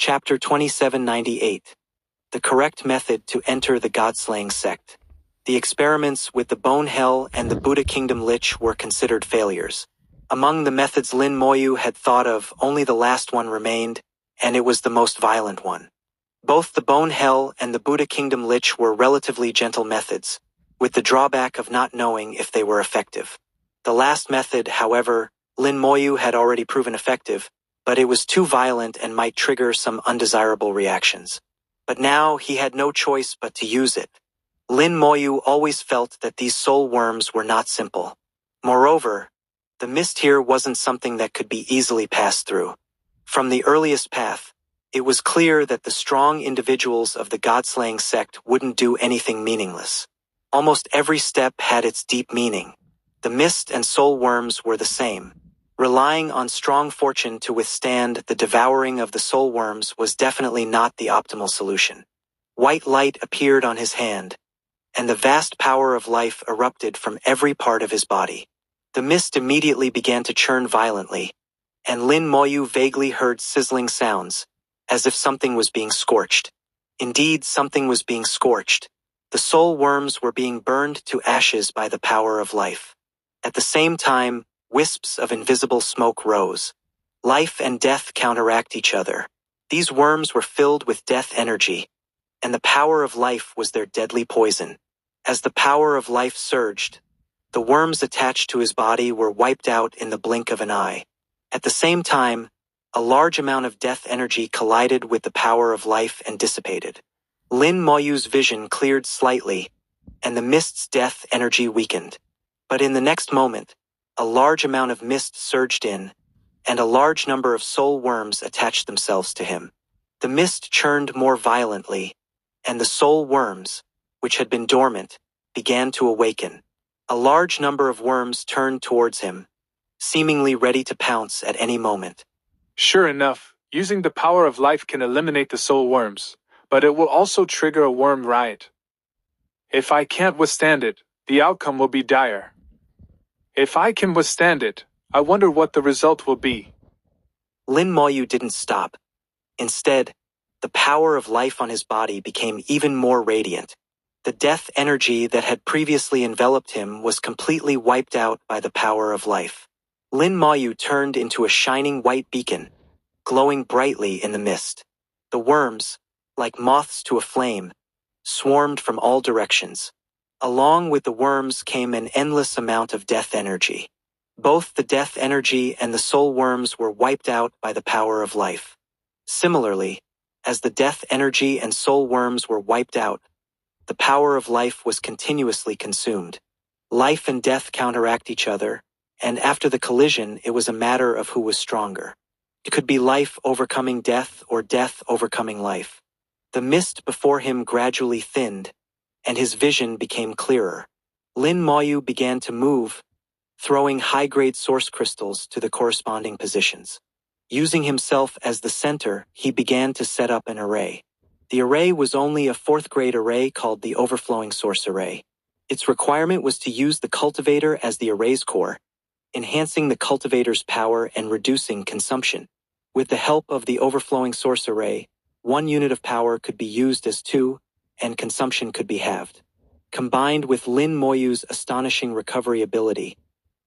Chapter 2798. The correct method to enter the God-slaying sect. The experiments with the Bone Hell and the Buddha Kingdom Lich were considered failures. Among the methods Lin Moyu had thought of, only the last one remained, and it was the most violent one. Both the Bone Hell and the Buddha Kingdom Lich were relatively gentle methods, with the drawback of not knowing if they were effective. The last method, however, Lin Moyu had already proven effective, but it was too violent and might trigger some undesirable reactions. But now he had no choice but to use it. Lin Moyu always felt that these soul worms were not simple. Moreover, the mist here wasn't something that could be easily passed through. From the earliest path, it was clear that the strong individuals of the God-slaying sect wouldn't do anything meaningless. Almost every step had its deep meaning. The mist and soul worms were the same. Relying on strong fortune to withstand the devouring of the soul worms was definitely not the optimal solution. White light appeared on his hand, and the vast power of life erupted from every part of his body. The mist immediately began to churn violently, and Lin Moyu vaguely heard sizzling sounds, as if something was being scorched. Indeed, something was being scorched. The soul worms were being burned to ashes by the power of life. At the same time, wisps of invisible smoke rose. Life and death counteract each other. These worms were filled with death energy, and the power of life was their deadly poison. As the power of life surged, the worms attached to his body were wiped out in the blink of an eye. At the same time, a large amount of death energy collided with the power of life and dissipated. Lin Moyu's vision cleared slightly, and the mist's death energy weakened. But in the next moment, a large amount of mist surged in, and a large number of soul worms attached themselves to him. The mist churned more violently, and the soul worms, which had been dormant, began to awaken. A large number of worms turned towards him, seemingly ready to pounce at any moment. Sure enough, using the power of life can eliminate the soul worms, but it will also trigger a worm riot. If I can't withstand it, the outcome will be dire. If I can withstand it, I wonder what the result will be. Lin Moyu didn't stop. Instead, the power of life on his body became even more radiant. The death energy that had previously enveloped him was completely wiped out by the power of life. Lin Moyu turned into a shining white beacon, glowing brightly in the mist. The worms, like moths to a flame, swarmed from all directions. Along with the worms came an endless amount of death energy. Both the death energy and the soul worms were wiped out by the power of life. Similarly, as the death energy and soul worms were wiped out, the power of life was continuously consumed. Life and death counteract each other, and after the collision, it was a matter of who was stronger. It could be life overcoming death or death overcoming life. The mist before him gradually thinned, and his vision became clearer. Lin Moyu began to move, throwing high-grade source crystals to the corresponding positions. Using himself as the center, he began to set up an array. The array was only a fourth-grade array called the Overflowing Source Array. Its requirement was to use the cultivator as the array's core, enhancing the cultivator's power and reducing consumption. With the help of the Overflowing Source Array, 1 unit of power could be used as 2, and consumption could be halved. Combined with Lin Moyu's astonishing recovery ability,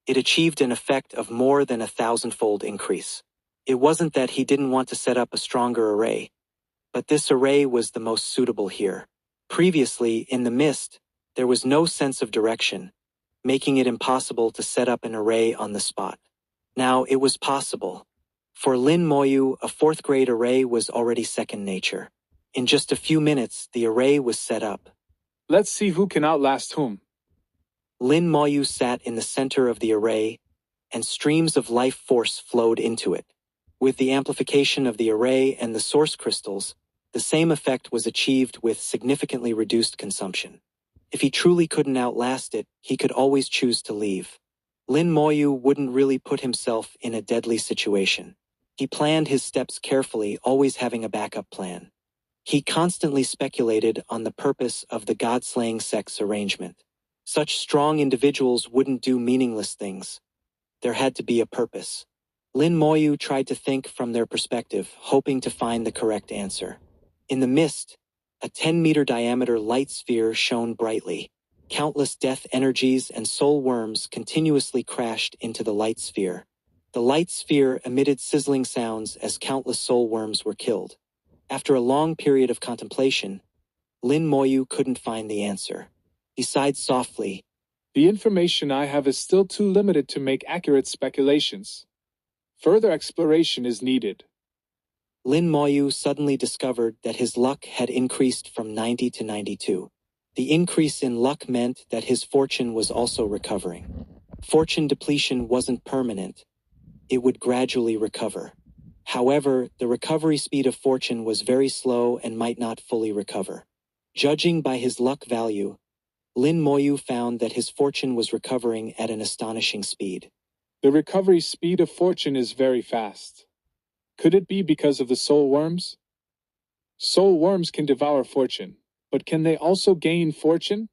it achieved an effect of more than 1,000-fold increase. It wasn't that he didn't want to set up a stronger array, but this array was the most suitable here. Previously, in the mist, there was no sense of direction, making it impossible to set up an array on the spot. Now it was possible. For Lin Moyu, a fourth-grade array was already second nature. In just a few minutes, the array was set up. Let's see who can outlast whom. Lin Moyu sat in the center of the array, and streams of life force flowed into it. With the amplification of the array and the source crystals, the same effect was achieved with significantly reduced consumption. If he truly couldn't outlast it, he could always choose to leave. Lin Moyu wouldn't really put himself in a deadly situation. He planned his steps carefully, always having a backup plan. He constantly speculated on the purpose of the God-slaying sect's arrangement. Such strong individuals wouldn't do meaningless things. There had to be a purpose. Lin Moyu tried to think from their perspective, hoping to find the correct answer. In the mist, a 10-meter diameter light sphere shone brightly. Countless death energies and soul worms continuously crashed into the light sphere. The light sphere emitted sizzling sounds as countless soul worms were killed. After a long period of contemplation, Lin Moyu couldn't find the answer. He sighed softly. The information I have is still too limited to make accurate speculations. Further exploration is needed. Lin Moyu suddenly discovered that his luck had increased from 90 to 92. The increase in luck meant that his fortune was also recovering. Fortune depletion wasn't permanent. It would gradually recover. However, the recovery speed of fortune was very slow and might not fully recover. Judging by his luck value, Lin Moyu found that his fortune was recovering at an astonishing speed. The recovery speed of fortune is very fast. Could it be because of the soul worms? Soul worms can devour fortune, but can they also gain fortune?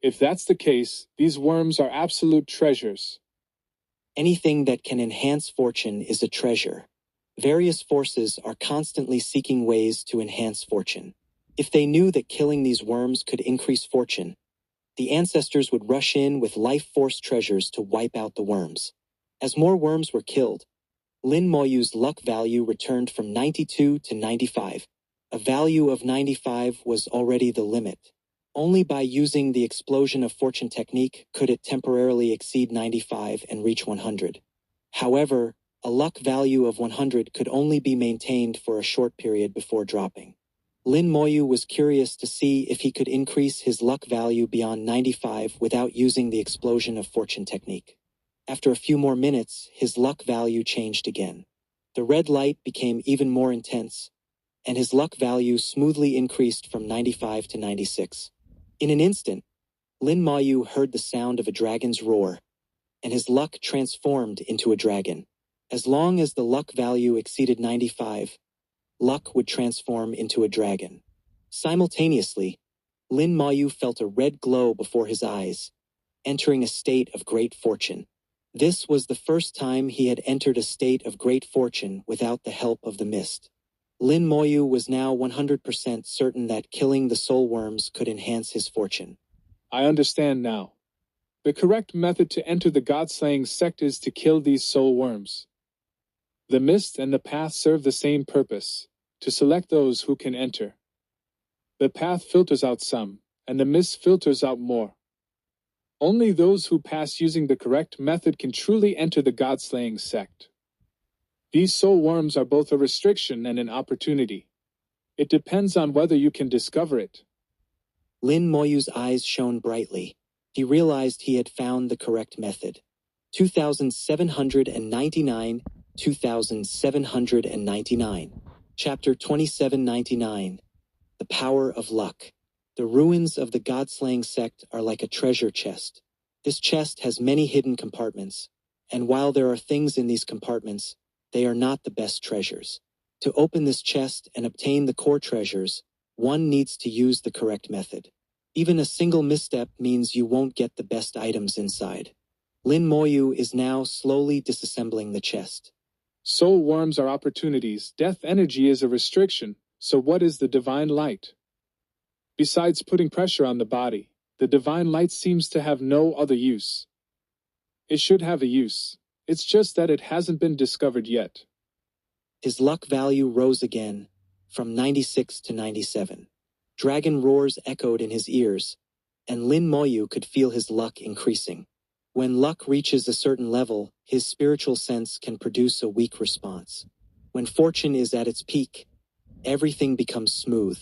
If that's the case, these worms are absolute treasures. Anything that can enhance fortune is a treasure. Various forces are constantly seeking ways to enhance fortune. If they knew that killing these worms could increase fortune, the ancestors would rush in with life force treasures to wipe out the worms. As more worms were killed, Lin Moyu's luck value returned from 92 to 95. A value of 95 was already the limit. Only by using the explosion of fortune technique could it temporarily exceed 95 and reach 100. However, a luck value of 100 could only be maintained for a short period before dropping. Lin Moyu was curious to see if he could increase his luck value beyond 95 without using the explosion of fortune technique. After a few more minutes, his luck value changed again. The red light became even more intense, and his luck value smoothly increased from 95 to 96. In an instant, Lin Moyu heard the sound of a dragon's roar, and his luck transformed into a dragon. As long as the luck value exceeded 95, luck would transform into a dragon. Simultaneously, Lin Moyu felt a red glow before his eyes, entering a state of great fortune. This was the first time he had entered a state of great fortune without the help of the mist. Lin Moyu was now 100% certain that killing the soul worms could enhance his fortune. I understand now. The correct method to enter the god-slaying sect is to kill these soul worms. The mist and the path serve the same purpose, to select those who can enter. The path filters out some, and the mist filters out more. Only those who pass using the correct method can truly enter the god-slaying sect. These soul worms are both a restriction and an opportunity. It depends on whether you can discover it. Lin Moyu's eyes shone brightly. He realized he had found the correct method. 2799, 2799. Chapter 2799. The Power of Luck. The ruins of the god-slaying sect are like a treasure chest. This chest has many hidden compartments, and while there are things in these compartments, they are not the best treasures. To open this chest and obtain the core treasures, one needs to use the correct method. Even a single misstep means you won't get the best items inside. Lin Moyu is now slowly disassembling the chest. Soul worms are opportunities, death energy is a restriction, so what is the divine light? Besides putting pressure on the body, the divine light seems to have no other use. It should have a use. It's just that it hasn't been discovered yet. His luck value rose again, from 96 to 97. Dragon roars echoed in his ears, and Lin Moyu could feel his luck increasing. When luck reaches a certain level, his spiritual sense can produce a weak response. When fortune is at its peak, everything becomes smooth.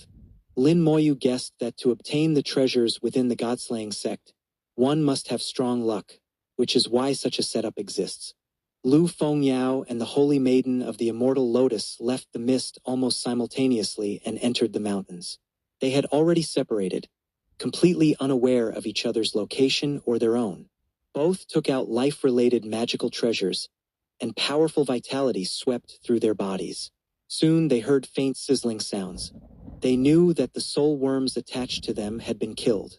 Lin Moyu guessed that to obtain the treasures within the god-slaying sect, one must have strong luck, which is why such a setup exists. Lu Fengyao and the Holy Maiden of the Immortal Lotus left the mist almost simultaneously and entered the mountains. They had already separated, completely unaware of each other's location or their own. Both took out life-related magical treasures, and powerful vitality swept through their bodies. Soon they heard faint sizzling sounds. They knew that the soul worms attached to them had been killed.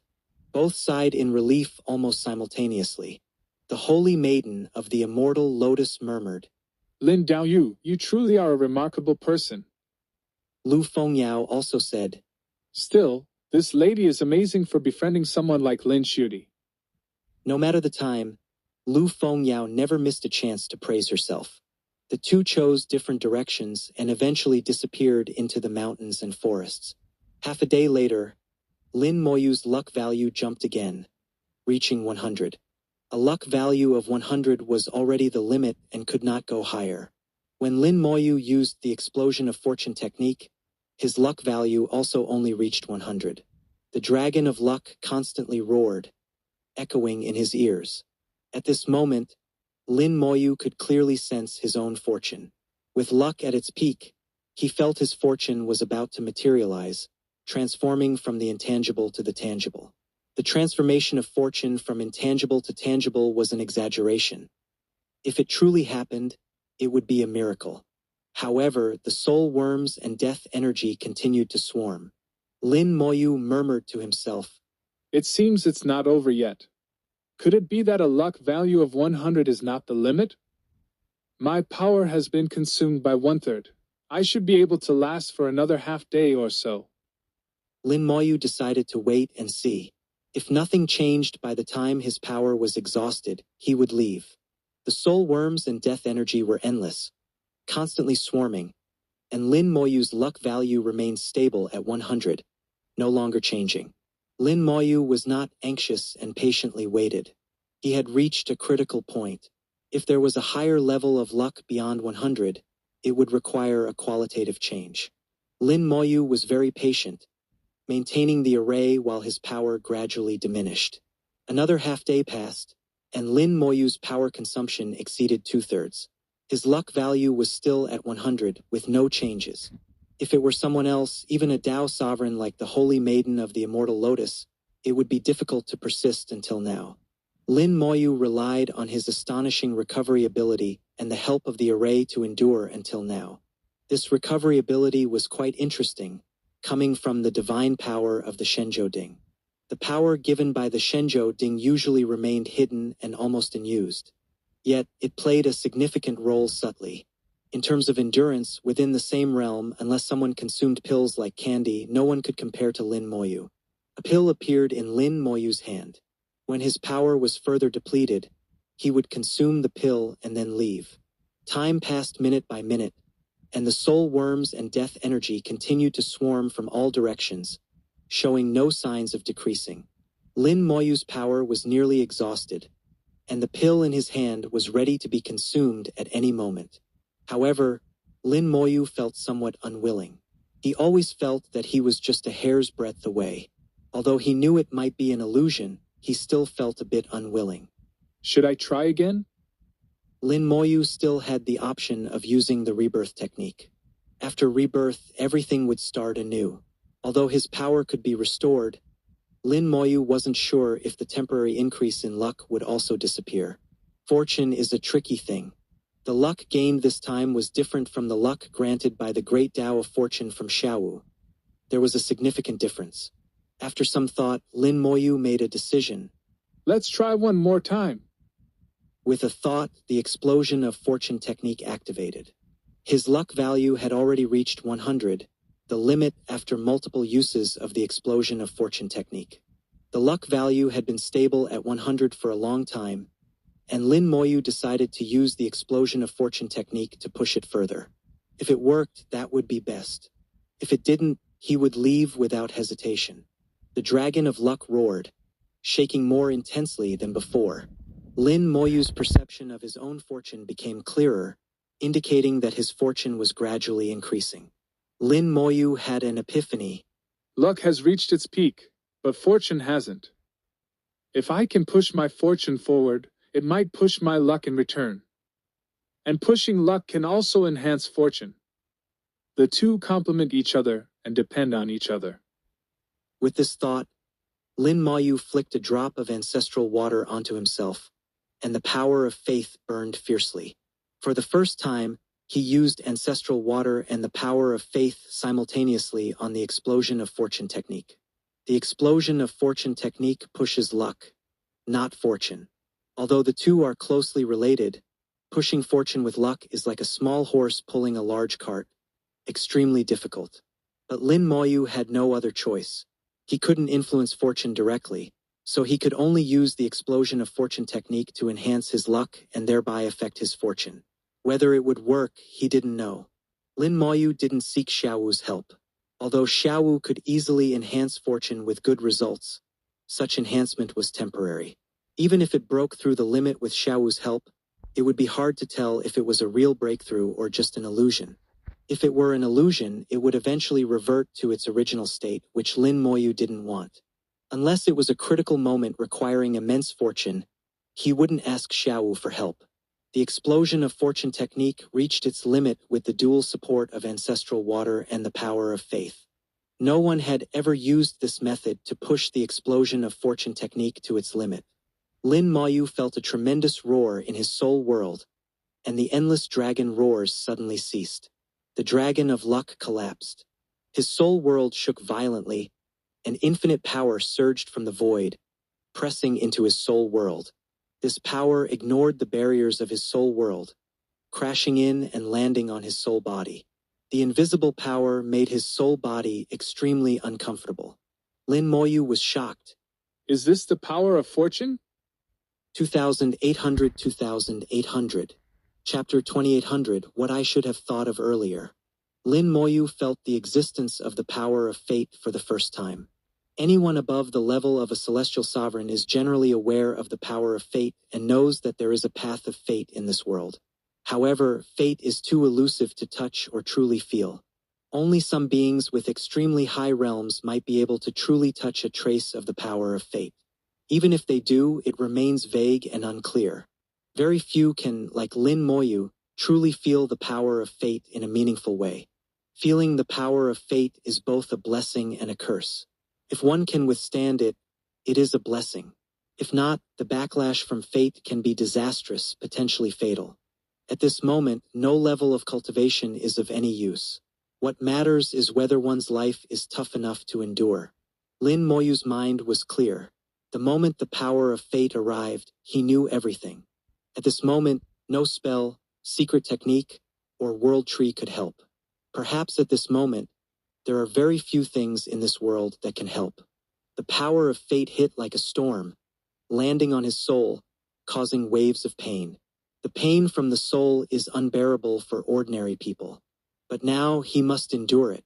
Both sighed in relief almost simultaneously. The Holy Maiden of the Immortal Lotus murmured, Lin Moyu, you truly are a remarkable person. Lu Fengyao also said. Still, this lady is amazing for befriending someone like Lin Shuti. No matter the time, Lu Fengyao never missed a chance to praise herself. The two chose different directions and eventually disappeared into the mountains and forests. Half a day later, Lin Moyu's luck value jumped again, reaching 100. A luck value of 100 was already the limit and could not go higher. When Lin Moyu used the explosion of fortune technique, his luck value also only reached 100. The dragon of luck constantly roared, echoing in his ears. At this moment, Lin Moyu could clearly sense his own fortune. With luck at its peak, he felt his fortune was about to materialize, transforming from the intangible to the tangible. The transformation of fortune from intangible to tangible was an exaggeration. If it truly happened, it would be a miracle. However, the soul worms and death energy continued to swarm. Lin Moyu murmured to himself, It seems it's not over yet. Could it be that a luck value of 100 is not the limit? My power has been consumed by 1/3. I should be able to last for another half day or so. Lin Moyu decided to wait and see. If nothing changed by the time his power was exhausted, he would leave. The soul worms and death energy were endless, constantly swarming, and Lin Moyu's luck value remained stable at 100, no longer changing. Lin Moyu was not anxious and patiently waited. He had reached a critical point. If there was a higher level of luck beyond 100, it would require a qualitative change. Lin Moyu was very patient, maintaining the array while his power gradually diminished. Another half-day passed, and Lin Moyu's power consumption exceeded 2/3. His luck value was still at 100, with no changes. If it were someone else, even a Tao sovereign like the Holy Maiden of the Immortal Lotus, it would be difficult to persist until now. Lin Moyu relied on his astonishing recovery ability and the help of the array to endure until now. This recovery ability was quite interesting, coming from the divine power of the Shenzhou Ding. The power given by the Shenzhou Ding usually remained hidden and almost unused. Yet, it played a significant role subtly. In terms of endurance, within the same realm, unless someone consumed pills like candy, no one could compare to Lin Moyu. A pill appeared in Lin Moyu's hand. When his power was further depleted, he would consume the pill and then leave. Time passed minute by minute, and the soul worms and death energy continued to swarm from all directions, showing no signs of decreasing. Lin Moyu's power was nearly exhausted, and the pill in his hand was ready to be consumed at any moment. However, Lin Moyu felt somewhat unwilling. He always felt that he was just a hair's breadth away. Although he knew it might be an illusion, he still felt a bit unwilling. Should I try again? Lin Moyu still had the option of using the rebirth technique. After rebirth, everything would start anew. Although his power could be restored, Lin Moyu wasn't sure if the temporary increase in luck would also disappear. Fortune is a tricky thing. The luck gained this time was different from the luck granted by the great Tao of Fortune from Xiaowu. There was a significant difference. After some thought, Lin Moyu made a decision. Let's try one more time. With a thought, the explosion of fortune technique activated. His luck value had already reached 100, the limit after multiple uses of the explosion of fortune technique. The luck value had been stable at 100 for a long time, and Lin Moyu decided to use the explosion of fortune technique to push it further. If it worked, that would be best. If it didn't, he would leave without hesitation. The dragon of luck roared, shaking more intensely than before. Lin Moyu's perception of his own fortune became clearer, indicating that his fortune was gradually increasing. Lin Moyu had an epiphany. Luck has reached its peak, but fortune hasn't. If I can push my fortune forward, it might push my luck in return. And pushing luck can also enhance fortune. The two complement each other and depend on each other. With this thought, Lin Moyu flicked a drop of ancestral water onto himself, and the power of faith burned fiercely. For the first time, he used ancestral water and the power of faith simultaneously on the explosion of fortune technique. The explosion of fortune technique pushes luck, not fortune. Although the two are closely related, Pushing fortune with luck is like a small horse pulling a large cart, extremely difficult. But Lin Moyu had no other choice. He couldn't influence fortune directly, so he could only use the explosion of fortune technique to enhance his luck and thereby affect his fortune. Whether it would work, he didn't know. Lin Moyu didn't seek Xiaowu's help. Although Xiaowu could easily enhance fortune with good results, such enhancement was temporary. Even if it broke through the limit with Xiaowu's help, it would be hard to tell if it was a real breakthrough or just an illusion. If it were an illusion, it would eventually revert to its original state, which Lin Moyu didn't want. Unless it was a critical moment requiring immense fortune, he wouldn't ask Xiaowu for help. The explosion of fortune technique reached its limit with the dual support of ancestral water and the power of faith. No one had ever used this method to push the explosion of fortune technique to its limit. Lin Moyu felt a tremendous roar in his soul world, and the endless dragon roars suddenly ceased. The dragon of luck collapsed. His soul world shook violently, and infinite power surged from the void, pressing into his soul world. This power ignored the barriers of his soul world, crashing in and landing on his soul body. The invisible power made his soul body extremely uncomfortable. Lin Moyu was shocked. Is this the power of fortune? 2800. Chapter 2800, What I Should Have Thought of Earlier. Lin Moyu felt the existence of the power of fate for the first time. Anyone above the level of a celestial sovereign is generally aware of the power of fate and knows that there is a path of fate in this world. However, fate is too elusive to touch or truly feel. Only some beings with extremely high realms might be able to truly touch a trace of the power of fate. Even if they do, it remains vague and unclear. Very few can, like Lin Moyu, truly feel the power of fate in a meaningful way. Feeling the power of fate is both a blessing and a curse. If one can withstand it, it is a blessing. If not, the backlash from fate can be disastrous, potentially fatal. At this moment, no level of cultivation is of any use. What matters is whether one's life is tough enough to endure. Lin Moyu's mind was clear. The moment the power of fate arrived, he knew everything. At this moment, no spell, secret technique, or world tree could help. Perhaps at this moment, there are very few things in this world that can help. The power of fate hit like a storm, landing on his soul, causing waves of pain. The pain from the soul is unbearable for ordinary people. But now he must endure it.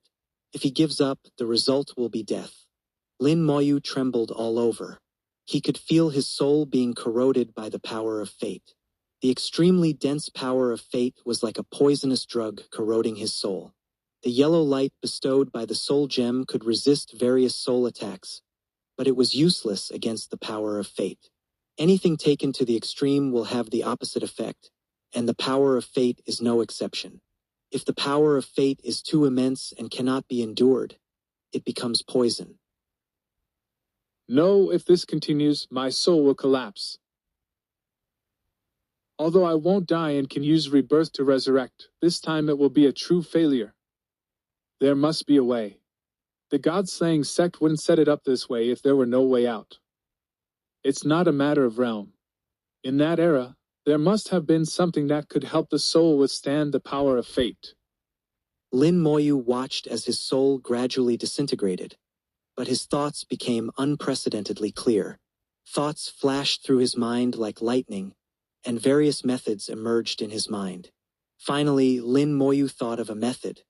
If he gives up, the result will be death. Lin Moyu trembled all over. He could feel his soul being corroded by the power of fate. The extremely dense power of fate was like a poisonous drug corroding his soul. The yellow light bestowed by the soul gem could resist various soul attacks, but it was useless against the power of fate. Anything taken to the extreme will have the opposite effect, and the power of fate is no exception. If the power of fate is too immense and cannot be endured, it becomes poison. No, if this continues, my soul will collapse. Although I won't die and can use rebirth to resurrect, this time it will be a true failure. There must be a way. The God-slaying sect wouldn't set it up this way if there were no way out. It's not a matter of realm. In that era, there must have been something that could help the soul withstand the power of fate. Lin Moyu watched as his soul gradually disintegrated, but his thoughts became unprecedentedly clear. Thoughts flashed through his mind like lightning, and various methods emerged in his mind. Finally, Lin Moyu thought of a method.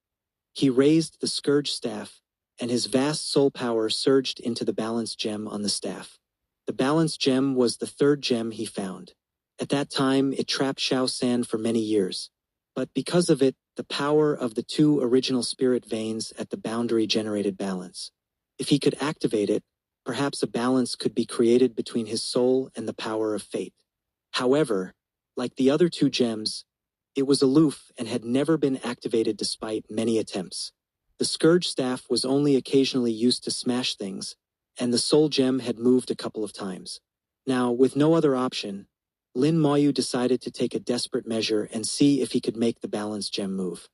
He raised the scourge staff, and his vast soul power surged into the balance gem on the staff. The balance gem was the third gem he found. At that time, it trapped Xiao San for many years. But because of it, the power of the two original spirit veins at the boundary generated balance. If he could activate it, perhaps a balance could be created between his soul and the power of fate. However, like the other two gems, it was aloof and had never been activated despite many attempts. The scourge staff was only occasionally used to smash things, and the soul gem had moved a couple of times. Now, with no other option, Lin Moyu decided to take a desperate measure and see if he could make the balance gem move.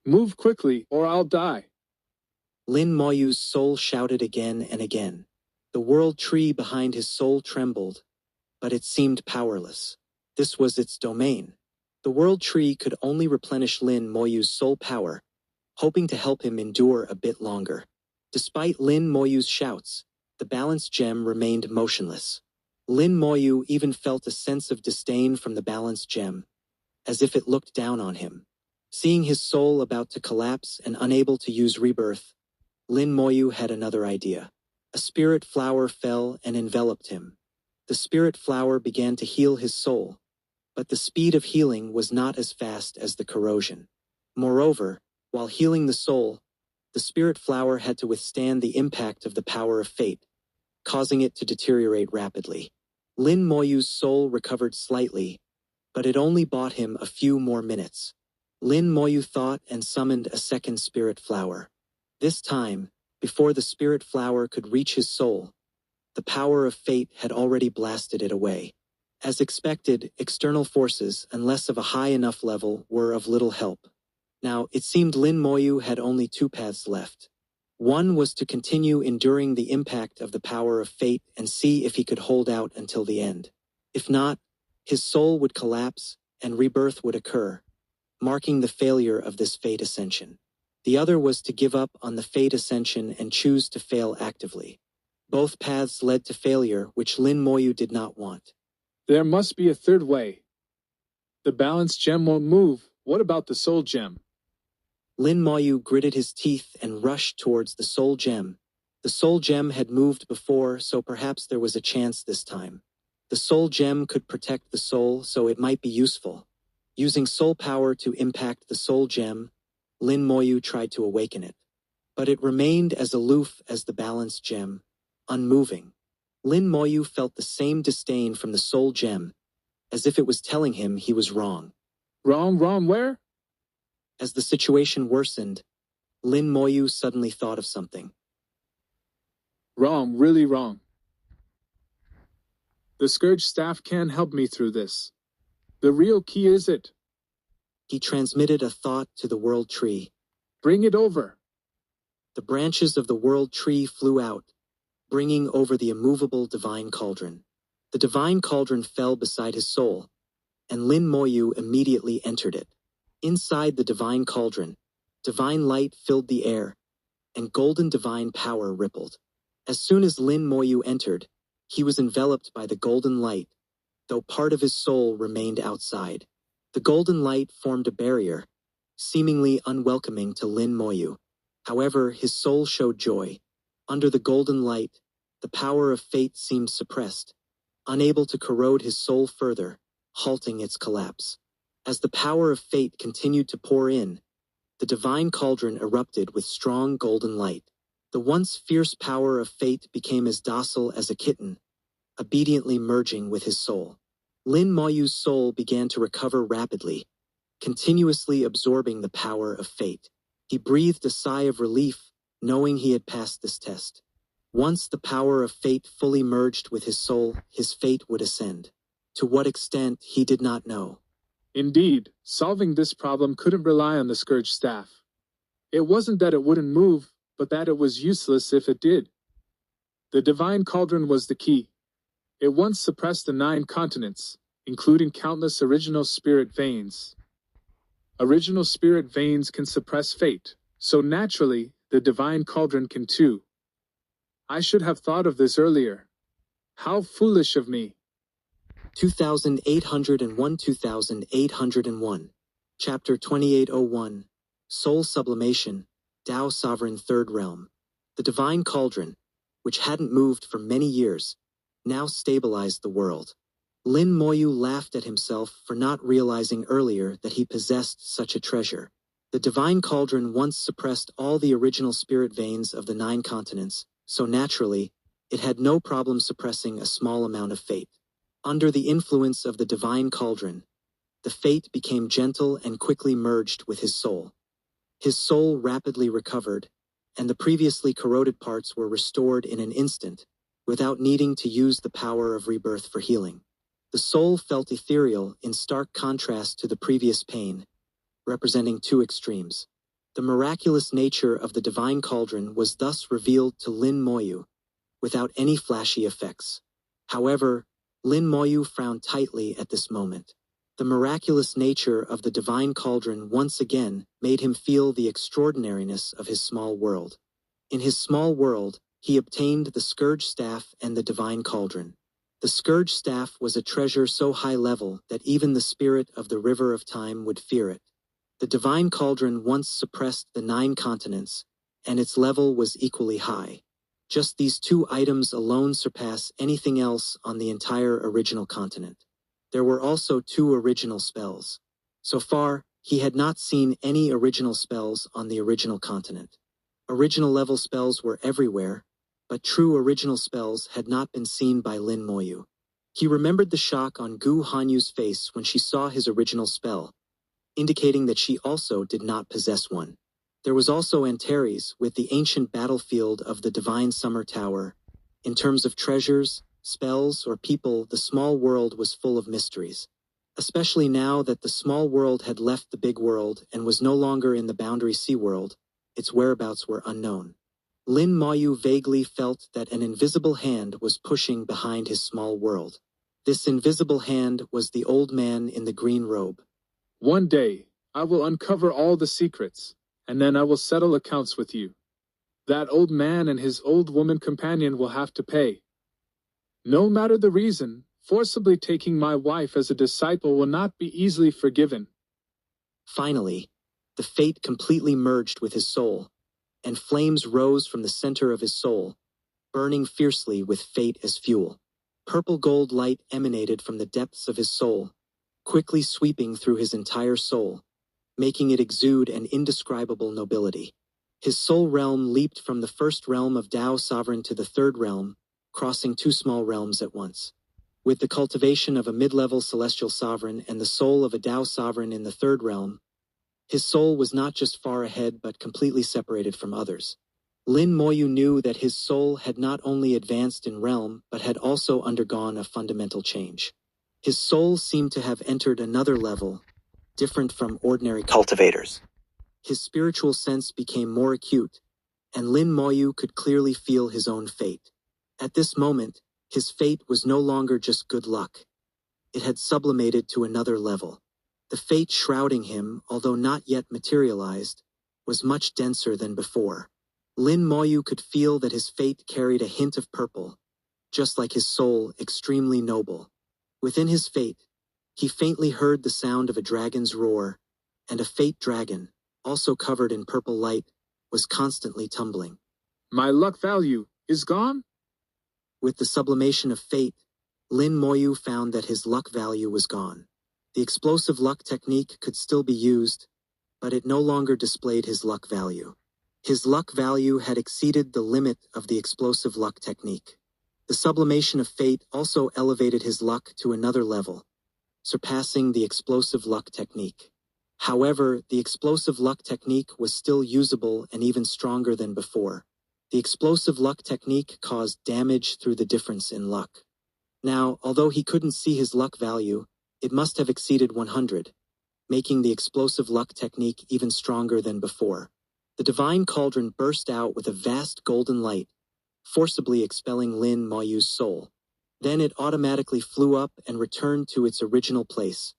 Move quickly, or I'll die. Lin Moyu's soul shouted again and again. The world tree behind his soul trembled, but it seemed powerless. This was its domain. The World Tree could only replenish Lin Moyu's soul power, hoping to help him endure a bit longer. Despite Lin Moyu's shouts, the balanced gem remained motionless. Lin Moyu even felt a sense of disdain from the balanced gem, as if it looked down on him. Seeing his soul about to collapse and unable to use rebirth, Lin Moyu had another idea. A spirit flower fell and enveloped him. The spirit flower began to heal his soul, but the speed of healing was not as fast as the corrosion. Moreover, while healing the soul, the spirit flower had to withstand the impact of the power of fate, causing it to deteriorate rapidly. Lin Moyu's soul recovered slightly, but it only bought him a few more minutes. Lin Moyu thought and summoned a second spirit flower. This time, before the spirit flower could reach his soul, the power of fate had already blasted it away. As expected, external forces, unless of a high enough level, were of little help. Now, it seemed Lin Moyu had only two paths left. One was to continue enduring the impact of the power of fate and see if he could hold out until the end. If not, his soul would collapse and rebirth would occur, marking the failure of this fate ascension. The other was to give up on the fate ascension and choose to fail actively. Both paths led to failure, which Lin Moyu did not want. There must be a third way. The balanced gem won't move. What about the soul gem? Lin Moyu gritted his teeth and rushed towards the soul gem. The soul gem had moved before, so perhaps there was a chance this time. The soul gem could protect the soul, so it might be useful. Using soul power to impact the soul gem, Lin Moyu tried to awaken it. But it remained as aloof as the balanced gem, unmoving. Lin Moyu felt the same disdain from the soul gem, as if it was telling him he was wrong. Wrong where? As the situation worsened, Lin Moyu suddenly thought of something. Wrong, really wrong. The Scourge staff can help me through this. The real key is it. He transmitted a thought to the World Tree. Bring it over. The branches of the World Tree flew out, bringing over the immovable Divine Cauldron. The Divine Cauldron fell beside his soul, and Lin Moyu immediately entered it. Inside the Divine Cauldron, divine light filled the air, and golden divine power rippled. As soon as Lin Moyu entered, he was enveloped by the golden light, though part of his soul remained outside. The golden light formed a barrier, seemingly unwelcoming to Lin Moyu. However, his soul showed joy. Under the golden light, the power of fate seemed suppressed, unable to corrode his soul further, halting its collapse. As the power of fate continued to pour in, the Divine Cauldron erupted with strong golden light. The once fierce power of fate became as docile as a kitten, obediently merging with his soul. Lin Moyu's soul began to recover rapidly, continuously absorbing the power of fate. He breathed a sigh of relief, knowing he had passed this test. Once the power of fate fully merged with his soul, his fate would ascend. To what extent, he did not know. Indeed, solving this problem couldn't rely on the Scourge staff. It wasn't that it wouldn't move, but that it was useless if it did. The Divine Cauldron was the key. It once suppressed the 9 continents, including countless original spirit veins. Original spirit veins can suppress fate, so naturally, the Divine Cauldron can too. I should have thought of this earlier. How foolish of me. 2801 Chapter 2801 Soul Sublimation, Tao Sovereign Third Realm. The Divine Cauldron, which hadn't moved for many years, now stabilized the world. Lin Moyu laughed at himself for not realizing earlier that he possessed such a treasure. The Divine Cauldron once suppressed all the original spirit veins of the 9 continents, so naturally, it had no problem suppressing a small amount of fate. Under the influence of the Divine Cauldron, the fate became gentle and quickly merged with his soul. His soul rapidly recovered, and the previously corroded parts were restored in an instant, without needing to use the power of rebirth for healing. The soul felt ethereal in stark contrast to the previous pain, representing 2 extremes. The miraculous nature of the Divine Cauldron was thus revealed to Lin Moyu, without any flashy effects. However, Lin Moyu frowned tightly at this moment. The miraculous nature of the divine cauldron once again made him feel the extraordinariness of his small world. In his small world, he obtained the scourge staff and the divine cauldron. The scourge staff was a treasure so high level that even the spirit of the river of time would fear it. The divine cauldron once suppressed the 9 continents, and its level was equally high. Just these 2 items alone surpass anything else on the entire original continent. There were also 2 original spells. So far, he had not seen any original spells on the original continent. Original level spells were everywhere, but true original spells had not been seen by Lin Moyu. He remembered the shock on Gu Hanyu's face when she saw his original spell, indicating that she also did not possess one. There was also Antares with the ancient battlefield of the Divine Summer Tower. In terms of treasures, spells, or people, the small world was full of mysteries. Especially now that the small world had left the big world and was no longer in the boundary sea world, its whereabouts were unknown. Lin Moyu vaguely felt that an invisible hand was pushing behind his small world. This invisible hand was the old man in the green robe. One day, I will uncover all the secrets, and then I will settle accounts with you. That old man and his old woman companion will have to pay. No matter the reason, forcibly taking my wife as a disciple will not be easily forgiven. Finally, the fate completely merged with his soul, and flames rose from the center of his soul, burning fiercely with fate as fuel. Purple gold light emanated from the depths of his soul, quickly sweeping through his entire soul, making it exude an indescribable nobility. His soul realm leaped from the first realm of Tao sovereign to the third realm, crossing 2 small realms at once. With the cultivation of a mid-level celestial sovereign and the soul of a Tao sovereign in the third realm, his soul was not just far ahead but completely separated from others. Lin Moyu knew that his soul had not only advanced in realm but had also undergone a fundamental change. His soul seemed to have entered another level, different from ordinary cultivators. His spiritual sense became more acute, and Lin Moyu could clearly feel his own fate. At this moment, his fate was no longer just good luck. It had sublimated to another level. The fate shrouding him, although not yet materialized, was much denser than before. Lin Moyu could feel that his fate carried a hint of purple, just like his soul, extremely noble. Within his fate, he faintly heard the sound of a dragon's roar, and a fate dragon, also covered in purple light, was constantly tumbling. My luck value is gone? With the sublimation of fate, Lin Moyu found that his luck value was gone. The explosive luck technique could still be used, but it no longer displayed his luck value. His luck value had exceeded the limit of the explosive luck technique. The sublimation of fate also elevated his luck to another level, surpassing the explosive luck technique. However, the explosive luck technique was still usable and even stronger than before. The explosive luck technique caused damage through the difference in luck. Now, although he couldn't see his luck value, it must have exceeded 100, making the explosive luck technique even stronger than before. The divine cauldron burst out with a vast golden light, forcibly expelling Lin Moyu's soul. Then it automatically flew up and returned to its original place,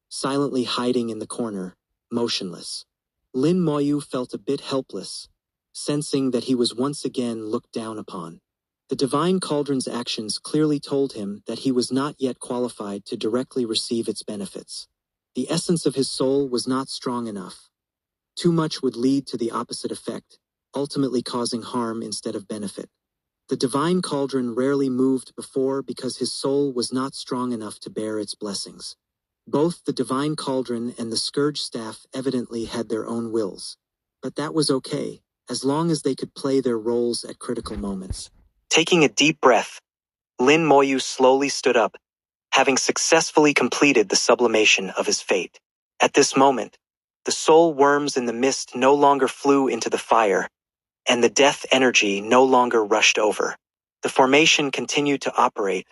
silently hiding in the corner, motionless. Lin Moyu felt a bit helpless, sensing that he was once again looked down upon. The divine cauldron's actions clearly told him that he was not yet qualified to directly receive its benefits. The essence of his soul was not strong enough. Too much would lead to the opposite effect, ultimately causing harm instead of benefit. The divine cauldron rarely moved before because his soul was not strong enough to bear its blessings. Both the divine cauldron and the scourge staff evidently had their own wills. But that was okay, as long as they could play their roles at critical moments. Taking a deep breath, Lin Moyu slowly stood up, having successfully completed the sublimation of his fate. At this moment, the soul worms in the mist no longer flew into the fire, and the death energy no longer rushed over. The formation continued to operate,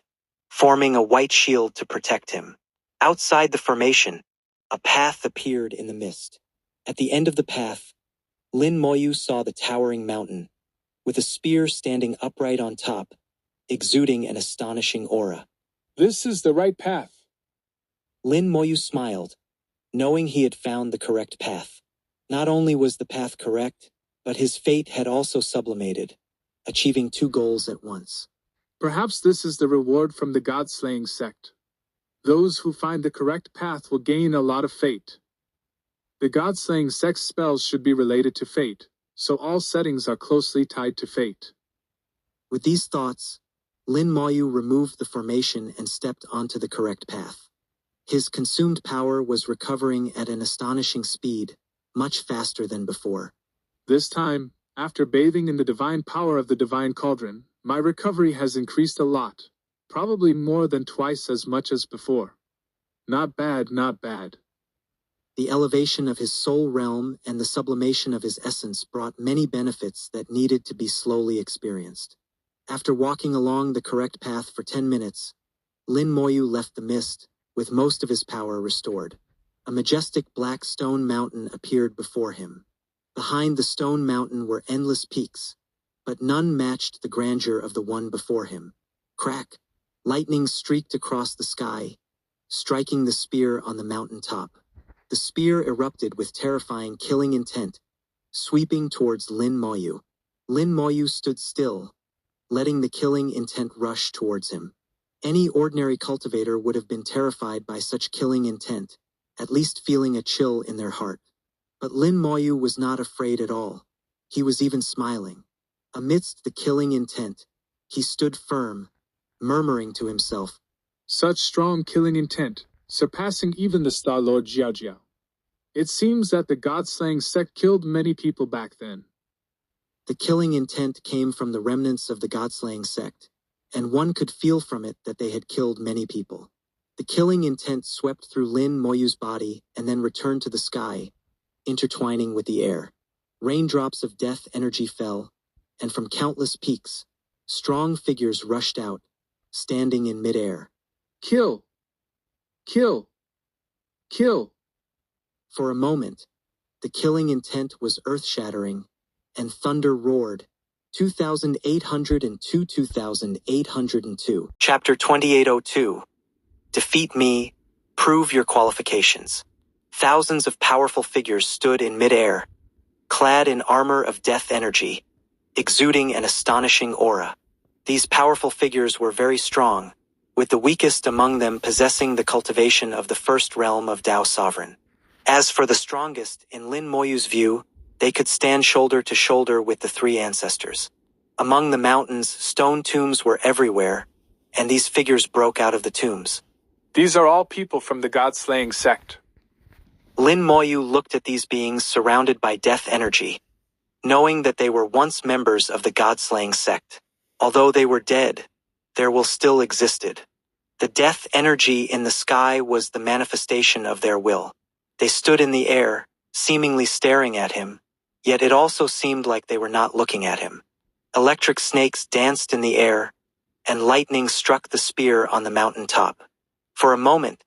forming a white shield to protect him. Outside the formation, a path appeared in the mist. At the end of the path, Lin Moyu saw the towering mountain, with a spear standing upright on top, exuding an astonishing aura. This is the right path. Lin Moyu smiled, knowing he had found the correct path. Not only was the path correct, but his fate had also sublimated, achieving two goals at once. Perhaps this is the reward from the God-slaying sect. Those who find the correct path will gain a lot of fate. The God-slaying sect spells should be related to fate, so all settings are closely tied to fate. With these thoughts, Lin Moyu removed the formation and stepped onto the correct path. His consumed power was recovering at an astonishing speed, much faster than before. This time, after bathing in the divine power of the divine cauldron, my recovery has increased a lot, probably more than twice as much as before. Not bad, not bad. The elevation of his soul realm and the sublimation of his essence brought many benefits that needed to be slowly experienced. After walking along the correct path for 10 minutes, Lin Moyu left the mist, with most of his power restored. A majestic black stone mountain appeared before him. Behind the stone mountain were endless peaks, but none matched the grandeur of the one before him. Crack! Lightning streaked across the sky, striking the spear on the mountain top. The spear erupted with terrifying killing intent, sweeping towards Lin Moyu. Lin Moyu stood still, letting the killing intent rush towards him. Any ordinary cultivator would have been terrified by such killing intent, at least feeling a chill in their heart. But Lin Moyu was not afraid at all. He was even smiling. Amidst the killing intent, he stood firm, murmuring to himself, Such strong killing intent, surpassing even the Star Lord Jiaojia. It seems that the God-slaying sect killed many people back then. The killing intent came from the remnants of the God-slaying sect, and one could feel from it that they had killed many people. The killing intent swept through Lin Moyu's body and then returned to the sky, intertwining with the air. Raindrops of death energy fell, and from countless peaks, strong figures rushed out, standing in midair. Kill! Kill! Kill! For a moment, the killing intent was earth-shattering, and thunder roared. 2802 2802. Chapter 2802. Defeat me, prove your qualifications. Thousands of powerful figures stood in midair, clad in armor of death energy, exuding an astonishing aura. These powerful figures were very strong, with the weakest among them possessing the cultivation of the first realm of Tao Sovereign. As for the strongest, in Lin Moyu's view, they could stand shoulder to shoulder with the three ancestors. Among the mountains, stone tombs were everywhere, and these figures broke out of the tombs. These are all people from the God-slaying sect. Lin Moyu looked at these beings surrounded by death energy, knowing that they were once members of the God-slaying sect. Although they were dead, their will still existed. The death energy in the sky was the manifestation of their will. They stood in the air, seemingly staring at him, yet it also seemed like they were not looking at him. Electric snakes danced in the air, and lightning struck the spear on the mountain top. For a moment,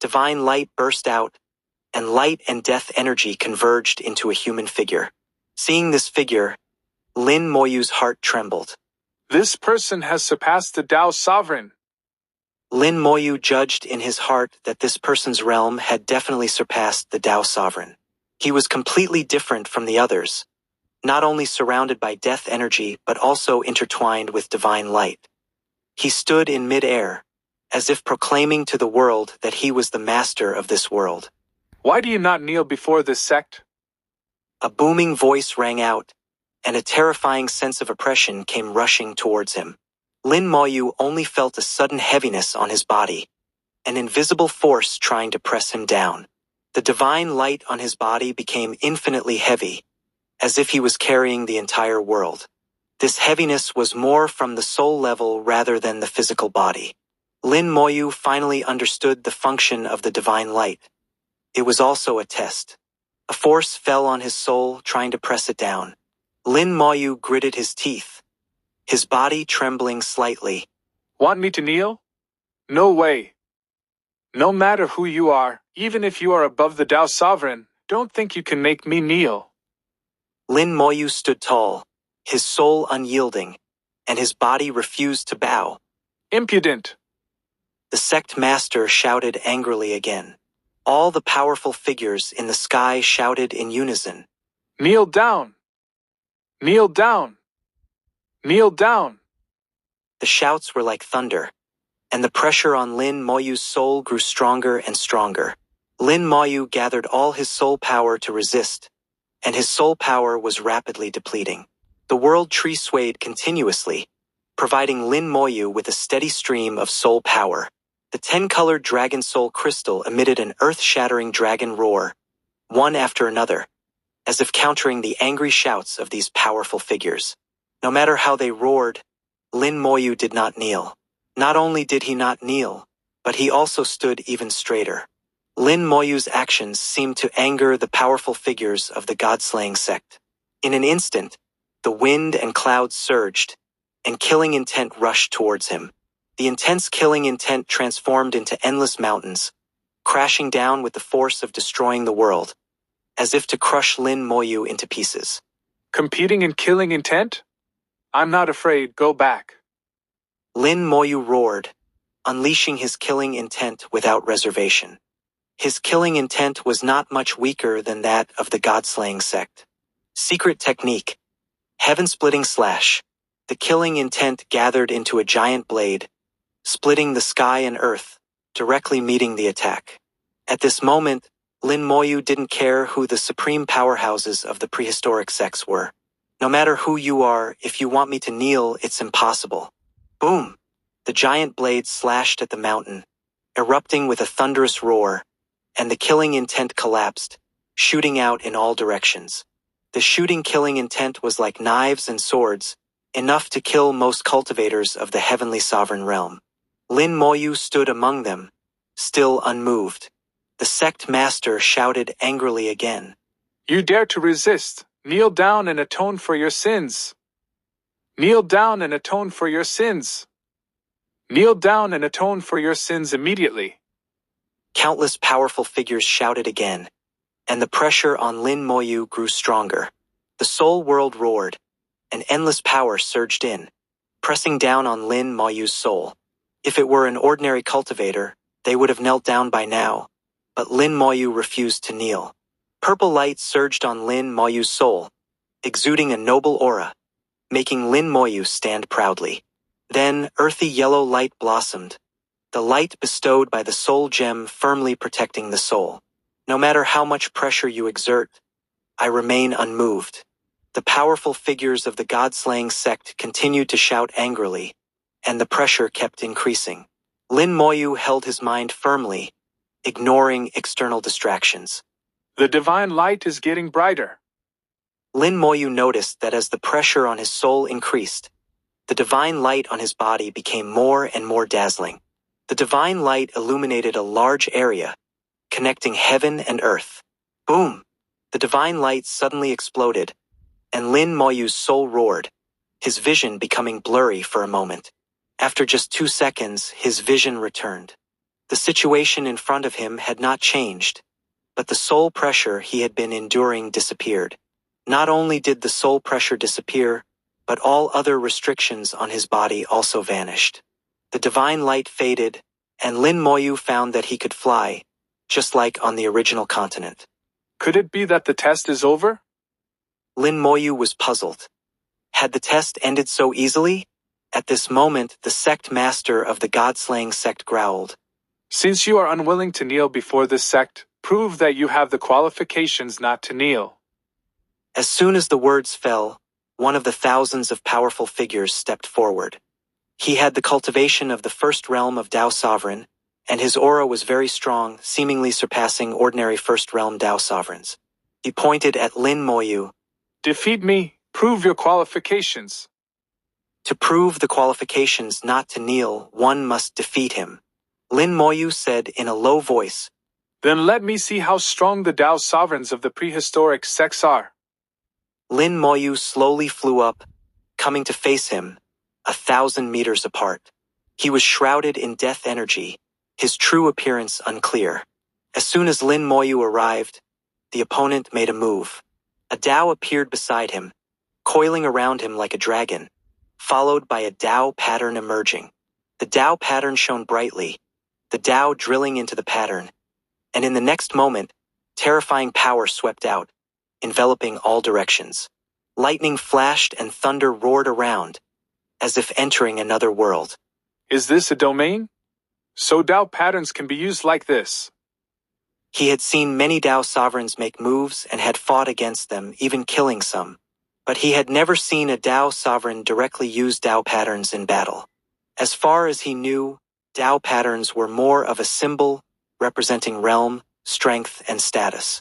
divine light burst out, and light and death energy converged into a human figure. Seeing this figure, Lin Moyu's heart trembled. This person has surpassed the Tao Sovereign. Lin Moyu judged in his heart that this person's realm had definitely surpassed the Tao Sovereign. He was completely different from the others, not only surrounded by death energy but also intertwined with divine light. He stood in mid-air, as if proclaiming to the world that he was the master of this world. Why do you not kneel before this sect? A booming voice rang out, and a terrifying sense of oppression came rushing towards him. Lin Moyu only felt a sudden heaviness on his body, an invisible force trying to press him down. The divine light on his body became infinitely heavy, as if he was carrying the entire world. This heaviness was more from the soul level rather than the physical body. Lin Moyu finally understood the function of the divine light. It was also a test. A force fell on his soul, trying to press it down. Lin Moyu gritted his teeth, his body trembling slightly. Want me to kneel? No way. No matter who you are, even if you are above the Tao Sovereign, don't think you can make me kneel. Lin Moyu stood tall, his soul unyielding, and his body refused to bow. Impudent. The sect master shouted angrily again. All the powerful figures in the sky shouted in unison. Kneel down! Kneel down! Kneel down! The shouts were like thunder, and the pressure on Lin Moyu's soul grew stronger and stronger. Lin Moyu gathered all his soul power to resist, and his soul power was rapidly depleting. The world tree swayed continuously, providing Lin Moyu with a steady stream of soul power. The 10-colored dragon soul crystal emitted an earth-shattering dragon roar, one after another, as if countering the angry shouts of these powerful figures. No matter how they roared, Lin Moyu did not kneel. Not only did he not kneel, but he also stood even straighter. Lin Moyu's actions seemed to anger the powerful figures of the god-slaying sect. In an instant, the wind and clouds surged, and killing intent rushed towards him. The intense killing intent transformed into endless mountains, crashing down with the force of destroying the world, as if to crush Lin Moyu into pieces. Competing in killing intent? I'm not afraid, go back. Lin Moyu roared, unleashing his killing intent without reservation. His killing intent was not much weaker than that of the god-slaying sect. Secret technique. Heaven-splitting slash. The killing intent gathered into a giant blade, splitting the sky and earth, directly meeting the attack. At this moment, Lin Moyu didn't care who the supreme powerhouses of the prehistoric sects were. No matter who you are, if you want me to kneel, it's impossible. Boom! The giant blade slashed at the mountain, erupting with a thunderous roar, and the killing intent collapsed, shooting out in all directions. The shooting killing intent was like knives and swords, enough to kill most cultivators of the heavenly sovereign realm. Lin Moyu stood among them, still unmoved. The sect master shouted angrily again. You dare to resist, kneel down and atone for your sins. Kneel down and atone for your sins. Kneel down and atone for your sins immediately. Countless powerful figures shouted again, and the pressure on Lin Moyu grew stronger. The soul world roared, and endless power surged in, pressing down on Lin Moyu's soul. If it were an ordinary cultivator, they would have knelt down by now, but Lin Moyu refused to kneel. Purple light surged on Lin Moyu's soul, exuding a noble aura, making Lin Moyu stand proudly. Then earthy yellow light blossomed, the light bestowed by the soul gem firmly protecting the soul. No matter how much pressure you exert, I remain unmoved. The powerful figures of the god-slaying sect continued to shout angrily, and the pressure kept increasing. Lin Moyu held his mind firmly, ignoring external distractions. The divine light is getting brighter. Lin Moyu noticed that as the pressure on his soul increased, the divine light on his body became more and more dazzling. The divine light illuminated a large area, connecting heaven and earth. Boom! The divine light suddenly exploded, and Lin Moyu's soul roared, his vision becoming blurry for a moment. After just 2 seconds, his vision returned. The situation in front of him had not changed, but the soul pressure he had been enduring disappeared. Not only did the soul pressure disappear, but all other restrictions on his body also vanished. The divine light faded, and Lin Moyu found that he could fly, just like on the original continent. Could it be that the test is over? Lin Moyu was puzzled. Had the test ended so easily? At this moment, the sect master of the god-slaying sect growled. Since you are unwilling to kneel before this sect, prove that you have the qualifications not to kneel. As soon as the words fell, one of the thousands of powerful figures stepped forward. He had the cultivation of the first realm of Dao Sovereign, and his aura was very strong, seemingly surpassing ordinary first realm Dao Sovereigns. He pointed at Lin Moyu. Defeat me, prove your qualifications. To prove the qualifications not to kneel, one must defeat him. Lin Moyu said in a low voice. Then let me see how strong the Dao Sovereigns of the prehistoric sects are. Lin Moyu slowly flew up, coming to face him, 1,000 meters apart. He was shrouded in death energy, his true appearance unclear. As soon as Lin Moyu arrived, the opponent made a move. A Dao appeared beside him, coiling around him like a dragon, followed by a Dao pattern emerging. The Dao pattern shone brightly, the Tao drilling into the pattern, and in the next moment, terrifying power swept out, enveloping all directions. Lightning flashed and thunder roared around, as if entering another world. Is this a domain? So Tao patterns can be used like this. He had seen many Tao sovereigns make moves and had fought against them, even killing some. But he had never seen a Tao sovereign directly use Tao patterns in battle. As far as he knew, Tao patterns were more of a symbol representing realm, strength, and status.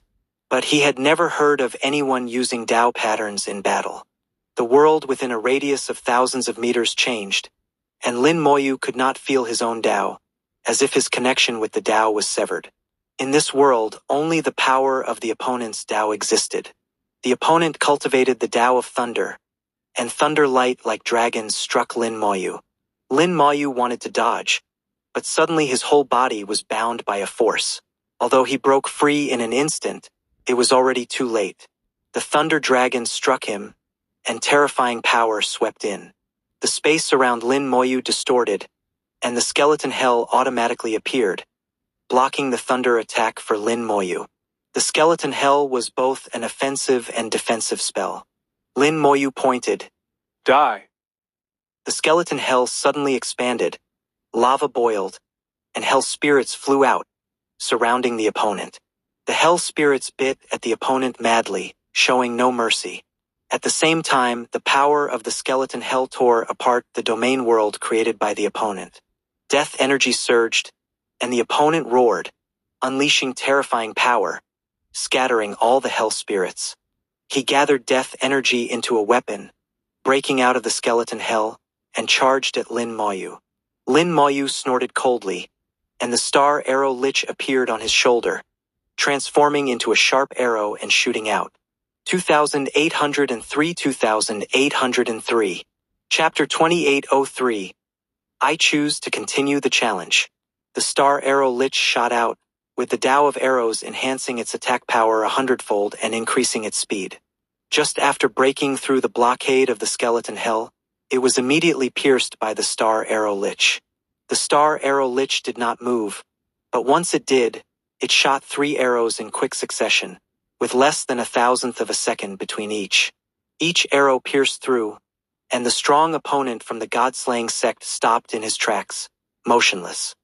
But he had never heard of anyone using Tao patterns in battle. The world within a radius of thousands of meters changed, and Lin Moyu could not feel his own Tao, as if his connection with the Tao was severed. In this world, only the power of the opponent's Tao existed. The opponent cultivated the Tao of thunder, and thunder light like dragons struck Lin Moyu. Lin Moyu wanted to dodge, but suddenly his whole body was bound by a force. Although he broke free in an instant, it was already too late. The thunder dragon struck him, and terrifying power swept in. The space around Lin Moyu distorted, and the skeleton hell automatically appeared, blocking the thunder attack for Lin Moyu. The skeleton hell was both an offensive and defensive spell. Lin Moyu pointed. Die. The skeleton hell suddenly expanded, lava boiled, and hell spirits flew out, surrounding the opponent. The hell spirits bit at the opponent madly, showing no mercy. At the same time, the power of the skeleton hell tore apart the domain world created by the opponent. Death energy surged, and the opponent roared, unleashing terrifying power, scattering all the hell spirits. He gathered death energy into a weapon, breaking out of the skeleton hell, and charged at Lin Moyu. Lin Moyu snorted coldly, and the star arrow lich appeared on his shoulder, transforming into a sharp arrow and shooting out. 2803. Chapter 2803. I choose to continue the challenge. The star arrow lich shot out, with the Tao of arrows enhancing its attack power 100-fold and increasing its speed. Just after breaking through the blockade of the skeleton hell, it was immediately pierced by the star arrow lich. The star arrow lich did not move, but once it did, it shot 3 arrows in quick succession, with less than 1,000th of a second between each. Each arrow pierced through, and the strong opponent from the god-slaying sect stopped in his tracks, motionless.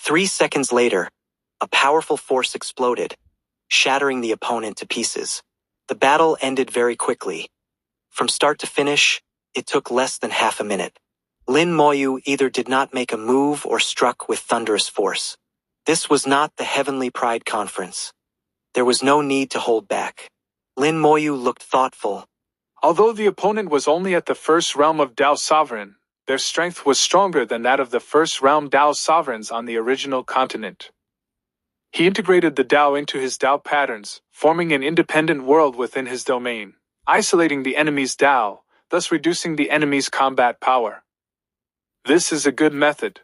3 seconds later, a powerful force exploded, shattering the opponent to pieces. The battle ended very quickly. From start to finish, it took less than half a minute. Lin Moyu either did not make a move or struck with thunderous force. This was not the Heavenly Pride Conference. There was no need to hold back. Lin Moyu looked thoughtful. Although the opponent was only at the first realm of Tao Sovereign, their strength was stronger than that of the first realm Tao Sovereigns on the original continent. He integrated the Tao into his Tao patterns, forming an independent world within his domain, isolating the enemy's Tao, thus reducing the enemy's combat power. This is a good method.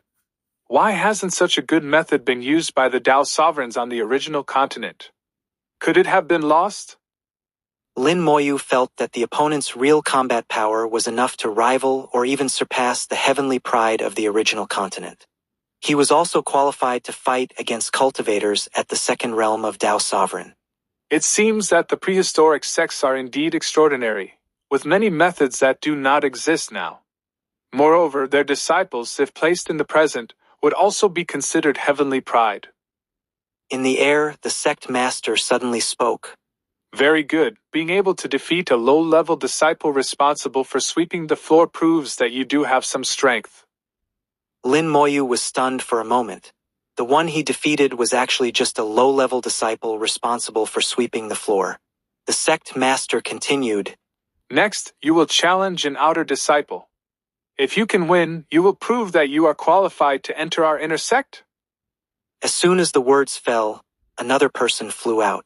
Why hasn't such a good method been used by the Tao Sovereigns on the original continent? Could it have been lost? Lin Moyu felt that the opponent's real combat power was enough to rival or even surpass the heavenly pride of the original continent. He was also qualified to fight against cultivators at the second realm of Tao Sovereign. It seems that the prehistoric sects are indeed extraordinary, with many methods that do not exist now. Moreover, their disciples, if placed in the present, would also be considered heavenly pride. In the air, the sect master suddenly spoke. Very good. Being able to defeat a low-level disciple responsible for sweeping the floor proves that you do have some strength. Lin Moyu was stunned for a moment. The one he defeated was actually just a low-level disciple responsible for sweeping the floor. The sect master continued. Next, you will challenge an outer disciple. If you can win, you will prove that you are qualified to enter our inner sect. As soon as the words fell, another person flew out.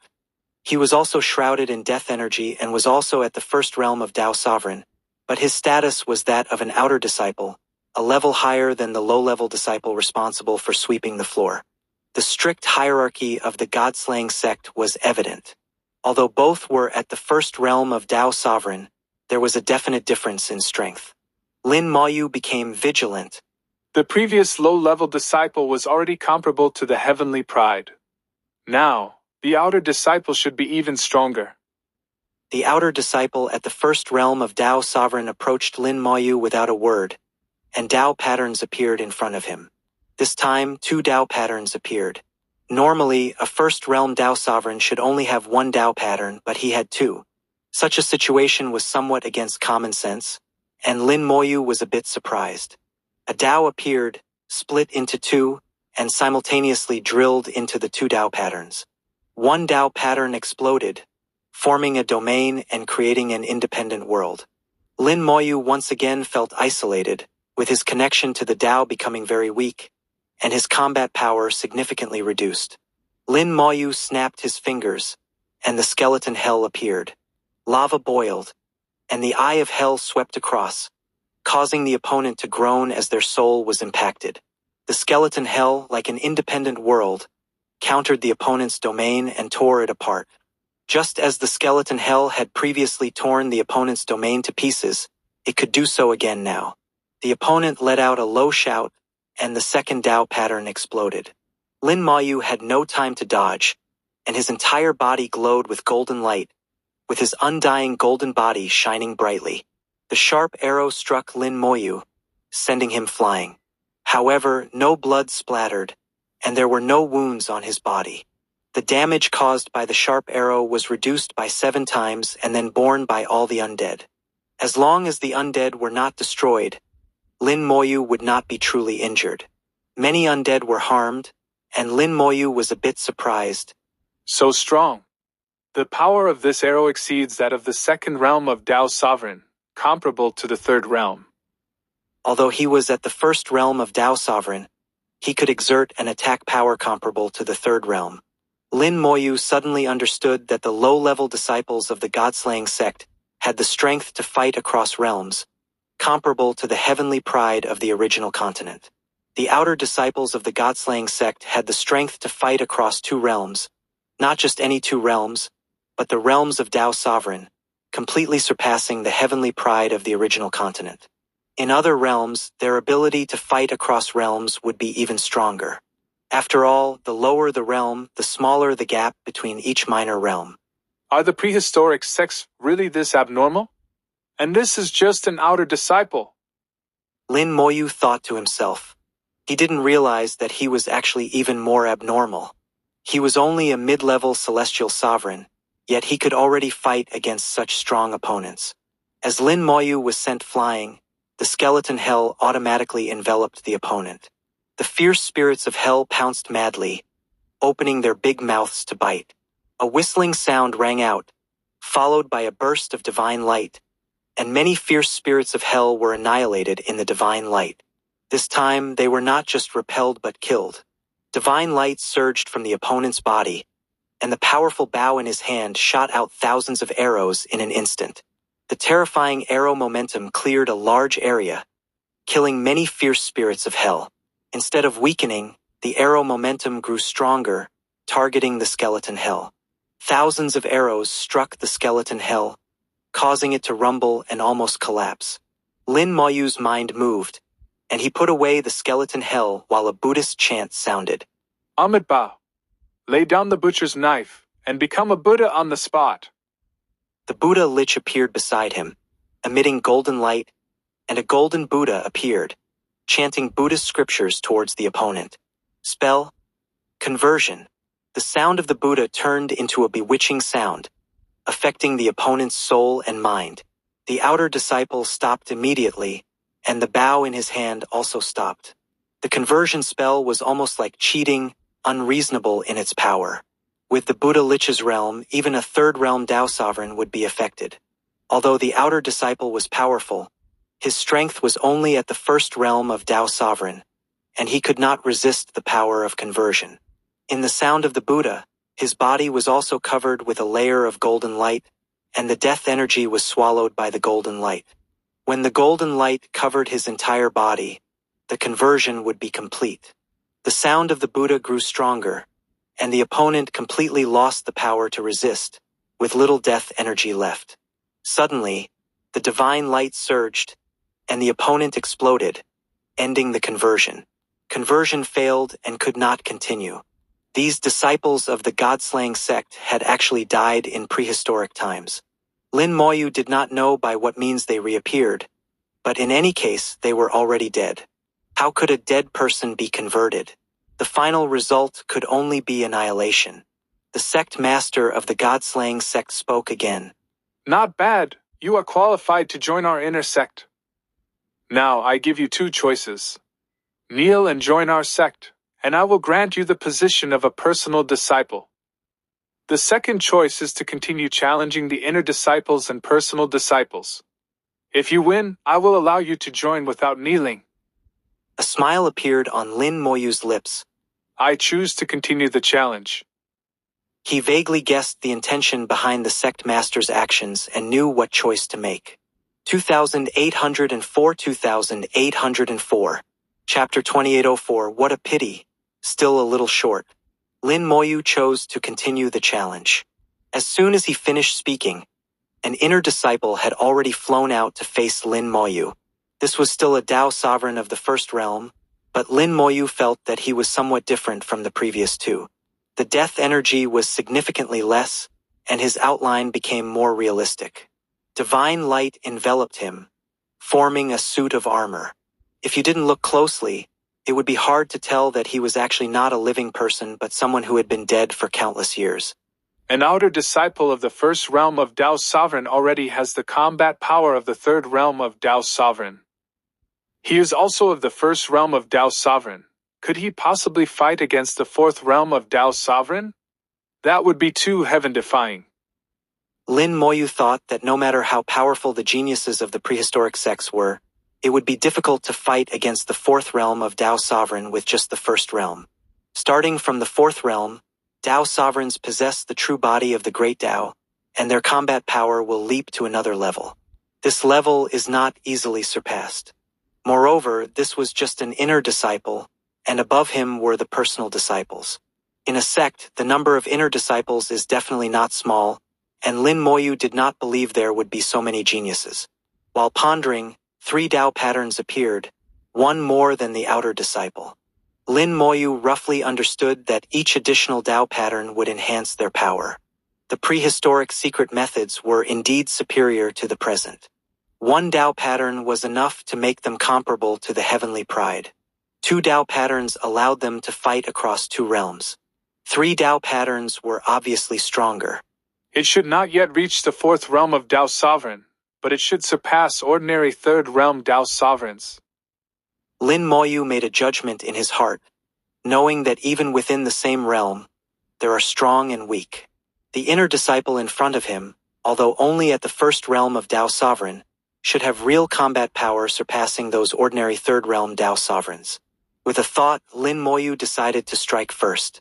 He was also shrouded in death energy and was also at the first realm of Tao Sovereign, but his status was that of an outer disciple, a level higher than the low-level disciple responsible for sweeping the floor. The strict hierarchy of the god-slaying sect was evident. Although both were at the first realm of Tao Sovereign, there was a definite difference in strength. Lin Moyu became vigilant. The previous low-level disciple was already comparable to the heavenly pride. Now, the outer disciple should be even stronger. The outer disciple at the first realm of Tao Sovereign approached Lin Moyu without a word, and Tao patterns appeared in front of him. This time, 2 Tao patterns appeared. Normally, a first realm Tao Sovereign should only have 1 Tao pattern, but he had 2. Such a situation was somewhat against common sense, and Lin Moyu was a bit surprised. A Tao appeared, split into 2, and simultaneously drilled into the 2 Tao patterns. 1 Tao pattern exploded, forming a domain and creating an independent world. Lin Moyu once again felt isolated, with his connection to the Tao becoming very weak, and his combat power significantly reduced. Lin Moyu snapped his fingers, and the skeleton hell appeared. Lava boiled, and the eye of hell swept across, causing the opponent to groan as their soul was impacted. The skeleton hell, like an independent world, countered the opponent's domain and tore it apart. Just as the skeleton hell had previously torn the opponent's domain to pieces, it could do so again now. The opponent let out a low shout, and the second Tao pattern exploded. Lin Moyu had no time to dodge, and his entire body glowed with golden light, with his undying golden body shining brightly. The sharp arrow struck Lin Moyu, sending him flying. However, no blood splattered, and there were no wounds on his body. The damage caused by the sharp arrow was reduced by 7 times and then borne by all the undead. As long as the undead were not destroyed, Lin Moyu would not be truly injured. Many undead were harmed, and Lin Moyu was a bit surprised. So strong. The power of this arrow exceeds that of the second realm of Tao Sovereign, comparable to the third realm. Although he was at the first realm of Tao Sovereign, he could exert an attack power comparable to the third realm. Lin Moyu suddenly understood that the low-level disciples of the God-slaying sect had the strength to fight across realms, comparable to the heavenly pride of the original continent. The outer disciples of the God-slaying sect had the strength to fight across 2 realms, not just any 2 realms, but the realms of Tao Sovereign, completely surpassing the heavenly pride of the original continent. In other realms, their ability to fight across realms would be even stronger. After all, the lower the realm, the smaller the gap between each minor realm. Are the prehistoric sects really this abnormal? And this is just an outer disciple. Lin Moyu thought to himself. He didn't realize that he was actually even more abnormal. He was only a mid-level celestial sovereign, yet he could already fight against such strong opponents. As Lin Moyu was sent flying, the skeleton hell automatically enveloped the opponent. The fierce spirits of hell pounced madly, opening their big mouths to bite. A whistling sound rang out, followed by a burst of divine light, and many fierce spirits of hell were annihilated in the divine light. This time, they were not just repelled but killed. Divine light surged from the opponent's body, and the powerful bow in his hand shot out thousands of arrows in an instant. The terrifying arrow momentum cleared a large area, killing many fierce spirits of hell. Instead of weakening, the arrow momentum grew stronger, targeting the skeleton hell. Thousands of arrows struck the skeleton hell, causing it to rumble and almost collapse. Lin Moyu's mind moved, and he put away the skeleton hell while a Buddhist chant sounded. Amitabha, lay down the butcher's knife and become a Buddha on the spot. The Buddha Lich appeared beside him, emitting golden light, and a golden Buddha appeared, chanting Buddhist scriptures towards the opponent. Spell, conversion. The sound of the Buddha turned into a bewitching sound, affecting the opponent's soul and mind. The outer disciple stopped immediately, and the bow in his hand also stopped. The conversion spell was almost like cheating, unreasonable in its power. With the Buddha Lich's realm, even a third realm Tao sovereign would be affected. Although the outer disciple was powerful, his strength was only at the first realm of Tao sovereign, and he could not resist the power of conversion. In the sound of the Buddha, his body was also covered with a layer of golden light, and the death energy was swallowed by the golden light. When the golden light covered his entire body, the conversion would be complete. The sound of the Buddha grew stronger, and the opponent completely lost the power to resist, with little death energy left. Suddenly, the divine light surged, and the opponent exploded, ending the conversion. Conversion failed and could not continue. These disciples of the God-slaying sect had actually died in prehistoric times. Lin Moyu did not know by what means they reappeared, but in any case they were already dead. How could a dead person be converted? The final result could only be annihilation. The sect master of the God-slaying sect spoke again. Not bad. You are qualified to join our inner sect. Now I give you two choices. Kneel and join our sect, and I will grant you the position of a personal disciple. The second choice is to continue challenging the inner disciples and personal disciples. If you win, I will allow you to join without kneeling. A smile appeared on Lin Moyu's lips. I choose to continue the challenge. He vaguely guessed the intention behind the sect master's actions and knew what choice to make. 2804 Chapter 2804 What a pity. Still a little short. Lin Moyu chose to continue the challenge. As soon as he finished speaking, an inner disciple had already flown out to face Lin Moyu. This was still a Dao sovereign of the first realm, but Lin Moyu felt that he was somewhat different from the previous two. The death energy was significantly less, and his outline became more realistic. Divine light enveloped him, forming a suit of armor. If you didn't look closely, it would be hard to tell that he was actually not a living person but someone who had been dead for countless years. An outer disciple of the first realm of Dao Sovereign already has the combat power of the third realm of Dao Sovereign. He is also of the first realm of Dao Sovereign. Could he possibly fight against the fourth realm of Dao Sovereign? That would be too heaven-defying. Lin Moyu thought that no matter how powerful the geniuses of the prehistoric sects were, it would be difficult to fight against the fourth realm of Dao Sovereign with just the first realm. Starting from the fourth realm, Dao Sovereigns possess the true body of the Great Dao, and their combat power will leap to another level. This level is not easily surpassed. Moreover, this was just an inner disciple, and above him were the personal disciples. In a sect, the number of inner disciples is definitely not small, and Lin Moyu did not believe there would be so many geniuses. While pondering, 3 Dao patterns appeared, one more than the outer disciple. Lin Moyu roughly understood that each additional Dao pattern would enhance their power. The prehistoric secret methods were indeed superior to the present. 1 Dao pattern was enough to make them comparable to the heavenly pride. 2 Dao patterns allowed them to fight across 2 realms. 3 Dao patterns were obviously stronger. It should not yet reach the fourth realm of Dao Sovereign, but it should surpass ordinary third realm Dao Sovereigns. Lin Moyu made a judgment in his heart, knowing that even within the same realm, there are strong and weak. The inner disciple in front of him, although only at the first realm of Dao Sovereign, should have real combat power surpassing those ordinary third realm Dao Sovereigns. With a thought, Lin Moyu decided to strike first.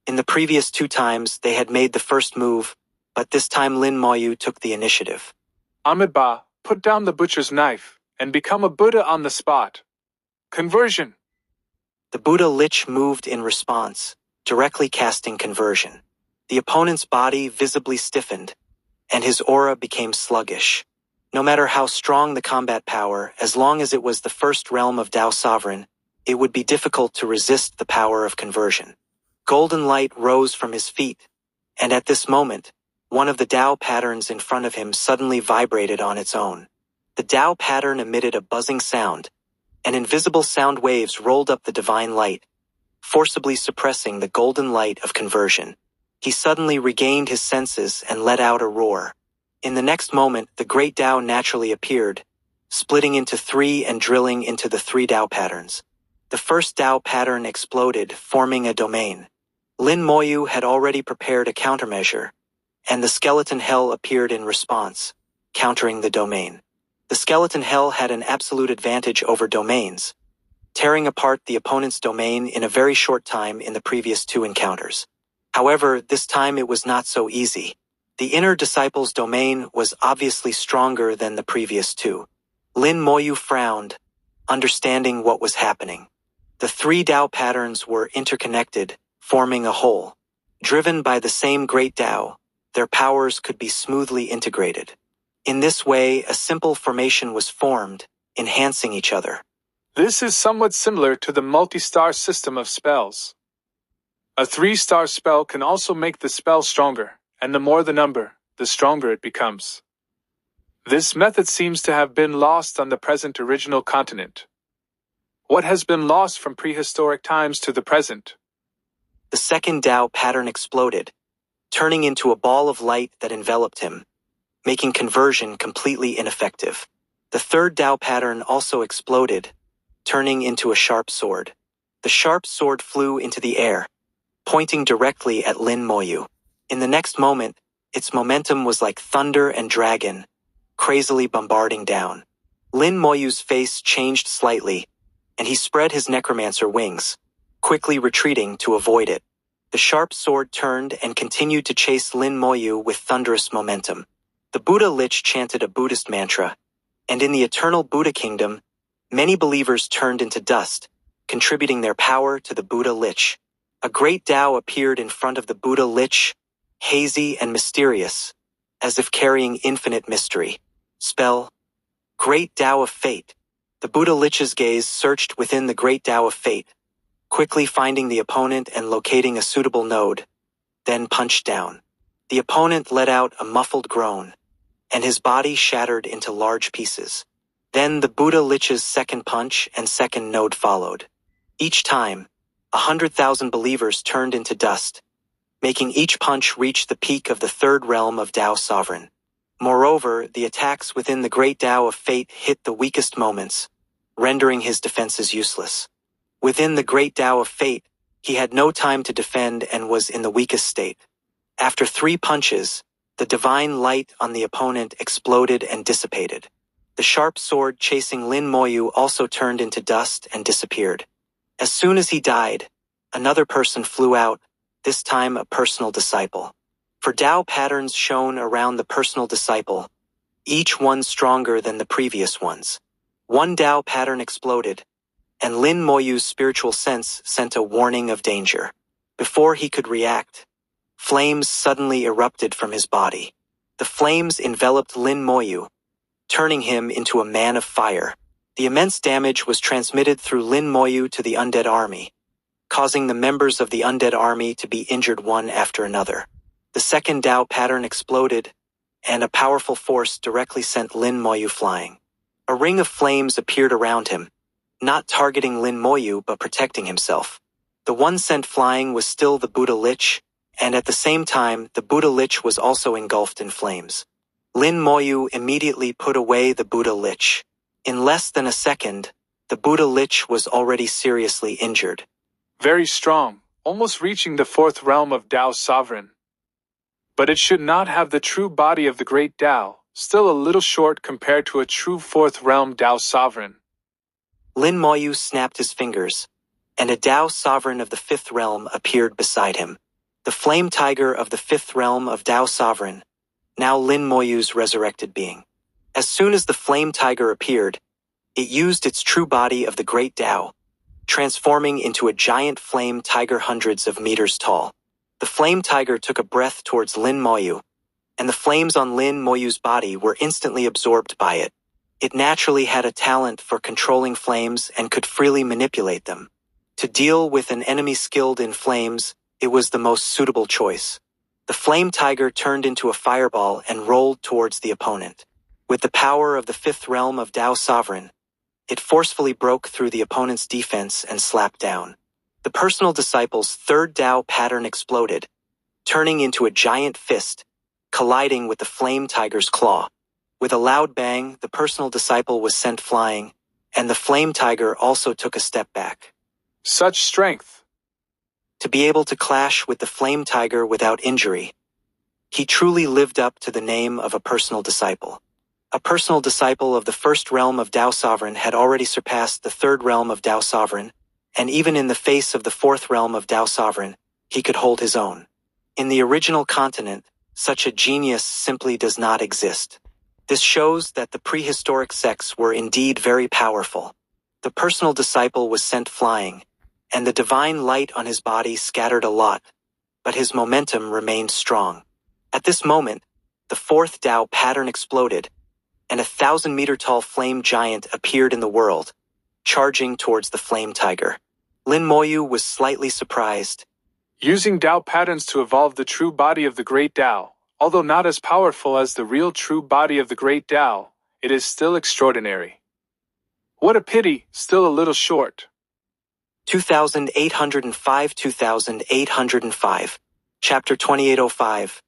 In the previous 2 times, they had made the first move, but this time Lin Moyu took the initiative. Amidba, put down the butcher's knife, and become a Buddha on the spot. Conversion. The Buddha Lich moved in response, directly casting conversion. The opponent's body visibly stiffened, and his aura became sluggish. No matter how strong the combat power, as long as it was the first realm of Dao Sovereign, it would be difficult to resist the power of conversion. Golden light rose from his feet, and at this moment, one of the Dao patterns in front of him suddenly vibrated on its own. The Dao pattern emitted a buzzing sound, and invisible sound waves rolled up the divine light, forcibly suppressing the golden light of conversion. He suddenly regained his senses and let out a roar. In the next moment, the great Dao naturally appeared, splitting into 3 and drilling into the 3 Dao patterns. The first Dao pattern exploded, forming a domain. Lin Moyu had already prepared a countermeasure, and the skeleton hell appeared in response, countering the domain. The skeleton hell had an absolute advantage over domains, tearing apart the opponent's domain in a very short time in the previous 2 encounters. However, this time it was not so easy. The inner disciple's domain was obviously stronger than the previous 2. Lin Moyu frowned, understanding what was happening. The 3 Dao patterns were interconnected, forming a whole. Driven by the same great Dao, their powers could be smoothly integrated. In this way, a simple formation was formed, enhancing each other. This is somewhat similar to the multi-star system of spells. A 3-star spell can also make the spell stronger, and the more the number, the stronger it becomes. This method seems to have been lost on the present original continent. What has been lost from prehistoric times to the present? The second Tao pattern exploded, turning into a ball of light that enveloped him, making conversion completely ineffective. The third Tao pattern also exploded, turning into a sharp sword. The sharp sword flew into the air, pointing directly at Lin Moyu. In the next moment, its momentum was like thunder and dragon, crazily bombarding down. Lin Moyu's face changed slightly, and he spread his necromancer wings, quickly retreating to avoid it. The sharp sword turned and continued to chase Lin Moyu with thunderous momentum. The Buddha Lich chanted a Buddhist mantra, and in the eternal Buddha kingdom, many believers turned into dust, contributing their power to the Buddha Lich. A great Tao appeared in front of the Buddha Lich, hazy and mysterious, as if carrying infinite mystery. Spell, Great Tao of Fate. The Buddha Lich's gaze searched within the Great Tao of Fate, quickly finding the opponent and locating a suitable node, then punched down. The opponent let out a muffled groan, and his body shattered into large pieces. Then the Buddha Lich's second punch and second node followed. Each time, 100,000 believers turned into dust, making each punch reach the peak of the third realm of Tao Sovereign. Moreover, the attacks within the Great Tao of Fate hit the weakest moments, rendering his defenses useless. Within the Great Tao of Fate, he had no time to defend and was in the weakest state. After 3 punches, the divine light on the opponent exploded and dissipated. The sharp sword chasing Lin Moyu also turned into dust and disappeared. As soon as he died, another person flew out, this time a personal disciple. For Tao patterns shown around the personal disciple, each one stronger than the previous ones. One Tao pattern exploded, and Lin Moyu's spiritual sense sent a warning of danger. Before he could react, flames suddenly erupted from his body. The flames enveloped Lin Moyu, turning him into a man of fire. The immense damage was transmitted through Lin Moyu to the undead army, causing the members of the undead army to be injured one after another. The second Tao pattern exploded, and a powerful force directly sent Lin Moyu flying. A ring of flames appeared around him, not targeting Lin Moyu but protecting himself. The one sent flying was still the Buddha Lich, and at the same time the Buddha Lich was also engulfed in flames. Lin Moyu immediately put away the Buddha Lich. In less than a second, the Buddha Lich was already seriously injured. Very strong, almost reaching the 4th realm of Tao Sovereign. But it should not have the true body of the Great Tao, still a little short compared to a true 4th realm Tao Sovereign. Lin Moyu snapped his fingers, and a Tao Sovereign of the 5th realm appeared beside him. The Flame Tiger of the 5th realm of Tao Sovereign, now Lin Moyu's resurrected being. As soon as the Flame Tiger appeared, it used its true body of the Great Tao, transforming into a giant flame tiger hundreds of meters tall. The Flame Tiger took a breath towards Lin Moyu, and the flames on Lin Moyu's body were instantly absorbed by it. It naturally had a talent for controlling flames and could freely manipulate them. To deal with an enemy skilled in flames, it was the most suitable choice. The Flame Tiger turned into a fireball and rolled towards the opponent. With the power of the 5th realm of Tao Sovereign, it forcefully broke through the opponent's defense and slapped down. The personal disciple's 3rd Tao pattern exploded, turning into a giant fist, colliding with the Flame Tiger's claw. With a loud bang, the personal disciple was sent flying, and the Flame Tiger also took a step back. Such strength! To be able to clash with the Flame Tiger without injury, he truly lived up to the name of a personal disciple. A personal disciple of the 1st realm of Tao Sovereign had already surpassed the 3rd realm of Tao Sovereign, and even in the face of the 4th realm of Tao Sovereign, he could hold his own. In the original continent, such a genius simply does not exist. This shows that the prehistoric sects were indeed very powerful. The personal disciple was sent flying, and the divine light on his body scattered a lot, but his momentum remained strong. At this moment, the 4th Tao pattern exploded, and a 1,000-meter-tall flame giant appeared in the world, charging towards the flame tiger. Lin Moyu was slightly surprised. Using Tao patterns to evolve the true body of the Great Tao, although not as powerful as the real true body of the Great Tao, it is still extraordinary. What a pity, still a little short. 2805 Chapter 2805.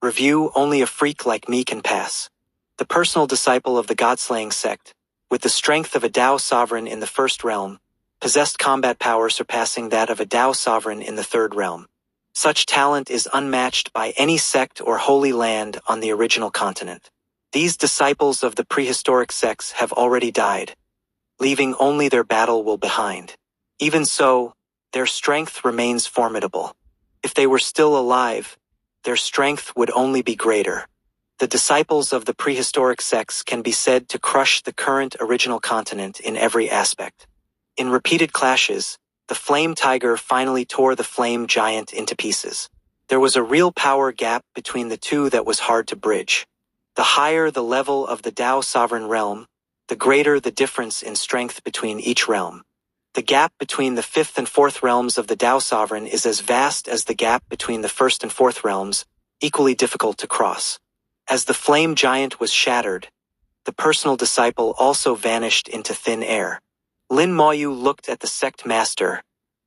Review: Only a freak like me can pass. The personal disciple of the God-slaying sect, with the strength of a Tao sovereign in the first realm, possessed combat power surpassing that of a Tao sovereign in the third realm. Such talent is unmatched by any sect or holy land on the original continent. These disciples of the prehistoric sects have already died, leaving only their battle will behind. Even so, their strength remains formidable. If they were still alive, their strength would only be greater. The disciples of the prehistoric sects can be said to crush the current original continent in every aspect. In repeated clashes, the flame tiger finally tore the flame giant into pieces. There was a real power gap between the two that was hard to bridge. The higher the level of the Tao sovereign realm, the greater the difference in strength between each realm. The gap between the fifth and fourth realms of the Tao sovereign is as vast as the gap between the first and fourth realms, equally difficult to cross. As the flame giant was shattered, the personal disciple also vanished into thin air. Lin Moyu looked at the sect master,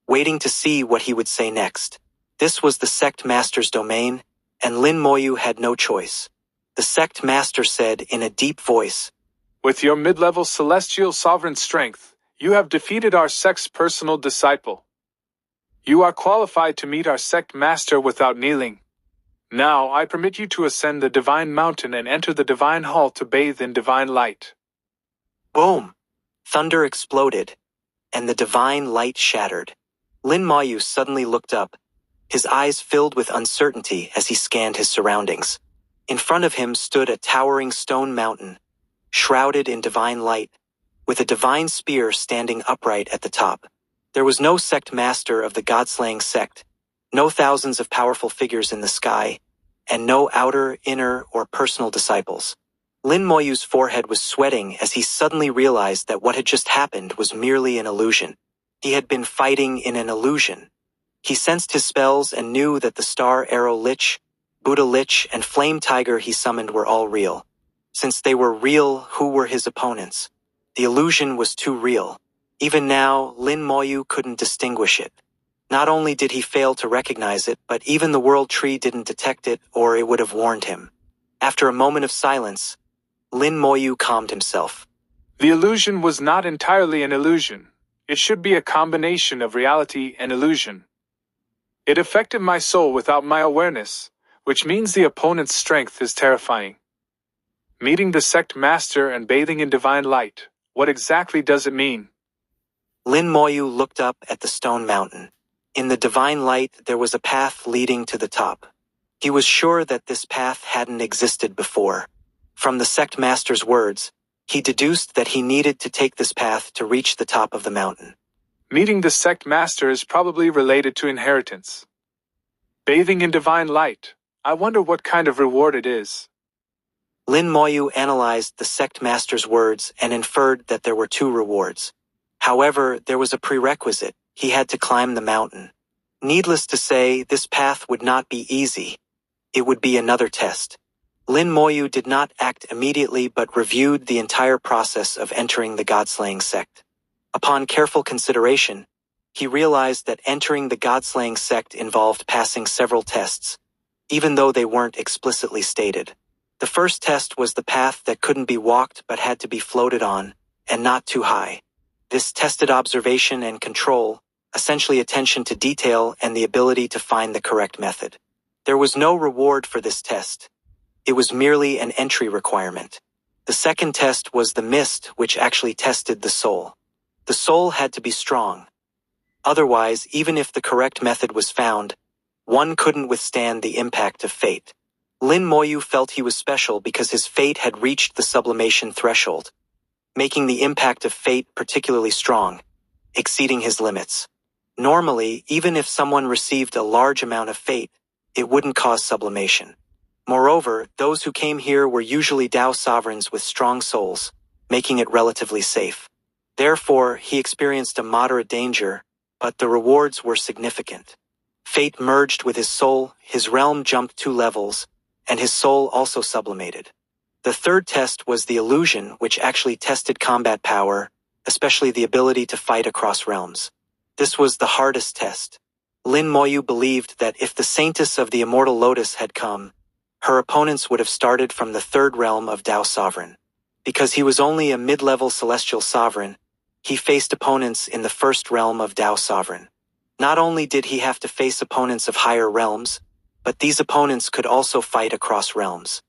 waiting to see what he would say next. This was the sect master's domain, and Lin Moyu had no choice. The sect master said in a deep voice, "With your mid-level celestial sovereign strength, you have defeated our sect's personal disciple. You are qualified to meet our sect master without kneeling. Now I permit you to ascend the divine mountain and enter the divine hall to bathe in divine light." Boom! Thunder exploded, and the divine light shattered. Lin Moyu suddenly looked up, his eyes filled with uncertainty as he scanned his surroundings. In front of him stood a towering stone mountain, shrouded in divine light, with a divine spear standing upright at the top. There was no sect master of the God-slaying sect, no thousands of powerful figures in the sky, and no outer, inner, or personal disciples. Lin Moyu's forehead was sweating as he suddenly realized that what had just happened was merely an illusion. He had been fighting in an illusion. He sensed his spells and knew that the Star Arrow Lich, Buddha Lich, and Flame Tiger he summoned were all real. Since they were real, who were his opponents? The illusion was too real. Even now, Lin Moyu couldn't distinguish it. Not only did he fail to recognize it, but even the World Tree didn't detect it, or it would have warned him. After a moment of silence, Lin Moyu calmed himself. The illusion was not entirely an illusion. It should be a combination of reality and illusion. It affected my soul without my awareness, which means the opponent's strength is terrifying. Meeting the sect master and bathing in divine light, what exactly does it mean? Lin Moyu looked up at the stone mountain. In the divine light, there was a path leading to the top. He was sure that this path hadn't existed before. From the sect master's words, he deduced that he needed to take this path to reach the top of the mountain. Meeting the sect master is probably related to inheritance. Bathing in divine light, I wonder what kind of reward it is. Lin Moyu analyzed the sect master's words and inferred that there were two rewards. However, there was a prerequisite: he had to climb the mountain. Needless to say, this path would not be easy. It would be another test. Lin Moyu did not act immediately but reviewed the entire process of entering the God-slaying sect. Upon careful consideration, he realized that entering the God-slaying sect involved passing several tests, even though they weren't explicitly stated. The first test was the path that couldn't be walked but had to be floated on, and not too high. This tested observation and control, essentially attention to detail and the ability to find the correct method. There was no reward for this test. It was merely an entry requirement. The second test was the mist, which actually tested the soul. The soul had to be strong. Otherwise, even if the correct method was found, one couldn't withstand the impact of fate. Lin Moyu felt he was special because his fate had reached the sublimation threshold, making the impact of fate particularly strong, exceeding his limits. Normally, even if someone received a large amount of fate, it wouldn't cause sublimation. Moreover, those who came here were usually Tao sovereigns with strong souls, making it relatively safe. Therefore, he experienced a moderate danger, but the rewards were significant. Fate merged with his soul, his realm jumped 2 levels, and his soul also sublimated. The third test was the illusion, which actually tested combat power, especially the ability to fight across realms. This was the hardest test. Lin Moyu believed that if the Saintess of the Immortal Lotus had come, her opponents would have started from the 3rd realm of Tao Sovereign. Because he was only a mid-level celestial sovereign, he faced opponents in the 1st realm of Tao Sovereign. Not only did he have to face opponents of higher realms, but these opponents could also fight across realms.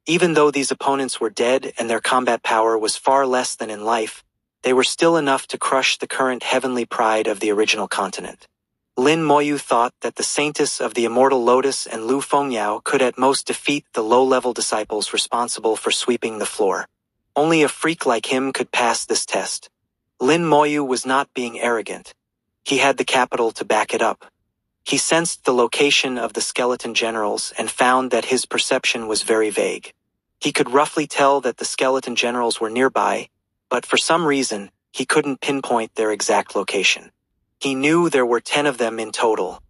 Even though these opponents were dead and their combat power was far less than in life, they were still enough to crush the current heavenly pride of the original continent. Lin Moyu thought that the Saintess of the Immortal Lotus and Lu Fengyao could at most defeat the low-level disciples responsible for sweeping the floor. Only a freak like him could pass this test. Lin Moyu was not being arrogant. He had the capital to back it up. He sensed the location of the skeleton generals and found that his perception was very vague. He could roughly tell that the skeleton generals were nearby, but for some reason, he couldn't pinpoint their exact location. He knew there were 10 of them in total.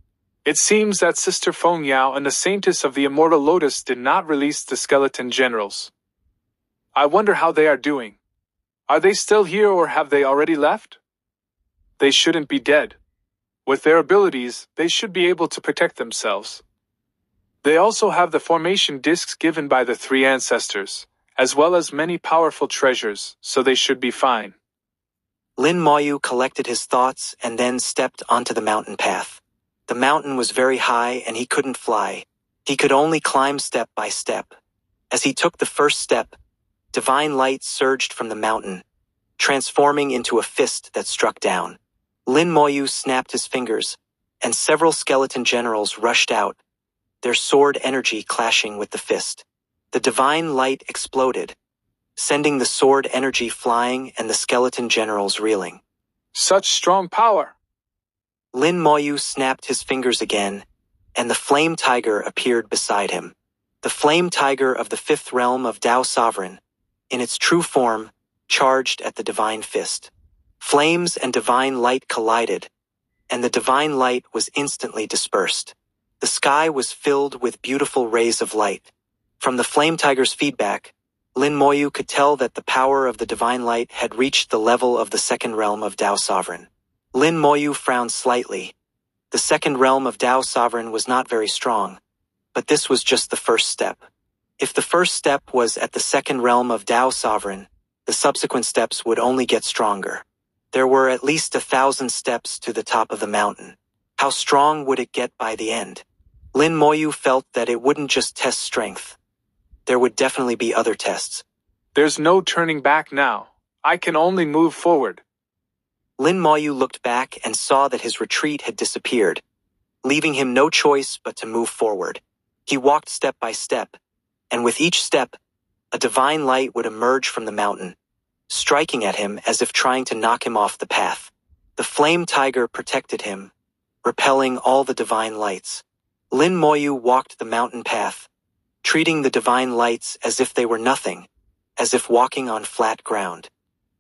It seems that Sister Fengyao and the Saintess of the Immortal Lotus did not release the skeleton generals. I wonder how they are doing. Are they still here or have they already left? They shouldn't be dead. With their abilities, they should be able to protect themselves. They also have the formation discs given by the 3 ancestors, as well as many powerful treasures, so they should be fine. Lin Moyu collected his thoughts and then stepped onto the mountain path. The mountain was very high and he couldn't fly. He could only climb step by step. As he took the first step, divine light surged from the mountain, transforming into a fist that struck down. Lin Moyu snapped his fingers, and several skeleton generals rushed out, their sword energy clashing with the fist. The divine light exploded, sending the sword energy flying and the skeleton generals reeling. Such strong power! Lin Moyu snapped his fingers again, and the flame tiger appeared beside him. The flame tiger of the 5th realm of Tao Sovereign, in its true form, charged at the divine fist. Flames and divine light collided, and the divine light was instantly dispersed. The sky was filled with beautiful rays of light. From the flame tiger's feedback, Lin Moyu could tell that the power of the divine light had reached the level of the 2nd realm of Tao Sovereign. Lin Moyu frowned slightly. The 2nd realm of Tao Sovereign was not very strong, but this was just the first step. If the first step was at the 2nd realm of Tao Sovereign, the subsequent steps would only get stronger. There were at least 1,000 steps to the top of the mountain. How strong would it get by the end? Lin Moyu felt that it wouldn't just test strength. There would definitely be other tests. There's no turning back now. I can only move forward. Lin Moyu looked back and saw that his retreat had disappeared, leaving him no choice but to move forward. He walked step by step, and with each step, a divine light would emerge from the mountain, striking at him as if trying to knock him off the path. The flame tiger protected him, repelling all the divine lights. Lin Moyu walked the mountain path, treating the divine lights as if they were nothing, as if walking on flat ground.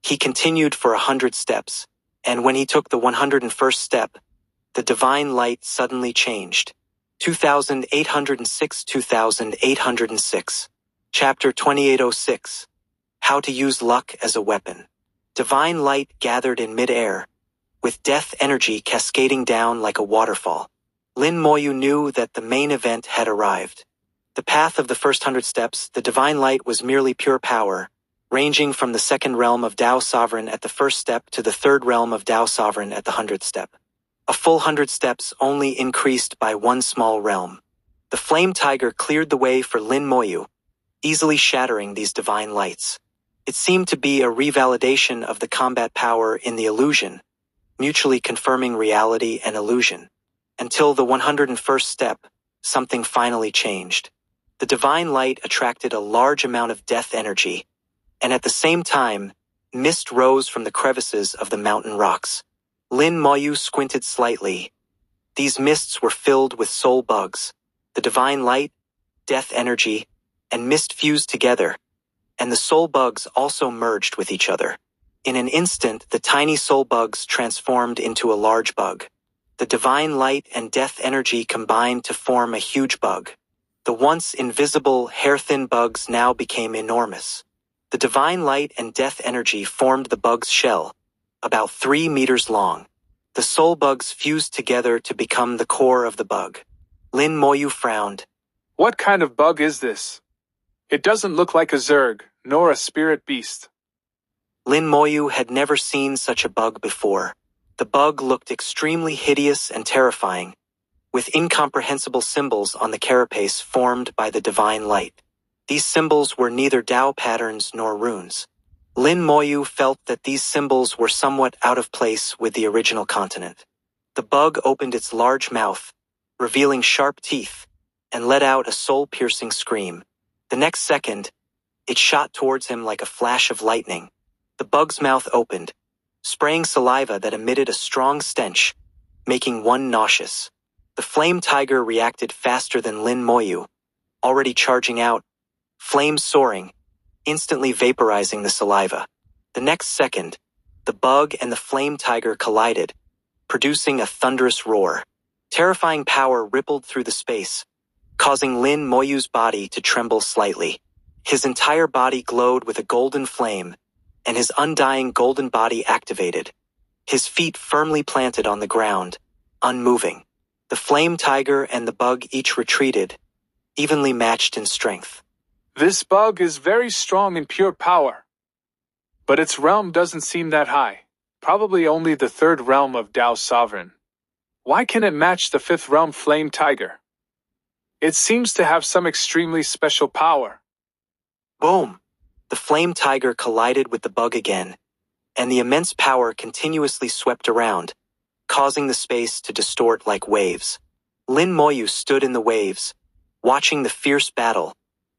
He continued for 100 steps, and when he took the 101st step, the divine light suddenly changed. 2806 2806. Chapter 2806. How to use luck as a weapon. Divine light gathered in mid-air, with death energy cascading down like a waterfall. Lin Moyu knew that the main event had arrived. The path of the first 100 steps, the divine light was merely pure power, ranging from the 2nd realm of Tao Sovereign at the first step to the 3rd realm of Tao Sovereign at the 100th step. A full 100 steps only increased by one small realm. The flame tiger cleared the way for Lin Moyu, easily shattering these divine lights. It seemed to be a revalidation of the combat power in the illusion, mutually confirming reality and illusion. Until the 101st step, something finally changed. The divine light attracted a large amount of death energy, and at the same time, mist rose from the crevices of the mountain rocks. Lin Moyu squinted slightly. These mists were filled with soul bugs. The divine light, death energy, and mist fused together, and the soul bugs also merged with each other. In an instant, the tiny soul bugs transformed into a large bug. The divine light and death energy combined to form a huge bug. The once invisible, hair-thin bugs now became enormous. The divine light and death energy formed the bug's shell, about 3 meters long. The soul bugs fused together to become the core of the bug. Lin Moyu frowned. What kind of bug is this? It doesn't look like a Zerg, nor a spirit beast. Lin Moyu had never seen such a bug before. The bug looked extremely hideous and terrifying, with incomprehensible symbols on the carapace formed by the divine light. These symbols were neither Dao patterns nor runes. Lin Moyu felt that these symbols were somewhat out of place with the original continent. The bug opened its large mouth, revealing sharp teeth, and let out a soul-piercing scream. The next second, it shot towards him like a flash of lightning. The bug's mouth opened, spraying saliva that emitted a strong stench, making one nauseous. The flame tiger reacted faster than Lin Moyu, already charging out, flames soaring, instantly vaporizing the saliva. The next second, the bug and the flame tiger collided, producing a thunderous roar. Terrifying power rippled through the space, causing Lin Moyu's body to tremble slightly. His entire body glowed with a golden flame, and his undying golden body activated. His feet firmly planted on the ground, unmoving. The flame tiger and the bug each retreated, evenly matched in strength. This bug is very strong in pure power. But its realm doesn't seem that high. Probably only the 3rd realm of Dao Sovereign. Why can it match the 5th realm flame tiger? It seems to have some extremely special power. Boom! The flame tiger collided with the bug again, and the immense power continuously swept around, causing the space to distort like waves. Lin Moyu stood in the waves, watching the fierce battle,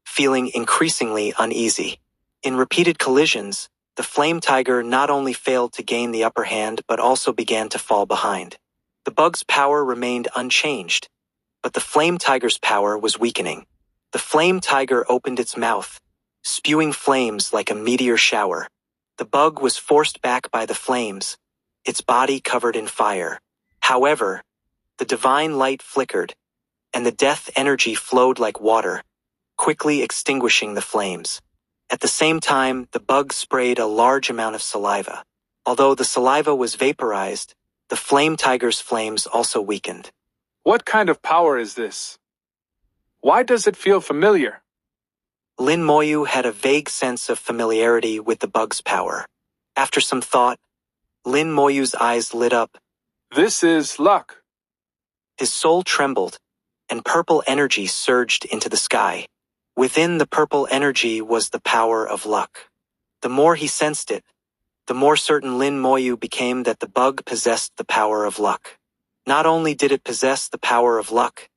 feeling increasingly uneasy. In repeated collisions, the flame tiger not only failed to gain the upper hand but also began to fall behind. The bug's power remained unchanged, but the flame tiger's power was weakening. The flame tiger opened its mouth, spewing flames like a meteor shower. The bug was forced back by the flames, its body covered in fire. However, the divine light flickered, and the death energy flowed like water, quickly extinguishing the flames. At the same time, the bug sprayed a large amount of saliva. Although the saliva was vaporized, the flame tiger's flames also weakened. What kind of power is this? Why does it feel familiar? Lin Moyu had a vague sense of familiarity with the bug's power. After some thought, Lin Moyu's eyes lit up. This is luck. His soul trembled, and purple energy surged into the sky. Within the purple energy was the power of luck. The more he sensed it, the more certain Lin Moyu became that the bug possessed the power of luck. Not only did it possess the power of luck,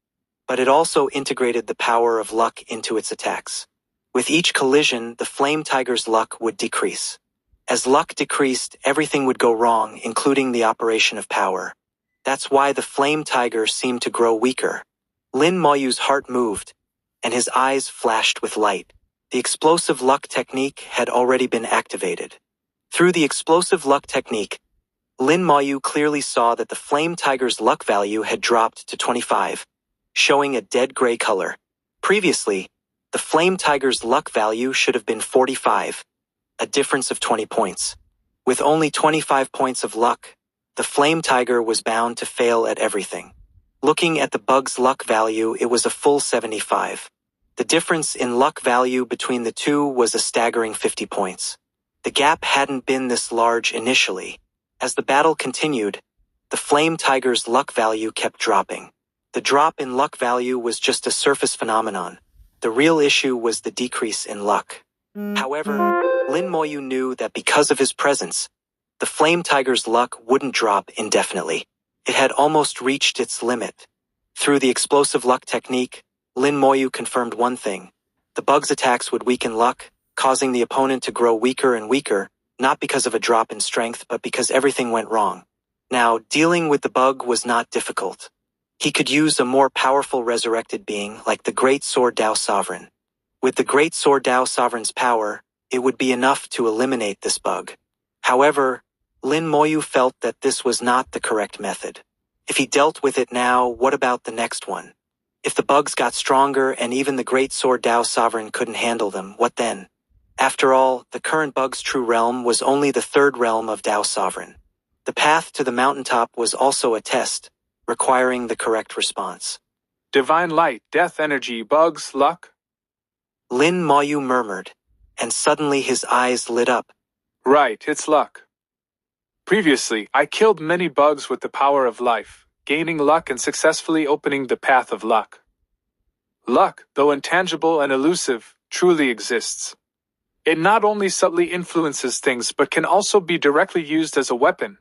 but it also integrated the power of luck into its attacks. With each collision, the flame tiger's luck would decrease. As luck decreased, everything would go wrong, including the operation of power. That's why the flame tiger seemed to grow weaker. Lin Moyu's heart moved, and his eyes flashed with light. The explosive luck technique had already been activated. Through the explosive luck technique, Lin Moyu clearly saw that the flame tiger's luck value had dropped to 25, showing a dead gray color. Previously, the flame tiger's luck value should have been 45, a difference of 20 points. With only 25 points of luck, the flame tiger was bound to fail at everything. Looking at the bug's luck value, it was a full 75. The difference in luck value between the two was a staggering 50 points. The gap hadn't been this large initially. As the battle continued, the flame tiger's luck value kept dropping. The drop in luck value was just a surface phenomenon. The real issue was the decrease in luck. However, Lin Moyu knew that because of his presence, the flame tiger's luck wouldn't drop indefinitely. It had almost reached its limit. Through the explosive luck technique, Lin Moyu confirmed one thing. The bug's attacks would weaken luck, causing the opponent to grow weaker and weaker, not because of a drop in strength but because everything went wrong. Now, dealing with the bug was not difficult. He could use a more powerful resurrected being like the Great Sword Dao Sovereign. With the Great Sword Dao Sovereign's power, it would be enough to eliminate this bug. However, Lin Moyu felt that this was not the correct method. If he dealt with it now, what about the next one? If the bugs got stronger and even the great sword Dao Sovereign couldn't handle them, what then? After all, the current bug's true realm was only the third realm of Dao Sovereign. The path to the mountaintop was also a test, requiring the correct response. Divine light, death energy, bugs, luck? Lin Moyu murmured, and suddenly his eyes lit up. Right, it's luck. Previously, I killed many bugs with the power of life, gaining luck and successfully opening the path of luck. Luck, though intangible and elusive, truly exists. It not only subtly influences things but can also be directly used as a weapon.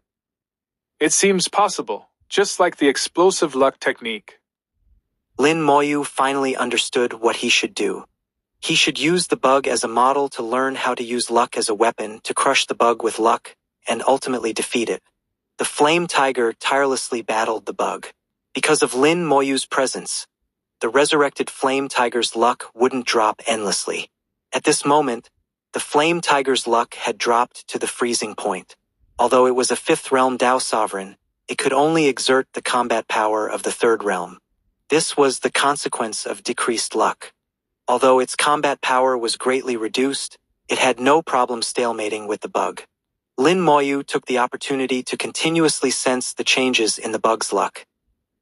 It seems possible, just like the explosive luck technique. Lin Moyu finally understood what he should do. He should use the bug as a model to learn how to use luck as a weapon to crush the bug with luck and ultimately defeat it. The flame tiger tirelessly battled the bug. Because of Lin Moyu's presence, the resurrected flame tiger's luck wouldn't drop endlessly. At this moment, the flame tiger's luck had dropped to the freezing point. Although it was a fifth realm Dao Sovereign, it could only exert the combat power of the third realm. This was the consequence of decreased luck. Although its combat power was greatly reduced, it had no problem stalemating with the bug. Lin Moyu took the opportunity to continuously sense the changes in the bug's luck,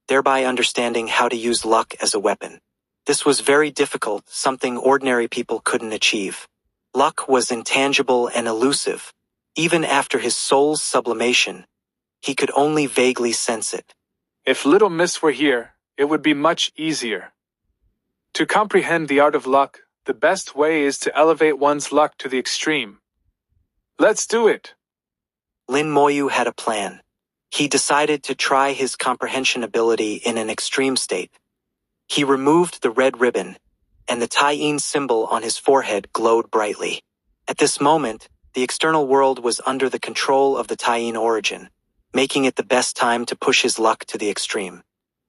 thereby understanding how to use luck as a weapon. This was very difficult, something ordinary people couldn't achieve. Luck was intangible and elusive. Even after his soul's sublimation, he could only vaguely sense it. If Little Miss were here, it would be much easier. To comprehend the art of luck, the best way is to elevate one's luck to the extreme. Let's do it! Lin Moyu had a plan. He decided to try his comprehension ability in an extreme state. He removed the red ribbon, and the Tai-Yin symbol on his forehead glowed brightly. At this moment, the external world was under the control of the Tai-Yin origin, making it the best time to push his luck to the extreme.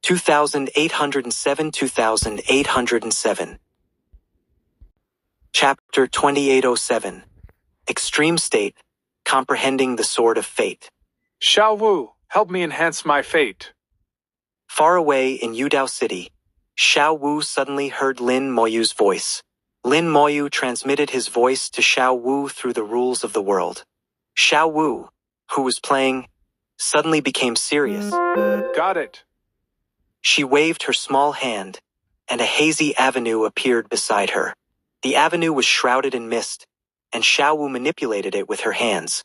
2807. Chapter 2807. Extreme State, Comprehending the Sword of Fate. Xiao Wu, help me enhance my fate. Far away in Yudao City, Xiao Wu suddenly heard Lin Moyu's voice. Lin Moyu transmitted his voice to Xiao Wu through the rules of the world. Xiao Wu, who was playing, suddenly became serious. Got it. She waved her small hand, and a hazy avenue appeared beside her. The avenue was shrouded in mist, and Xiao Wu manipulated it with her hands,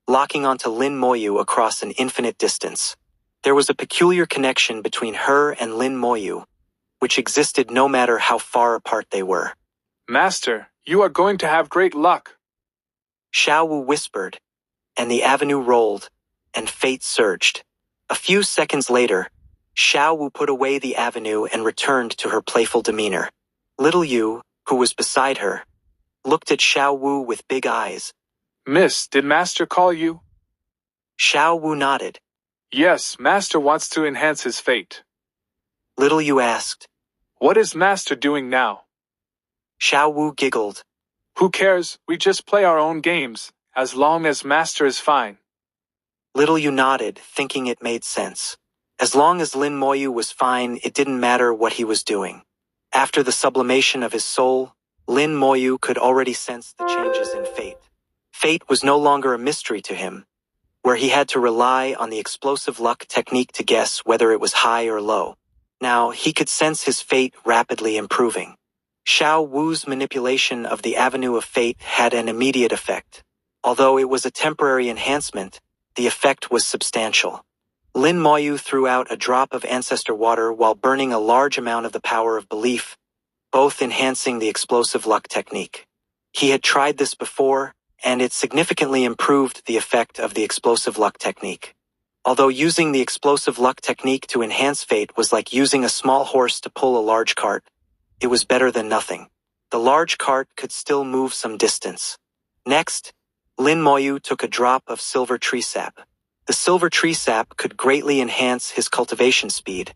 locking onto Lin Moyu across an infinite distance. There was a peculiar connection between her and Lin Moyu, which existed no matter how far apart they were. Master, you are going to have great luck. Xiao Wu whispered, and the avenue rolled, and fate surged. A few seconds later, Xiao Wu put away the avenue and returned to her playful demeanor. Little Yu, who was beside her, looked at Xiao Wu with big eyes. Miss, did Master call you? Xiao Wu nodded. Yes, Master wants to enhance his fate. Little Yu asked. What is Master doing now? Xiao Wu giggled. Who cares? We just play our own games, as long as Master is fine. Little Yu nodded, thinking it made sense. As long as Lin Moyu was fine, it didn't matter what he was doing. After the sublimation of his soul, Lin Moyu could already sense the changes in fate. Fate was no longer a mystery to him, where he had to rely on the explosive luck technique to guess whether it was high or low. Now, he could sense his fate rapidly improving. Xiao Wu's manipulation of the avenue of fate had an immediate effect. Although it was a temporary enhancement, the effect was substantial. Lin Moyu threw out a drop of ancestor water while burning a large amount of the power of belief, both enhancing the explosive luck technique. He had tried this before, and it significantly improved the effect of the explosive luck technique. Although using the explosive luck technique to enhance fate was like using a small horse to pull a large cart, it was better than nothing. The large cart could still move some distance. Next, Lin Moyu took a drop of silver tree sap. The silver tree sap could greatly enhance his cultivation speed,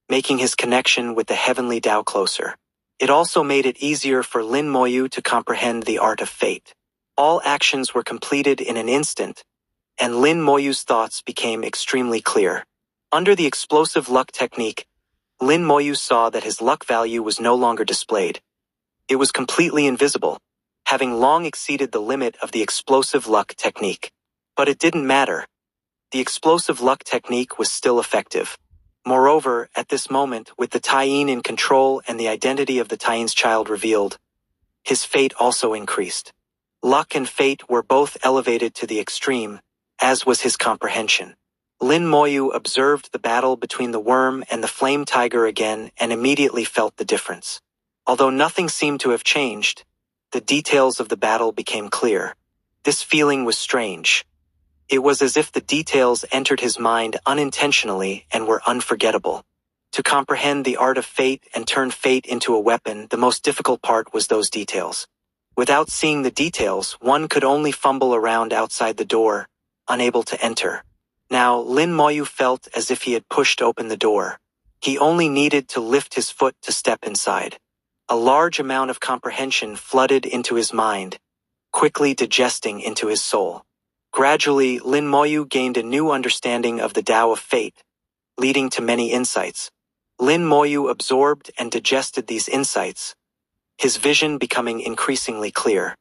making his connection with the heavenly Tao closer. It also made it easier for Lin Moyu to comprehend the art of fate. All actions were completed in an instant, and Lin Moyu's thoughts became extremely clear. Under the explosive luck technique, Lin Moyu saw that his luck value was no longer displayed. It was completely invisible, having long exceeded the limit of the explosive luck technique. But it didn't matter. The explosive luck technique was still effective. Moreover, at this moment, with the Taiyin in control and the identity of the Taiyin's child revealed, his fate also increased. Luck and fate were both elevated to the extreme, as was his comprehension. Lin Moyu observed the battle between the worm and the flame tiger again and immediately felt the difference. Although nothing seemed to have changed, the details of the battle became clear. This feeling was strange. It was as if the details entered his mind unintentionally and were unforgettable. To comprehend the art of fate and turn fate into a weapon, the most difficult part was those details. Without seeing the details, one could only fumble around outside the door, unable to enter. Now, Lin Moyu felt as if he had pushed open the door. He only needed to lift his foot to step inside. A large amount of comprehension flooded into his mind, quickly digesting into his soul. Gradually, Lin Moyu gained a new understanding of the Tao of fate, leading to many insights. Lin Moyu absorbed and digested these insights, his vision becoming increasingly clear.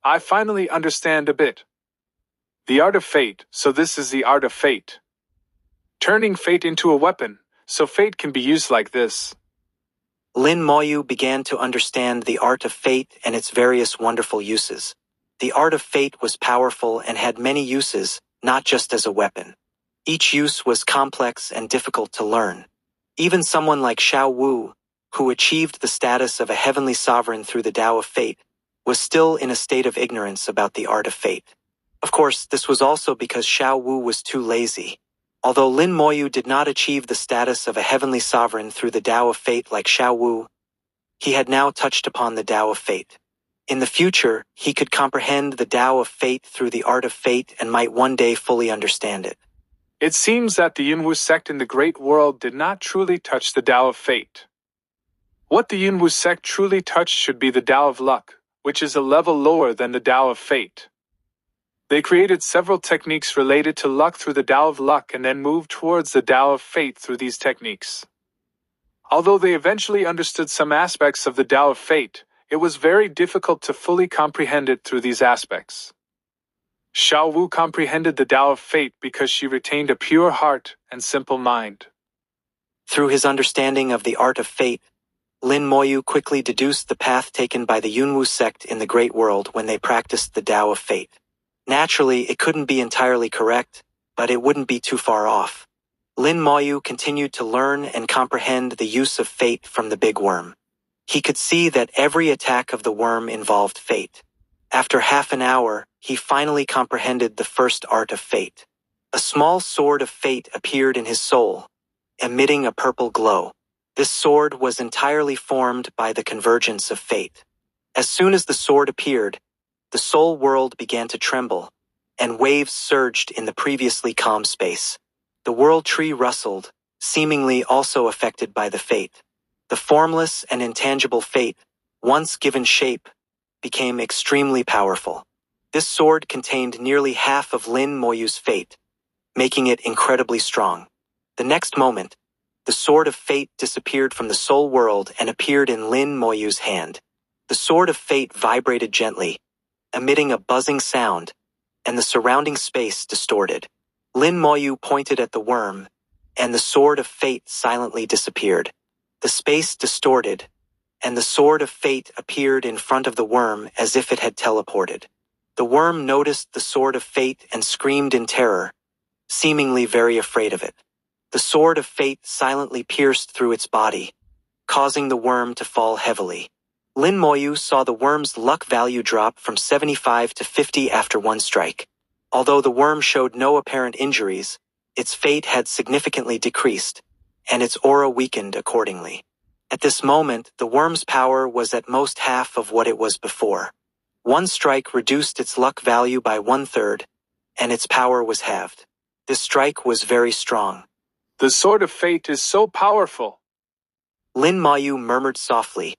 I finally understand a bit. The art of fate, so this is the art of fate. Turning fate into a weapon, so fate can be used like this. Lin Moyu began to understand the art of fate and its various wonderful uses. The art of fate was powerful and had many uses, not just as a weapon. Each use was complex and difficult to learn. Even someone like Xiao Wu, who achieved the status of a heavenly sovereign through the Tao of fate, was still in a state of ignorance about the art of fate. Of course, this was also because Xiao Wu was too lazy. Although Lin Moyu did not achieve the status of a heavenly sovereign through the Tao of fate like Xiao Wu, he had now touched upon the Tao of fate. In the future, he could comprehend the Tao of fate through the art of fate and might one day fully understand it. It seems that the Yunwu sect in the Great World did not truly touch the Tao of fate. What the Yunwu sect truly touched should be the Tao of luck, which is a level lower than the Tao of fate. They created several techniques related to luck through the Tao of luck and then moved towards the Tao of fate through these techniques. Although they eventually understood some aspects of the Tao of fate, it was very difficult to fully comprehend it through these aspects. Xiao Wu comprehended the Tao of fate because she retained a pure heart and simple mind. Through his understanding of the art of fate, Lin Moyu quickly deduced the path taken by the Yunwu sect in the Great World when they practiced the Tao of fate. Naturally, it couldn't be entirely correct, but it wouldn't be too far off. Lin Moyu continued to learn and comprehend the use of fate from the big worm. He could see that every attack of the worm involved fate. After half an hour, he finally comprehended the first art of fate. A small sword of fate appeared in his soul, emitting a purple glow. This sword was entirely formed by the convergence of fate. As soon as the sword appeared, the soul world began to tremble, and waves surged in the previously calm space. The world tree rustled, seemingly also affected by the fate. The formless and intangible fate, once given shape, became extremely powerful. This sword contained nearly half of Lin Moyu's fate, making it incredibly strong. The next moment, the sword of fate disappeared from the soul world and appeared in Lin Moyu's hand. The sword of fate vibrated gently, emitting a buzzing sound, and the surrounding space distorted. Lin Moyu pointed at the worm, and the sword of fate silently disappeared. The space distorted, and the sword of fate appeared in front of the worm as if it had teleported. The worm noticed the sword of fate and screamed in terror, seemingly very afraid of it. The sword of fate silently pierced through its body, causing the worm to fall heavily. Lin Moyu saw the worm's luck value drop from 75 to 50 after one strike. Although the worm showed no apparent injuries, its fate had significantly decreased, and its aura weakened accordingly. At this moment, the worm's power was at most half of what it was before. One strike reduced its luck value by 1/3, and its power was halved. This strike was very strong. The sword of fate is so powerful. Lin Moyu murmured softly,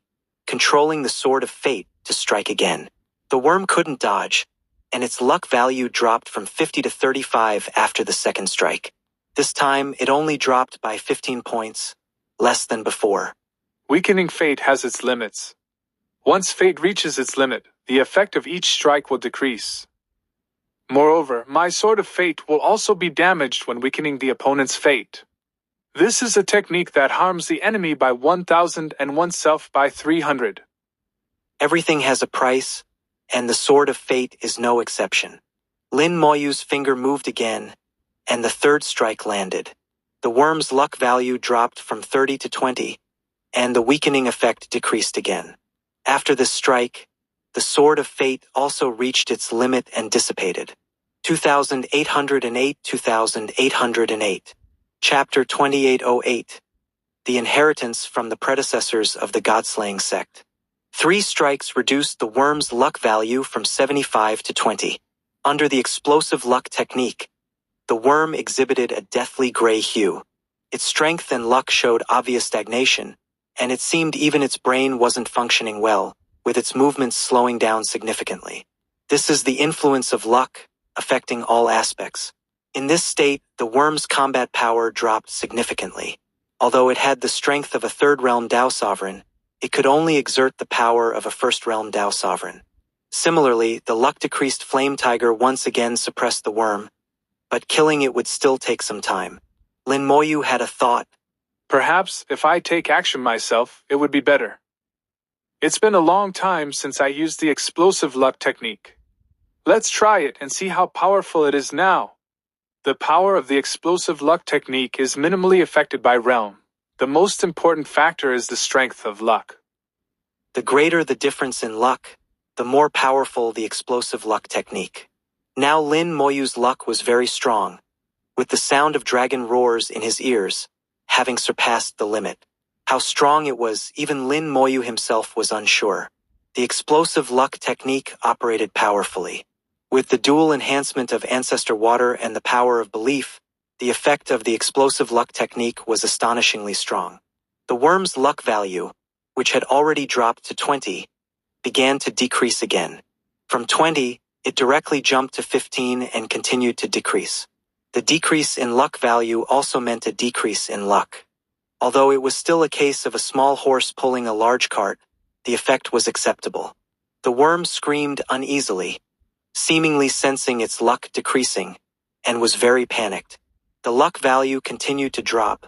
controlling the sword of fate to strike again. The worm couldn't dodge, and its luck value dropped from 50 to 35 after the second strike. This time, it only dropped by 15 points, less than before. Weakening fate has its limits. Once fate reaches its limit, the effect of each strike will decrease. Moreover, my sword of fate will also be damaged when weakening the opponent's fate. This is a technique that harms the enemy by 1,000 and oneself by 300. Everything has a price, and the sword of fate is no exception. Lin Moyu's finger moved again, and the third strike landed. The worm's luck value dropped from 30 to 20, and the weakening effect decreased again. After this strike, the sword of fate also reached its limit and dissipated. 2808 2808. Chapter 2808. The Inheritance from the Predecessors of the Godslaying Sect. 3 strikes reduced the worm's luck value from 75 to 20. Under the explosive luck technique, the worm exhibited a deathly gray hue. Its strength and luck showed obvious stagnation, and it seemed even its brain wasn't functioning well, with its movements slowing down significantly. This is the influence of luck, affecting all aspects. In this state, the worm's combat power dropped significantly. Although it had the strength of a third-realm Dao sovereign, it could only exert the power of a first-realm Dao sovereign. Similarly, the luck-decreased flame tiger once again suppressed the worm, but killing it would still take some time. Lin Moyu had a thought. Perhaps, if I take action myself, it would be better. It's been a long time since I used the explosive luck technique. Let's try it and see how powerful it is now. The power of the explosive luck technique is minimally affected by realm. The most important factor is the strength of luck. The greater the difference in luck, the more powerful the explosive luck technique. Now Lin Moyu's luck was very strong, with the sound of dragon roars in his ears, having surpassed the limit. How strong it was, even Lin Moyu himself was unsure. The explosive luck technique operated powerfully. With the dual enhancement of Ancestor Water and the power of belief, the effect of the explosive luck technique was astonishingly strong. The worm's luck value, which had already dropped to 20, began to decrease again. From 20, it directly jumped to 15 and continued to decrease. The decrease in luck value also meant a decrease in luck. Although it was still a case of a small horse pulling a large cart, the effect was acceptable. The worm screamed uneasily, seemingly sensing its luck decreasing, and was very panicked. The luck value continued to drop,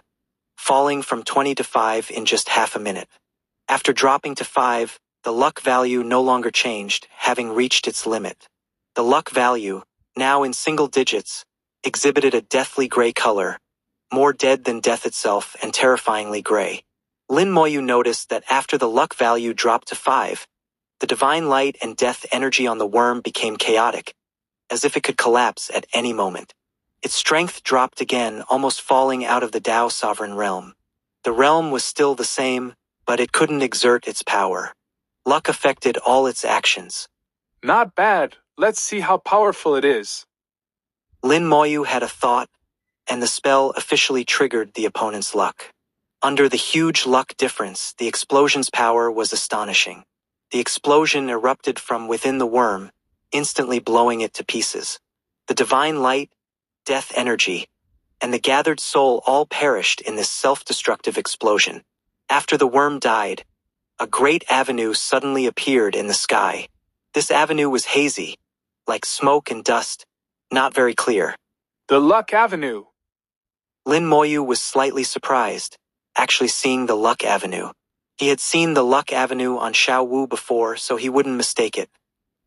falling from 20 to 5 in just half a minute. After dropping to 5, the luck value no longer changed, having reached its limit. The luck value, now in single digits, exhibited a deathly gray color, more dead than death itself and terrifyingly gray. Lin Moyu noticed that after the luck value dropped to 5, the divine light and death energy on the worm became chaotic, as if it could collapse at any moment. Its strength dropped again, almost falling out of the Dao sovereign realm. The realm was still the same, but it couldn't exert its power. Luck affected all its actions. Not bad. Let's see how powerful it is. Lin Moyu had a thought, and the spell officially triggered the opponent's luck. Under the huge luck difference, the explosion's power was astonishing. The explosion erupted from within the worm, instantly blowing it to pieces. The divine light, death energy, and the gathered soul all perished in this self-destructive explosion. After the worm died, a great avenue suddenly appeared in the sky. This avenue was hazy, like smoke and dust, not very clear. The Luck Avenue. Lin Moyu was slightly surprised, actually seeing the Luck Avenue. He had seen the Luck Avenue on Xiao Wu before, so he wouldn't mistake it.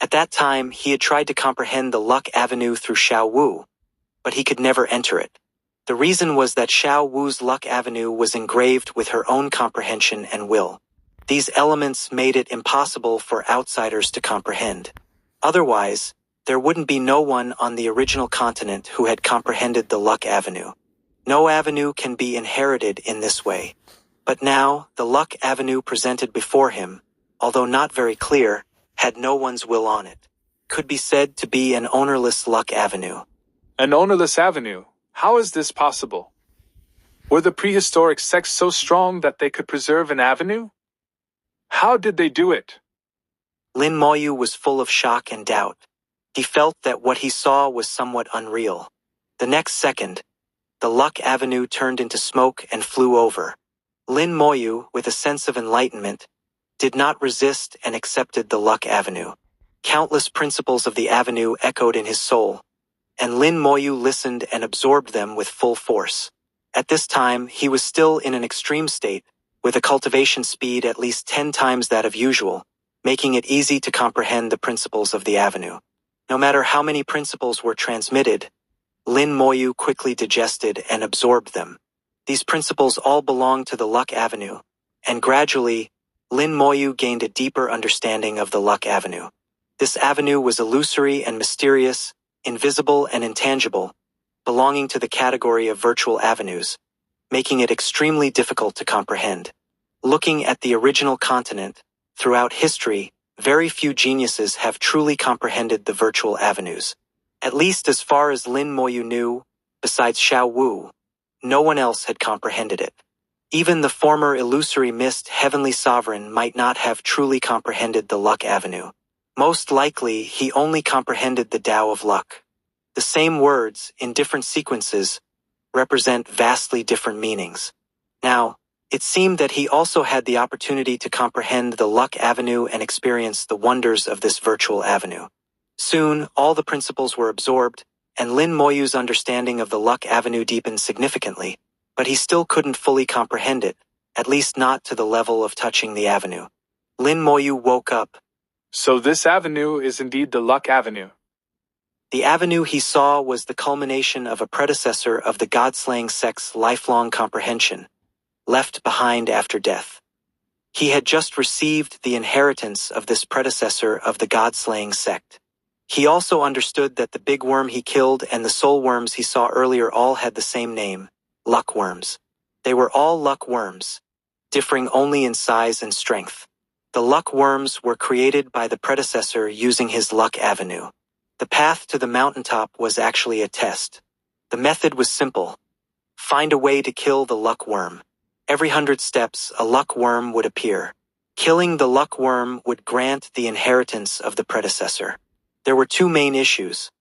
At that time, he had tried to comprehend the Luck Avenue through Xiao Wu, but he could never enter it. The reason was that Xiao Wu's Luck Avenue was engraved with her own comprehension and will. These elements made it impossible for outsiders to comprehend. Otherwise, there wouldn't be no one on the original continent who had comprehended the Luck Avenue. No avenue can be inherited in this way. But now, the Luck Avenue presented before him, although not very clear, had no one's will on it. Could be said to be an ownerless Luck Avenue. An ownerless avenue? How is this possible? Were the prehistoric sects so strong that they could preserve an avenue? How did they do it? Lin Moyu was full of shock and doubt. He felt that what he saw was somewhat unreal. The next second, the Luck Avenue turned into smoke and flew over. Lin Moyu, with a sense of enlightenment, did not resist and accepted the Luck Avenue. Countless principles of the avenue echoed in his soul, and Lin Moyu listened and absorbed them with full force. At this time, he was still in an extreme state, with a cultivation speed at least 10 times that of usual, making it easy to comprehend the principles of the avenue. No matter how many principles were transmitted, Lin Moyu quickly digested and absorbed them. These principles all belonged to the Luck Avenue, and gradually, Lin Moyu gained a deeper understanding of the Luck Avenue. This avenue was illusory and mysterious, invisible and intangible, belonging to the category of virtual avenues, making it extremely difficult to comprehend. Looking at the original continent, throughout history, very few geniuses have truly comprehended the virtual avenues. At least as far as Lin Moyu knew, besides Xiao Wu, no one else had comprehended it. Even the former illusory mist heavenly sovereign might not have truly comprehended the Luck Avenue. Most likely, he only comprehended the Tao of Luck. The same words, in different sequences, represent vastly different meanings. Now, it seemed that he also had the opportunity to comprehend the Luck Avenue and experience the wonders of this virtual avenue. Soon, all the principles were absorbed, and Lin Moyu's understanding of the Luck Avenue deepened significantly, but he still couldn't fully comprehend it, at least not to the level of touching the avenue. Lin Moyu woke up. So this avenue is indeed the Luck Avenue. The avenue he saw was the culmination of a predecessor of the God-slaying sect's lifelong comprehension, left behind after death. He had just received the inheritance of this predecessor of the God-slaying sect. He also understood that the big worm he killed and the soul worms he saw earlier all had the same name, luck worms. They were all luck worms, differing only in size and strength. The luck worms were created by the predecessor using his Luck Avenue. The path to the mountaintop was actually a test. The method was simple. Find a way to kill the luck worm. Every 100 steps, a luck worm would appear. Killing the luck worm would grant the inheritance of the predecessor. There were two main issues.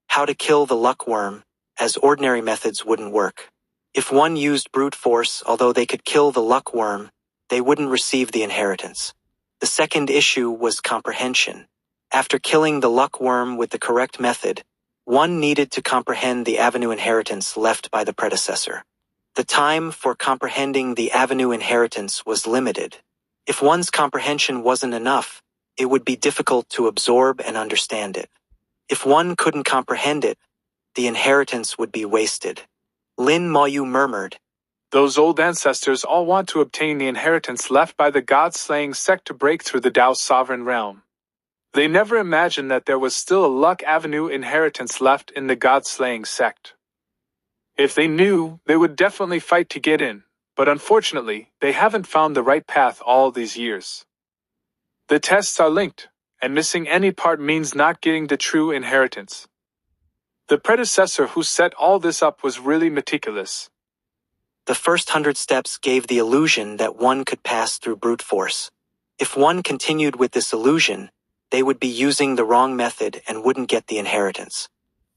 How to kill the luck worm, as ordinary methods wouldn't work. If one used brute force, although they could kill the luck worm, they wouldn't receive the inheritance. The second issue was comprehension. After killing the luck worm with the correct method, one needed to comprehend the avenue inheritance left by the predecessor. The time for comprehending the avenue inheritance was limited. If one's comprehension wasn't enough, it would be difficult to absorb and understand it. If one couldn't comprehend it, the inheritance would be wasted. Lin Moyu murmured, Those old ancestors all want to obtain the inheritance left by the God-slaying sect to break through the Tao's sovereign realm. They never imagined that there was still a Luck Avenue inheritance left in the God-slaying sect. If they knew, they would definitely fight to get in, but unfortunately, they haven't found the right path all these years. The tests are linked, and missing any part means not getting the true inheritance. The predecessor who set all this up was really meticulous. The first 100 steps gave the illusion that one could pass through brute force. If one continued with this illusion, they would be using the wrong method and wouldn't get the inheritance.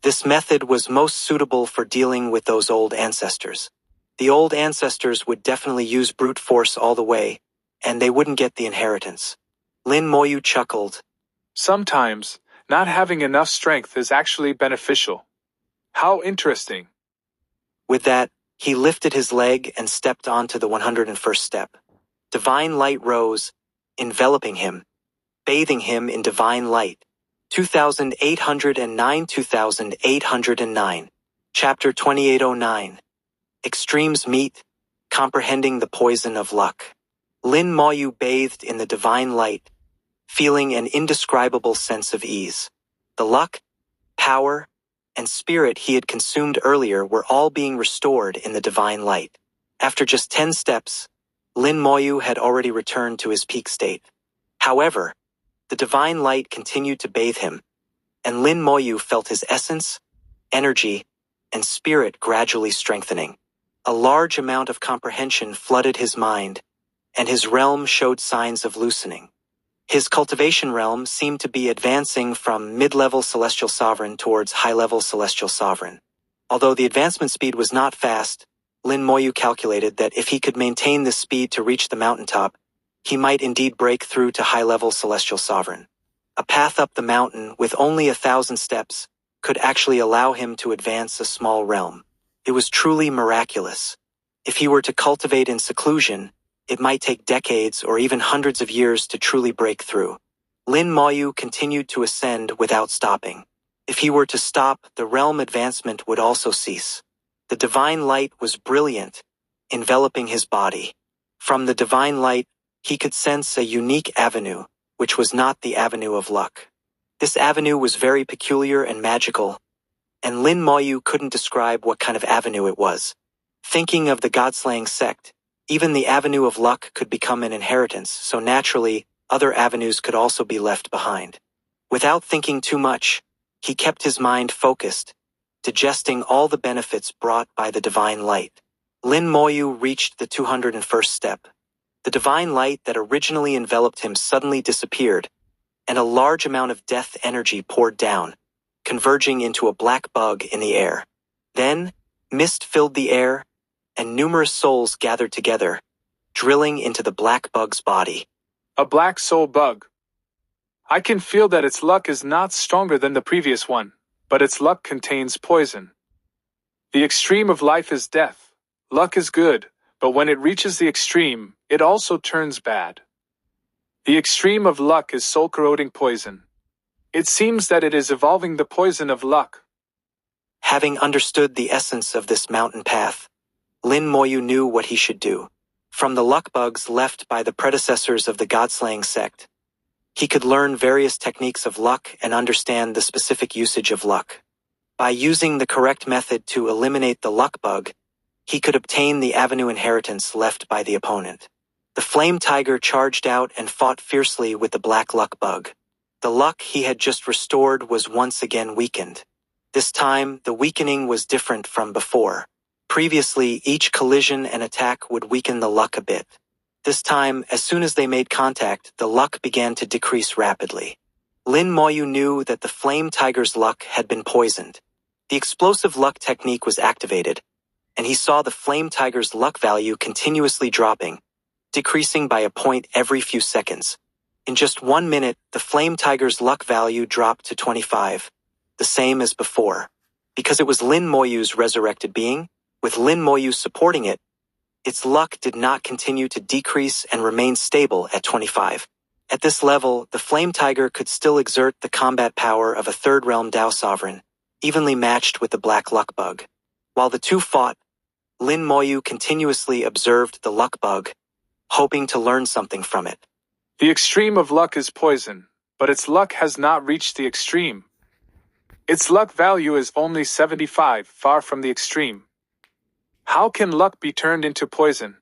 This method was most suitable for dealing with those old ancestors. The old ancestors would definitely use brute force all the way, and they wouldn't get the inheritance. Lin Moyu chuckled. Sometimes, not having enough strength is actually beneficial. How interesting. With that, he lifted his leg and stepped onto the 101st step. Divine light rose, enveloping him, bathing him in divine light. 2809 2809. Chapter 2809. Extremes meet, comprehending the poison of luck. Lin Moyu bathed in the divine light, feeling an indescribable sense of ease. The luck, power, and spirit he had consumed earlier were all being restored in the divine light. After just 10 steps, Lin Moyu had already returned to his peak state. However, the divine light continued to bathe him, and Lin Moyu felt his essence, energy, and spirit gradually strengthening. A large amount of comprehension flooded his mind, and his realm showed signs of loosening. His cultivation realm seemed to be advancing from mid-level Celestial Sovereign towards high-level Celestial Sovereign. Although the advancement speed was not fast, Lin Moyu calculated that if he could maintain this speed to reach the mountaintop, he might indeed break through to high-level Celestial Sovereign. A path up the mountain with only 1,000 steps could actually allow him to advance a small realm. It was truly miraculous. If he were to cultivate in seclusion, it might take decades or even hundreds of years to truly break through. Lin Moyu continued to ascend without stopping. If he were to stop, the realm advancement would also cease. The divine light was brilliant, enveloping his body. From the divine light, he could sense a unique avenue, which was not the avenue of luck. This avenue was very peculiar and magical, and Lin Moyu couldn't describe what kind of avenue it was. Thinking of the God-slaying sect, even the avenue of luck could become an inheritance, so naturally, other avenues could also be left behind. Without thinking too much, he kept his mind focused, digesting all the benefits brought by the divine light. Lin Moyu reached the 201st step. The divine light that originally enveloped him suddenly disappeared, and a large amount of death energy poured down, converging into a black bug in the air. Then, mist filled the air, and numerous souls gathered together, drilling into the black bug's body. A black soul bug. I can feel that its luck is not stronger than the previous one, but its luck contains poison. The extreme of life is death. Luck is good, but when it reaches the extreme, it also turns bad. The extreme of luck is soul-corroding poison. It seems that it is evolving the poison of luck. Having understood the essence of this mountain path, Lin Moyu knew what he should do. From the luck bugs left by the predecessors of the God-slaying sect, he could learn various techniques of luck and understand the specific usage of luck. By using the correct method to eliminate the luck bug, he could obtain the avenue inheritance left by the opponent. The flame tiger charged out and fought fiercely with the black luck bug. The luck he had just restored was once again weakened. This time, the weakening was different from before. Previously, each collision and attack would weaken the luck a bit. This time, as soon as they made contact, the luck began to decrease rapidly. Lin Moyu knew that the flame tiger's luck had been poisoned. The explosive luck technique was activated, and he saw the flame tiger's luck value continuously dropping, decreasing by a point every few seconds. In just 1 minute, the flame tiger's luck value dropped to 25, the same as before. Because it was Lin Moyu's resurrected being, with Lin Moyu supporting it, its luck did not continue to decrease and remain stable at 25. At this level, the Flame Tiger could still exert the combat power of a third realm Dao Sovereign, evenly matched with the Black Luck Bug. While the two fought, Lin Moyu continuously observed the luck bug, hoping to learn something from it. The extreme of luck is poison, but its luck has not reached the extreme. Its luck value is only 75, far from the extreme. How can luck be turned into poison?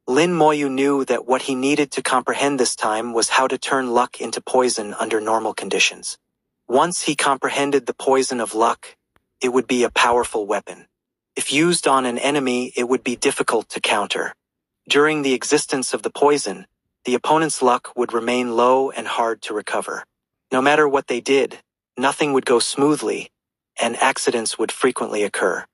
Lin Moyu knew that what he needed to comprehend this time was how to turn luck into poison under normal conditions. Once he comprehended the poison of luck, it would be a powerful weapon. If used on an enemy, it would be difficult to counter. During the existence of the poison, the opponent's luck would remain low and hard to recover. No matter what they did, nothing would go smoothly, and accidents would frequently occur.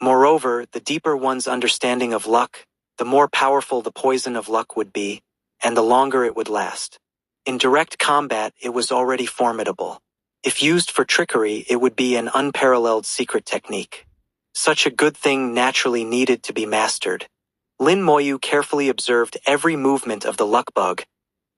Moreover, the deeper one's understanding of luck, the more powerful the poison of luck would be, and the longer it would last. In direct combat, it was already formidable. If used for trickery, it would be an unparalleled secret technique. Such a good thing naturally needed to be mastered. Lin Moyu carefully observed every movement of the luck bug,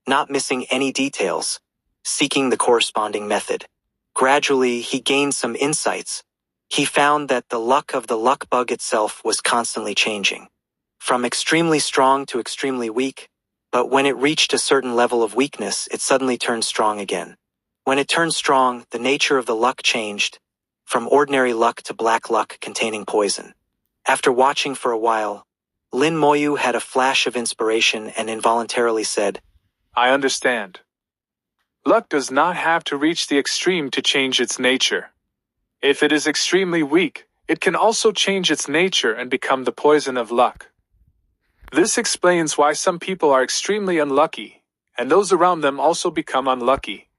not missing any details, seeking the corresponding method. Gradually, he gained some insights. He found that the luck of the luck bug itself was constantly changing, from extremely strong to extremely weak, but when it reached a certain level of weakness, it suddenly turned strong again. When it turned strong, the nature of the luck changed, from ordinary luck to black luck containing poison. After watching for a while, Lin Moyu had a flash of inspiration and involuntarily said, I understand. Luck does not have to reach the extreme to change its nature. If it is extremely weak, it can also change its nature and become the poison of luck. This explains why some people are extremely unlucky, and those around them also become unlucky.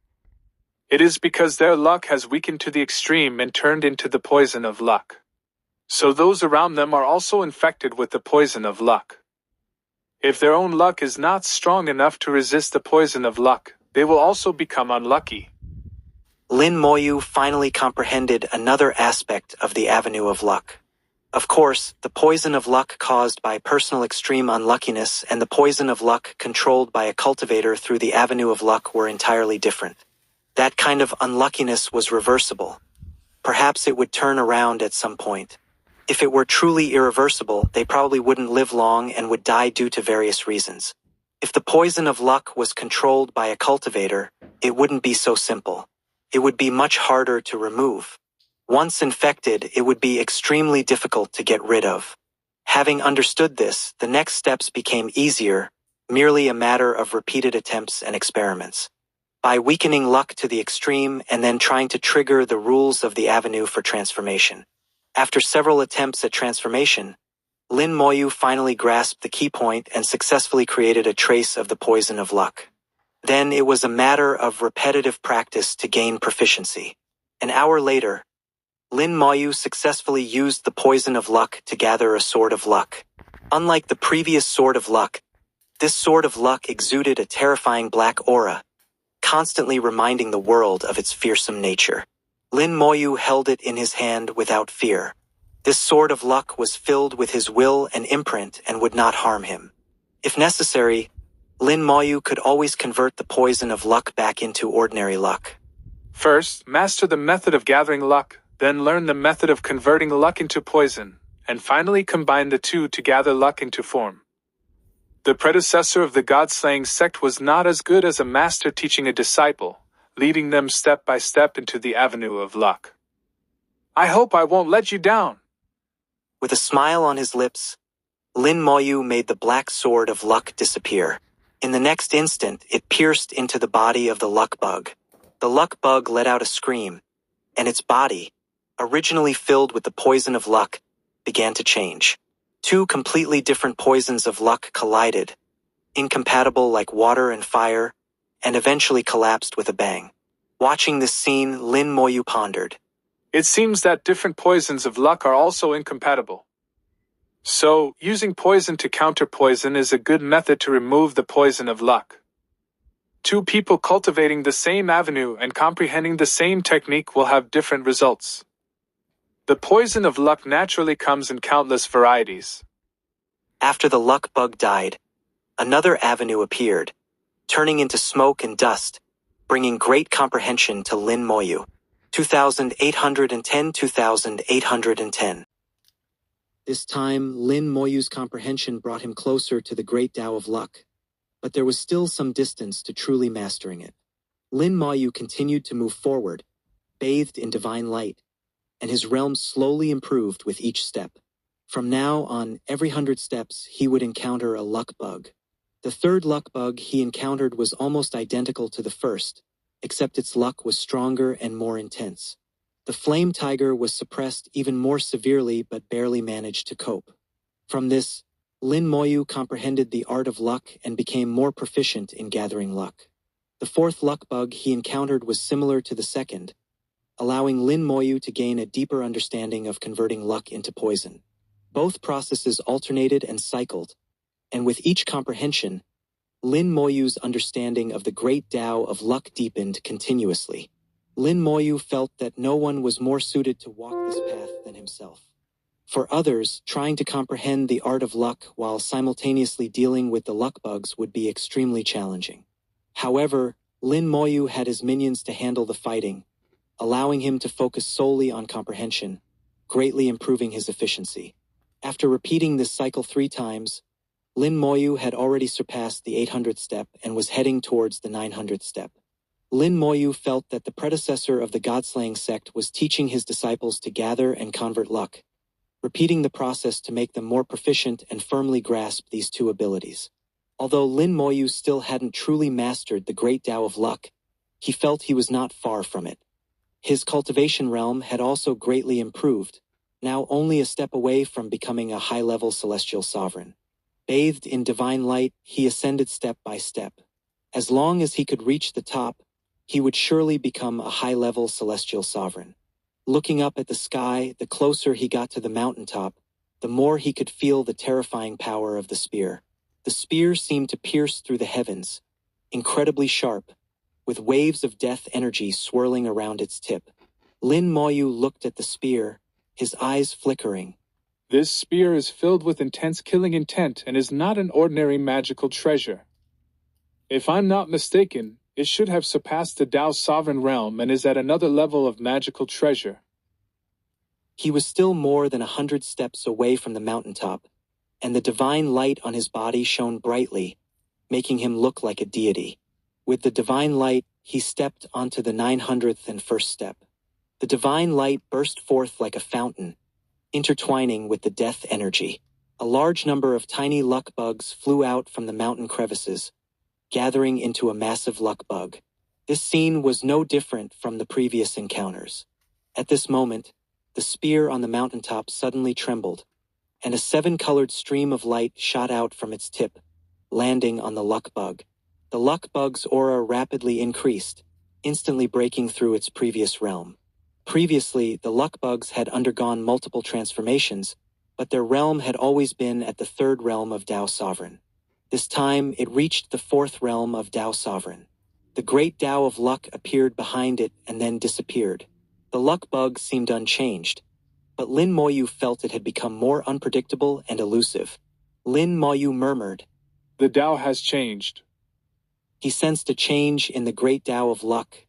It is because their luck has weakened to the extreme and turned into the poison of luck. So those around them are also infected with the poison of luck. If their own luck is not strong enough to resist the poison of luck, they will also become unlucky. Lin Moyu finally comprehended another aspect of the avenue of luck. Of course, the poison of luck caused by personal extreme unluckiness and the poison of luck controlled by a cultivator through the avenue of luck were entirely different. That kind of unluckiness was reversible. Perhaps it would turn around at some point. If it were truly irreversible, they probably wouldn't live long and would die due to various reasons. If the poison of luck was controlled by a cultivator, it wouldn't be so simple. It would be much harder to remove. Once infected, it would be extremely difficult to get rid of. Having understood this, the next steps became easier, merely a matter of repeated attempts and experiments. By weakening luck to the extreme and then trying to trigger the rules of the avenue for transformation. After several attempts at transformation, Lin Moyu finally grasped the key point and successfully created a trace of the poison of luck. Then it was a matter of repetitive practice to gain proficiency. An hour later, Lin Moyu successfully used the poison of luck to gather a sword of luck. Unlike the previous sword of luck, this sword of luck exuded a terrifying black aura, constantly reminding the world of its fearsome nature. Lin Moyu held it in his hand without fear. This sword of luck was filled with his will and imprint and would not harm him. If necessary, Lin Moyu could always convert the poison of luck back into ordinary luck. First, master the method of gathering luck, then learn the method of converting luck into poison, and finally combine the two to gather luck into form. The predecessor of the god-slaying sect was not as good as a master teaching a disciple, leading them step by step into the avenue of luck. I hope I won't let you down. With a smile on his lips, Lin Moyu made the black sword of luck disappear. In the next instant, it pierced into the body of the luck bug. The luck bug let out a scream, and its body, originally filled with the poison of luck, began to change. Two completely different poisons of luck collided, incompatible like water and fire, and eventually collapsed with a bang. Watching this scene, Lin Moyu pondered. It seems that different poisons of luck are also incompatible. So, using poison to counter poison is a good method to remove the poison of luck. Two people cultivating the same avenue and comprehending the same technique will have different results. The poison of luck naturally comes in countless varieties. After the luck bug died, another avenue appeared, turning into smoke and dust, bringing great comprehension to Lin Moyu. 2810-2810. This time, Lin Moyu's comprehension brought him closer to the great Tao of luck, but there was still some distance to truly mastering it. Lin Moyu continued to move forward, bathed in divine light, and his realm slowly improved with each step. From now on, every 100 steps, he would encounter a luck bug. The third luck bug he encountered was almost identical to the first, except its luck was stronger and more intense. The flame tiger was suppressed even more severely but barely managed to cope. From this, Lin Moyu comprehended the art of luck and became more proficient in gathering luck. The fourth luck bug he encountered was similar to the second, allowing Lin Moyu to gain a deeper understanding of converting luck into poison. Both processes alternated and cycled, and with each comprehension, Lin Moyu's understanding of the great Tao of luck deepened continuously. Lin Moyu felt that no one was more suited to walk this path than himself. For others, trying to comprehend the art of luck while simultaneously dealing with the luck bugs would be extremely challenging. However, Lin Moyu had his minions to handle the fighting, allowing him to focus solely on comprehension, greatly improving his efficiency. After repeating this cycle 3 times, Lin Moyu had already surpassed the 800th step and was heading towards the 900th step. Lin Moyu felt that the predecessor of the god-slaying sect was teaching his disciples to gather and convert luck, repeating the process to make them more proficient and firmly grasp these two abilities. Although Lin Moyu still hadn't truly mastered the great Tao of luck, he felt he was not far from it. His cultivation realm had also greatly improved, now only a step away from becoming a high-level celestial sovereign. Bathed in divine light, he ascended step by step. As long as he could reach the top, he would surely become a high-level celestial sovereign. Looking up at the sky, the closer he got to the mountaintop, the more he could feel the terrifying power of the spear. The spear seemed to pierce through the heavens, incredibly sharp, with waves of death energy swirling around its tip. Lin Moyu looked at the spear, his eyes flickering. This spear is filled with intense killing intent and is not an ordinary magical treasure. If I'm not mistaken, it should have surpassed the Dao Sovereign Realm and is at another level of magical treasure. He was still more than 100 steps away from the mountaintop, and the divine light on his body shone brightly, making him look like a deity. With the divine light, he stepped onto the 901st step. The divine light burst forth like a fountain, intertwining with the death energy. A large number of tiny luck bugs flew out from the mountain crevices, gathering into a massive luck bug. This scene was no different from the previous encounters. At this moment, the spear on the mountaintop suddenly trembled, and a 7-colored stream of light shot out from its tip, landing on the luck bug. The luck bug's aura rapidly increased, instantly breaking through its previous realm. Previously, the luck bugs had undergone multiple transformations, but their realm had always been at the 3rd realm of Dao Sovereign. This time, it reached the 4th realm of Dao Sovereign. The great Dao of Luck appeared behind it and then disappeared. The luck bug seemed unchanged, but Lin Moyu felt it had become more unpredictable and elusive. Lin Moyu murmured. The Dao has changed. He sensed a change in the great Dao of Luck,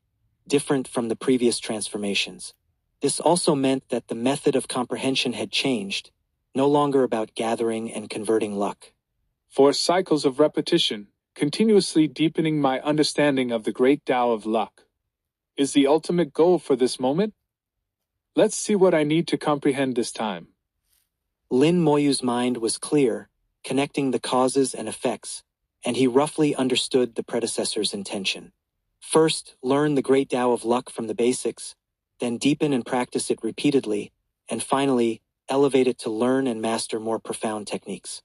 different from the previous transformations. This also meant that the method of comprehension had changed, no longer about gathering and converting luck. 4 cycles of repetition, continuously deepening my understanding of the great Dao of Luck, is the ultimate goal for this moment? Let's see what I need to comprehend this time. Lin Moyu's mind was clear, connecting the causes and effects, and he roughly understood the predecessor's intention. First, learn the great Dao of Luck from the basics, then deepen and practice it repeatedly, and finally, elevate it to learn and master more profound techniques.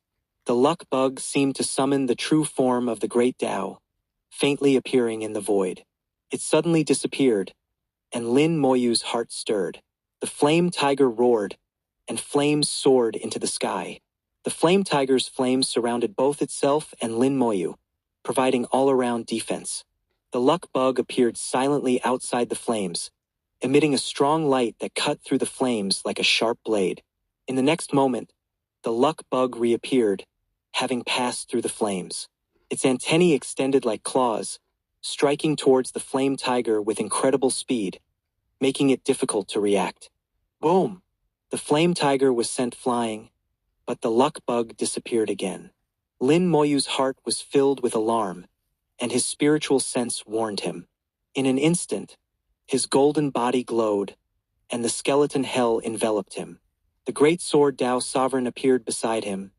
The luck bug seemed to summon the true form of the great Dao, faintly appearing in the void. It suddenly disappeared, and Lin Moyu's heart stirred. The flame tiger roared, and flames soared into the sky. The flame tiger's flames surrounded both itself and Lin Moyu, providing all-around defense. The luck bug appeared silently outside the flames, emitting a strong light that cut through the flames like a sharp blade. In the next moment, the luck bug reappeared, having passed through the flames. Its antennae extended like claws, striking towards the flame tiger with incredible speed, making it difficult to react. Boom! The flame tiger was sent flying, but the luck bug disappeared again. Lin Moyu's heart was filled with alarm, and his spiritual sense warned him. In an instant, his golden body glowed, and the skeleton hell enveloped him. The great sword Dao Sovereign appeared beside him,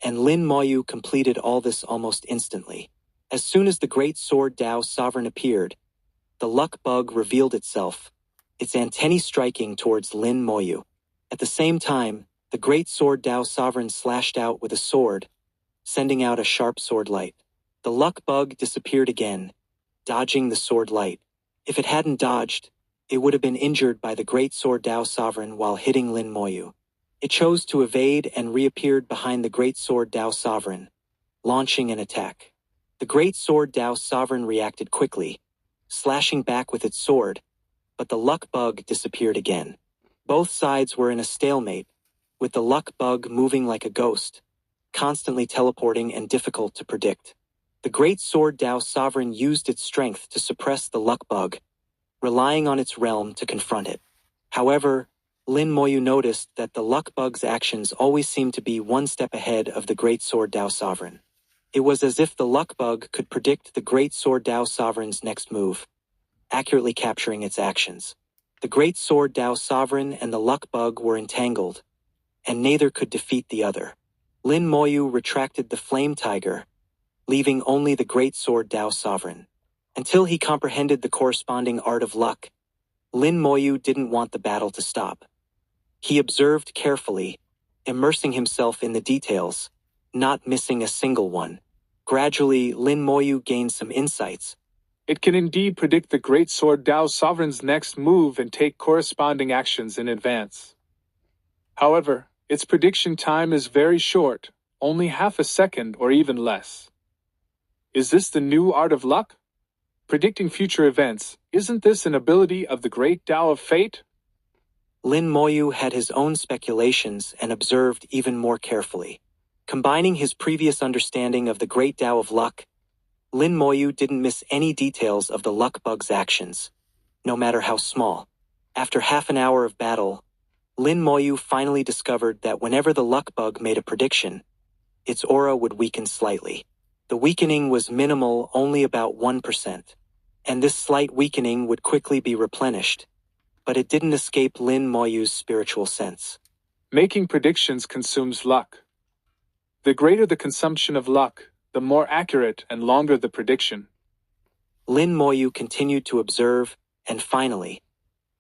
and Lin Moyu completed all this almost instantly. As soon as the great sword Dao Sovereign appeared, the luck bug revealed itself, its antennae striking towards Lin Moyu. At the same time, the great sword Dao Sovereign slashed out with a sword, sending out a sharp sword light. The luck bug disappeared again, dodging the sword light. If it hadn't dodged, it would have been injured by the great sword Dao Sovereign while hitting Lin Moyu. It chose to evade and reappeared behind the great sword Dao Sovereign, launching an attack. The great sword Dao Sovereign reacted quickly, slashing back with its sword, but the luck bug disappeared again. Both sides were in a stalemate, with the luck bug moving like a ghost, constantly teleporting and difficult to predict. The great sword Dao Sovereign used its strength to suppress the luck bug, relying on its realm to confront it. However, Lin Moyu noticed that the luck bug's actions always seemed to be one step ahead of the great sword Dao Sovereign. It was as if the luck bug could predict the great sword Dao Sovereign's next move, accurately capturing its actions. The great sword Dao Sovereign and the luck bug were entangled, and neither could defeat the other. Lin Moyu retracted the flame tiger, leaving only the great sword Dao Sovereign. Until he comprehended the corresponding art of luck, Lin Moyu didn't want the battle to stop. He observed carefully, immersing himself in the details, not missing a single one. Gradually, Lin Moyu gained some insights. It can indeed predict the Great Sword Dao Sovereign's next move and take corresponding actions in advance. However, its prediction time is very short, only half a second or even less. Is this the new art of luck? Predicting future events, isn't this an ability of the great Tao of fate? Lin Moyu had his own speculations and observed even more carefully. Combining his previous understanding of the great Tao of luck, Lin Moyu didn't miss any details of the luck bug's actions, no matter how small. After half an hour of battle, Lin Moyu finally discovered that whenever the luck bug made a prediction, its aura would weaken slightly. The weakening was minimal, only about 1%, and this slight weakening would quickly be replenished, but it didn't escape Lin Moyu's spiritual sense. Making predictions consumes luck. The greater the consumption of luck, the more accurate and longer the prediction. Lin Moyu continued to observe, and finally,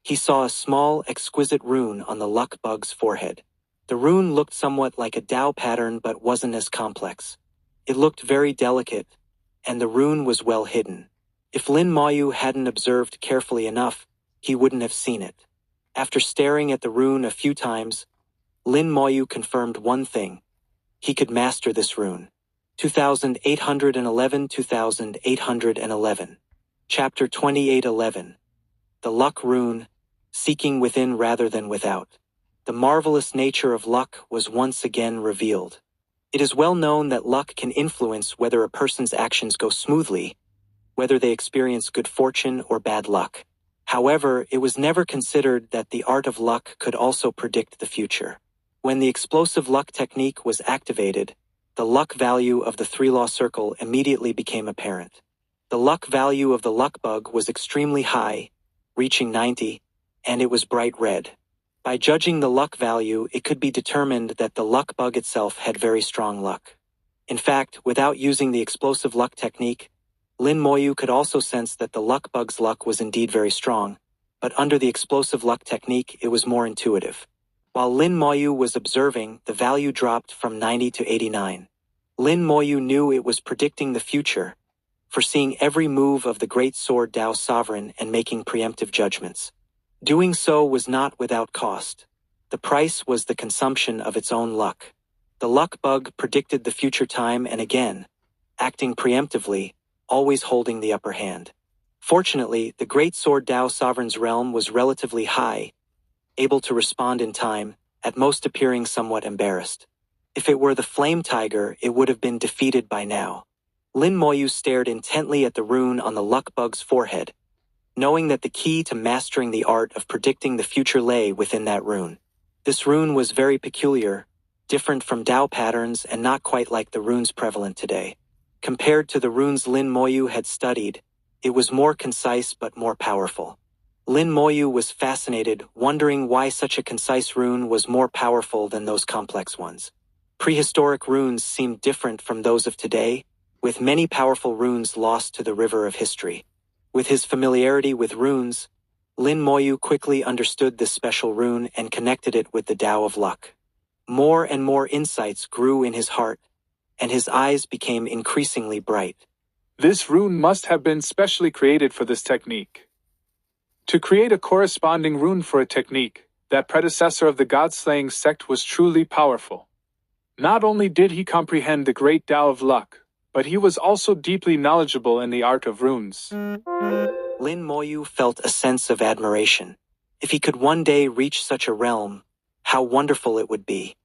he saw a small, exquisite rune on the luck bug's forehead. The rune looked somewhat like a Tao pattern but wasn't as complex. It looked very delicate, and the rune was well hidden. If Lin Moyu hadn't observed carefully enough, he wouldn't have seen it. After staring at the rune a few times, Lin Moyu confirmed one thing. He could master this rune. 2811. Chapter 2811. The Luck Rune, Seeking Within Rather Than Without. The marvelous nature of luck was once again revealed. It is well known that luck can influence whether a person's actions go smoothly, whether they experience good fortune or bad luck. However, it was never considered that the art of luck could also predict the future. When the explosive luck technique was activated, the luck value of the three-law circle immediately became apparent. The luck value of the luck bug was extremely high, reaching 90, and it was bright red. By judging the luck value, it could be determined that the luck bug itself had very strong luck. In fact, without using the explosive luck technique, Lin Moyu could also sense that the luck bug's luck was indeed very strong, but under the explosive luck technique, it was more intuitive. While Lin Moyu was observing, the value dropped from 90 to 89. Lin Moyu knew it was predicting the future, foreseeing every move of the Great Sword Dao Sovereign and making preemptive judgments. Doing so was not without cost. The price was the consumption of its own luck. The luck bug predicted the future time and again, acting preemptively, always holding the upper hand. Fortunately, the Great Sword Dao Sovereign's realm was relatively high, able to respond in time, at most appearing somewhat embarrassed. If it were the Flame Tiger, it would have been defeated by now. Lin Moyu stared intently at the rune on the luck bug's forehead, knowing that the key to mastering the art of predicting the future lay within that rune. This rune was very peculiar, different from Tao patterns and not quite like the runes prevalent today. Compared to the runes Lin Moyu had studied, it was more concise but more powerful. Lin Moyu was fascinated, wondering why such a concise rune was more powerful than those complex ones. Prehistoric runes seemed different from those of today, with many powerful runes lost to the river of history. With his familiarity with runes, Lin Moyu quickly understood this special rune and connected it with the Tao of luck. More and more insights grew in his heart, and his eyes became increasingly bright. This rune must have been specially created for this technique. To create a corresponding rune for a technique, that predecessor of the god-slaying sect was truly powerful. Not only did he comprehend the great Tao of luck, but he was also deeply knowledgeable in the art of runes. Lin Moyu felt a sense of admiration. If he could one day reach such a realm, how wonderful it would be.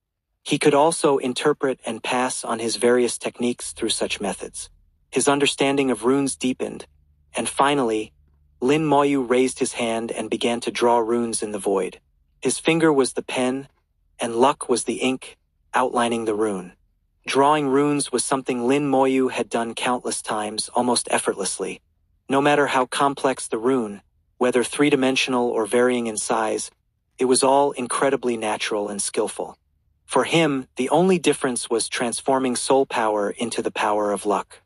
He could also interpret and pass on his various techniques through such methods. His understanding of runes deepened, and finally, Lin Moyu raised his hand and began to draw runes in the void. His finger was the pen, and luck was the ink, outlining the rune. Drawing runes was something Lin Moyu had done countless times, almost effortlessly. No matter how complex the rune, whether three-dimensional or varying in size, it was all incredibly natural and skillful. For him, the only difference was transforming soul power into the power of luck.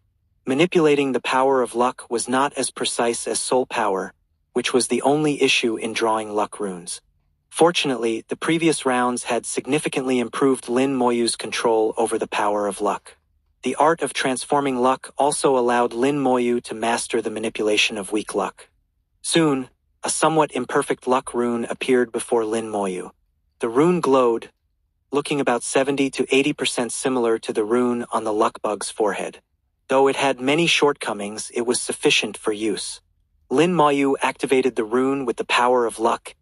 Manipulating the power of luck was not as precise as soul power, which was the only issue in drawing luck runes. Fortunately, the previous rounds had significantly improved Lin Moyu's control over the power of luck. The art of transforming luck also allowed Lin Moyu to master the manipulation of weak luck. Soon, a somewhat imperfect luck rune appeared before Lin Moyu. The rune glowed, looking about 70 to 80% similar to the rune on the luck bug's forehead. Though it had many shortcomings, it was sufficient for use. Lin Moyu activated the rune with the power of luck,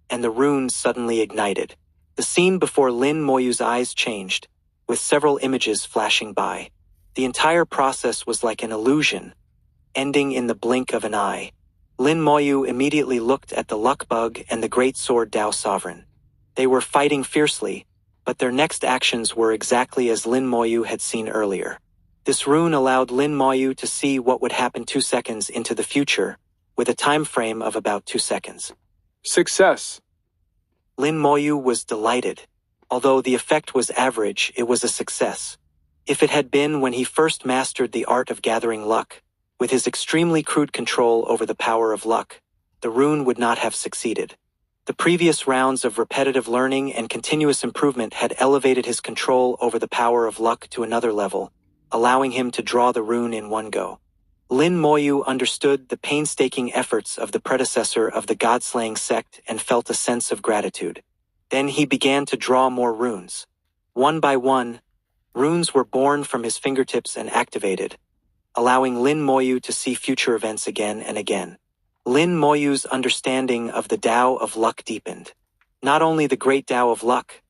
and the rune suddenly ignited. The scene before Lin Moyu's eyes changed, with several images flashing by. The entire process was like an illusion, ending in the blink of an eye. Lin Moyu immediately looked at the luck bug and the great sword Dao Sovereign. They were fighting fiercely, but their next actions were exactly as Lin Moyu had seen earlier. This rune allowed Lin Moyu to see what would happen 2 seconds into the future, with a time frame of about 2 seconds. Success! Lin Moyu was delighted. Although the effect was average, it was a success. If it had been when he first mastered the art of gathering luck, with his extremely crude control over the power of luck, the rune would not have succeeded. The previous rounds of repetitive learning and continuous improvement had elevated his control over the power of luck to another level, allowing him to draw the rune in one go. Lin Moyu understood the painstaking efforts of the predecessor of the God-slaying sect and felt a sense of gratitude. Then he began to draw more runes. One by one, runes were born from his fingertips and activated, allowing Lin Moyu to see future events again and again. Lin Moyu's understanding of the Tao of Luck deepened. Not only the great Tao of Luck,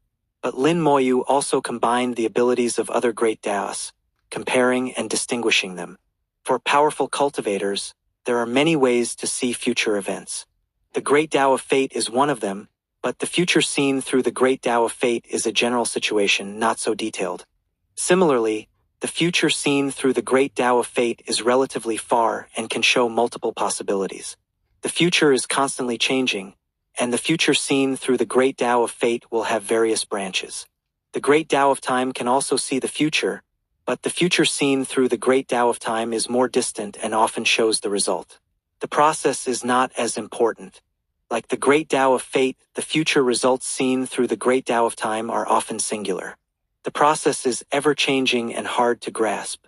but Lin Moyu also combined the abilities of other great Taos, comparing and distinguishing them. For powerful cultivators, there are many ways to see future events. The great Tao of Fate is one of them, but the future seen through the great Tao of Fate is a general situation, not so detailed. Similarly, the future seen through the great Tao of Fate is relatively far and can show multiple possibilities. The future is constantly changing, and the future seen through the great Tao of Fate will have various branches. The great Tao of Time can also see the future, but the future seen through the great Tao of Time is more distant and often shows the result. The process is not as important. Like the great Tao of Fate, the future results seen through the great Tao of Time are often singular. The process is ever-changing and hard to grasp.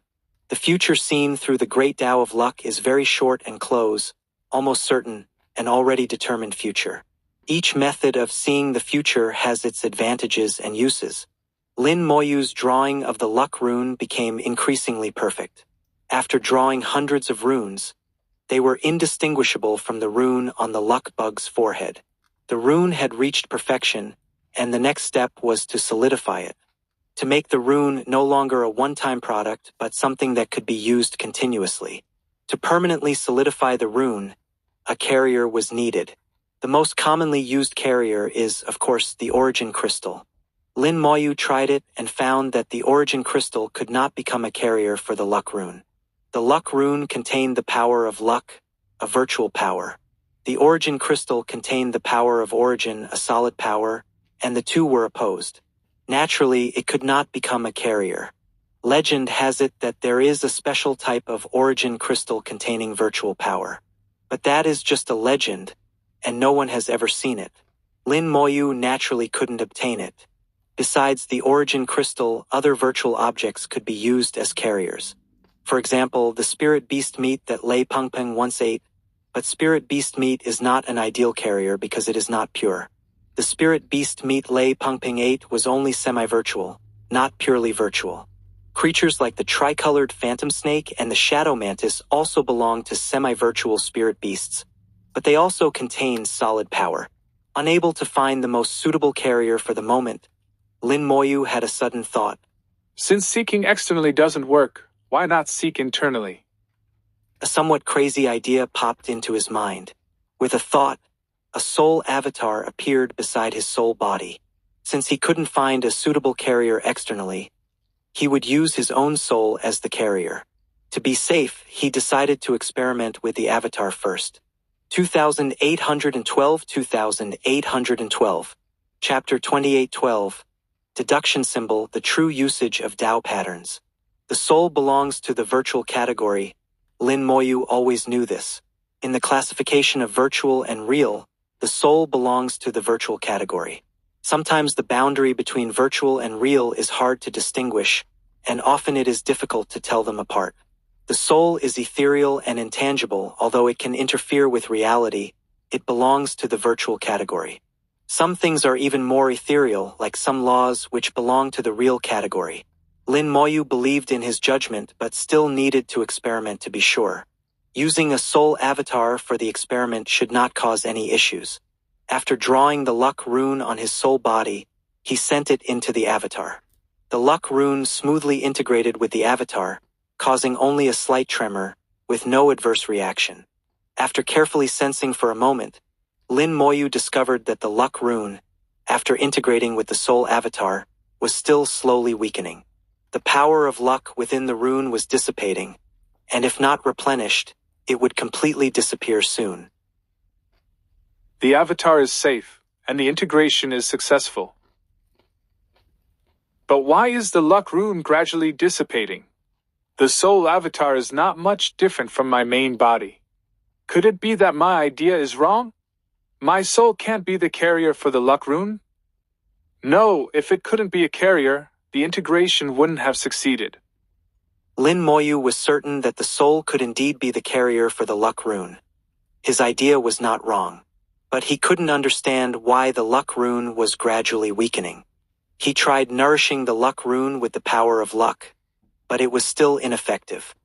The future seen through the great Tao of Luck is very short and close, almost certain, an already determined future. Each method of seeing the future has its advantages and uses. Lin Moyu's drawing of the luck rune became increasingly perfect. After drawing hundreds of runes, they were indistinguishable from the rune on the luck bug's forehead. The rune had reached perfection, and the next step was to solidify it. To make the rune no longer a one-time product, but something that could be used continuously. To permanently solidify the rune, a carrier was needed. The most commonly used carrier is, of course, the origin crystal. Lin Moyu tried it and found that the origin crystal could not become a carrier for the luck rune. The luck rune contained the power of luck, a virtual power. The origin crystal contained the power of origin, a solid power, and the two were opposed. Naturally, it could not become a carrier. Legend has it that there is a special type of origin crystal containing virtual power. But that is just a legend, and no one has ever seen it. Lin Moyu naturally couldn't obtain it. Besides the origin crystal, other virtual objects could be used as carriers. For example, the spirit beast meat that Lei Pengpeng once ate, but spirit beast meat is not an ideal carrier because it is not pure. The spirit beast meat Lei Pengpeng ate was only semi-virtual, not purely virtual. Creatures like the tricolored phantom snake and the shadow mantis also belong to semi-virtual spirit beasts, but they also contain solid power. Unable to find the most suitable carrier for the moment, Lin Moyu had a sudden thought. Since seeking externally doesn't work, why not seek internally? A somewhat crazy idea popped into his mind. With a thought, a soul avatar appeared beside his soul body. Since he couldn't find a suitable carrier externally, he would use his own soul as the carrier. To be safe, he decided to experiment with the avatar first. 2812 Chapter 2812 Deduction Symbol, the true usage of Tao patterns. The soul belongs to the virtual category. Lin Moyu always knew this. In the classification of virtual and real, the soul belongs to the virtual category. Sometimes the boundary between virtual and real is hard to distinguish, and often it is difficult to tell them apart. The soul is ethereal and intangible, although it can interfere with reality, it belongs to the virtual category. Some things are even more ethereal, like some laws which belong to the real category. Lin Moyu believed in his judgment but still needed to experiment to be sure. Using a soul avatar for the experiment should not cause any issues. After drawing the luck rune on his soul body, he sent it into the avatar. The luck rune smoothly integrated with the avatar, causing only a slight tremor, with no adverse reaction. After carefully sensing for a moment, Lin Moyu discovered that the luck rune, after integrating with the soul avatar, was still slowly weakening. The power of luck within the rune was dissipating, and if not replenished, it would completely disappear soon. The avatar is safe, and the integration is successful. But why is the luck rune gradually dissipating? The soul avatar is not much different from my main body. Could it be that my idea is wrong? My soul can't be the carrier for the luck rune? No, if it couldn't be a carrier, the integration wouldn't have succeeded. Lin Moyu was certain that the soul could indeed be the carrier for the luck rune. His idea was not wrong, but he couldn't understand why the luck rune was gradually weakening. He tried nourishing the luck rune with the power of luck, but it was still ineffective.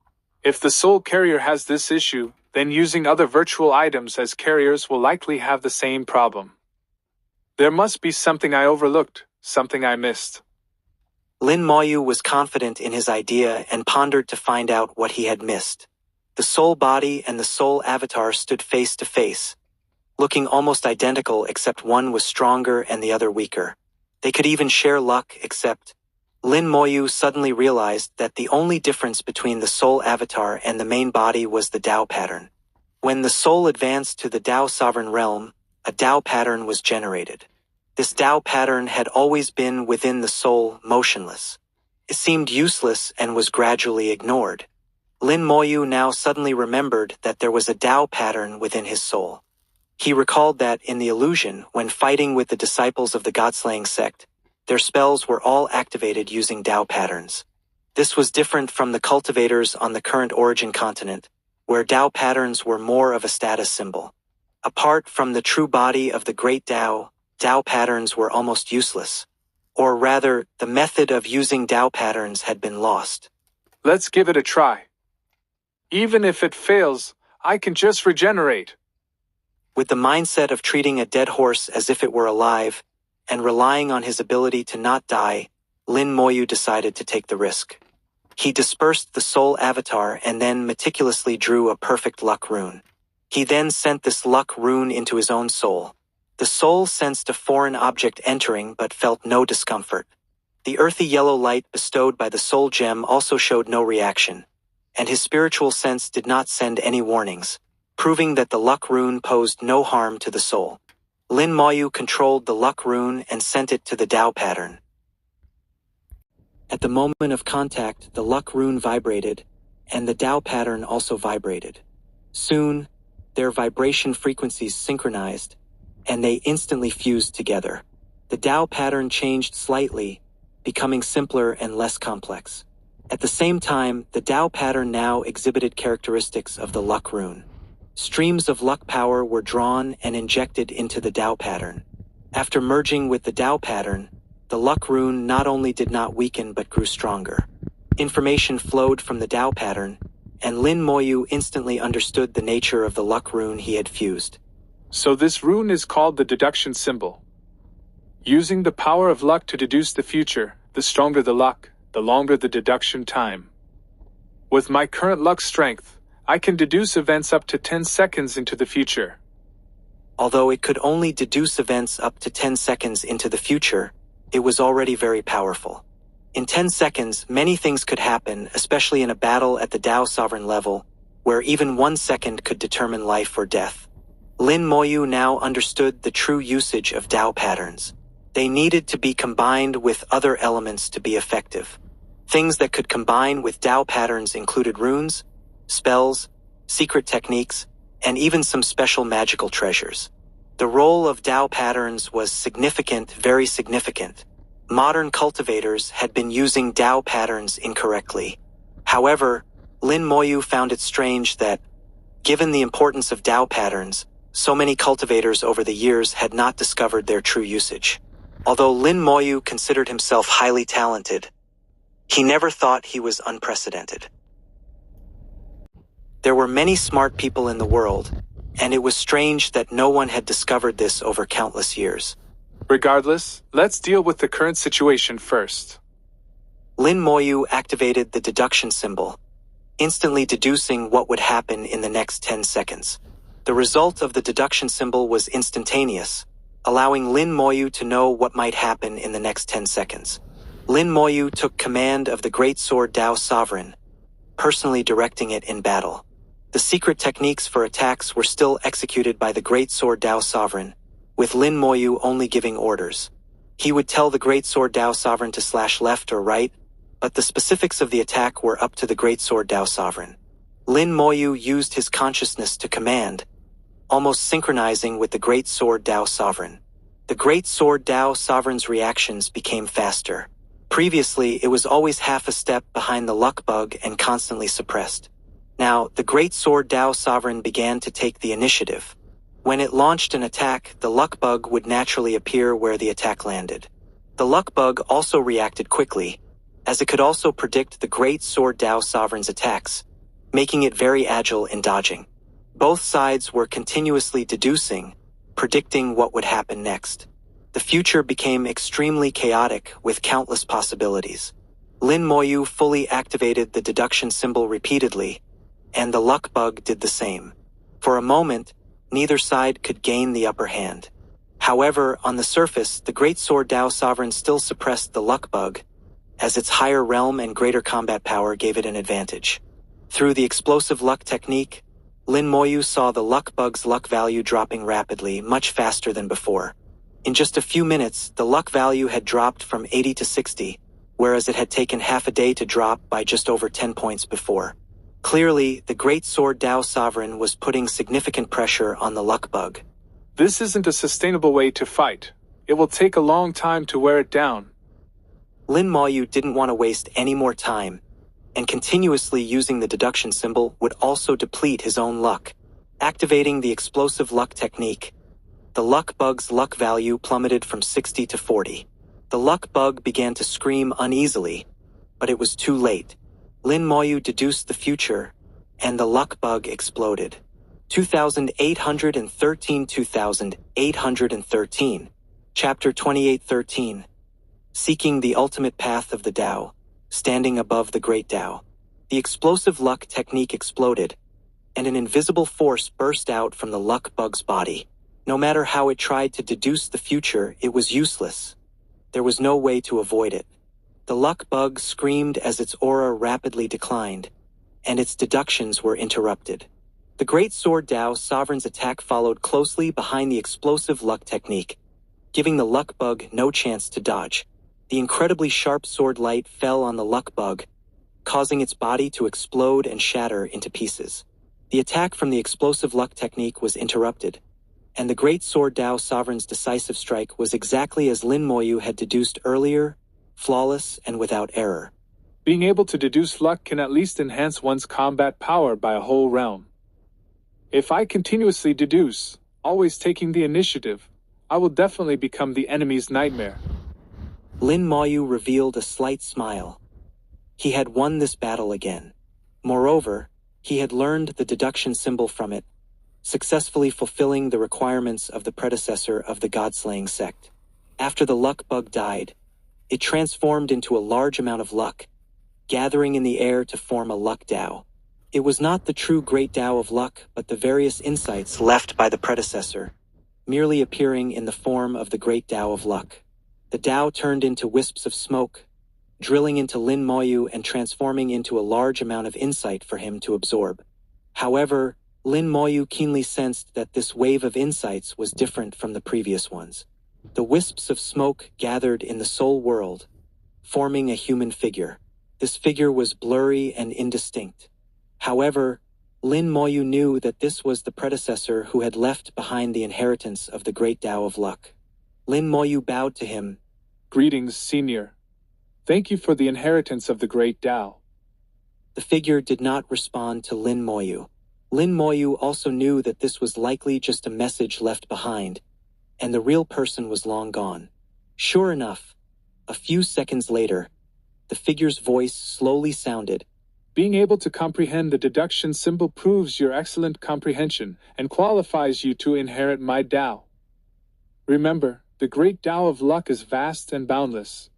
If the soul carrier has this issue, then using other virtual items as carriers will likely have the same problem. There must be something I overlooked, something I missed. Lin Moyu was confident in his idea and pondered to find out what he had missed. The soul body and the soul avatar stood face to face, looking almost identical except one was stronger and the other weaker. They could even share luck except Lin Moyu suddenly realized that the only difference between the soul avatar and the main body was the Tao pattern. When the soul advanced to the Tao sovereign realm, a Tao pattern was generated. This Tao pattern had always been within the soul, motionless. It seemed useless and was gradually ignored. Lin Moyu now suddenly remembered that there was a Tao pattern within his soul. He recalled that in the illusion, when fighting with the disciples of the God-slaying sect, their spells were all activated using Tao patterns. This was different from the cultivators on the current origin continent, where Tao patterns were more of a status symbol. Apart from the true body of the great Tao, Tao patterns were almost useless. Or rather, the method of using Tao patterns had been lost. Let's give it a try. Even if it fails, I can just regenerate. With the mindset of treating a dead horse as if it were alive, and relying on his ability to not die, Lin Moyu decided to take the risk. He dispersed the soul avatar and then meticulously drew a perfect luck rune. He then sent this luck rune into his own soul. The soul sensed a foreign object entering but felt no discomfort. The earthy yellow light bestowed by the soul gem also showed no reaction, and his spiritual sense did not send any warnings, proving that the luck rune posed no harm to the soul. Lin Moyu controlled the luck rune and sent it to the Tao pattern. At the moment of contact, the luck rune vibrated, and the Tao pattern also vibrated. Soon, their vibration frequencies synchronized, and they instantly fused together. The Tao pattern changed slightly, becoming simpler and less complex. At the same time, the Tao pattern now exhibited characteristics of the luck rune. Streams of luck power were drawn and injected into the Tao pattern. After merging with the Tao pattern, the luck rune not only did not weaken but grew stronger. Information flowed from the Tao pattern, and Lin Moyu instantly understood the nature of the luck rune he had fused. So this rune is called the deduction symbol. Using the power of luck to deduce the future, the stronger the luck, the longer the deduction time. With my current luck strength, I can deduce events up to 10 seconds into the future. Although it could only deduce events up to 10 seconds into the future, it was already very powerful. In 10 seconds, many things could happen, especially in a battle at the Tao sovereign level, where even 1 second could determine life or death. Lin Moyu now understood the true usage of Tao patterns. They needed to be combined with other elements to be effective. Things that could combine with Tao patterns included runes, spells, secret techniques, and even some special magical treasures. The role of Tao patterns was significant, very significant. Modern cultivators had been using Dao patterns incorrectly. However, Lin Moyu found it strange that, given the importance of Dao patterns, so many cultivators over the years had not discovered their true usage. Although Lin Moyu considered himself highly talented, he never thought he was unprecedented. There were many smart people in the world, and it was strange that no one had discovered this over countless years. Regardless, let's deal with the current situation first. Lin Moyu activated the deduction symbol, instantly deducing what would happen in the next 10 seconds. The result of the deduction symbol was instantaneous, allowing Lin Moyu to know what might happen in the next 10 seconds. Lin Moyu took command of the Great Sword Dao Sovereign, personally directing it in battle. The secret techniques for attacks were still executed by the Great Sword Dao Sovereign, with Lin Moyu only giving orders. He would tell the Great Sword Dao Sovereign to slash left or right, but the specifics of the attack were up to the Great Sword Dao Sovereign. Lin Moyu used his consciousness to command, almost synchronizing with the Great Sword Dao Sovereign. The Great Sword Dao Sovereign's reactions became faster. Previously, it was always half a step behind the luck bug and constantly suppressed. Now, the Great Sword Dao Sovereign began to take the initiative. When it launched an attack, the luck bug would naturally appear where the attack landed. The luck bug also reacted quickly, as it could also predict the Great Sword Dao Sovereign's attacks, making it very agile in dodging. Both sides were continuously deducing, predicting what would happen next. The future became extremely chaotic with countless possibilities. Lin Moyu fully activated the deduction symbol repeatedly, and the luck bug did the same. For a moment, neither side could gain the upper hand. However, on the surface, the Great Sword Dao Sovereign still suppressed the luck bug, as its higher realm and greater combat power gave it an advantage. Through the explosive luck technique, Lin Moyu saw the luck bug's luck value dropping rapidly, much faster than before. In just a few minutes, the luck value had dropped from 80 to 60, whereas it had taken half a day to drop by just over 10 points before. Clearly, the Great Sword Dao Sovereign was putting significant pressure on the luck bug. This isn't a sustainable way to fight. It will take a long time to wear it down. Lin Moyu didn't want to waste any more time, and continuously using the deduction symbol would also deplete his own luck. Activating the explosive luck technique, the luck bug's luck value plummeted from 60 to 40. The luck bug began to scream uneasily, but it was too late. Lin Moyu deduced the future, and the luck bug exploded. 2813 2813. Chapter 2813. Seeking the ultimate path of the Tao, standing above the great Tao. The explosive luck technique exploded, and an invisible force burst out from the luck bug's body. No matter how it tried to deduce the future, it was useless. There was no way to avoid it. The luck bug screamed as its aura rapidly declined, and its deductions were interrupted. The Great Sword Dao Sovereign's attack followed closely behind the explosive luck technique, giving the luck bug no chance to dodge. The incredibly sharp sword light fell on the luck bug, causing its body to explode and shatter into pieces. The attack from the explosive luck technique was interrupted, and the Great Sword Dao Sovereign's decisive strike was exactly as Lin Moyu had deduced earlier, flawless and without error. Being able to deduce luck can at least enhance one's combat power by a whole realm. If I continuously deduce, always taking the initiative, I will definitely become the enemy's nightmare. Lin Moyu revealed a slight smile. He had won this battle again. Moreover, he had learned the deduction symbol from it, successfully fulfilling the requirements of the predecessor of the God-slaying sect. After the luck bug died, it transformed into a large amount of luck, gathering in the air to form a luck Tao. It was not the true great Tao of luck, but the various insights left by the predecessor, merely appearing in the form of the great Tao of luck. The Tao turned into wisps of smoke, drilling into Lin Moyu and transforming into a large amount of insight for him to absorb. However, Lin Moyu keenly sensed that this wave of insights was different from the previous ones. The wisps of smoke gathered in the soul world, forming a human figure. This figure was blurry and indistinct. However, Lin Moyu knew that this was the predecessor who had left behind the inheritance of the great Tao of luck. Lin Moyu bowed to him, Greetings, Senior. Thank you for the inheritance of the great Tao. The figure did not respond to Lin Moyu. Lin Moyu also knew that this was likely just a message left behind, and the real person was long gone. Sure enough, a few seconds later, the figure's voice slowly sounded. Being able to comprehend the deduction symbol proves your excellent comprehension and qualifies you to inherit my Tao. Remember, the great Tao of luck is vast and boundless.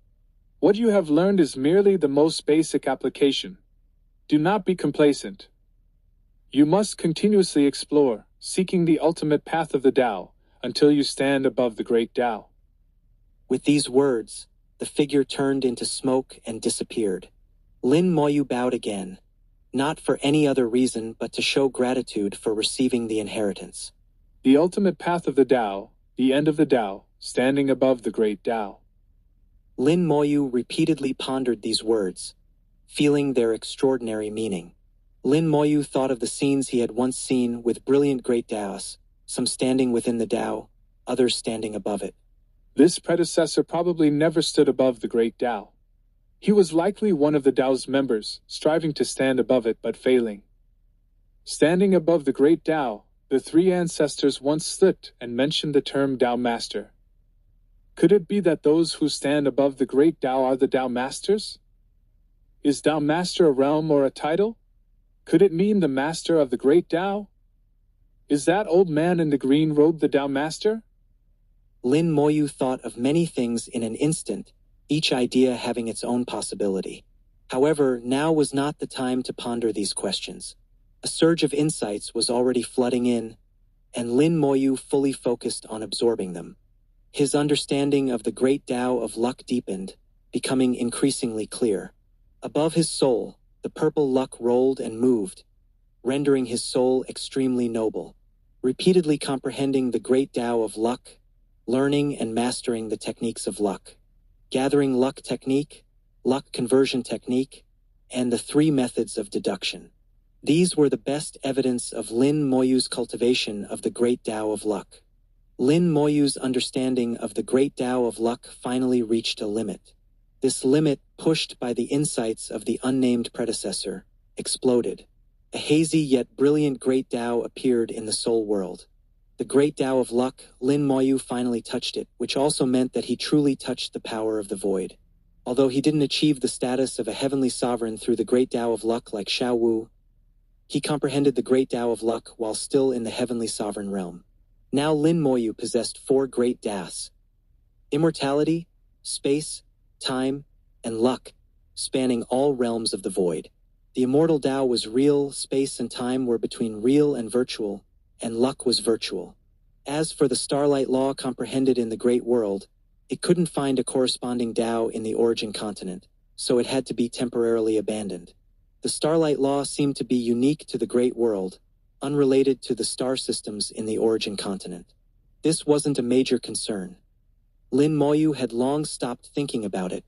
What you have learned is merely the most basic application. Do not be complacent. You must continuously explore, seeking the ultimate path of the Tao, until you stand above the great Tao. With these words, the figure turned into smoke and disappeared. Lin Moyu bowed again, not for any other reason but to show gratitude for receiving the inheritance. The ultimate path of the Tao, the end of the Tao, standing above the great Tao. Lin Moyu repeatedly pondered these words, feeling their extraordinary meaning. Lin Moyu thought of the scenes he had once seen with brilliant great Taos, some standing within the Tao, others standing above it. This predecessor probably never stood above the great Tao. He was likely one of the Tao's members, striving to stand above it but failing. Standing above the great Tao, the three ancestors once slipped and mentioned the term Tao Master. Could it be that those who stand above the great Tao are the Tao Masters? Is Tao Master a realm or a title? Could it mean the Master of the great Tao? Is that old man in the green robe the Tao Master? Lin Moyu thought of many things in an instant, each idea having its own possibility. However, now was not the time to ponder these questions. A surge of insights was already flooding in, and Lin Moyu fully focused on absorbing them. His understanding of the great Tao of luck deepened, becoming increasingly clear. Above his soul, the purple luck rolled and moved, rendering his soul extremely noble. Repeatedly comprehending the great Tao of luck, learning and mastering the techniques of luck. Gathering luck technique, luck conversion technique, and the three methods of deduction. These were the best evidence of Lin Moyu's cultivation of the great Tao of luck. Lin Moyu's understanding of the great Tao of luck finally reached a limit. This limit, pushed by the insights of the unnamed predecessor, exploded. A hazy yet brilliant great Tao appeared in the soul world. The great Tao of luck, Lin Moyu finally touched it, which also meant that he truly touched the power of the void. Although he didn't achieve the status of a heavenly sovereign through the great Tao of luck like Xiao Wu, he comprehended the great Tao of luck while still in the heavenly sovereign realm. Now Lin Moyu possessed four great Taos: immortality, space, time, and luck, spanning all realms of the void. The immortal Tao was real, space and time were between real and virtual, and luck was virtual. As for the starlight law comprehended in the great world, it couldn't find a corresponding Tao in the origin continent, so it had to be temporarily abandoned. The starlight law seemed to be unique to the great world, unrelated to the star systems in the origin continent. This wasn't a major concern. Lin Moyu had long stopped thinking about it,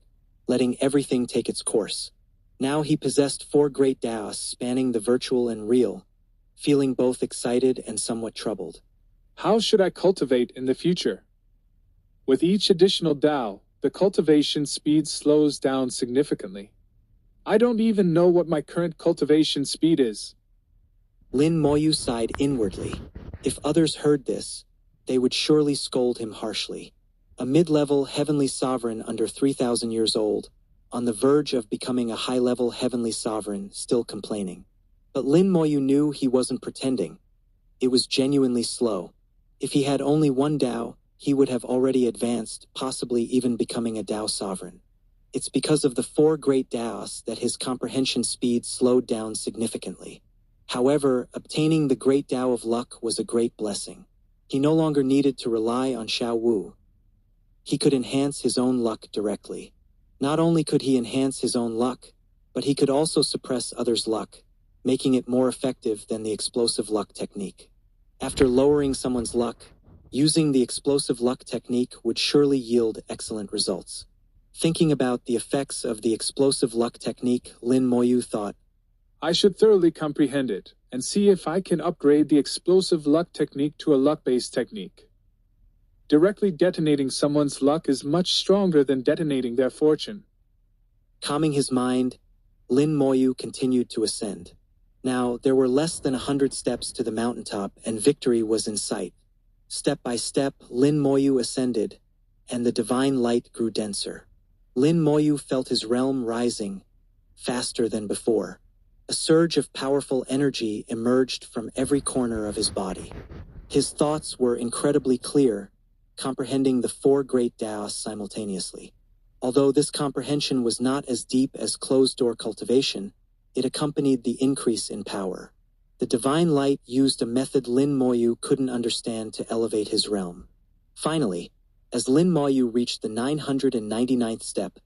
letting everything take its course. Now he possessed four great Taos spanning the virtual and real, feeling both excited and somewhat troubled. How should I cultivate in the future? With each additional Tao, the cultivation speed slows down significantly. I don't even know what my current cultivation speed is. Lin Moyu sighed inwardly. If others heard this, they would surely scold him harshly. A mid-level heavenly sovereign under 3,000 years old, on the verge of becoming a high-level heavenly sovereign, still complaining. But Lin Moyu knew he wasn't pretending. It was genuinely slow. If he had only one Tao, he would have already advanced, possibly even becoming a Tao sovereign. It's because of the four great Taos that his comprehension speed slowed down significantly. However, obtaining the great Tao of luck was a great blessing. He no longer needed to rely on Xiao Wu. He could enhance his own luck directly. Not only could he enhance his own luck, but he could also suppress others' luck, making it more effective than the explosive luck technique. After lowering someone's luck, using the explosive luck technique would surely yield excellent results. Thinking about the effects of the explosive luck technique, Lin Moyu thought, I should thoroughly comprehend it, and see if I can upgrade the explosive luck technique to a luck-based technique. Directly detonating someone's luck is much stronger than detonating their fortune. Calming his mind, Lin Moyu continued to ascend. Now, there were less than 100 steps to the mountaintop, and victory was in sight. Step by step, Lin Moyu ascended, and the divine light grew denser. Lin Moyu felt his realm rising, faster than before. A surge of powerful energy emerged from every corner of his body. His thoughts were incredibly clear, comprehending the four great Taoists simultaneously. Although this comprehension was not as deep as closed-door cultivation, it accompanied the increase in power. The divine light used a method Lin Moyu couldn't understand to elevate his realm. Finally, as Lin Moyu reached the 999th step,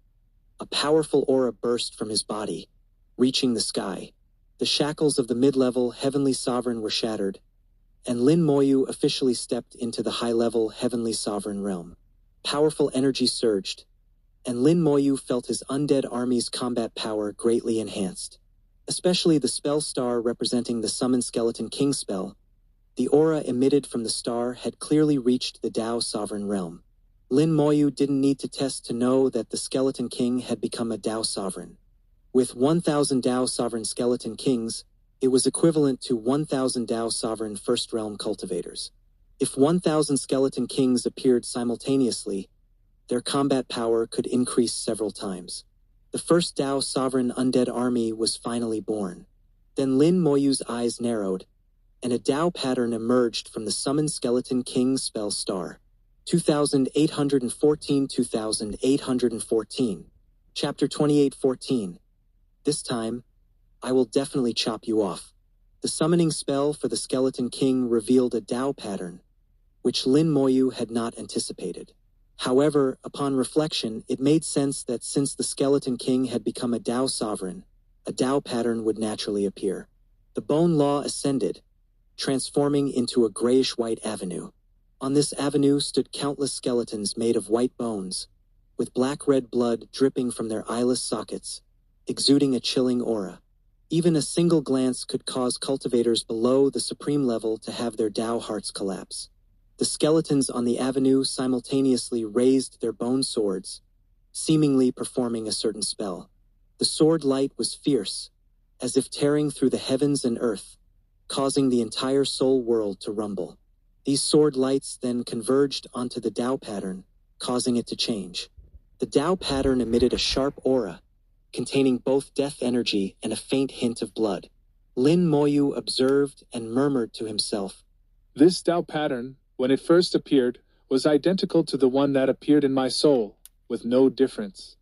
a powerful aura burst from his body, reaching the sky. The shackles of the mid-level heavenly sovereign were shattered, and Lin Moyu officially stepped into the high-level heavenly sovereign realm. Powerful energy surged, and Lin Moyu felt his undead army's combat power greatly enhanced. Especially the spell star representing the Summon Skeleton King spell, the aura emitted from the star had clearly reached the Tao Sovereign realm. Lin Moyu didn't need to test to know that the Skeleton King had become a Tao Sovereign. With 1,000 Tao Sovereign Skeleton Kings, it was equivalent to 1,000 Tao Sovereign First Realm cultivators. If 1,000 Skeleton Kings appeared simultaneously, their combat power could increase several times. The first Tao Sovereign Undead Army was finally born. Then Lin Moyu's eyes narrowed, and a Tao pattern emerged from the Summon Skeleton King spell star. 2814 Chapter 2814. This time, I will definitely chop you off. The summoning spell for the Skeleton King revealed a Tao pattern, which Lin Moyu had not anticipated. However, upon reflection, it made sense that since the Skeleton King had become a Tao Sovereign, a Tao pattern would naturally appear. The Bone Law ascended, transforming into a grayish-white avenue. On this avenue stood countless skeletons made of white bones, with black-red blood dripping from their eyeless sockets, exuding a chilling aura. Even a single glance could cause cultivators below the supreme level to have their Tao hearts collapse. The skeletons on the avenue simultaneously raised their bone swords, seemingly performing a certain spell. The sword light was fierce, as if tearing through the heavens and earth, causing the entire soul world to rumble. These sword lights then converged onto the Tao pattern, causing it to change. The Tao pattern emitted a sharp aura, containing both death energy and a faint hint of blood. Lin Moyu observed and murmured to himself, This Tao pattern, when it first appeared, was identical to the one that appeared in my soul, with no difference.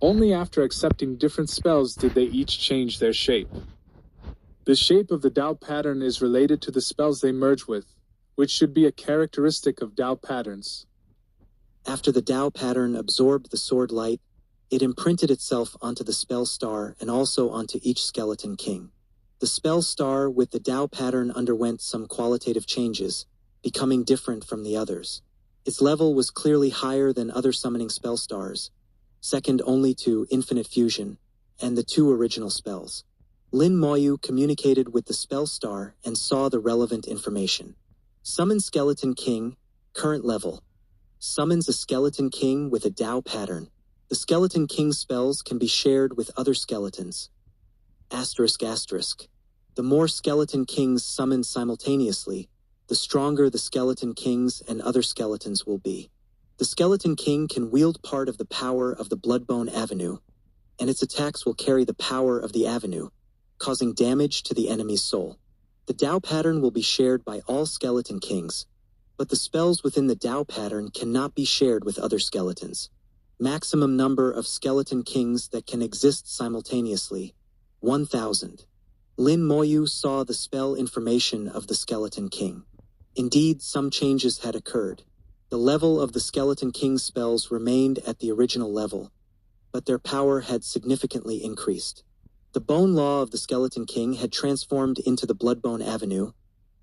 Only after accepting different spells did they each change their shape. The shape of the Tao pattern is related to the spells they merge with, which should be a characteristic of Tao patterns. After the Tao pattern absorbed the sword light, it imprinted itself onto the spell star and also onto each Skeleton King. The spell star with the Tao pattern underwent some qualitative changes, becoming different from the others. Its level was clearly higher than other summoning spell stars, second only to Infinite Fusion and the two original spells. Lin Moyu communicated with the spell star and saw the relevant information. Summon Skeleton King, current level. Summons a Skeleton King with a Tao pattern. The Skeleton King spells can be shared with other skeletons. ***. The more Skeleton Kings summoned simultaneously, the stronger the Skeleton Kings and other skeletons will be. The Skeleton King can wield part of the power of the Bloodbone Avenue, and its attacks will carry the power of the Avenue, causing damage to the enemy's soul. The Tao pattern will be shared by all Skeleton Kings, but the spells within the Tao pattern cannot be shared with other skeletons. Maximum number of Skeleton Kings that can exist simultaneously, 1,000. Lin Moyu saw the spell information of the Skeleton King. Indeed, some changes had occurred. The level of the Skeleton King spells remained at the original level, but their power had significantly increased. The Bone Law of the Skeleton King had transformed into the Bloodbone Avenue,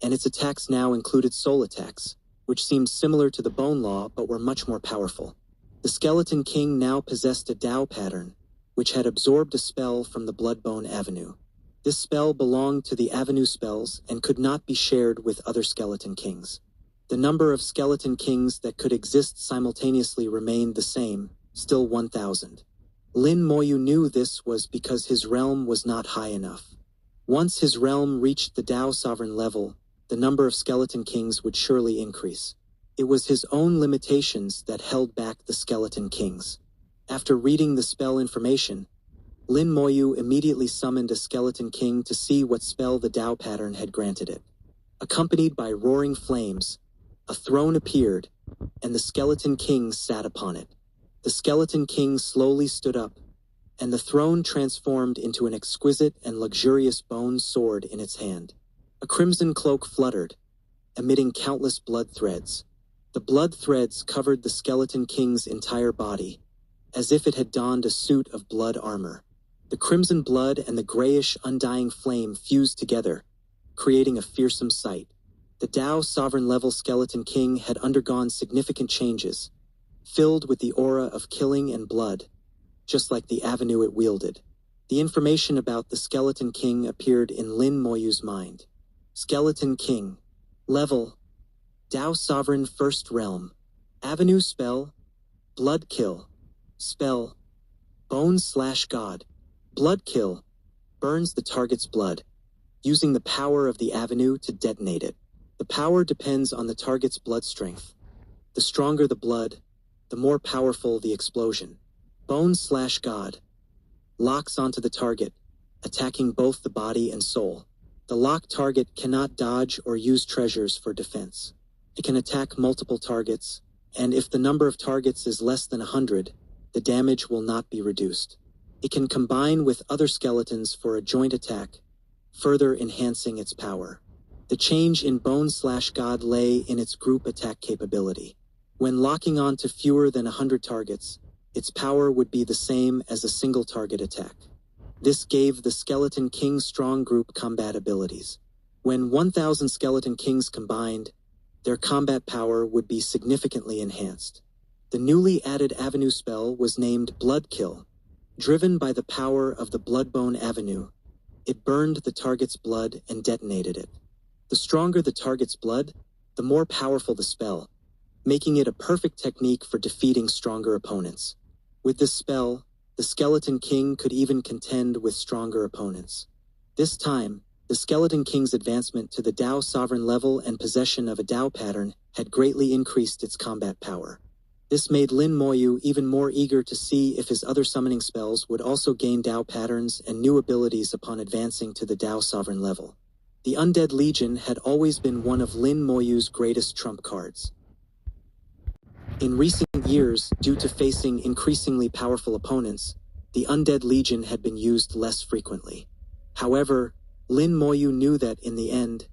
and its attacks now included soul attacks, which seemed similar to the Bone Law but were much more powerful. The Skeleton King now possessed a Tao pattern, which had absorbed a spell from the Bloodbone Avenue. This spell belonged to the Avenue spells and could not be shared with other Skeleton Kings. The number of skeleton kings that could exist simultaneously remained the same, still 1,000. Lin Moyu knew this was because his realm was not high enough. Once his realm reached the Tao sovereign level, the number of skeleton kings would surely increase. It was his own limitations that held back the skeleton kings. After reading the spell information, Lin Moyu immediately summoned a skeleton king to see what spell the Tao pattern had granted it. Accompanied by roaring flames, a throne appeared, and the skeleton king sat upon it. The skeleton king slowly stood up, and the throne transformed into an exquisite and luxurious bone sword in its hand. A crimson cloak fluttered, emitting countless blood threads. The blood threads covered the skeleton king's entire body, as if it had donned a suit of blood armor. The crimson blood and the grayish, undying flame fused together, creating a fearsome sight. The Tao sovereign-level skeleton king had undergone significant changes, filled with the aura of killing and blood, just like the avenue it wielded. The information about the skeleton king appeared in Lin Moyu's mind. Skeleton king. Level. Tao sovereign first realm. Avenue spell. Blood kill. Spell. Bone/God. Blood kill. Burns the target's blood, using the power of the avenue to detonate it. The power depends on the target's blood strength. The stronger the blood, the more powerful the explosion. Bone/God. Locks onto the target, attacking both the body and soul. The locked target cannot dodge or use treasures for defense. It can attack multiple targets, and if the number of targets is less than 100, the damage will not be reduced. It can combine with other skeletons for a joint attack, further enhancing its power. The change in Bone/God lay in its group attack capability. When locking on to fewer than 100 targets, its power would be the same as a single target attack. This gave the Skeleton King strong group combat abilities. When 1,000 Skeleton Kings combined, their combat power would be significantly enhanced. The newly added Avenue spell was named Blood Kill. Driven by the power of the Bloodbone Avenue, it burned the target's blood and detonated it. The stronger the target's blood, the more powerful the spell, making it a perfect technique for defeating stronger opponents. With this spell, the Skeleton King could even contend with stronger opponents. This time, the Skeleton King's advancement to the Tao sovereign level and possession of a Tao pattern had greatly increased its combat power. This made Lin Moyu even more eager to see if his other summoning spells would also gain Tao patterns and new abilities upon advancing to the Tao sovereign level. The Undead Legion had always been one of Lin Moyu's greatest trump cards. In recent years, due to facing increasingly powerful opponents, the Undead Legion had been used less frequently. However, Lin Moyu knew that, in the end,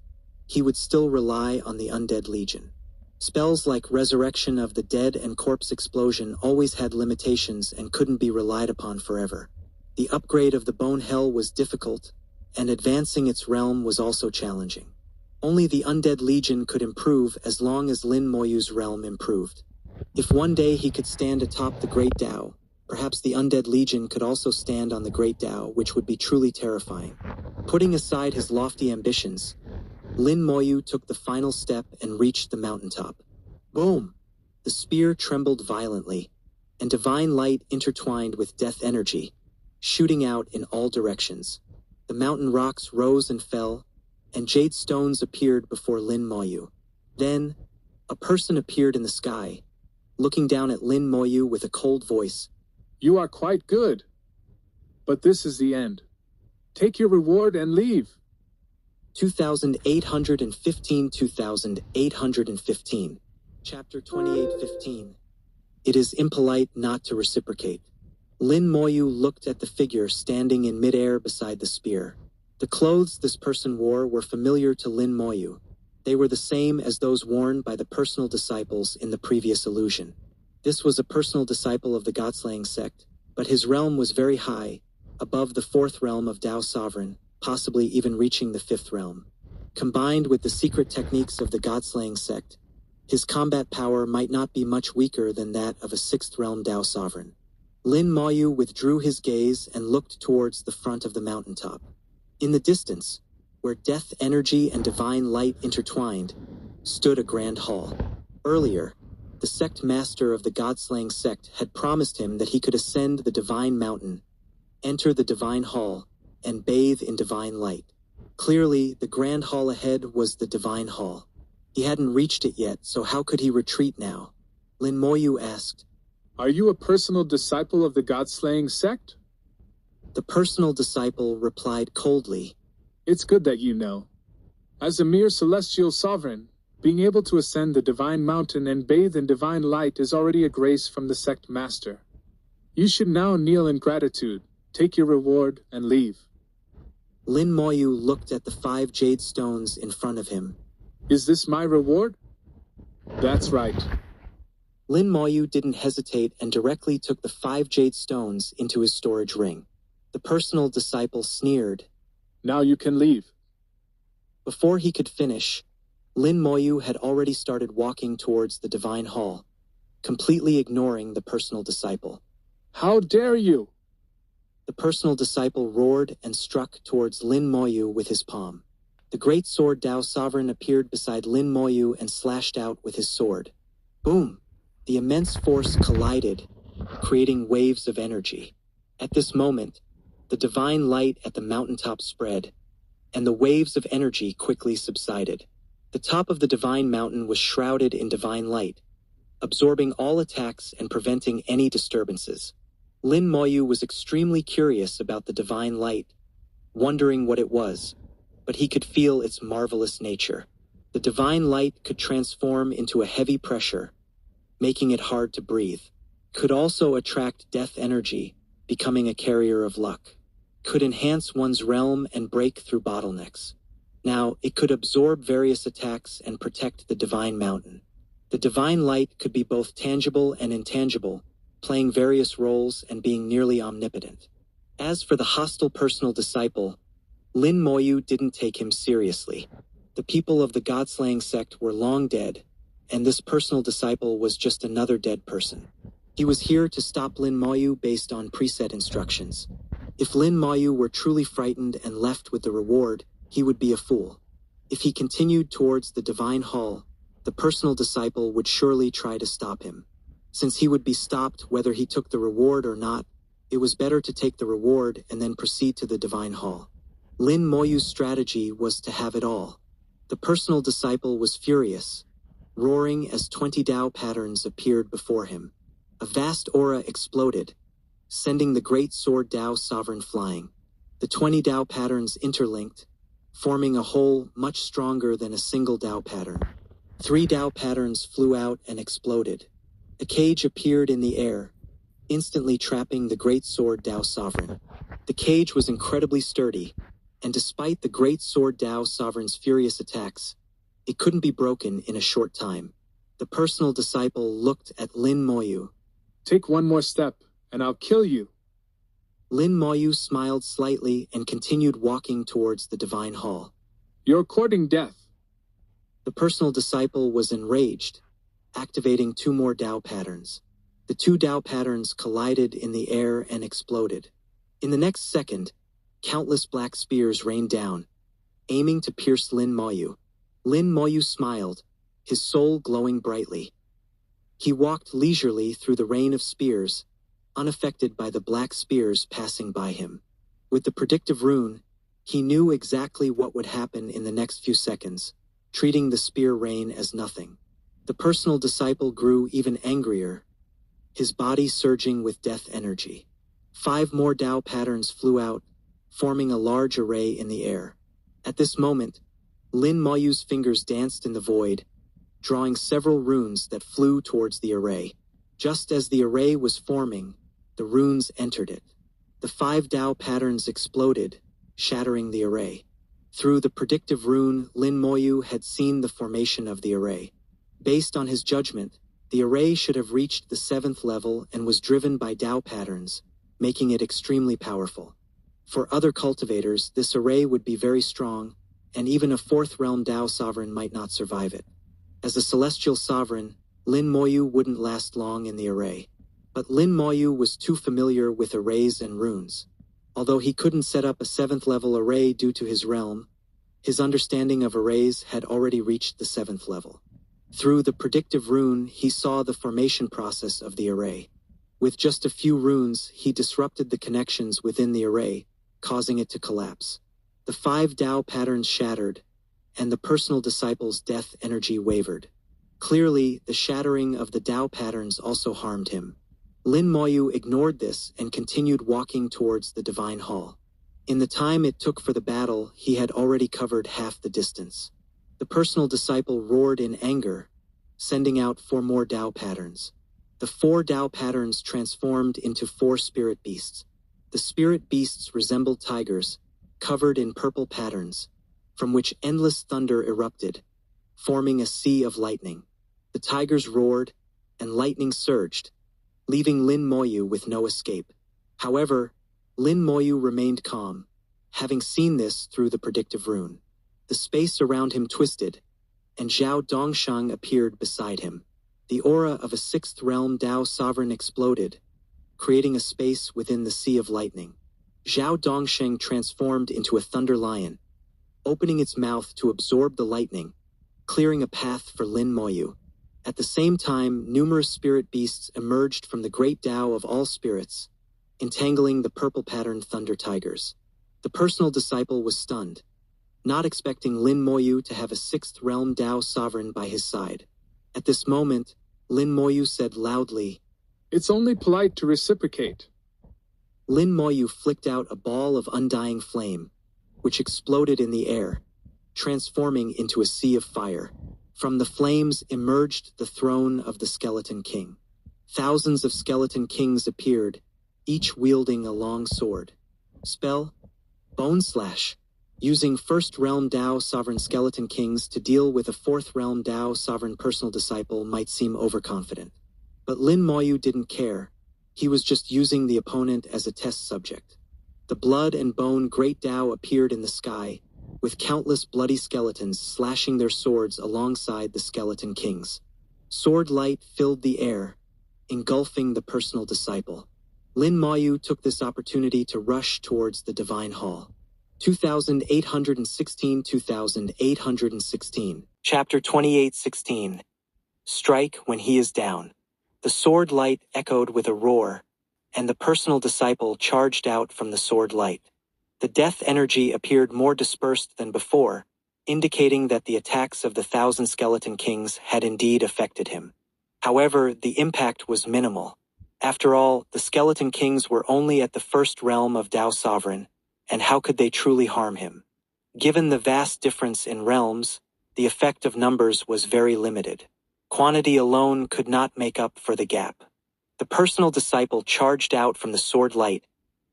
he would still rely on the Undead Legion. Spells like Resurrection of the Dead and Corpse Explosion always had limitations and couldn't be relied upon forever. The upgrade of the Bone Hell was difficult, and advancing its realm was also challenging. Only the Undead Legion could improve as long as Lin Moyu's realm improved. If one day he could stand atop the Great Tao, perhaps the Undead Legion could also stand on the Great Tao, which would be truly terrifying. Putting aside his lofty ambitions, Lin Moyu took the final step and reached the mountaintop. Boom! The spear trembled violently, and divine light intertwined with death energy, shooting out in all directions. The mountain rocks rose and fell, and jade stones appeared before Lin Moyu. Then, a person appeared in the sky, looking down at Lin Moyu with a cold voice. You are quite good. But this is the end. Take your reward and leave. 2815 2815. Chapter 2815. It is impolite not to reciprocate. Lin Moyu looked at the figure standing in midair beside the spear. The clothes this person wore were familiar to Lin Moyu. They were the same as those worn by the personal disciples in the previous illusion. This was a personal disciple of the God-slaying sect, but his realm was very high, above the 4th realm of Tao Sovereign, possibly even reaching the 5th realm. Combined with the secret techniques of the God-slaying sect, his combat power might not be much weaker than that of a 6th realm Tao Sovereign. Lin Moyu withdrew his gaze and looked towards the front of the mountaintop. In the distance, where death energy and divine light intertwined, stood a grand hall. Earlier, the sect master of the God-slaying sect had promised him that he could ascend the divine mountain, enter the divine hall, and bathe in divine light. Clearly, the grand hall ahead was the divine hall. He hadn't reached it yet, so how could he retreat now? Lin Moyu asked. Are you a personal disciple of the God-slaying sect? The personal disciple replied coldly. It's good that you know. As a mere celestial sovereign, being able to ascend the divine mountain and bathe in divine light is already a grace from the sect master. You should now kneel in gratitude, take your reward, and leave. Lin Moyu looked at the 5 jade stones in front of him. Is this my reward? That's right. Lin Moyu didn't hesitate and directly took the 5 jade stones into his storage ring. The personal disciple sneered. Now you can leave. Before he could finish, Lin Moyu had already started walking towards the divine hall, completely ignoring the personal disciple. How dare you! The personal disciple roared and struck towards Lin Moyu with his palm. The great sword Tao Sovereign appeared beside Lin Moyu and slashed out with his sword. Boom! The immense force collided, creating waves of energy. At this moment, the divine light at the mountaintop spread, and the waves of energy quickly subsided. The top of the divine mountain was shrouded in divine light, absorbing all attacks and preventing any disturbances. Lin Moyu was extremely curious about the divine light, wondering what it was, but he could feel its marvelous nature. The divine light could transform into a heavy pressure, making it hard to breathe. Could also attract death energy, becoming a carrier of luck. Could enhance one's realm and break through bottlenecks. Now, it could absorb various attacks and protect the divine mountain. The divine light could be both tangible and intangible, playing various roles and being nearly omnipotent. As for the hostile personal disciple, Lin Moyu didn't take him seriously. The people of the God-slaying sect were long dead, and this personal disciple was just another dead person. He was here to stop Lin Moyu based on preset instructions. If Lin Moyu were truly frightened and left with the reward, he would be a fool. If he continued towards the divine hall, the personal disciple would surely try to stop him. Since he would be stopped whether he took the reward or not, it was better to take the reward and then proceed to the divine hall. Lin Moyu's strategy was to have it all. The personal disciple was furious, roaring as 20 Tao patterns appeared before him. A vast aura exploded, sending the great sword Tao Sovereign flying. The 20 Tao patterns interlinked, forming a whole much stronger than a single Tao pattern. 3 Tao patterns flew out and exploded. A cage appeared in the air, instantly trapping the great sword Tao Sovereign. The cage was incredibly sturdy, and despite the great sword Tao Sovereign's furious attacks, it couldn't be broken in a short time. The personal disciple looked at Lin Moyu. Take one more step, and I'll kill you. Lin Moyu smiled slightly and continued walking towards the divine hall. You're courting death. The personal disciple was enraged, activating 2 more Tao patterns. The 2 Tao patterns collided in the air and exploded. In the next second, countless black spears rained down, aiming to pierce Lin Moyu. Lin Moyu smiled, his soul glowing brightly. He walked leisurely through the rain of spears, unaffected by the black spears passing by him. With the predictive rune, he knew exactly what would happen in the next few seconds, treating the spear rain as nothing. The personal disciple grew even angrier, his body surging with death energy. 5 more Tao patterns flew out, forming a large array in the air. At this moment, Lin Moyu's fingers danced in the void, drawing several runes that flew towards the array. Just as the array was forming, the runes entered it. The 5 Tao patterns exploded, shattering the array. Through the predictive rune, Lin Moyu had seen the formation of the array. Based on his judgment, the array should have reached the 7th level and was driven by Tao patterns, making it extremely powerful. For other cultivators, this array would be very strong, and even a 4th realm Tao sovereign might not survive it. As a celestial sovereign, Lin Moyu wouldn't last long in the array. But Lin Moyu was too familiar with arrays and runes. Although he couldn't set up a 7th level array due to his realm, His understanding of arrays had already reached the 7th level. Through the predictive rune, he saw the formation process of the array. With just a few runes, he disrupted the connections within the array, causing it to collapse. The 5 Tao patterns shattered, and the personal disciple's death energy wavered. Clearly, the shattering of the Tao patterns also harmed him. Lin Moyu ignored this and continued walking towards the Divine Hall. In the time it took for the battle, he had already covered half the distance. The personal disciple roared in anger, sending out 4 more Tao patterns. The 4 Tao patterns transformed into 4 spirit beasts. The spirit beasts resembled tigers, covered in purple patterns, from which endless thunder erupted, forming a sea of lightning. The tigers roared, and lightning surged, leaving Lin Moyu with no escape. However, Lin Moyu remained calm, having seen this through the predictive rune. The space around him twisted, and Zhao Dongsheng appeared beside him. The aura of a 6th realm Tao sovereign exploded, creating a space within the sea of lightning. Zhao Dongsheng transformed into a thunder lion, opening its mouth to absorb the lightning, clearing a path for Lin Moyu. At the same time, numerous spirit beasts emerged from the great Tao of all spirits, entangling the purple-patterned thunder tigers. The personal disciple was stunned, not expecting Lin Moyu to have a 6th realm Tao sovereign by his side. At this moment, Lin Moyu said loudly, "It's only polite to reciprocate." Lin Moyu flicked out a ball of undying flame, which exploded in the air, transforming into a sea of fire. From the flames emerged the throne of the Skeleton King. Thousands of Skeleton Kings appeared, each wielding a long sword. Spell: Bone Slash. Using 1st realm Tao sovereign Skeleton Kings to deal with a 4th realm Tao sovereign personal disciple might seem overconfident. But Lin Moyu didn't care. He was just using the opponent as a test subject. The blood and bone great Tao appeared in the sky, with countless bloody skeletons slashing their swords alongside the Skeleton Kings. Sword light filled the air, engulfing the personal disciple. Lin Moyu took this opportunity to rush towards the Divine Hall. 2816. Chapter 28:16. Strike when he is down. The sword light echoed with a roar, and the personal disciple charged out from the sword light. The death energy appeared more dispersed than before, indicating that the attacks of the 1,000 Skeleton Kings had indeed affected him. However, the impact was minimal. After all, the Skeleton Kings were only at the 1st realm of Tao Sovereign, and how could they truly harm him? Given the vast difference in realms, the effect of numbers was very limited. Quantity alone could not make up for the gap. The personal disciple charged out from the sword light,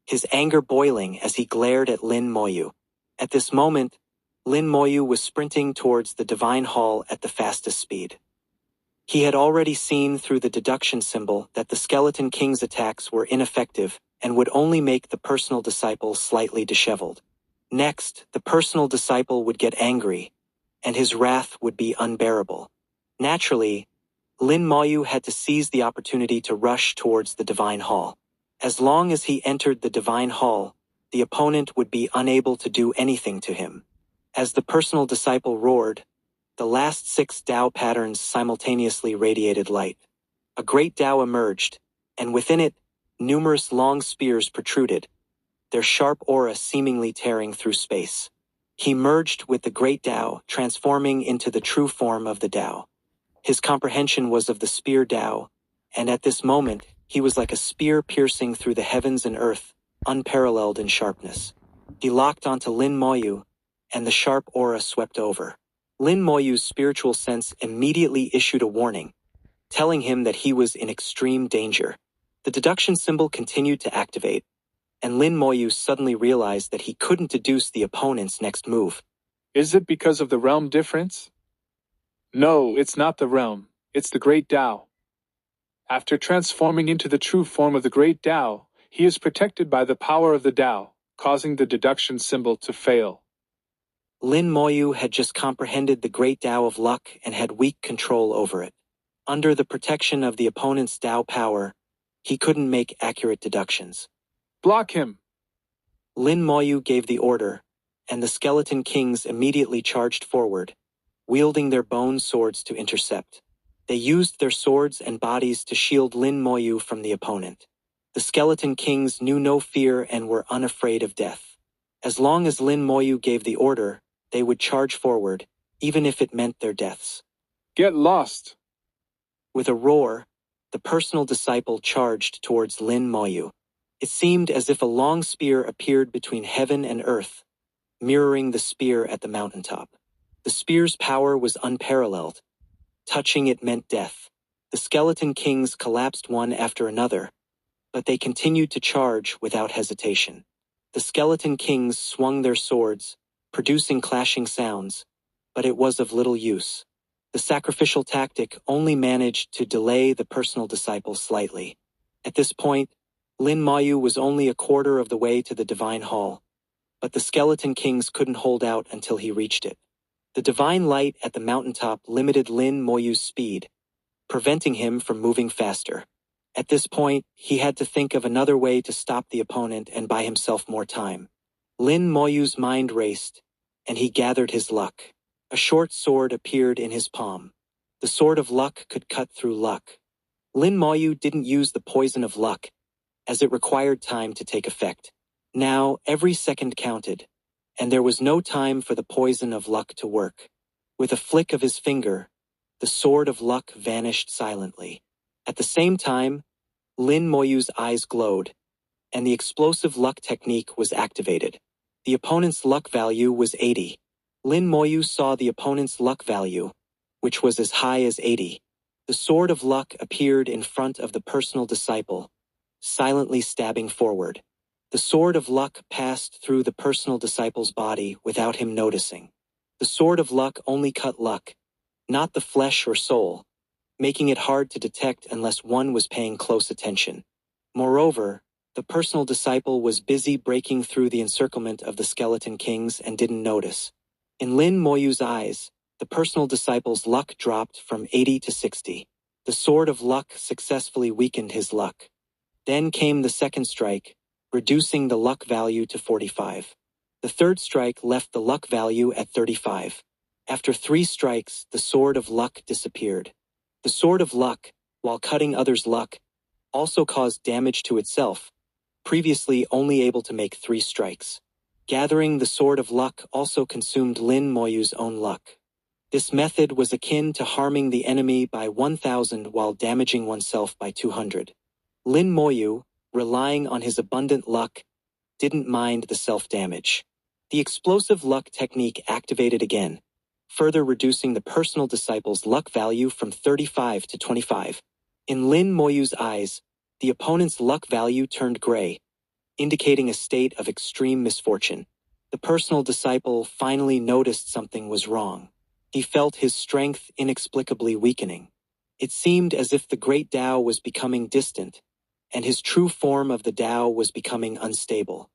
his anger boiling as he glared at Lin Moyu. At this moment, Lin Moyu was sprinting towards the Divine Hall at the fastest speed. He had already seen through the deduction symbol that the Skeleton King's attacks were ineffective and would only make the personal disciple slightly disheveled. Next, the personal disciple would get angry, and his wrath would be unbearable. Naturally, Lin Moyu had to seize the opportunity to rush towards the Divine Hall. As long as he entered the Divine Hall, the opponent would be unable to do anything to him. As the personal disciple roared, the last 6 Tao patterns simultaneously radiated light. A great Tao emerged, and within it, numerous long spears protruded, their sharp aura seemingly tearing through space. He merged with the great Tao, transforming into the true form of the Tao. His comprehension was of the spear Tao, and at this moment, he was like a spear piercing through the heavens and earth, unparalleled in sharpness. He locked onto Lin Moyu, and the sharp aura swept over. Lin Moyu's spiritual sense immediately issued a warning, telling him that he was in extreme danger. The deduction symbol continued to activate, and Lin Moyu suddenly realized that he couldn't deduce the opponent's next move. Is it because of the realm difference? No, it's not the realm, it's the great Tao. After transforming into the true form of the great Tao, he is protected by the power of the Tao, causing the deduction symbol to fail. Lin Moyu had just comprehended the great Tao of luck and had weak control over it. Under the protection of the opponent's Tao power, he couldn't make accurate deductions. Block him! Lin Moyu gave the order, and the skeleton kings immediately charged forward, wielding their bone swords to intercept. They used their swords and bodies to shield Lin Moyu from the opponent. The skeleton kings knew no fear and were unafraid of death. As long as Lin Moyu gave the order, they would charge forward, even if it meant their deaths. Get lost! With a roar, the personal disciple charged towards Lin Moyu. It seemed as if a long spear appeared between heaven and earth, mirroring the spear at the mountaintop. The spear's power was unparalleled. Touching it meant death. The skeleton kings collapsed one after another, but they continued to charge without hesitation. The skeleton kings swung their swords, producing clashing sounds, but it was of little use. The sacrificial tactic only managed to delay the personal disciple slightly. At this point, Lin Moyu was only a quarter of the way to the divine hall, but the skeleton kings couldn't hold out until he reached it. The divine light at the mountaintop limited Lin Moyu's speed, preventing him from moving faster. At this point, he had to think of another way to stop the opponent and buy himself more time. Lin Moyu's mind raced, and he gathered his luck. A short sword appeared in his palm. The sword of luck could cut through luck. Lin Moyu didn't use the poison of luck, as it required time to take effect. Now, every second counted, and there was no time for the poison of luck to work. With a flick of his finger, the sword of luck vanished silently. At the same time, Lin Moyu's eyes glowed, and the explosive luck technique was activated. The opponent's luck value was 80. Lin Moyu saw the opponent's luck value, which was as high as 80. The sword of luck appeared in front of the personal disciple, silently stabbing forward. The sword of luck passed through the personal disciple's body without him noticing. The sword of luck only cut luck, not the flesh or soul, making it hard to detect unless one was paying close attention. Moreover, the personal disciple was busy breaking through the encirclement of the skeleton kings and didn't notice. In Lin Moyu's eyes, the personal disciple's luck dropped from 80 to 60. The sword of luck successfully weakened his luck. Then came the second strike, reducing the luck value to 45. The third strike left the luck value at 35. After 3 strikes, the sword of luck disappeared. The sword of luck, while cutting others' luck, also caused damage to itself, previously only able to make 3 strikes. Gathering the sword of luck also consumed Lin Moyu's own luck. This method was akin to harming the enemy by 1,000 while damaging oneself by 200. Lin Moyu, relying on his abundant luck, didn't mind the self-damage. The explosive luck technique activated again, further reducing the personal disciple's luck value from 35 to 25. In Lin Moyu's eyes, the opponent's luck value turned gray, indicating a state of extreme misfortune. The personal disciple finally noticed something was wrong. He felt his strength inexplicably weakening. It seemed as if the great Tao was becoming distant, and his true form of the Tao was becoming unstable.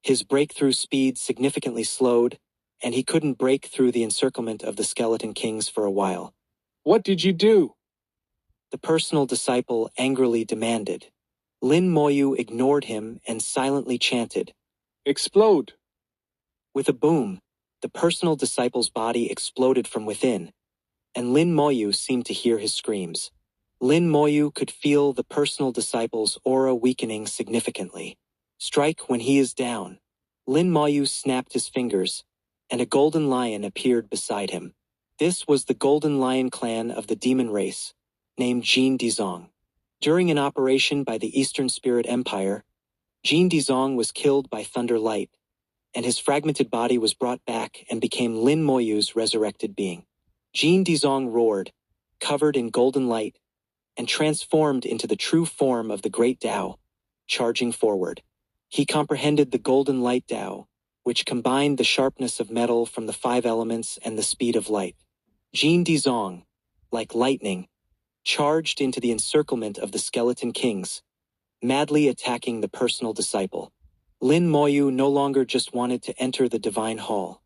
His breakthrough speed significantly slowed, and he couldn't break through the encirclement of the skeleton kings for a while. What did you do? The personal disciple angrily demanded. Lin Moyu ignored him and silently chanted, Explode! With a boom, the personal disciple's body exploded from within, and Lin Moyu seemed to hear his screams. Lin Moyu could feel the personal disciple's aura weakening significantly. Strike when he is down. Lin Moyu snapped his fingers, and a golden lion appeared beside him. This was the Golden Lion clan of the demon race, named Jin Dizong. During an operation by the Eastern Spirit Empire, Jin Dizong was killed by Thunder Light, and his fragmented body was brought back and became Lin Moyu's resurrected being. Jin Dizong roared, covered in golden light, and transformed into the true form of the Great Tao, charging forward. He comprehended the golden light Tao, which combined the sharpness of metal from the 5 elements and the speed of light. Jin Dizong, like lightning, charged into the encirclement of the skeleton kings, madly attacking the personal disciple. Lin Moyu no longer just wanted to enter the divine hall.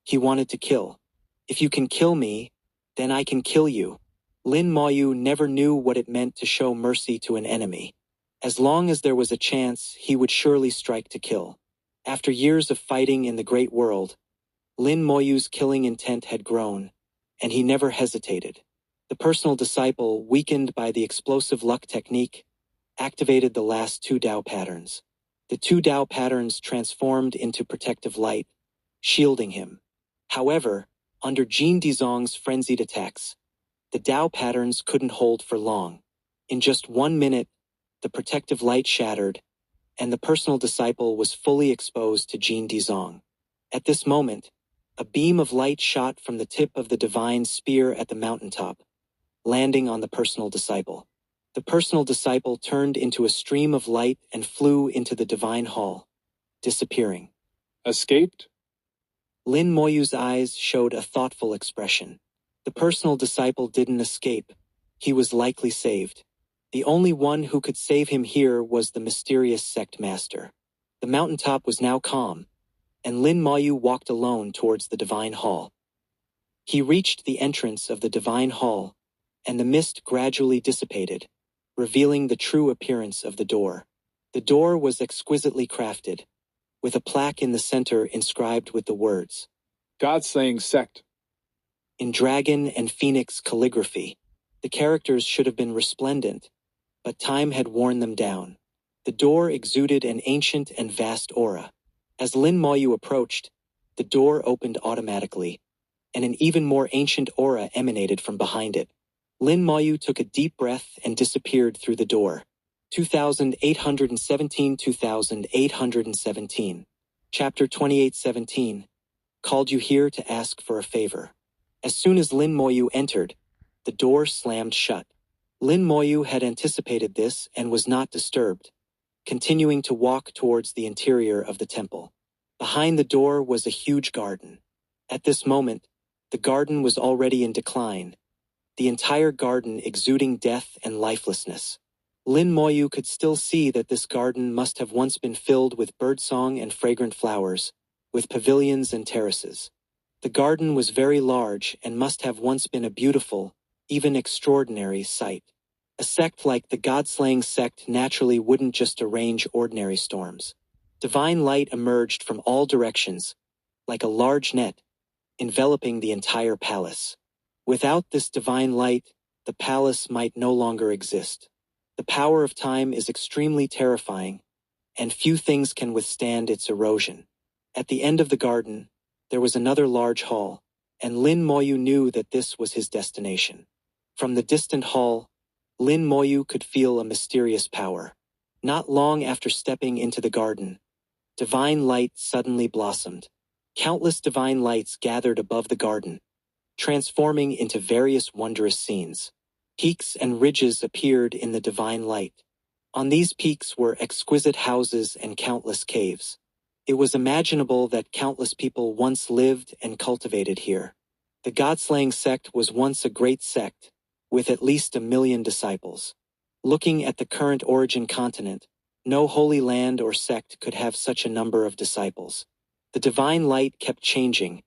He wanted to kill. If you can kill me, then I can kill you. Lin Moyu never knew what it meant to show mercy to an enemy. As long as there was a chance, he would surely strike to kill. After years of fighting in the great world, Lin Moyu's killing intent had grown, and he never hesitated. The personal disciple, weakened by the explosive luck technique, activated the last two Dao patterns. The two Dao patterns transformed into protective light, shielding him. However, under Jin Dizong's frenzied attacks, the Dao patterns couldn't hold for long. In just 1 minute, the protective light shattered, and the personal disciple was fully exposed to Jin Dizong. At this moment, a beam of light shot from the tip of the divine spear at the mountaintop, landing on the personal disciple. The personal disciple turned into a stream of light and flew into the divine hall, disappearing. Escaped? Lin Moyu's eyes showed a thoughtful expression. The personal disciple didn't escape. He was likely saved. The only one who could save him here was the mysterious sect master. The mountaintop was now calm, and Lin Moyu walked alone towards the divine hall. He reached the entrance of the divine hall, and the mist gradually dissipated, revealing the true appearance of the door. The door was exquisitely crafted, with a plaque in the center inscribed with the words, God-slaying sect. in dragon and phoenix calligraphy. The characters should have been resplendent, but time had worn them down. The door exuded an ancient and vast aura. As Lin Moyu approached, the door opened automatically, and an even more ancient aura emanated from behind it. Lin Moyu took a deep breath and disappeared through the door. 2817 Chapter 2817. Called you here to ask for a favor. As soon as Lin Moyu entered, the door slammed shut. Lin Moyu had anticipated this and was not disturbed, continuing to walk towards the interior of the temple. Behind the door was a huge garden. At this moment, the garden was already in decline, the entire garden exuding death and lifelessness. Lin Moyu could still see that this garden must have once been filled with birdsong and fragrant flowers, with pavilions and terraces. The garden was very large and must have once been a beautiful, even extraordinary sight. A sect like the God-slaying sect naturally wouldn't just arrange ordinary storms. Divine light emerged from all directions, like a large net, enveloping the entire palace. Without this divine light, the palace might no longer exist. The power of time is extremely terrifying, and few things can withstand its erosion. At the end of the garden, there was another large hall, and Lin Moyu knew that this was his destination. From the distant hall, Lin Moyu could feel a mysterious power. Not long after stepping into the garden, divine light suddenly blossomed. Countless divine lights gathered above the garden, transforming into various wondrous scenes. Peaks and ridges appeared in the divine light. On these peaks were exquisite houses and countless caves. It was imaginable that countless people once lived and cultivated here. The God-slaying sect was once a great sect, with at least 1 million disciples. Looking at the current origin continent, no holy land or sect could have such a number of disciples. The divine light kept changing,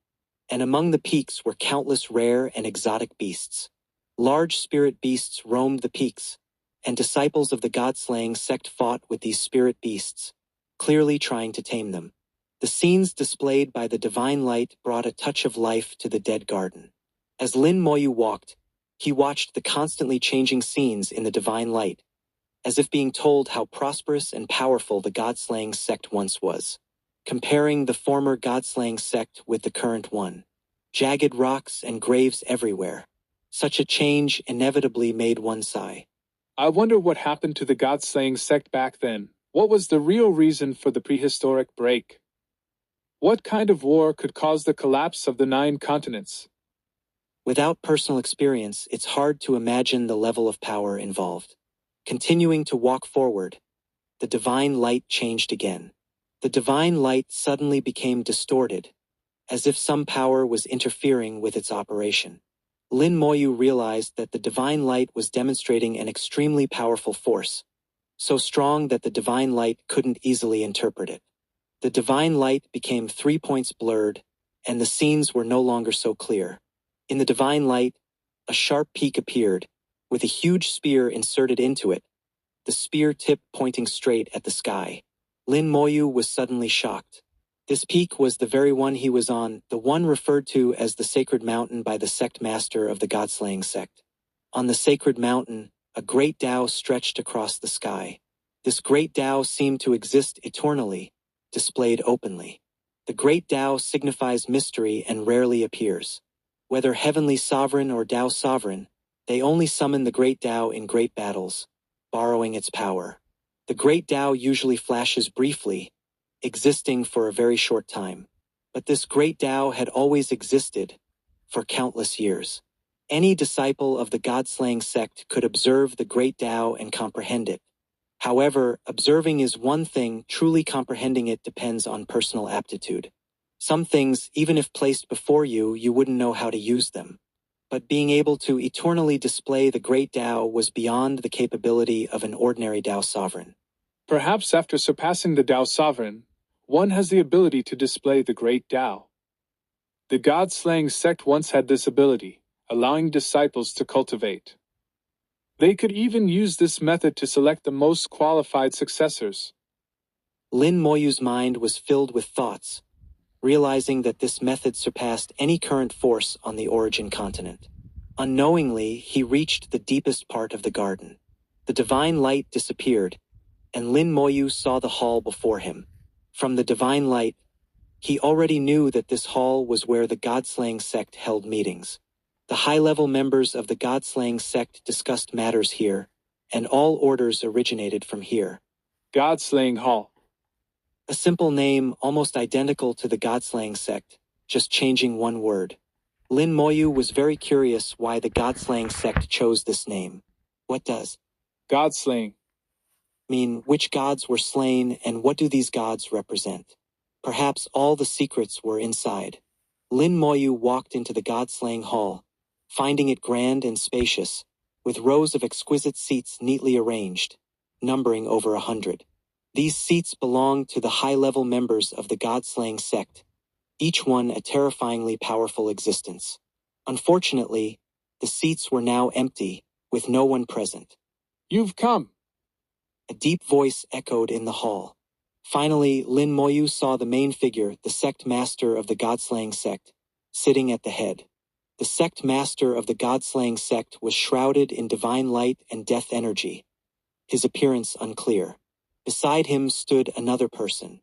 and among the peaks were countless rare and exotic beasts. Large spirit beasts roamed the peaks, and disciples of the God-slaying sect fought with these spirit beasts, clearly trying to tame them. The scenes displayed by the divine light brought a touch of life to the dead garden. As Lin Moyu walked, he watched the constantly changing scenes in the divine light, as if being told how prosperous and powerful the God-slaying sect once was. Comparing the former God-slaying sect with the current one. Jagged rocks and graves everywhere. Such a change inevitably made one sigh. I wonder what happened to the God-slaying sect back then. What was the real reason for the prehistoric break? What kind of war could cause the collapse of the 9 continents? Without personal experience, it's hard to imagine the level of power involved. Continuing to walk forward, the divine light changed again. The divine light suddenly became distorted, as if some power was interfering with its operation. Lin Moyu realized that the divine light was demonstrating an extremely powerful force, so strong that the divine light couldn't easily interpret it. The divine light became 3 points blurred, and the scenes were no longer so clear. In the divine light, a sharp peak appeared, with a huge spear inserted into it, the spear tip pointing straight at the sky. Lin Moyu was suddenly shocked. This peak was the very one he was on, the one referred to as the sacred mountain by the sect master of the God-slaying sect. On the sacred mountain, a great Tao stretched across the sky. This great Tao seemed to exist eternally, displayed openly. The great Tao signifies mystery and rarely appears. Whether heavenly sovereign or Tao sovereign, they only summon the great Tao in great battles, borrowing its power. The great Tao usually flashes briefly, existing for a very short time. But this great Tao had always existed, for countless years. Any disciple of the God-slaying sect could observe the great Tao and comprehend it. However, observing is one thing, truly comprehending it depends on personal aptitude. Some things, even if placed before you, you wouldn't know how to use them. But being able to eternally display the great Tao was beyond the capability of an ordinary Tao sovereign. Perhaps after surpassing the Tao sovereign, one has the ability to display the great Tao. The God-slaying sect once had this ability, allowing disciples to cultivate. They could even use this method to select the most qualified successors. Lin Moyu's mind was filled with thoughts, realizing that this method surpassed any current force on the origin continent. Unknowingly, he reached the deepest part of the garden. The divine light disappeared, and Lin Moyu saw the hall before him. From the divine light, he already knew that this hall was where the God-slaying sect held meetings. The high-level members of the God-slaying sect discussed matters here, and all orders originated from here. God-slaying Hall. A simple name almost identical to the God-slaying sect, just changing one word. Lin Moyu was very curious why the God-slaying sect chose this name. What does God-slaying mean? Which gods were slain, and what do these gods represent? Perhaps all the secrets were inside. Lin Moyu walked into the God-slaying hall, finding it grand and spacious, with rows of exquisite seats neatly arranged, numbering over 100. These seats belonged to the high-level members of the God-slaying sect, each one a terrifyingly powerful existence. Unfortunately, the seats were now empty, with no one present. You've come. A deep voice echoed in the hall. Finally, Lin Moyu saw the main figure, the sect master of the God-slaying sect, sitting at the head. The sect master of the God-slaying sect was shrouded in divine light and death energy, his appearance unclear. Beside him stood another person.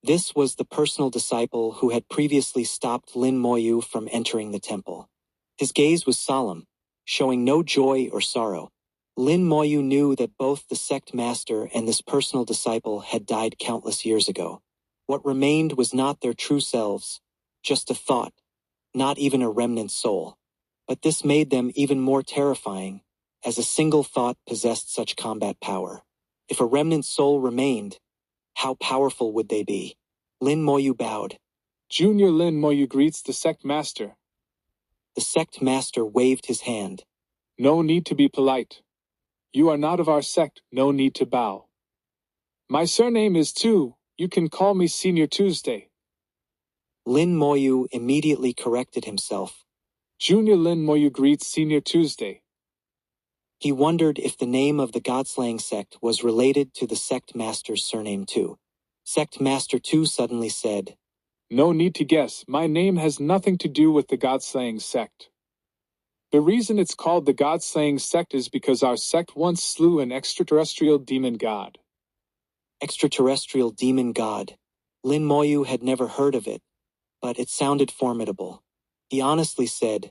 This was the personal disciple who had previously stopped Lin Moyu from entering the temple. His gaze was solemn, showing no joy or sorrow. Lin Moyu knew that both the sect master and this personal disciple had died countless years ago. What remained was not their true selves, just a thought, not even a remnant soul. But this made them even more terrifying, as a single thought possessed such combat power. If a remnant soul remained, how powerful would they be? Lin Moyu bowed. Junior Lin Moyu greets the sect master. The sect master waved his hand. No need to be polite. You are not of our sect, no need to bow. My surname is Tu, you can call me Senior Tuesday. Lin Moyu immediately corrected himself. Junior Lin Moyu greets Senior Tuesday. He wondered if the name of the God-slaying sect was related to the sect master's surname too. Sect Master 2 suddenly said, No need to guess, my name has nothing to do with the God-slaying sect. The reason it's called the God-slaying sect is because our sect once slew an extraterrestrial demon god. Extraterrestrial demon god. Lin Moyu had never heard of it, but it sounded formidable. He honestly said,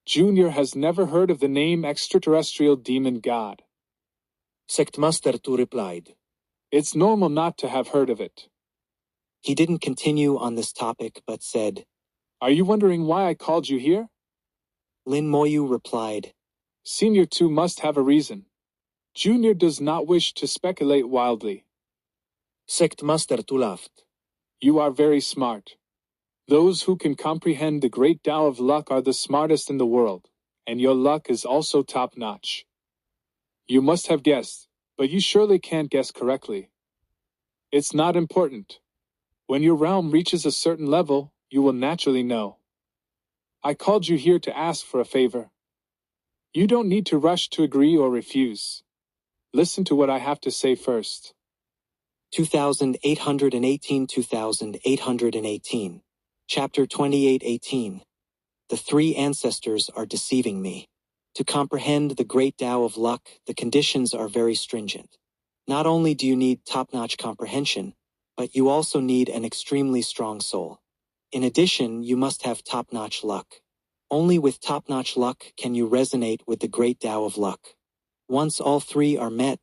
Junior has never heard of the name extraterrestrial demon god. Sect Master 2 replied, It's normal not to have heard of it. He didn't continue on this topic but said, Are you wondering why I called you here? Lin Moyu replied, Senior 2 must have a reason. Junior does not wish to speculate wildly. Sect Master 2 laughed. You are very smart. Those who can comprehend the great Tao of luck are the smartest in the world, and your luck is also top-notch. You must have guessed, but you surely can't guess correctly. It's not important. When your realm reaches a certain level, you will naturally know. I called you here to ask for a favor. You don't need to rush to agree or refuse. Listen to what I have to say first. 2818 2818. Chapter 2818. The three ancestors are deceiving me. To comprehend the great Tao of luck, the conditions are very stringent. Not only do you need top-notch comprehension, but you also need an extremely strong soul. In addition, you must have top-notch luck. Only with top-notch luck can you resonate with the great Tao of luck. Once all three are met,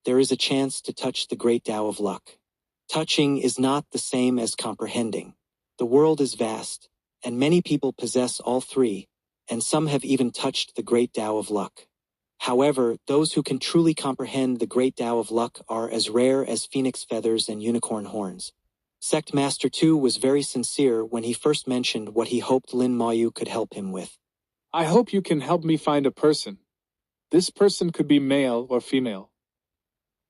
there is a chance to touch the great Tao of luck. Touching is not the same as comprehending. The world is vast, and many people possess all three, and some have even touched the great Tao of luck. However, those who can truly comprehend the great Tao of luck are as rare as phoenix feathers and unicorn horns. Sect Master 2 was very sincere when he first mentioned what he hoped Lin Moyu could help him with. I hope you can help me find a person. This person could be male or female.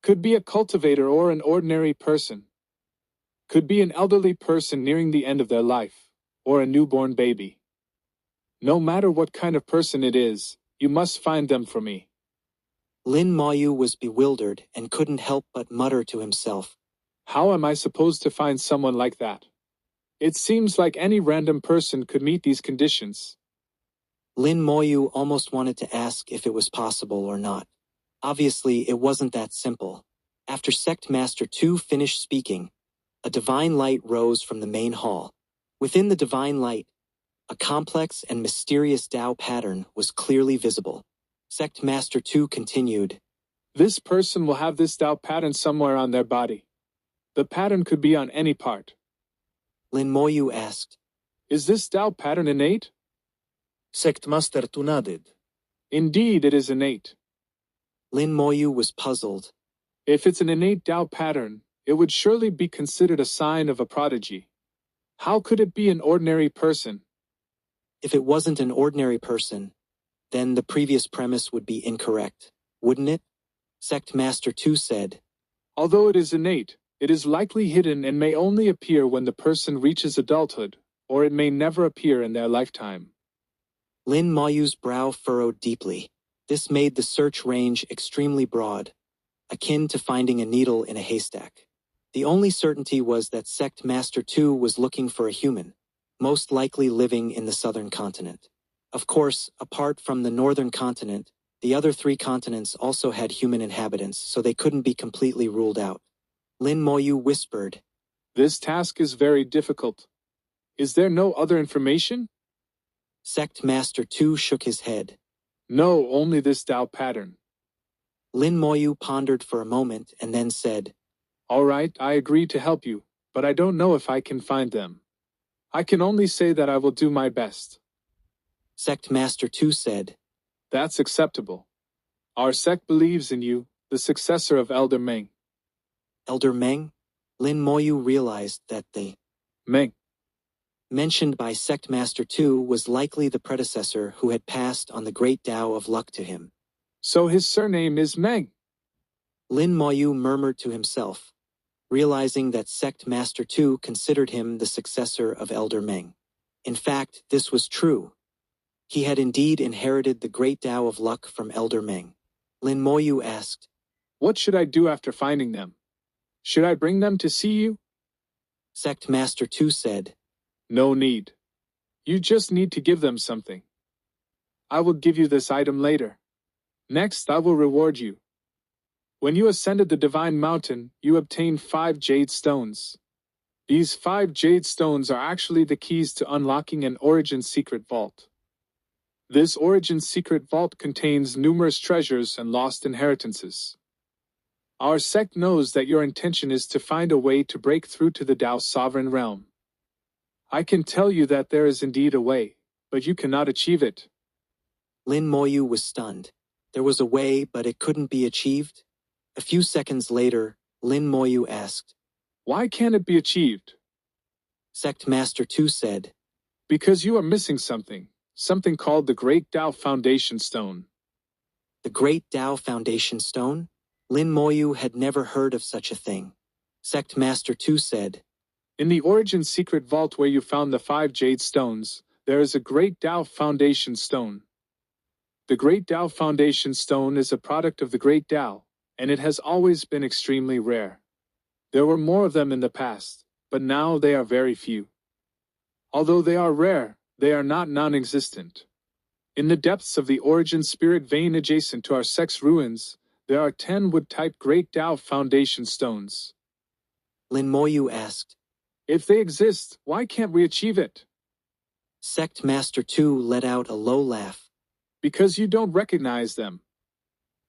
Could be a cultivator or an ordinary person. Could be an elderly person nearing the end of their life, or a newborn baby. No matter what kind of person it is, you must find them for me. Lin Moyu was bewildered and couldn't help but mutter to himself. How am I supposed to find someone like that? It seems like any random person could meet these conditions. Lin Moyu almost wanted to ask if it was possible or not. Obviously, it wasn't that simple. After Sect Master 2 finished speaking, a divine light rose from the main hall. Within the divine light, a complex and mysterious Tao pattern was clearly visible. Sect Master 2 continued, This person will have this Tao pattern somewhere on their body. The pattern could be on any part. Lin Moyu asked, Is this Tao pattern innate? Sect Master 2 nodded. Indeed, it is innate. Lin Moyu was puzzled. If it's an innate Tao pattern, it would surely be considered a sign of a prodigy. How could it be an ordinary person? If it wasn't an ordinary person, then the previous premise would be incorrect, wouldn't it? Sect Master 2 said, Although it is innate, it is likely hidden and may only appear when the person reaches adulthood, or it may never appear in their lifetime. Lin Moyu's brow furrowed deeply. This made the search range extremely broad, akin to finding a needle in a haystack. The only certainty was that Sect Master 2 was looking for a human, most likely living in the southern continent. Of course, apart from the northern continent, the other three continents also had human inhabitants, so they couldn't be completely ruled out. Lin Moyu whispered, This task is very difficult. Is there no other information? Sect Master 2 shook his head. No, only this Tao pattern. Lin Moyu pondered for a moment and then said, All right, I agree to help you, but I don't know if I can find them. I can only say that I will do my best. Sect Master 2 said, That's acceptable. Our sect believes in you, the successor of Elder Meng. Elder Meng? Lin Moyu realized that the Meng. mentioned by Sect Master 2 was likely the predecessor who had passed on the great Tao of luck to him. So his surname is Meng. Lin Moyu murmured to himself, realizing that Sect Master 2 considered him the successor of Elder Meng. In fact, this was true. He had indeed inherited the great Tao of luck from Elder Meng. Lin Moyu asked, What should I do after finding them? Should I bring them to see you? Sect Master 2 said, No need. You just need to give them something. I will give you this item later. Next, I will reward you. When you ascended the Divine Mountain, you obtained 5 jade stones. These 5 jade stones are actually the keys to unlocking an Origin Secret Vault. This Origin Secret Vault contains numerous treasures and lost inheritances. Our sect knows that your intention is to find a way to break through to the Tao Sovereign Realm. I can tell you that there is indeed a way, but you cannot achieve it. Lin Moyu was stunned. There was a way, but it couldn't be achieved? A few seconds later, Lin Moyu asked, Why can't it be achieved? Sect Master 2 said, Because you are missing something called the Great Tao Foundation Stone. The Great Tao Foundation Stone? Lin Moyu had never heard of such a thing. Sect Master 2 said, In the Origin Secret Vault where you found the 5 jade stones, there is a Great Tao Foundation Stone. The Great Tao Foundation Stone is a product of the Great Tao, and it has always been extremely rare. There were more of them in the past, but now they are very few. Although they are rare, they are not non-existent. In the depths of the origin spirit vein adjacent to our sect's ruins, there are 10 wood-type Great Tao foundation stones. Lin Moyu asked. If they exist, why can't we achieve it? Sect Master 2 let out a low laugh. Because you don't recognize them.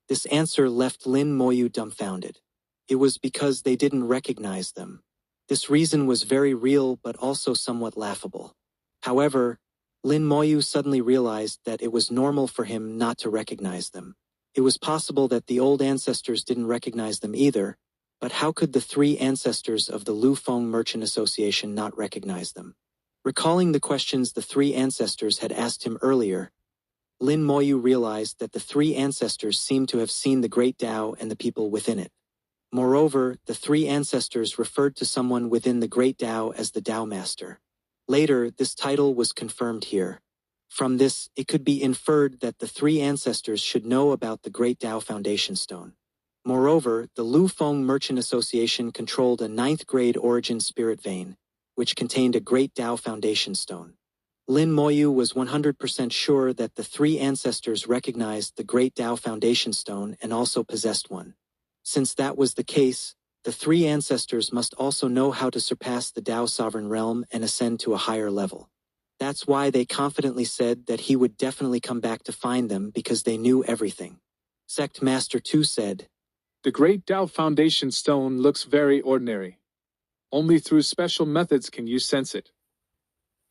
This answer left Lin Moyu dumbfounded. It was because they didn't recognize them. This reason was very real but also somewhat laughable. However, Lin Moyu suddenly realized that it was normal for him not to recognize them. It was possible that the old ancestors didn't recognize them either, but how could the 3 ancestors of the Lufeng Merchant Association not recognize them? Recalling the questions the 3 ancestors had asked him earlier, Lin Moyu realized that the 3 ancestors seemed to have seen the Great Tao and the people within it. Moreover, the 3 ancestors referred to someone within the Great Tao as the Tao Master. Later, this title was confirmed here. From this, it could be inferred that the 3 ancestors should know about the Great Tao Foundation Stone. Moreover, the Lufeng Merchant Association controlled a 9th-grade origin spirit vein, which contained a Great Tao Foundation Stone. Lin Moyu was 100% sure that the 3 ancestors recognized the Great Tao Foundation Stone and also possessed one. Since that was the case, the 3 ancestors must also know how to surpass the Tao Sovereign Realm and ascend to a higher level. That's why they confidently said that he would definitely come back to find them because they knew everything. Sect Master 2 said, The Great Tao Foundation Stone looks very ordinary. Only through special methods can you sense it.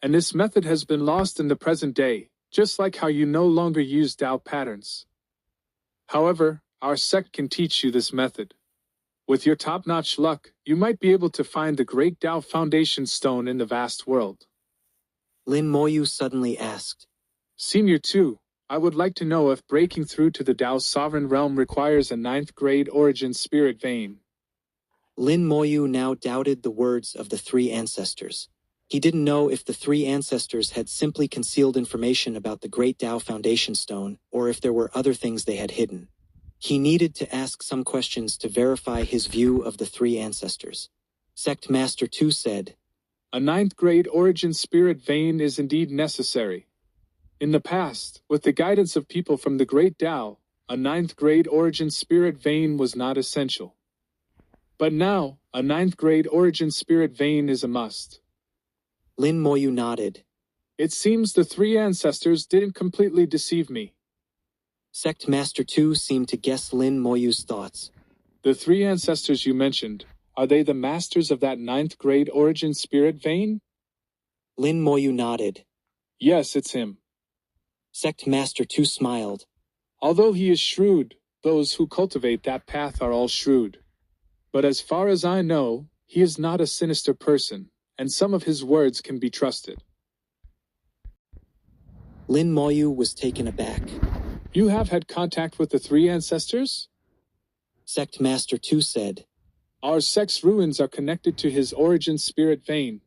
And this method has been lost in the present day, just like how you no longer use Tao patterns. However, our sect can teach you this method. With your top-notch luck, you might be able to find the Great Tao Foundation Stone in the vast world. Lin Moyu suddenly asked. Senior 2, I would like to know if breaking through to the Tao Sovereign Realm requires a 9th-grade origin spirit vein. Lin Moyu now doubted the words of the 3 ancestors. He didn't know if the 3 ancestors had simply concealed information about the Great Tao Foundation Stone or if there were other things they had hidden. He needed to ask some questions to verify his view of the 3 ancestors. Sect Master 2 said, A 9th-grade origin spirit vein is indeed necessary. In the past, with the guidance of people from the Great Tao, a 9th-grade origin spirit vein was not essential. But now, a 9th-grade origin spirit vein is a must. Lin Moyu nodded. It seems the 3 ancestors didn't completely deceive me. Sect Master 2 seemed to guess Lin Moyu's thoughts. The 3 ancestors you mentioned, are they the masters of that 9th-grade origin spirit vein? Lin Moyu nodded. Yes, it's him. Sect Master 2 smiled. Although he is shrewd, those who cultivate that path are all shrewd. But as far as I know, he is not a sinister person, and some of his words can be trusted. Lin Moyu was taken aback. You have had contact with the 3 ancestors? Sect Master 2 said. Our sect's ruins are connected to his origin spirit vein.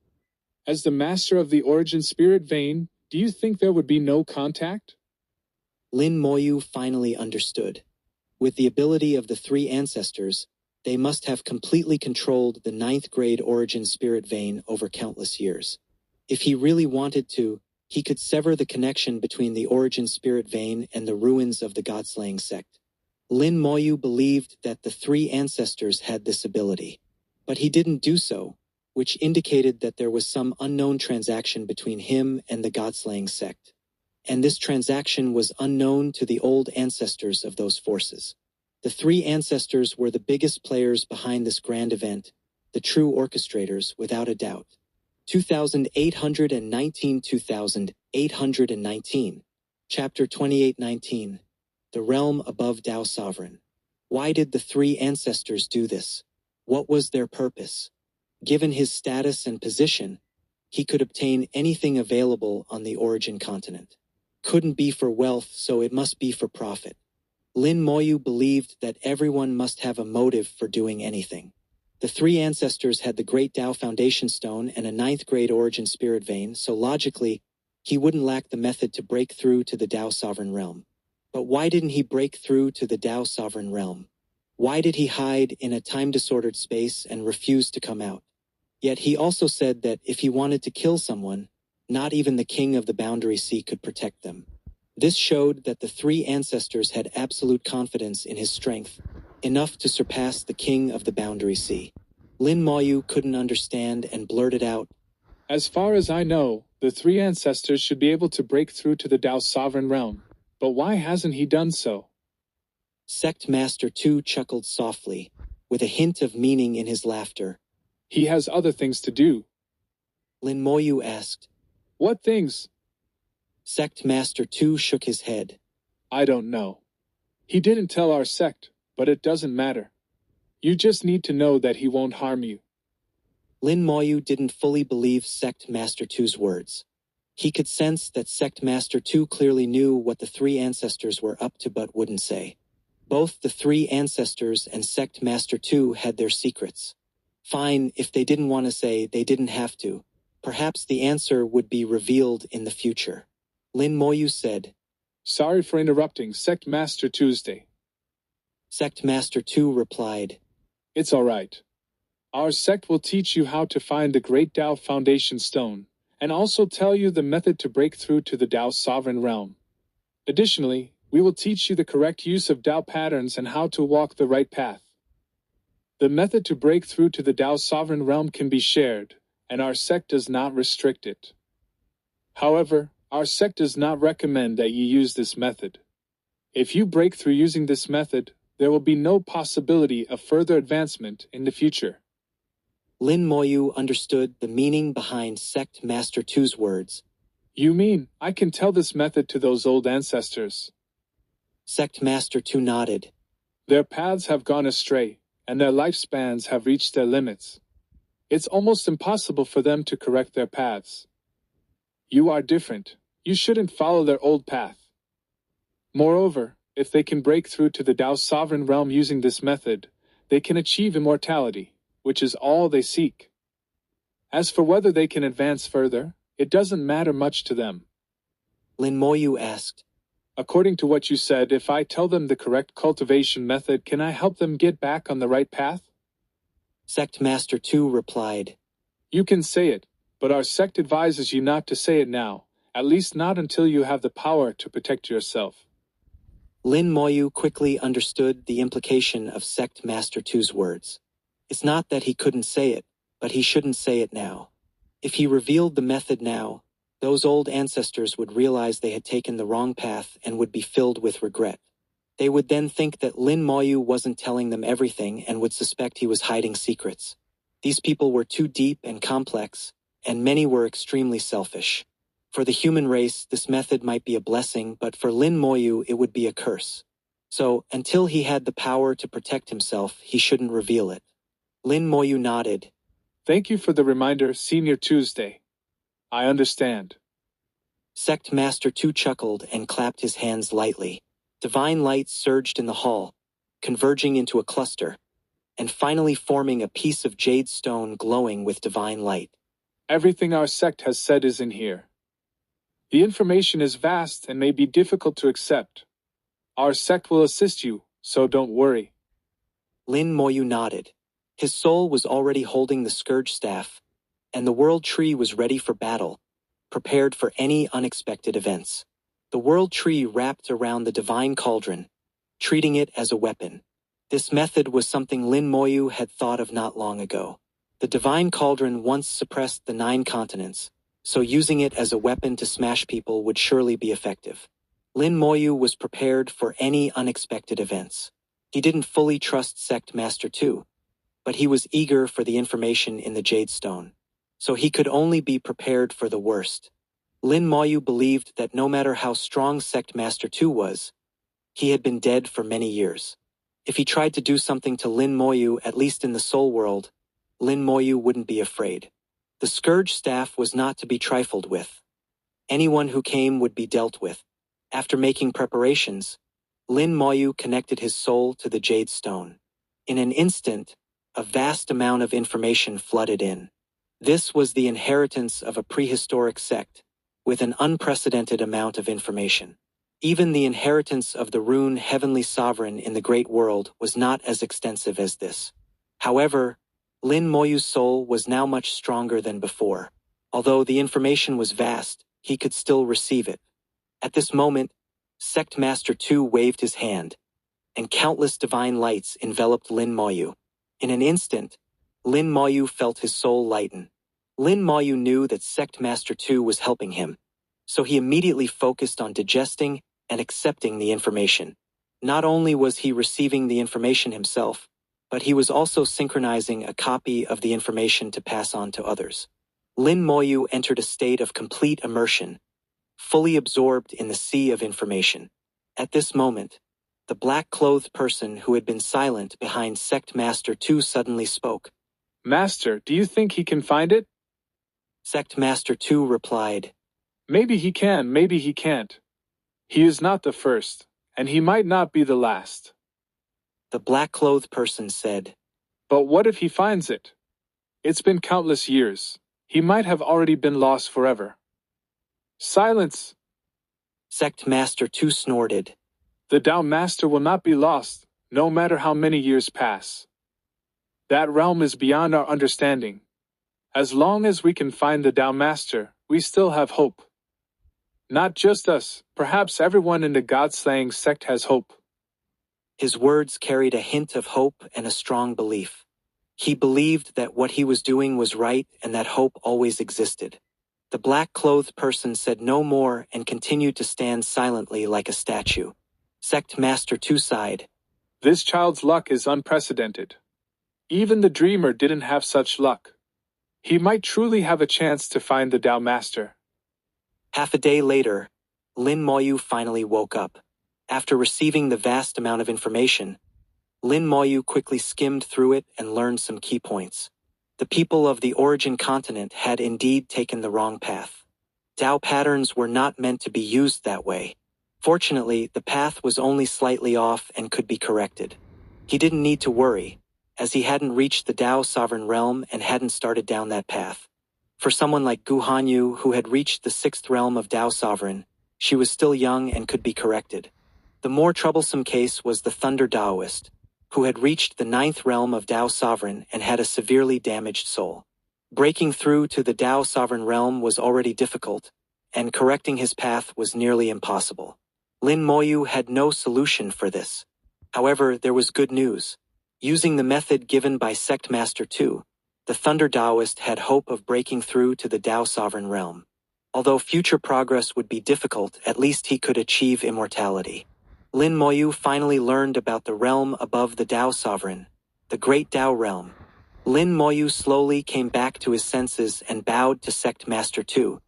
As the master of the origin spirit vein, do you think there would be no contact? Lin Moyu finally understood. With the ability of the 3 ancestors, they must have completely controlled the 9th-grade origin spirit vein over countless years. If he really wanted to, he could sever the connection between the origin spirit vein and the ruins of the God-slaying sect. Lin Moyu believed that the 3 ancestors had this ability. But he didn't do so, which indicated that there was some unknown transaction between him and the God-slaying sect. And this transaction was unknown to the old ancestors of those forces. The 3 ancestors were the biggest players behind this grand event, the true orchestrators, without a doubt. 2819 Chapter 2819 The Realm Above Tao Sovereign. Why did the 3 ancestors do this? What was their purpose? Given his status and position, he could obtain anything available on the origin continent. Couldn't be for wealth, so it must be for profit. Lin Moyu believed that everyone must have a motive for doing anything. The 3 ancestors had the Great Tao Foundation Stone and a 9th-grade origin spirit vein, so logically, he wouldn't lack the method to break through to the Tao Sovereign Realm. But why didn't he break through to the Tao Sovereign Realm? Why did he hide in a time-disordered space and refuse to come out? Yet he also said that if he wanted to kill someone, not even the king of the Boundary Sea could protect them. This showed that the three ancestors had absolute confidence in his strength, enough to surpass the king of the Boundary Sea. Lin Moyu couldn't understand and blurted out, As far as I know, the three ancestors should be able to break through to the Tao's sovereign realm. But why hasn't he done so? Sect Master Tu chuckled softly, with a hint of meaning in his laughter. He has other things to do. Lin Moyu asked. What things? Sect Master Tu shook his head. I don't know. He didn't tell our sect, but it doesn't matter. You just need to know that he won't harm you. Lin Moyu didn't fully believe Sect Master Tu's words. He could sense that Sect Master Tu clearly knew what the three ancestors were up to but wouldn't say. Both the three ancestors and Sect Master Tu had their secrets. Fine, if they didn't want to say, they didn't have to. Perhaps the answer would be revealed in the future. Lin Moyu said, Sorry for interrupting, Sect Master Tuesday. Sect Master Tu replied, It's all right. Our sect will teach you how to find the Great Tao Foundation Stone, and also tell you the method to break through to the Tao's sovereign realm. Additionally, we will teach you the correct use of Tao patterns and how to walk the right path. The method to break through to the Tao's sovereign realm can be shared, and our sect does not restrict it. However, our sect does not recommend that you use this method. If you break through using this method, there will be no possibility of further advancement in the future. Lin Moyu understood the meaning behind Sect Master Tu's words. You mean, I can tell this method to those old ancestors? Sect Master Tu nodded. Their paths have gone astray, and their lifespans have reached their limits. It's almost impossible for them to correct their paths. You are different. You shouldn't follow their old path. Moreover, if they can break through to the Tao's sovereign realm using this method, they can achieve immortality, which is all they seek. As for whether they can advance further, it doesn't matter much to them. Lin Moyu asked. According to what you said, if I tell them the correct cultivation method, can I help them get back on the right path? Sect Master Tu replied. You can say it, but our sect advises you not to say it now, at least not until you have the power to protect yourself. Lin Moyu quickly understood the implication of Sect Master Tu's words. It's not that he couldn't say it, but he shouldn't say it now. If he revealed the method now, those old ancestors would realize they had taken the wrong path and would be filled with regret. They would then think that Lin Moyu wasn't telling them everything and would suspect he was hiding secrets. These people were too deep and complex, and many were extremely selfish. For the human race, this method might be a blessing, but for Lin Moyu, it would be a curse. So, until he had the power to protect himself, he shouldn't reveal it. Lin Moyu nodded. Thank you for the reminder, Senior Tuesday. I understand. Sect Master Tu chuckled and clapped his hands lightly. Divine light surged in the hall, converging into a cluster, and finally forming a piece of jade stone glowing with divine light. Everything our sect has said is in here. The information is vast and may be difficult to accept. Our sect will assist you, so don't worry. Lin Moyu nodded. His soul was already holding the scourge staff, and the world tree was ready for battle, prepared for any unexpected events. The world tree wrapped around the divine cauldron, treating it as a weapon. This method was something Lin Moyu had thought of not long ago. The divine cauldron once suppressed the 9 continents, so using it as a weapon to smash people would surely be effective. Lin Moyu was prepared for any unexpected events. He didn't fully trust Sect Master Tu, but he was eager for the information in the Jade Stone, so he could only be prepared for the worst. Lin Moyu believed that no matter how strong Sect Master Tu was, he had been dead for many years. If he tried to do something to Lin Moyu, at least in the soul world, Lin Moyu wouldn't be afraid. The scourge staff was not to be trifled with. Anyone who came would be dealt with. After making preparations, Lin Moyu connected his soul to the Jade Stone. In an instant, a vast amount of information flooded in. This was the inheritance of a prehistoric sect, with an unprecedented amount of information. Even the inheritance of the rune heavenly sovereign in the great world was not as extensive as this. However, Lin Moyu's soul was now much stronger than before. Although the information was vast, he could still receive it. At this moment, Sect Master 2 waved his hand, and countless divine lights enveloped Lin Moyu. In an instant, Lin Moyu felt his soul lighten. Lin Moyu knew that Sect Master 2 was helping him, so he immediately focused on digesting and accepting the information. Not only was he receiving the information himself, but he was also synchronizing a copy of the information to pass on to others. Lin Moyu entered a state of complete immersion, fully absorbed in the sea of information. At this moment, the black-clothed person who had been silent behind Sect Master 2 suddenly spoke. Master, do you think he can find it? Sect Master 2 replied, Maybe he can, maybe he can't. He is not the first, and he might not be the last. The black-clothed person said, But what if he finds it? It's been countless years. He might have already been lost forever. Silence! Sect Master 2 snorted. The Tao Master will not be lost, no matter how many years pass. That realm is beyond our understanding. As long as we can find the Tao Master, we still have hope. Not just us, perhaps everyone in the God-slaying sect has hope. His words carried a hint of hope and a strong belief. He believed that what he was doing was right and that hope always existed. The black-clothed person said no more and continued to stand silently like a statue. Sect Master 2 sighed. This child's luck is unprecedented. Even the dreamer didn't have such luck. He might truly have a chance to find the Tao Master. Half a day later, Lin Moyu finally woke up. After receiving the vast amount of information, Lin Moyu quickly skimmed through it and learned some key points. The people of the origin continent had indeed taken the wrong path. Tao patterns were not meant to be used that way. Fortunately, the path was only slightly off and could be corrected. He didn't need to worry, as he hadn't reached the Tao sovereign realm and hadn't started down that path. For someone like Gu Hanyu, who had reached the 6th realm of Tao sovereign, she was still young and could be corrected. The more troublesome case was the Thunder Taoist, who had reached the 9th realm of Tao sovereign and had a severely damaged soul. Breaking through to the Tao sovereign realm was already difficult, and correcting his path was nearly impossible. Lin Moyu had no solution for this. However, there was good news. Using the method given by Sect Master 2, the Thunder Taoist had hope of breaking through to the Tao sovereign realm. Although future progress would be difficult, at least he could achieve immortality. Lin Moyu finally learned about the realm above the Tao sovereign, the Great Tao realm. Lin Moyu slowly came back to his senses and bowed to Sect Master 2.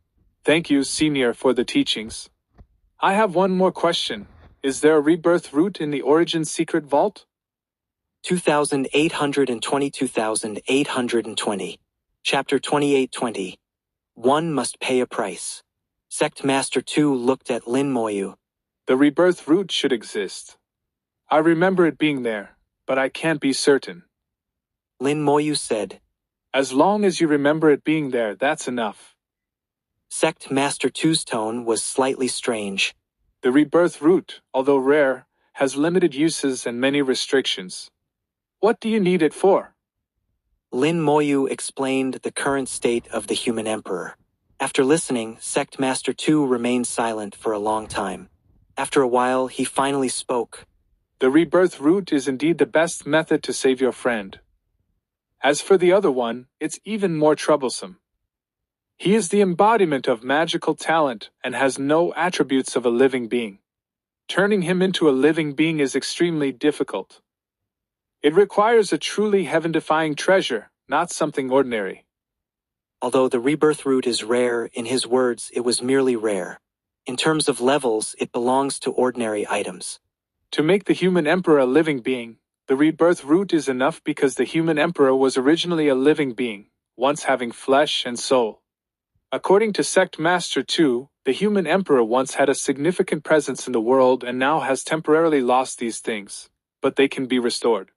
Thank you, Senior, for the teachings. I have one more question. Is there a rebirth route in the Origin Secret Vault? 2820. Chapter 2820. One must pay a price. Sect Master 2 looked at Lin Moyu. The rebirth route should exist. I remember it being there, but I can't be certain. Lin Moyu said. As long as you remember it being there, that's enough. Sect Master 2's tone was slightly strange. The rebirth route, although rare, has limited uses and many restrictions. What do you need it for? Lin Moyu explained the current state of the human emperor. After listening, Sect Master 2 remained silent for a long time. After a while, he finally spoke. The rebirth route is indeed the best method to save your friend. As for the other one, it's even more troublesome. He is the embodiment of magical talent and has no attributes of a living being. Turning him into a living being is extremely difficult. It requires a truly heaven-defying treasure, not something ordinary. Although the rebirth route is rare, in his words, it was merely rare. In terms of levels, it belongs to ordinary items. To make the human emperor a living being, the rebirth route is enough because the human emperor was originally a living being, once having flesh and soul. According to Sect Master 2, the human emperor once had a significant presence in the world and now has temporarily lost these things, but they can be restored.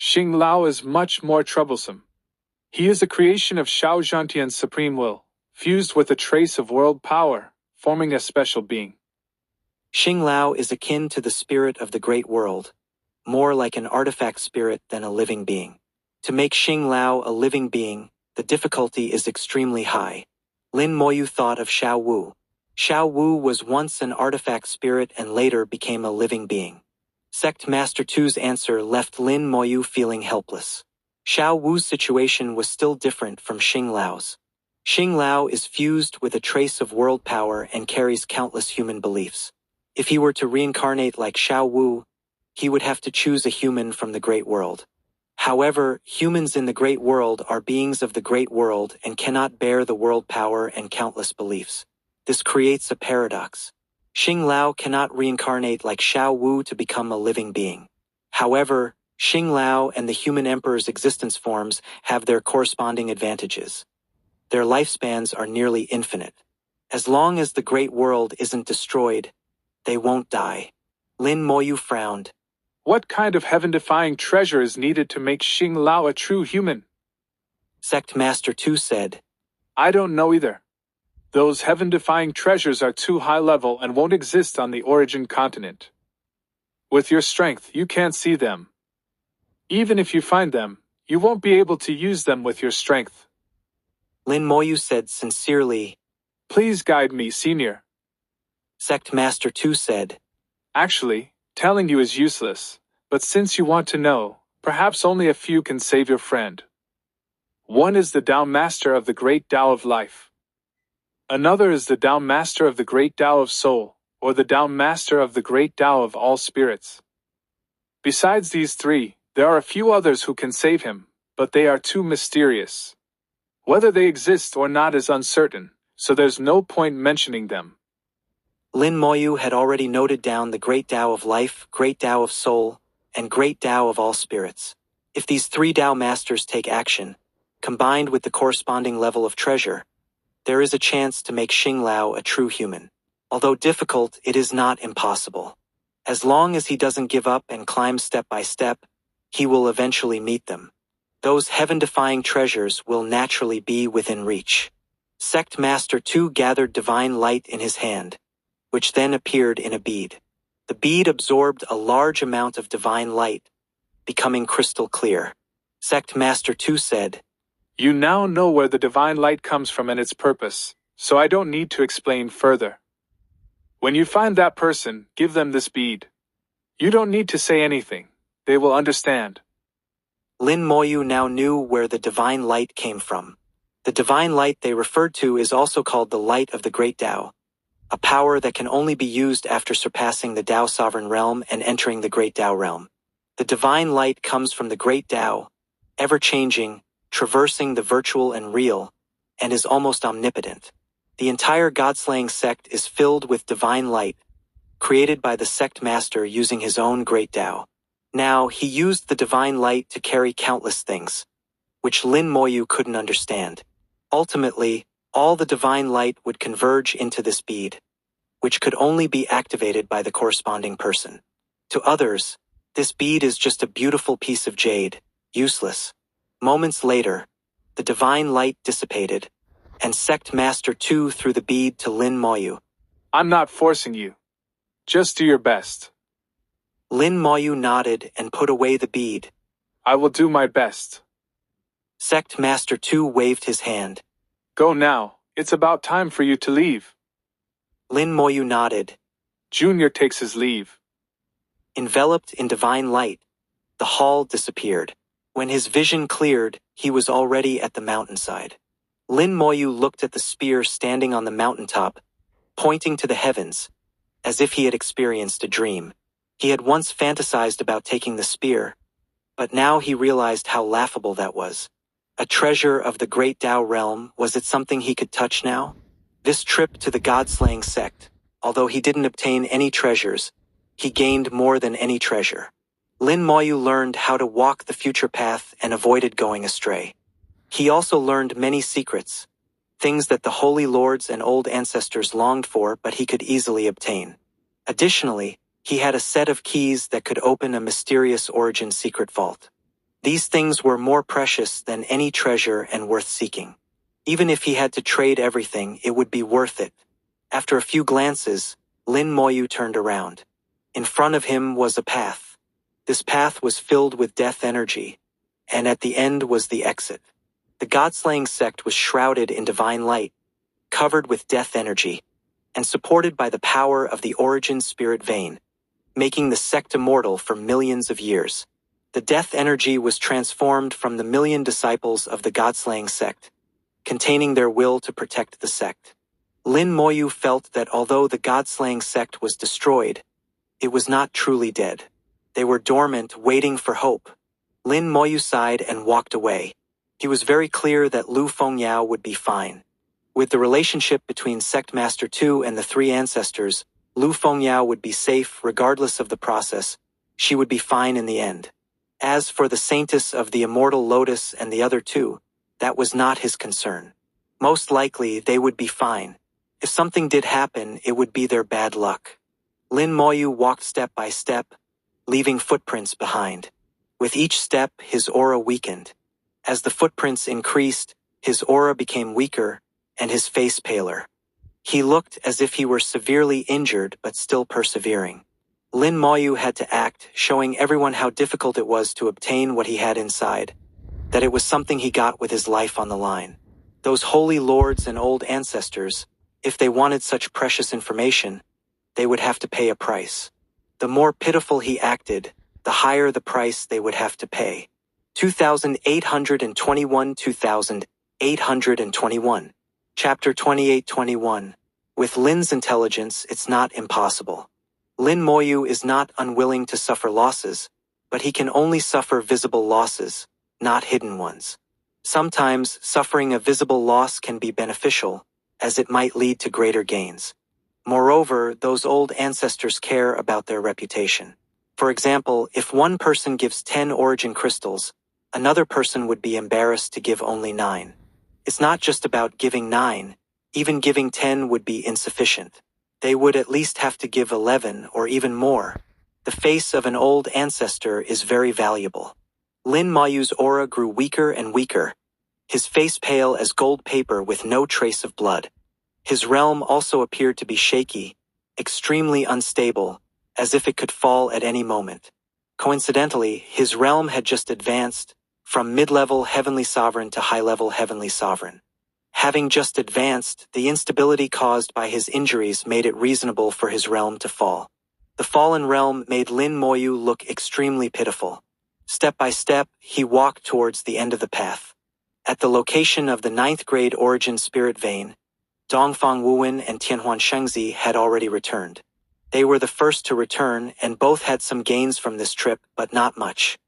Xing Lao is much more troublesome. He is a creation of Shao Zhantian's supreme will, fused with a trace of world power, forming a special being. Xing Lao is akin to the spirit of the great world, more like an artifact spirit than a living being. To make Xing Lao a living being, the difficulty is extremely high. Lin Moyu thought of Xiao Wu. Xiao Wu was once an artifact spirit and later became a living being. Sect Master Tu's answer left Lin Moyu feeling helpless. Xiao Wu's situation was still different from Xing Lao's. Xing Lao is fused with a trace of world power and carries countless human beliefs. If he were to reincarnate like Xiao Wu, he would have to choose a human from the great world. However, humans in the great world are beings of the great world and cannot bear the world power and countless beliefs. This creates a paradox. Xing Lao cannot reincarnate like Xiao Wu to become a living being. However, Xing Lao and the human emperor's existence forms have their corresponding advantages. Their lifespans are nearly infinite. As long as the great world isn't destroyed, they won't die. Lin Moyu frowned. What kind of heaven-defying treasure is needed to make Xing Lao a true human? Sect Master Tu said. I don't know either. Those heaven-defying treasures are too high level and won't exist on the origin continent. With your strength, you can't see them. Even if you find them, you won't be able to use them with your strength. Lin Moyu said sincerely. Please guide me, Senior. Sect Master Tu said. Actually, telling you is useless, but since you want to know, perhaps only a few can save your friend. One is the Tao Master of the Great Tao of Life. Another is the Tao Master of the Great Tao of Soul, or the Tao Master of the Great Tao of all spirits. Besides these three, there are a few others who can save him, but they are too mysterious. Whether they exist or not is uncertain, so there's no point mentioning them. Lin Moyu had already noted down the Great Tao of Life, Great Tao of Soul, and Great Tao of all spirits. If these three Tao Masters take action, combined with the corresponding level of treasure, there is a chance to make Xing Lao a true human. Although difficult, it is not impossible. As long as he doesn't give up and climb step by step, he will eventually meet them. Those heaven-defying treasures will naturally be within reach. Sect Master Tu gathered divine light in his hand, which then appeared in a bead. The bead absorbed a large amount of divine light, becoming crystal clear. Sect Master Tu said, You now know where the divine light comes from and its purpose, so I don't need to explain further. When you find that person, give them this bead. You don't need to say anything. They will understand. Lin Moyu now knew where the divine light came from. The divine light they referred to is also called the light of the Great Tao, a power that can only be used after surpassing the Tao Sovereign Realm and entering the Great Tao Realm. The divine light comes from the Great Tao, ever-changing, traversing the virtual and real, and is almost omnipotent. The entire God-slaying sect is filled with divine light, created by the sect master using his own Great Tao. Now, he used the divine light to carry countless things, which Lin Moyu couldn't understand. Ultimately, all the divine light would converge into this bead, which could only be activated by the corresponding person. To others, this bead is just a beautiful piece of jade, useless. Moments later, the divine light dissipated, and Sect Master Tu threw the bead to Lin Moyu. I'm not forcing you. Just do your best. Lin Moyu nodded and put away the bead. I will do my best. Sect Master Tu waved his hand. Go now, it's about time for you to leave. Lin Moyu nodded. Junior takes his leave. Enveloped in divine light, the hall disappeared. When his vision cleared, he was already at the mountainside. Lin Moyu looked at the spear standing on the mountaintop, pointing to the heavens, as if he had experienced a dream. He had once fantasized about taking the spear, but now he realized how laughable that was. A treasure of the Great Tao realm, was it something he could touch now? This trip to the God-slaying sect, although he didn't obtain any treasures, he gained more than any treasure. Lin Moyu learned how to walk the future path and avoided going astray. He also learned many secrets, things that the holy lords and old ancestors longed for but he could easily obtain. Additionally, he had a set of keys that could open a mysterious origin secret vault. These things were more precious than any treasure and worth seeking. Even if he had to trade everything, it would be worth it. After a few glances, Lin Moyu turned around. In front of him was a path. This path was filled with death energy, and at the end was the exit. The God-slaying sect was shrouded in divine light, covered with death energy, and supported by the power of the origin spirit vein, making the sect immortal for millions of years. The death energy was transformed from the million disciples of the God-slaying sect, containing their will to protect the sect. Lin Moyu felt that although the God-slaying sect was destroyed, it was not truly dead. They were dormant, waiting for hope. Lin Moyu sighed and walked away. He was very clear that Lu Fengyao would be fine. With the relationship between Sect Master 2 and the three ancestors, Lu Fengyao would be safe regardless of the process. She would be fine in the end. As for the Saintess of the Immortal Lotus and the other two, that was not his concern. Most likely, they would be fine. If something did happen, it would be their bad luck. Lin Moyu walked step by step, leaving footprints behind. With each step, his aura weakened. As the footprints increased, his aura became weaker, and his face paler. He looked as if he were severely injured but still persevering. Lin Moyu had to act, showing everyone how difficult it was to obtain what he had inside, that it was something he got with his life on the line. Those holy lords and old ancestors, if they wanted such precious information, they would have to pay a price. The more pitiful he acted, the higher the price they would have to pay. 2821 2821. Chapter 2821. With Lin's intelligence, it's not impossible. Lin Moyu is not unwilling to suffer losses, but he can only suffer visible losses, not hidden ones. Sometimes, suffering a visible loss can be beneficial, as it might lead to greater gains. Moreover, those old ancestors care about their reputation. For example, if one person gives 10 origin crystals, another person would be embarrassed to give only 9. It's not just about giving 9, even giving 10 would be insufficient. They would at least have to give 11 or even more. The face of an old ancestor is very valuable. Lin Moyu's aura grew weaker and weaker, his face pale as gold paper with no trace of blood. His realm also appeared to be shaky, extremely unstable, as if it could fall at any moment. Coincidentally, his realm had just advanced from mid-level heavenly sovereign to high-level heavenly sovereign. Having just advanced, the instability caused by his injuries made it reasonable for his realm to fall. The fallen realm made Lin Moyu look extremely pitiful. Step by step, he walked towards the end of the path. At the location of the 9th grade origin spirit vein, Dongfang Wuwen and Tianhuan Shengzi had already returned. They were the first to return, and both had some gains from this trip, but not much.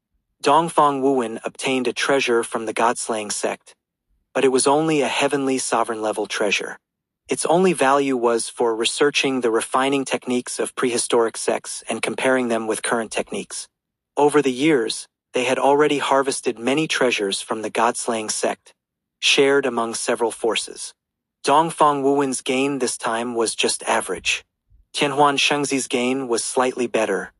Dongfang Wuwen obtained a treasure from the God-slaying sect, but it was only a heavenly sovereign-level treasure. Its only value was for researching the refining techniques of prehistoric sects and comparing them with current techniques. Over the years, they had already harvested many treasures from the God-slaying sect, shared among several forces. Dongfang Wuwen's gain this time was just average. Tianhuan Shengzi's gain was slightly better.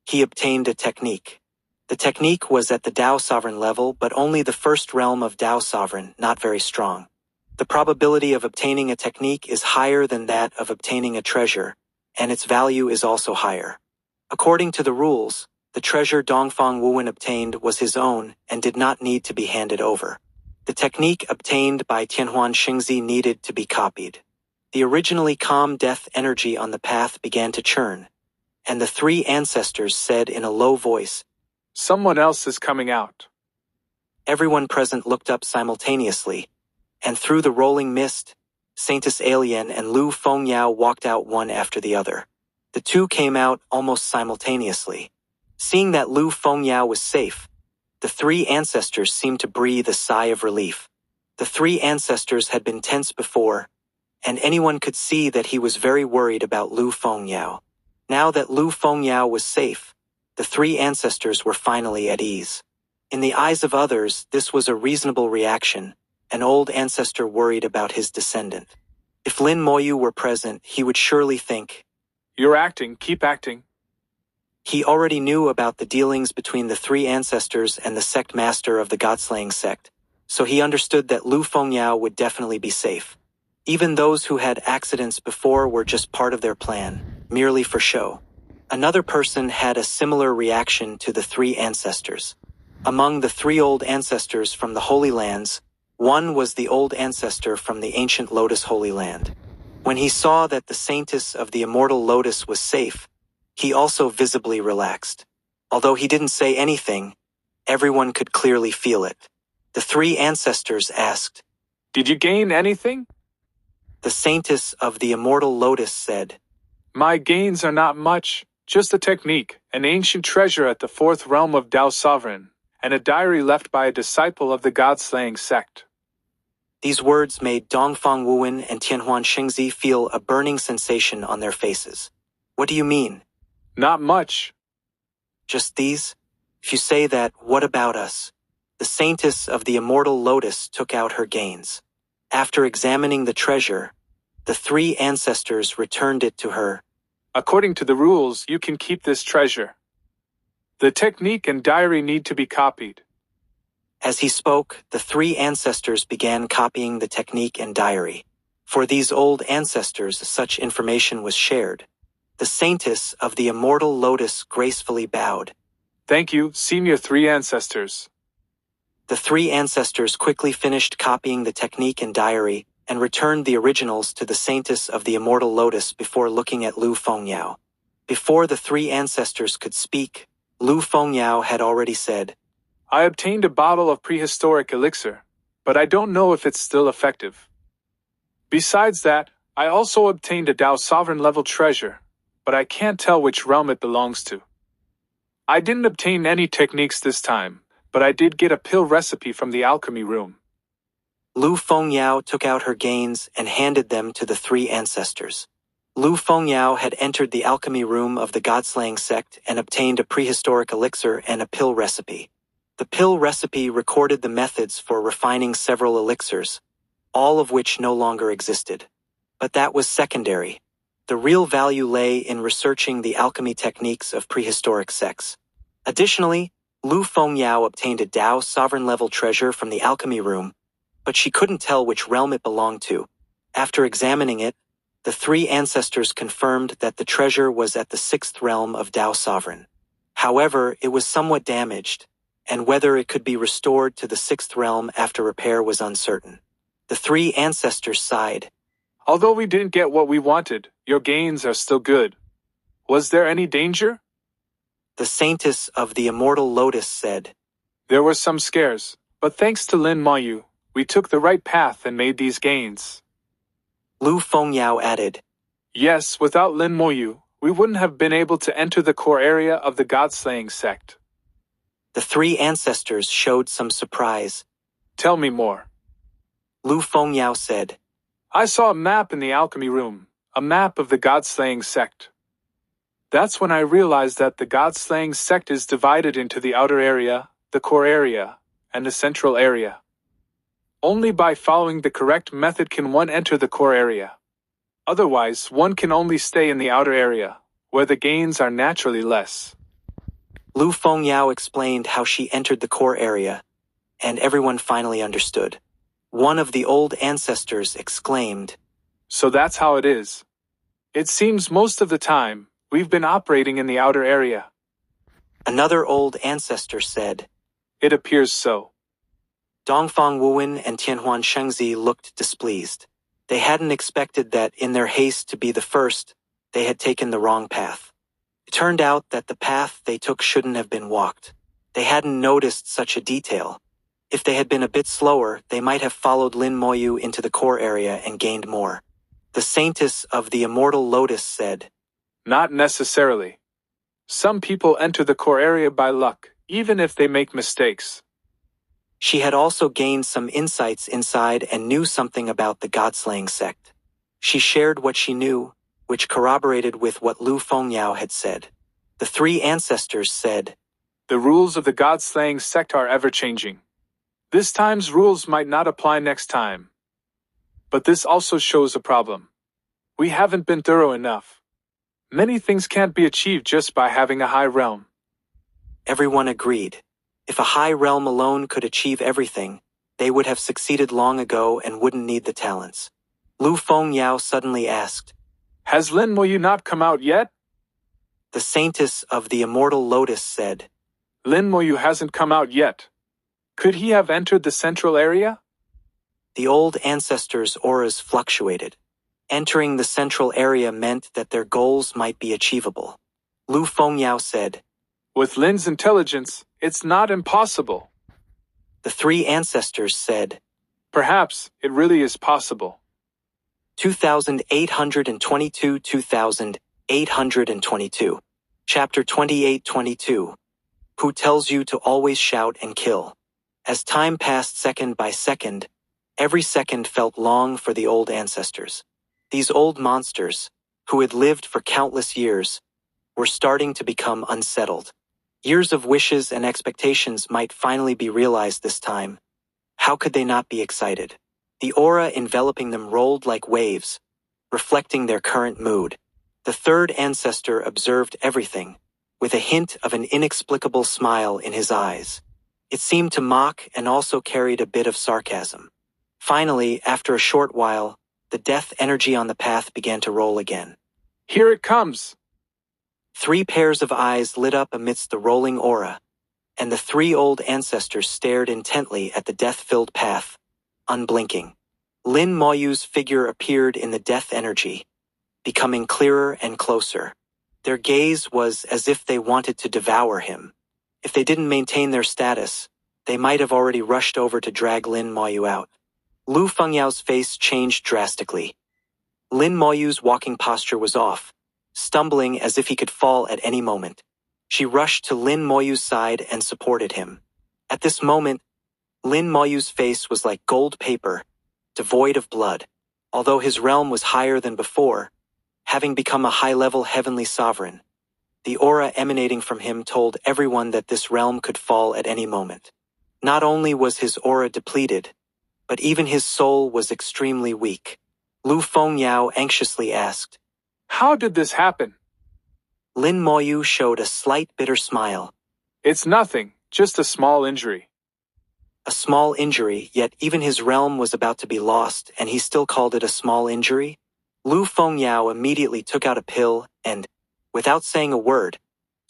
He obtained a technique. The technique was at the Dao Sovereign level, but only the first realm of Dao Sovereign, not very strong. The probability of obtaining a technique is higher than that of obtaining a treasure, and its value is also higher. According to the rules, the treasure Dongfang Wuwen obtained was his own and did not need to be handed over. The technique obtained by Tianhuan Shengzi needed to be copied. The originally calm death energy on the path began to churn, and the three ancestors said in a low voice, "Someone else is coming out." Everyone present looked up simultaneously, and through the rolling mist, Saintess Alien and Lu Fengyao walked out one after the other. The two came out almost simultaneously. Seeing that Lu Fengyao was safe, the three ancestors seemed to breathe a sigh of relief. The three ancestors had been tense before, and anyone could see that he was very worried about Lu Fengyao. Now that Lu Fengyao was safe, the three ancestors were finally at ease. In the eyes of others, this was a reasonable reaction, an old ancestor worried about his descendant. If Lin Moyu were present, he would surely think, "You're acting, keep acting." He already knew about the dealings between the three ancestors and the sect master of the God-slaying sect, so he understood that Lu Fengyao would definitely be safe. Even those who had accidents before were just part of their plan. merely for show. Another person had a similar reaction to the three ancestors. Among the three old ancestors from the Holy Lands, one was the old ancestor from the ancient Lotus Holy Land. When he saw that the saintess of the immortal Lotus was safe, he also visibly relaxed. Although he didn't say anything, everyone could clearly feel it. The three ancestors asked, Did you gain anything? The saintess of the immortal Lotus said, My gains are not much, just a technique, an ancient treasure at the fourth realm of Tao Sovereign, and a diary left by a disciple of the God-slaying sect. These words made Dongfang Wuwen and Tianhuan Xingzi feel a burning sensation on their faces. What do you mean? Not much. Just these? If you say that, what about us? The saintess of the immortal Lotus took out her gains. After examining the treasure, the three ancestors returned it to her. According to the rules, you can keep this treasure. The technique and diary need to be copied. As he spoke, the three ancestors began copying the technique and diary. For these old ancestors, such information was shared. The saintess of the immortal Lotus gracefully bowed. Thank you, senior three ancestors. The three ancestors quickly finished copying the technique and diary and returned the originals to the saintess of the immortal Lotus before looking at Lu Fengyao. Before the three ancestors could speak, Lu Fengyao had already said, I obtained a bottle of prehistoric elixir, but I don't know if it's still effective. Besides that, I also obtained a Tao Sovereign level treasure, but I can't tell which realm it belongs to. I didn't obtain any techniques this time, but I did get a pill recipe from the alchemy room. Lu Fengyao took out her gains and handed them to the three ancestors. Lu Fengyao had entered the alchemy room of the God-slaying sect and obtained a prehistoric elixir and a pill recipe. The pill recipe recorded the methods for refining several elixirs, all of which no longer existed. But that was secondary. The real value lay in researching the alchemy techniques of prehistoric sects. Additionally, Lu Fengyao obtained a Tao Sovereign level treasure from the alchemy room, but she couldn't tell which realm it belonged to. After examining it, the three ancestors confirmed that the treasure was at the sixth realm of Tao Sovereign. However, it was somewhat damaged, and whether it could be restored to the sixth realm after repair was uncertain. The three ancestors sighed. Although we didn't get what we wanted, your gains are still good. Was there any danger? The saintess of the immortal Lotus said, There were some scares, but thanks to Lin Moyu, we took the right path and made these gains. Lu Fengyao added, Yes, without Lin Moyu, we wouldn't have been able to enter the core area of the God-slaying sect. The three ancestors showed some surprise. Tell me more. Lu Fengyao said, I saw a map in the alchemy room, a map of the God-slaying sect. That's when I realized that the God-slaying sect is divided into the outer area, the core area, and the central area. Only by following the correct method can one enter the core area. Otherwise, one can only stay in the outer area, where the gains are naturally less. Lu Fengyao explained how she entered the core area, and everyone finally understood. One of the old ancestors exclaimed, So that's how it is. It seems most of the time, we've been operating in the outer area. Another old ancestor said, It appears so. Dongfang Wuwen and Tianhuan Shengzi looked displeased. They hadn't expected that, in their haste to be the first, they had taken the wrong path. It turned out that the path they took shouldn't have been walked. They hadn't noticed such a detail. If they had been a bit slower, they might have followed Lin Moyu into the core area and gained more. The saintess of the immortal Lotus said, Not necessarily. Some people enter the core area by luck, even if they make mistakes. She had also gained some insights inside and knew something about the God-slaying sect. She shared what she knew, which corroborated with what Lu Fengyao had said. The three ancestors said, The rules of the God-slaying sect are ever-changing. This time's rules might not apply next time. But this also shows a problem. We haven't been thorough enough. Many things can't be achieved just by having a high realm. Everyone agreed. If a high realm alone could achieve everything, they would have succeeded long ago and wouldn't need the talents. Lu Fengyao suddenly asked, Has Lin Moyu not come out yet? The saintess of the immortal lotus said. Lin Moyu hasn't come out yet. Could he have entered the central area? The old ancestors' auras fluctuated. Entering the central area meant that their goals might be achievable. Lu Fengyao said. With Lin's intelligence, it's not impossible. The three ancestors said. Perhaps it really is possible. 2822 2822. Chapter 2822. Who tells you to always shout and kill? As time passed second by second, every second felt long for the old ancestors. These old monsters, who had lived for countless years, were starting to become unsettled. Years of wishes and expectations might finally be realized this time. How could they not be excited? The aura enveloping them rolled like waves, reflecting their current mood. The third ancestor observed everything, with a hint of an inexplicable smile in his eyes. It seemed to mock and also carried a bit of sarcasm. Finally, after a short while, the death energy on the path began to roll again. Here it comes! 3 pairs of eyes lit up amidst the rolling aura, and the 3 old ancestors stared intently at the death-filled path, unblinking. Lin Moyu's figure appeared in the death energy, becoming clearer and closer. Their gaze was as if they wanted to devour him. If they didn't maintain their status, they might have already rushed over to drag Lin Moyu out. Lu Fengyao's face changed drastically. Lin Moyu's walking posture was off, stumbling as if he could fall at any moment. She rushed to Lin Moyu's side and supported him. At this moment, Lin Moyu's face was like gold paper, devoid of blood. Although his realm was higher than before, having become a high-level heavenly sovereign, the aura emanating from him told everyone that this realm could fall at any moment. Not only was his aura depleted, but even his soul was extremely weak. Lu Fengyao anxiously asked, How did this happen? Lin Moyu showed a slight bitter smile. It's nothing, just a small injury. A small injury, yet even his realm was about to be lost, and he still called it a small injury? Lu Fengyao immediately took out a pill and, without saying a word,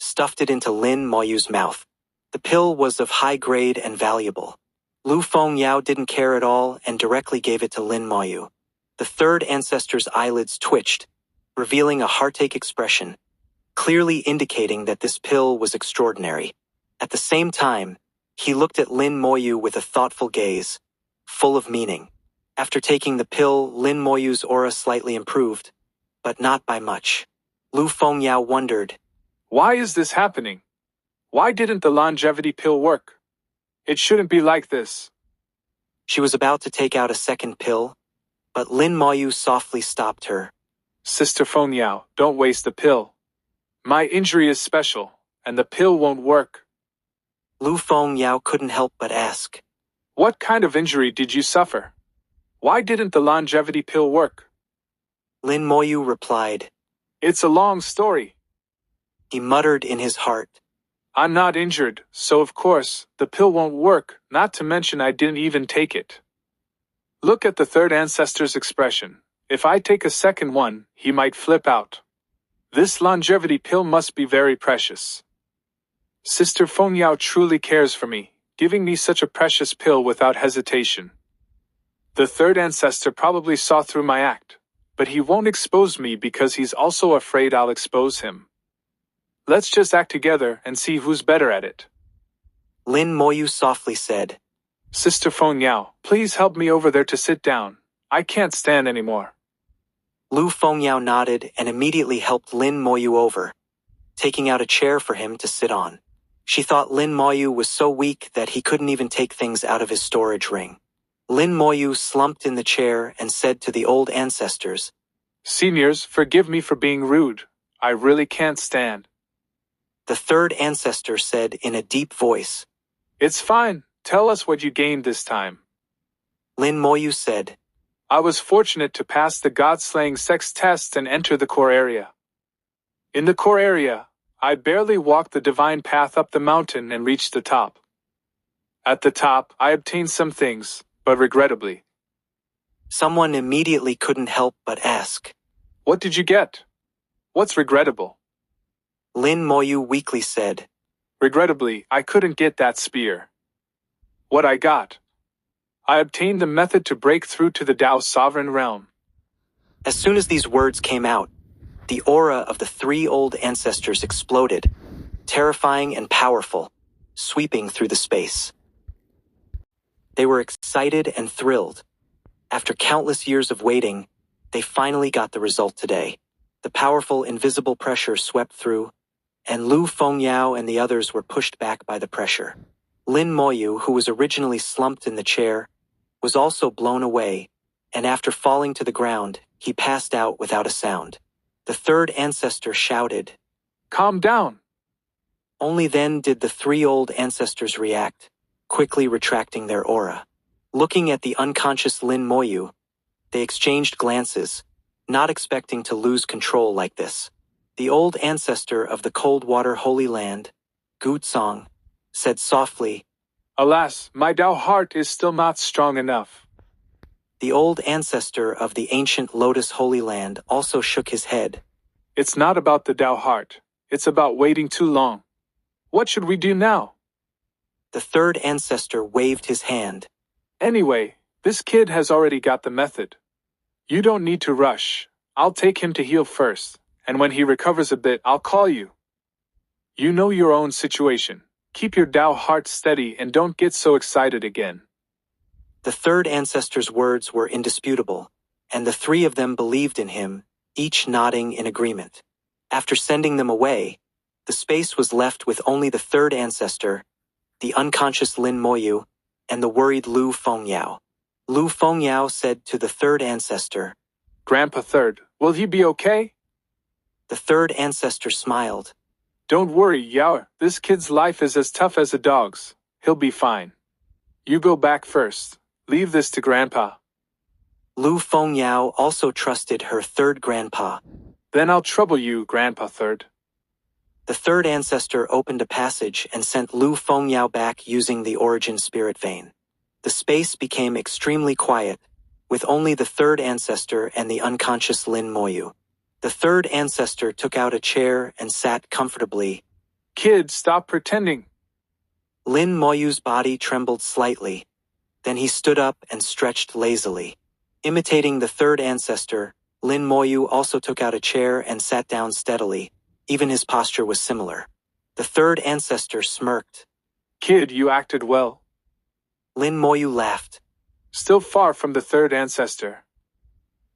stuffed it into Lin Moyu's mouth. The pill was of high grade and valuable. Lu Fengyao didn't care at all and directly gave it to Lin Moyu. The third ancestor's eyelids twitched, revealing a heartache expression, clearly indicating that this pill was extraordinary. At the same time, he looked at Lin Moyu with a thoughtful gaze, full of meaning. After taking the pill, Lin Moyu's aura slightly improved, but not by much. Lu Fengyao wondered, Why is this happening? Why didn't the longevity pill work? It shouldn't be like this. She was about to take out a second pill, but Lin Moyu softly stopped her. Sister Fengyao, don't waste the pill. My injury is special, and the pill won't work. Lu Fengyao couldn't help but ask, What kind of injury did you suffer? Why didn't the longevity pill work? Lin Moyu replied. It's a long story. He muttered in his heart. I'm not injured, so of course, the pill won't work, not to mention I didn't even take it. Look at the third ancestor's expression. If I take a second one, he might flip out. This longevity pill must be very precious. Sister Fengyao truly cares for me, giving me such a precious pill without hesitation. The third ancestor probably saw through my act, but he won't expose me because he's also afraid I'll expose him. Let's just act together and see who's better at it. Lin Moyu softly said, Sister Fengyao, please help me over there to sit down. I can't stand anymore. Lu Fengyao nodded and immediately helped Lin Moyu over, taking out a chair for him to sit on. She thought Lin Moyu was so weak that he couldn't even take things out of his storage ring. Lin Moyu slumped in the chair and said to the old ancestors, Seniors, forgive me for being rude. I really can't stand. The third ancestor said in a deep voice, It's fine. Tell us what you gained this time. Lin Moyu said, I was fortunate to pass the God-slaying sex test and enter the core area. In the core area, I barely walked the divine path up the mountain and reached the top. At the top, I obtained some things, but regrettably. Someone immediately couldn't help but ask, What did you get? What's regrettable? Lin Moyu weakly said. Regrettably, I couldn't get that spear. What I got? I obtained the method to break through to the Tao's sovereign realm. As soon as these words came out, the aura of the three old ancestors exploded, terrifying and powerful, sweeping through the space. They were excited and thrilled. After countless years of waiting, they finally got the result today. The powerful invisible pressure swept through, and Lu Fengyao and the others were pushed back by the pressure. Lin Moyu, who was originally slumped in the chair, was also blown away, and after falling to the ground, he passed out without a sound. The third ancestor shouted, Calm down! Only then did the three old ancestors react, quickly retracting their aura. Looking at the unconscious Lin Moyu, they exchanged glances, not expecting to lose control like this. The old ancestor of the cold water holy land, Gu Tsong, said softly, Alas, my Tao heart is still not strong enough. The old ancestor of the ancient Lotus Holy Land also shook his head. It's not about the Tao heart. It's about waiting too long. What should we do now? The third ancestor waved his hand. Anyway, this kid has already got the method. You don't need to rush. I'll take him to heal first, and when he recovers a bit, I'll call you. You know your own situation. Keep your Tao heart steady and don't get so excited again. The third ancestor's words were indisputable, and the three of them believed in him, each nodding in agreement. After sending them away, the space was left with only the third ancestor, the unconscious Lin Moyu, and the worried Lu Fengyao. Lu Fengyao said to the third ancestor, Grandpa Third, will he be okay? The third ancestor smiled. Don't worry, Yao. This kid's life is as tough as a dog's. He'll be fine. You go back first. Leave this to Grandpa. Lu Fengyao also trusted her third grandpa. Then I'll trouble you, Grandpa Third. The third ancestor opened a passage and sent Lu Fengyao back using the origin spirit vein. The space became extremely quiet, with only the third ancestor and the unconscious Lin Moyu. The third ancestor took out a chair and sat comfortably. Kid, stop pretending. Lin Moyu's body trembled slightly. Then he stood up and stretched lazily. Imitating the third ancestor, Lin Moyu also took out a chair and sat down steadily. Even his posture was similar. The third ancestor smirked. Kid, you acted well. Lin Moyu laughed. Still far from the third ancestor.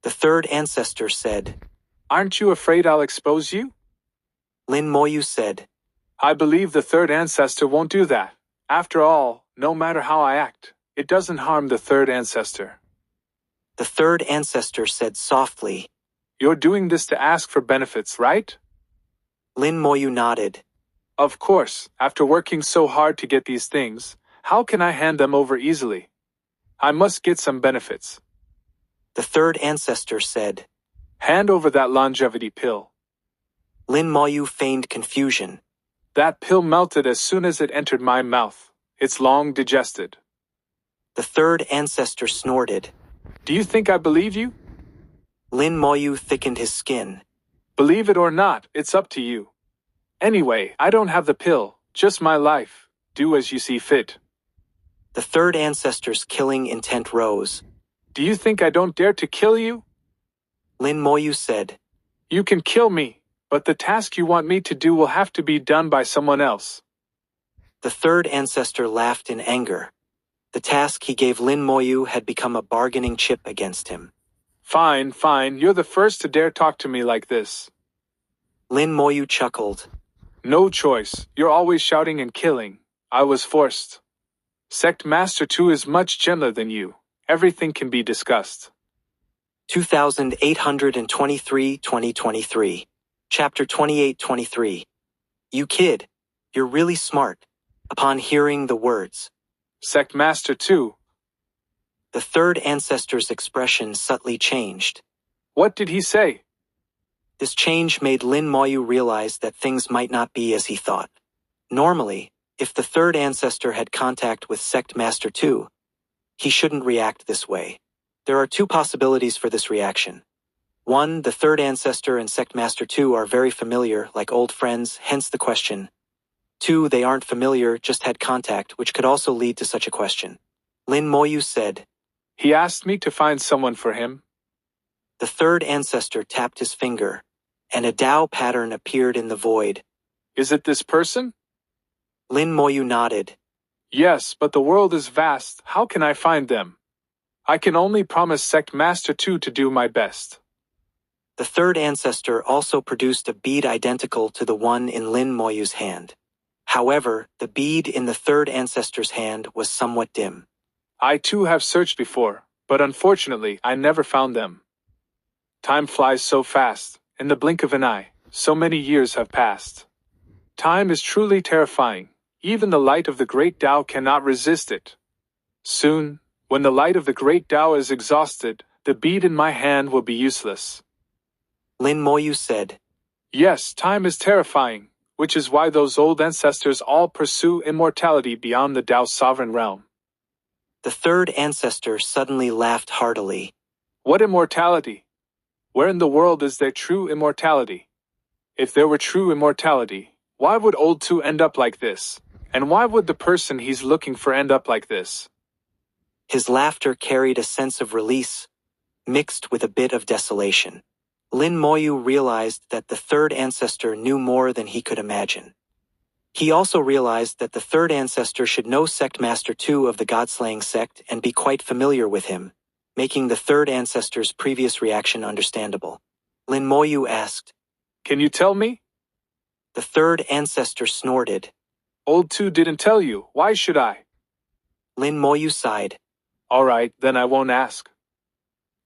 The third ancestor said, Aren't you afraid I'll expose you? Lin Moyu said, I believe the third ancestor won't do that. After all, no matter how I act, it doesn't harm the third ancestor. The third ancestor said softly, You're doing this to ask for benefits, right? Lin Moyu nodded. Of course, after working so hard to get these things, how can I hand them over easily? I must get some benefits. The third ancestor said, Hand over that longevity pill. Lin Moyu feigned confusion. That pill melted as soon as it entered my mouth. It's long digested. The third ancestor snorted. Do you think I believe you? Lin Moyu thickened his skin. Believe it or not, it's up to you. Anyway, I don't have the pill, just my life. Do as you see fit. The third ancestor's killing intent rose. Do you think I don't dare to kill you? Lin Moyu said, You can kill me, but the task you want me to do will have to be done by someone else. The third ancestor laughed in anger. The task he gave Lin Moyu had become a bargaining chip against him. Fine, fine, you're the first to dare talk to me like this. Lin Moyu chuckled. No choice, you're always shouting and killing. I was forced. Sect Master 2 is much gentler than you. Everything can be discussed. 2823-2023. Chapter 28-23. You kid, you're really smart. Upon hearing the words, Sect Master 2. The third ancestor's expression subtly changed. What did he say? This change made Lin Moyu realize that things might not be as he thought. Normally, if the third ancestor had contact with Sect Master 2, he shouldn't react this way. There are two possibilities for this reaction. 1. The third ancestor and sect master 2 are very familiar, like old friends, hence the question. 2. They aren't familiar, just had contact, which could also lead to such a question. Lin Moyu said. He asked me to find someone for him. The third ancestor tapped his finger, and a Tao pattern appeared in the void. Is it this person? Lin Moyu nodded. Yes, but the world is vast, how can I find them? I can only promise Sect Master 2 to do my best. The third ancestor also produced a bead identical to the one in Lin Moyu's hand. However, the bead in the third ancestor's hand was somewhat dim. I too have searched before, but unfortunately I never found them. Time flies so fast, in the blink of an eye, so many years have passed. Time is truly terrifying, even the light of the great Tao cannot resist it. Soon, when the light of the great Tao is exhausted, the bead in my hand will be useless. Lin Moyu said. Yes, time is terrifying, which is why those old ancestors all pursue immortality beyond the Tao's sovereign realm. The third ancestor suddenly laughed heartily. What immortality? Where in the world is there true immortality? If there were true immortality, why would old two end up like this? And why would the person he's looking for end up like this? His laughter carried a sense of release, mixed with a bit of desolation. Lin Moyu realized that the third ancestor knew more than he could imagine. He also realized that the third ancestor should know Sect Master 2 of the God-slaying sect and be quite familiar with him, making the third ancestor's previous reaction understandable. Lin Moyu asked, Can you tell me? The third ancestor snorted. Old two didn't tell you, why should I? Lin Moyu sighed. All right, then I won't ask.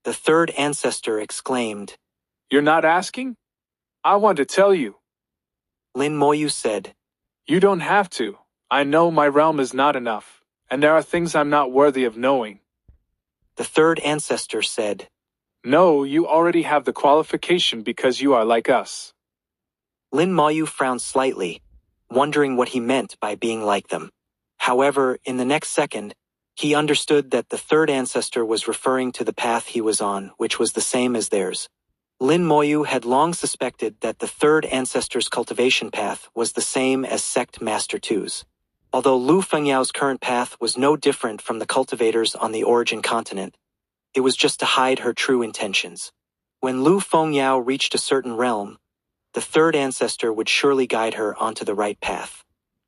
The third ancestor exclaimed. You're not asking? I want to tell you. Lin Moyu said. You don't have to. I know my realm is not enough, and there are things I'm not worthy of knowing. The third ancestor said. No, you already have the qualification because you are like us. Lin Moyu frowned slightly, wondering what he meant by being like them. However, in the next second, he understood that the third ancestor was referring to the path he was on, which was the same as theirs. Lin Moyu had long suspected that the third ancestor's cultivation path was the same as Sect Master 2's. Although Lu Fengyao's current path was no different from the cultivators on the origin continent, it was just to hide her true intentions. When Lu Fengyao reached a certain realm, the third ancestor would surely guide her onto the right path.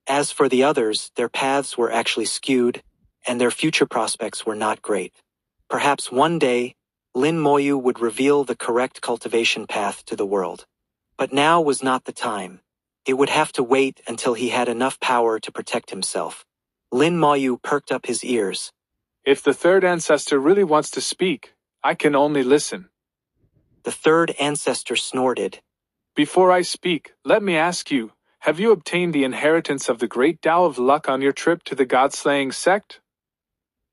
As for the others, their paths were actually skewed, and their future prospects were not great. Perhaps one day, Lin Moyu would reveal the correct cultivation path to the world. But now was not the time. It would have to wait until he had enough power to protect himself. Lin Moyu perked up his ears. If the third ancestor really wants to speak, I can only listen. The third ancestor snorted. Before I speak, let me ask you, have you obtained the inheritance of the great Tao of Luck on your trip to the God-slaying sect?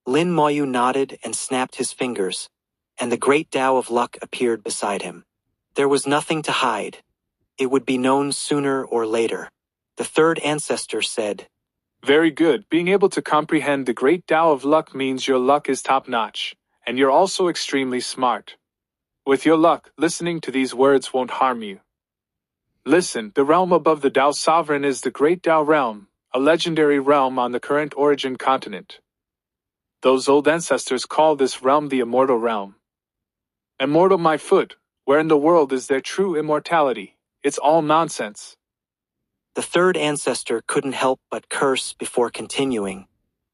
Lin Moyu nodded and snapped his fingers, and the great Tao of Luck appeared beside him. There was nothing to hide. It would be known sooner or later. The third ancestor said. Very good. Being able to comprehend the great Tao of Luck means your luck is top-notch, and you're also extremely smart. With your luck, listening to these words won't harm you. Listen, the realm above the Tao Sovereign is the Great Tao Realm, a legendary realm on the current origin continent. Those old ancestors call this realm the Immortal Realm. Immortal my foot, where in the world is there true immortality? It's all nonsense. The third ancestor couldn't help but curse before continuing.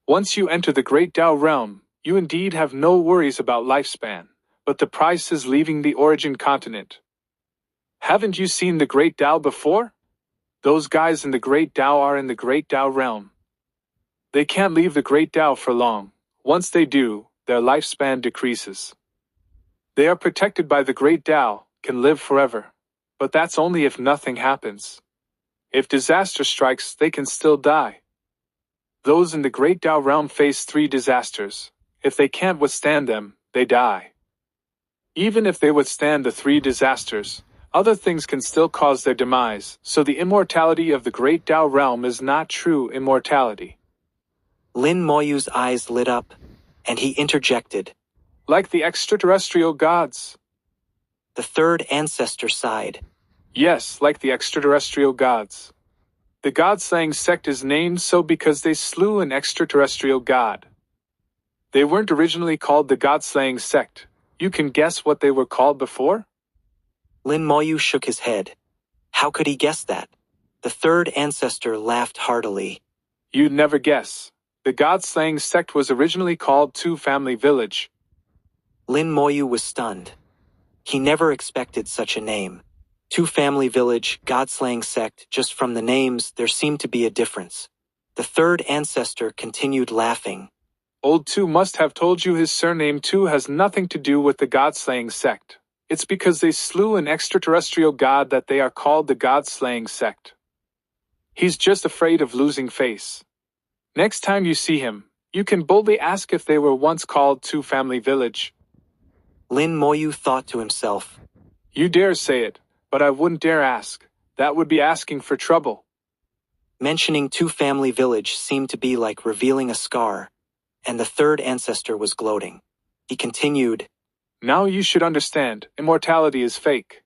Once you enter the Great Tao Realm, you indeed have no worries about lifespan, but the price is leaving the origin continent. Haven't you seen the Great Tao before? Those guys in the Great Tao are in the Great Tao Realm. They can't leave the Great Tao for long. Once they do, their lifespan decreases. They are protected by the Great Tao, can live forever. But that's only if nothing happens. If disaster strikes, they can still die. Those in the Great Tao Realm face 3 disasters. If they can't withstand them, they die. Even if they withstand the 3 disasters, other things can still cause their demise, so the immortality of the Great Tao Realm is not true immortality. Lin Moyu's eyes lit up, and he interjected. Like the extraterrestrial gods. The third ancestor sighed. Yes, like the extraterrestrial gods. The god-slaying sect is named so because they slew an extraterrestrial god. They weren't originally called the god-slaying sect. You can guess what they were called before? Lin Moyu shook his head. How could he guess that? The third ancestor laughed heartily. You'd never guess. The god-slaying sect was originally called Two Family Village. Lin Moyu was stunned. He never expected such a name. Two Family Village, God-slaying sect, just from the names, there seemed to be a difference. The third ancestor continued laughing. Old Two must have told you his surname Two has nothing to do with the god-slaying sect. It's because they slew an extraterrestrial god that they are called the god-slaying sect. He's just afraid of losing face. Next time you see him, you can boldly ask if they were once called Two Family Village. Lin Moyu thought to himself. You dare say it, but I wouldn't dare ask. That would be asking for trouble. Mentioning Two Family Village seemed to be like revealing a scar, and the third ancestor was gloating. He continued, Now you should understand, immortality is fake.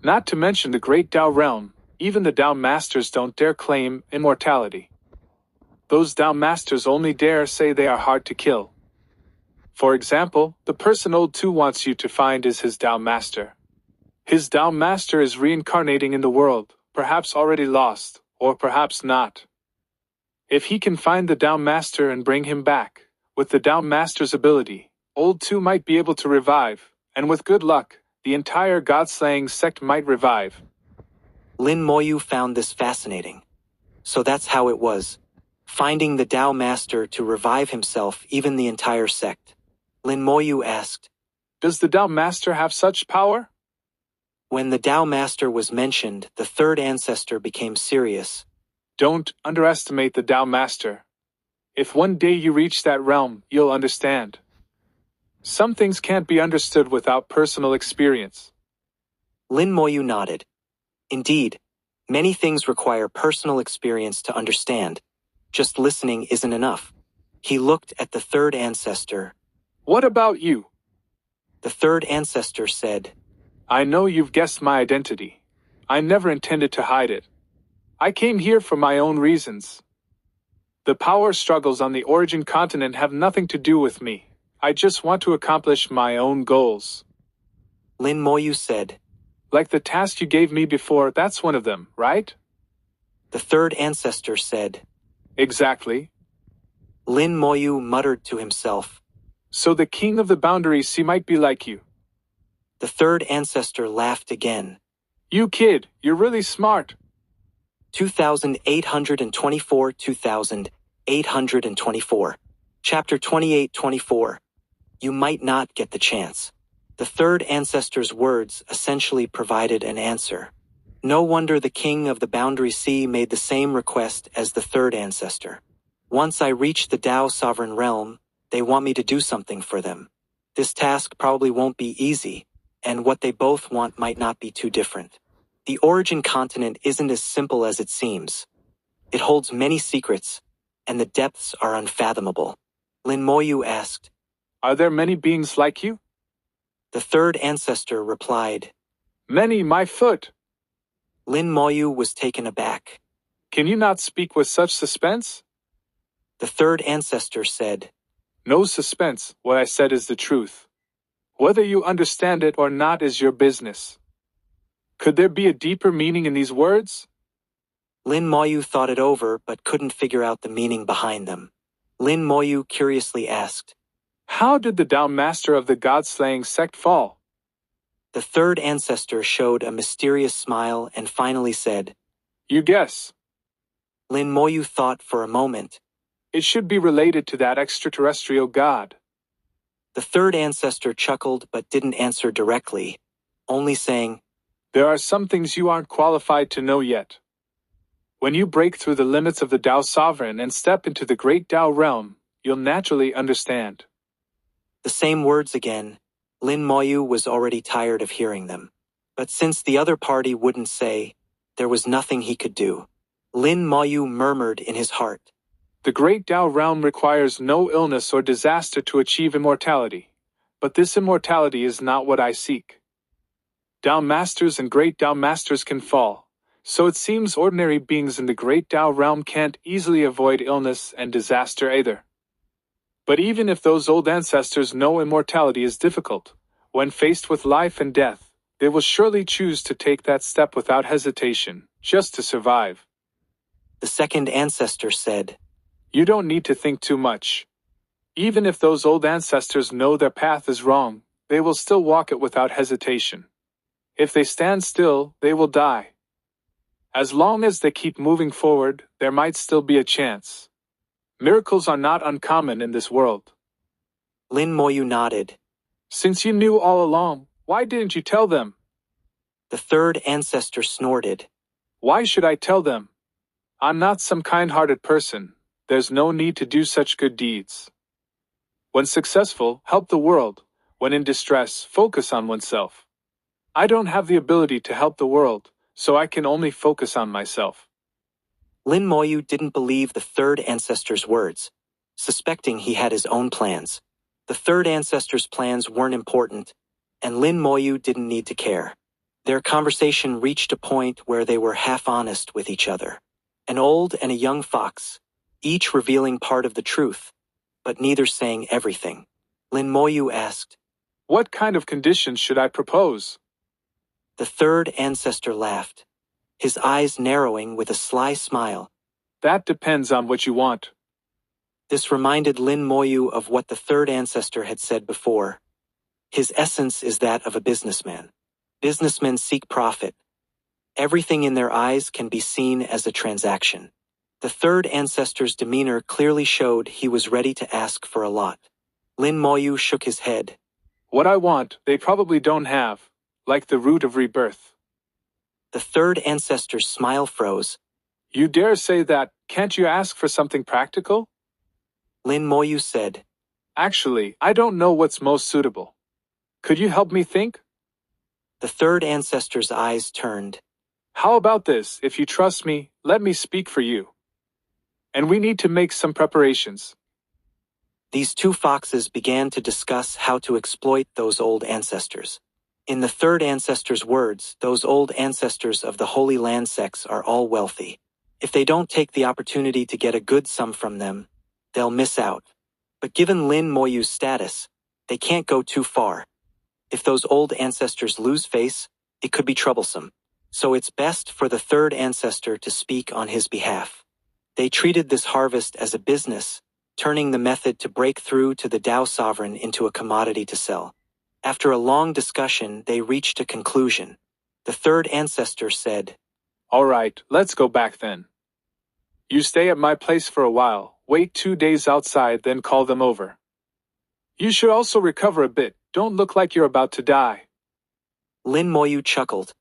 Not to mention the great Tao realm, even the Tao masters don't dare claim immortality. Those Tao masters only dare say they are hard to kill. For example, the person Old Two wants you to find is his Tao master. His Tao master is reincarnating in the world, perhaps already lost, or perhaps not. If he can find the Tao master and bring him back, with the Tao master's ability, Old Two might be able to revive, and with good luck, the entire god-slaying sect might revive. Lin Moyu found this fascinating. So that's how it was. Finding the Tao master to revive himself, even the entire sect. Lin Moyu asked, Does the Tao master have such power? When the Tao master was mentioned, the third ancestor became serious. Don't underestimate the Tao master. If one day you reach that realm, you'll understand. Some things can't be understood without personal experience. Lin Moyu nodded. Indeed, many things require personal experience to understand. Just listening isn't enough. He looked at the third ancestor. What about you? The third ancestor said, I know you've guessed my identity. I never intended to hide it. I came here for my own reasons. The power struggles on the origin continent have nothing to do with me. I just want to accomplish my own goals. Lin Moyu said, Like the task you gave me before, that's one of them, right? The third ancestor said, Exactly. Lin Moyu muttered to himself. So the king of the boundaries he might be like you. The third ancestor laughed again. You kid, you're really smart. 2824 2824. Chapter 2824. You might not get the chance. The third ancestor's words essentially provided an answer. No wonder the king of the boundary sea made the same request as the third ancestor. Once I reach the Tao sovereign realm, they want me to do something for them. This task probably won't be easy, and what they both want might not be too different. The origin continent isn't as simple as it seems. It holds many secrets, and the depths are unfathomable. Lin Moyu asked, Are there many beings like you? The third ancestor replied, Many, my foot. Lin Moyu was taken aback. Can you not speak with such suspense? The third ancestor said, No suspense, what I said is the truth. Whether you understand it or not is your business. Could there be a deeper meaning in these words? Lin Moyu thought it over but couldn't figure out the meaning behind them. Lin Moyu curiously asked, How did the Tao master of the god-slaying sect fall? The third ancestor showed a mysterious smile and finally said, You guess. Lin Moyu thought for a moment. It should be related to that extraterrestrial god. The third ancestor chuckled but didn't answer directly, only saying, There are some things you aren't qualified to know yet. When you break through the limits of the Tao Sovereign and step into the great Tao realm, you'll naturally understand. The same words again. Lin Moyu was already tired of hearing them. But since the other party wouldn't say, there was nothing he could do. Lin Moyu murmured in his heart. The great Tao realm requires no illness or disaster to achieve immortality. But this immortality is not what I seek. Dao Masters and Great Dao Masters can fall, so it seems ordinary beings in the Great Dao realm can't easily avoid illness and disaster either. But even if those old ancestors know immortality is difficult, when faced with life and death, they will surely choose to take that step without hesitation, just to survive. The second ancestor said, You don't need to think too much. Even if those old ancestors know their path is wrong, they will still walk it without hesitation. If they stand still, they will die. As long as they keep moving forward, there might still be a chance. Miracles are not uncommon in this world. Lin Moyu nodded. Since you knew all along, why didn't you tell them? The third ancestor snorted. Why should I tell them? I'm not some kind-hearted person. There's no need to do such good deeds. When successful, help the world. When in distress, focus on oneself. I don't have the ability to help the world, so I can only focus on myself. Lin Moyu didn't believe the third ancestor's words, suspecting he had his own plans. The third ancestor's plans weren't important, and Lin Moyu didn't need to care. Their conversation reached a point where they were half-honest with each other. An old and a young fox, each revealing part of the truth, but neither saying everything. Lin Moyu asked, What kind of conditions should I propose? The third ancestor laughed, his eyes narrowing with a sly smile. That depends on what you want. This reminded Lin Moyu of what the third ancestor had said before. His essence is that of a businessman. Businessmen seek profit. Everything in their eyes can be seen as a transaction. The third ancestor's demeanor clearly showed he was ready to ask for a lot. Lin Moyu shook his head. What I want, they probably don't have, like the root of rebirth. The third ancestor's smile froze. You dare say that? Can't you ask for something practical? Lin Moyu said, Actually, I don't know what's most suitable. Could you help me think? The third ancestor's eyes turned. How about this? If you trust me, let me speak for you. And we need to make some preparations. These two foxes began to discuss how to exploit those old ancestors. In the third ancestor's words, those old ancestors of the Holy Land sects are all wealthy. If they don't take the opportunity to get a good sum from them, they'll miss out. But given Lin Moyu's status, they can't go too far. If those old ancestors lose face, it could be troublesome. So it's best for the third ancestor to speak on his behalf. They treated this harvest as a business, turning the method to break through to the Tao sovereign into a commodity to sell. After a long discussion, they reached a conclusion. The third ancestor said, All right, let's go back then. You stay at my place for a while, wait 2 days outside, then call them over. You should also recover a bit, don't look like you're about to die. Lin Moyu chuckled,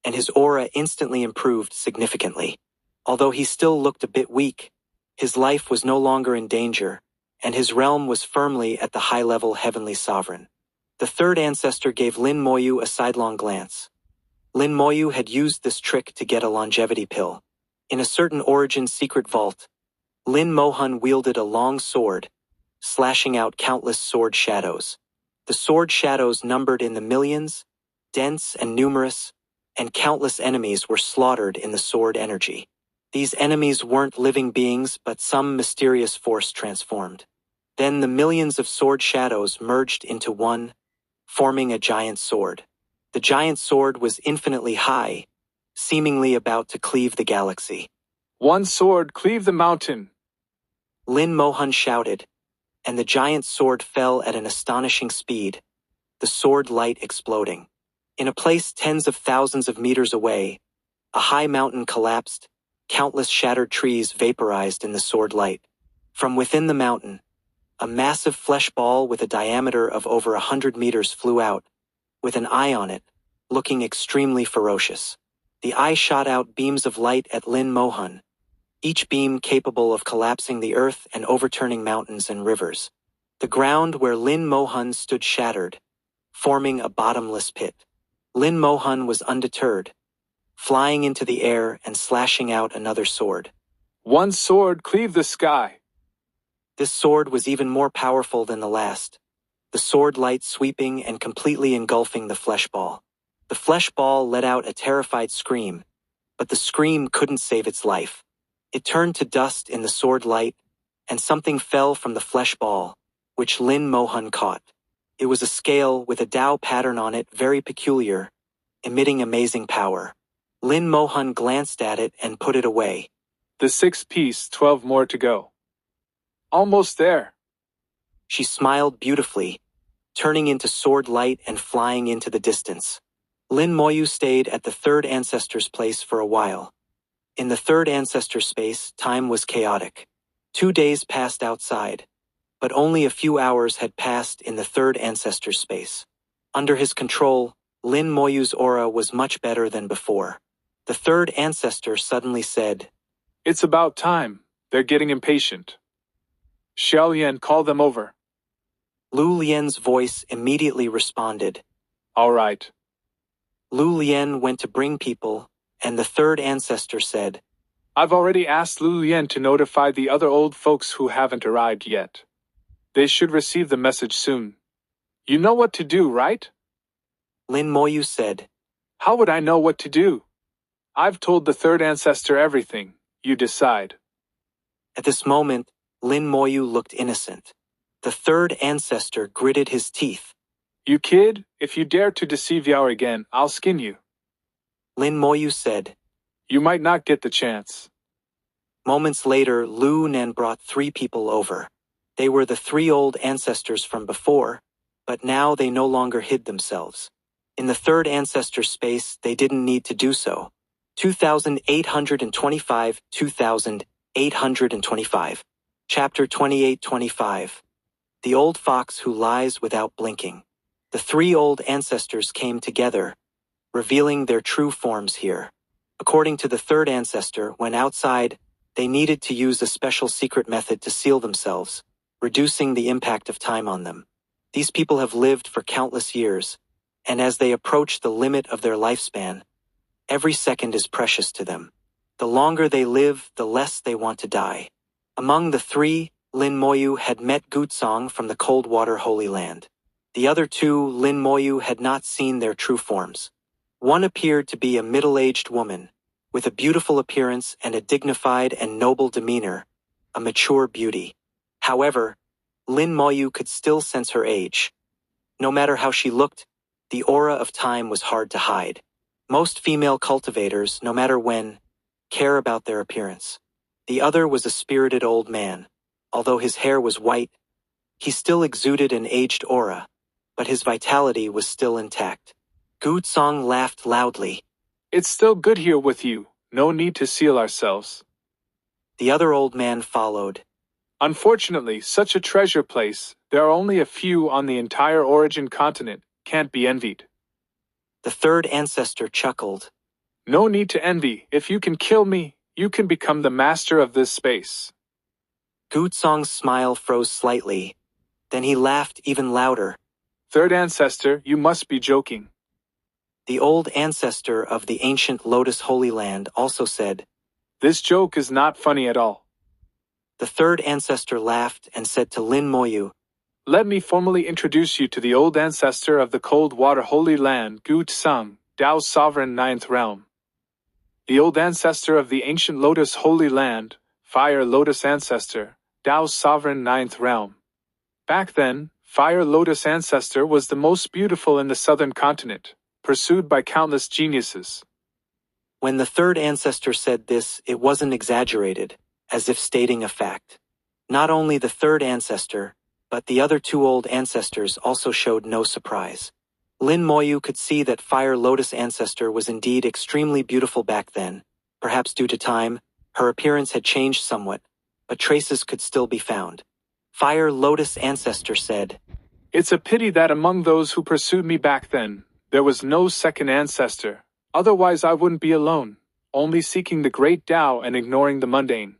and his aura instantly improved significantly. Although he still looked a bit weak, his life was no longer in danger, and his realm was firmly at the high-level heavenly sovereign. The third ancestor gave Lin Moyu a sidelong glance. Lin Moyu had used this trick to get a longevity pill. In a certain origin secret vault, Lin Mohan wielded a long sword, slashing out countless sword shadows. The sword shadows numbered in the millions, dense and numerous, and countless enemies were slaughtered in the sword energy. These enemies weren't living beings but some mysterious force transformed. Then the millions of sword shadows merged into one, forming a giant sword. The giant sword was infinitely high, seemingly about to cleave the galaxy. One sword, cleave the mountain. Lin Mohan shouted, and the giant sword fell at an astonishing speed, the sword light exploding. In a place tens of thousands of meters away, a high mountain collapsed, countless shattered trees vaporized in the sword light. From within the mountain, a massive flesh ball with a diameter of over 100 meters flew out, with an eye on it, looking extremely ferocious. The eye shot out beams of light at Lin Mohan, each beam capable of collapsing the earth and overturning mountains and rivers. The ground where Lin Mohan stood shattered, forming a bottomless pit. Lin Mohan was undeterred, flying into the air and slashing out another sword. One sword, cleave the sky. This sword was even more powerful than the last, the sword light sweeping and completely engulfing the flesh ball. The flesh ball let out a terrified scream, but the scream couldn't save its life. It turned to dust in the sword light, and something fell from the flesh ball, which Lin Moyu caught. It was a scale with a Tao pattern on it, very peculiar, emitting amazing power. Lin Moyu glanced at it and put it away. The sixth piece, 12 more to go. Almost there. She smiled beautifully, turning into sword light and flying into the distance. Lin Moyu stayed at the third ancestor's place for a while. In the third ancestor space, time was chaotic. 2 days passed outside, but only a few hours had passed in the third ancestor space. Under his control, Lin Moyu's aura was much better than before. The third ancestor suddenly said, It's about time. They're getting impatient. Xiao Yan, call them over. Lu Lian's voice immediately responded. All right. Lu Lian went to bring people, and the third ancestor said, I've already asked Lu Lian to notify the other old folks who haven't arrived yet. They should receive the message soon. You know what to do, right? Lin Moyu said. How would I know what to do? I've told the third ancestor everything. You decide. At this moment, Lin Moyu looked innocent. The third ancestor gritted his teeth. You kid, if you dare to deceive Yao again, I'll skin you. Lin Moyu said. You might not get the chance. Moments later, Lu Nen brought 3 people over. They were the 3 old ancestors from before, but now they no longer hid themselves. In the third ancestor space, they didn't need to do so. 2825, 2825. Chapter 2825. The Old Fox Who Lies Without Blinking. The 3 old ancestors came together, revealing their true forms here. According to the third ancestor, when outside, they needed to use a special secret method to seal themselves, reducing the impact of time on them. These people have lived for countless years, and as they approach the limit of their lifespan, every second is precious to them. The longer they live, the less they want to die. Among the 3, Lin Moyu had met Gutsong from the Coldwater Holy Land. The other 2, Lin Moyu had not seen their true forms. One appeared to be a middle-aged woman, with a beautiful appearance and a dignified and noble demeanor, a mature beauty. However, Lin Moyu could still sense her age. No matter how she looked, the aura of time was hard to hide. Most female cultivators, no matter when, care about their appearance. The other was a spirited old man. Although his hair was white, he still exuded an aged aura, but his vitality was still intact. Gutsong laughed loudly. It's still good here with you. No need to seal ourselves. The other old man followed. Unfortunately, such a treasure place, there are only a few on the entire origin continent, can't be envied. The third ancestor chuckled. No need to envy. If you can kill me, you can become the master of this space. Gutsong's smile froze slightly. Then he laughed even louder. Third ancestor, you must be joking. The old ancestor of the ancient Lotus Holy Land also said, This joke is not funny at all. The third ancestor laughed and said to Lin Moyu, Let me formally introduce you to the old ancestor of the Coldwater Holy Land, Gutsong, Tao's sovereign 9th realm. The old ancestor of the ancient Lotus Holy Land, Fire Lotus ancestor, Tao's sovereign 9th realm. Back then, Fire Lotus ancestor was the most beautiful in the southern continent, pursued by countless geniuses. When the third ancestor said this, it wasn't exaggerated, as if stating a fact. Not only the third ancestor, but the other 2 old ancestors also showed no surprise. Lin Moyu could see that Fire Lotus ancestor was indeed extremely beautiful back then. Perhaps due to time, her appearance had changed somewhat, but traces could still be found. Fire Lotus ancestor said, It's a pity that among those who pursued me back then, there was no second ancestor. Otherwise I wouldn't be alone, only seeking the great Tao and ignoring the mundane.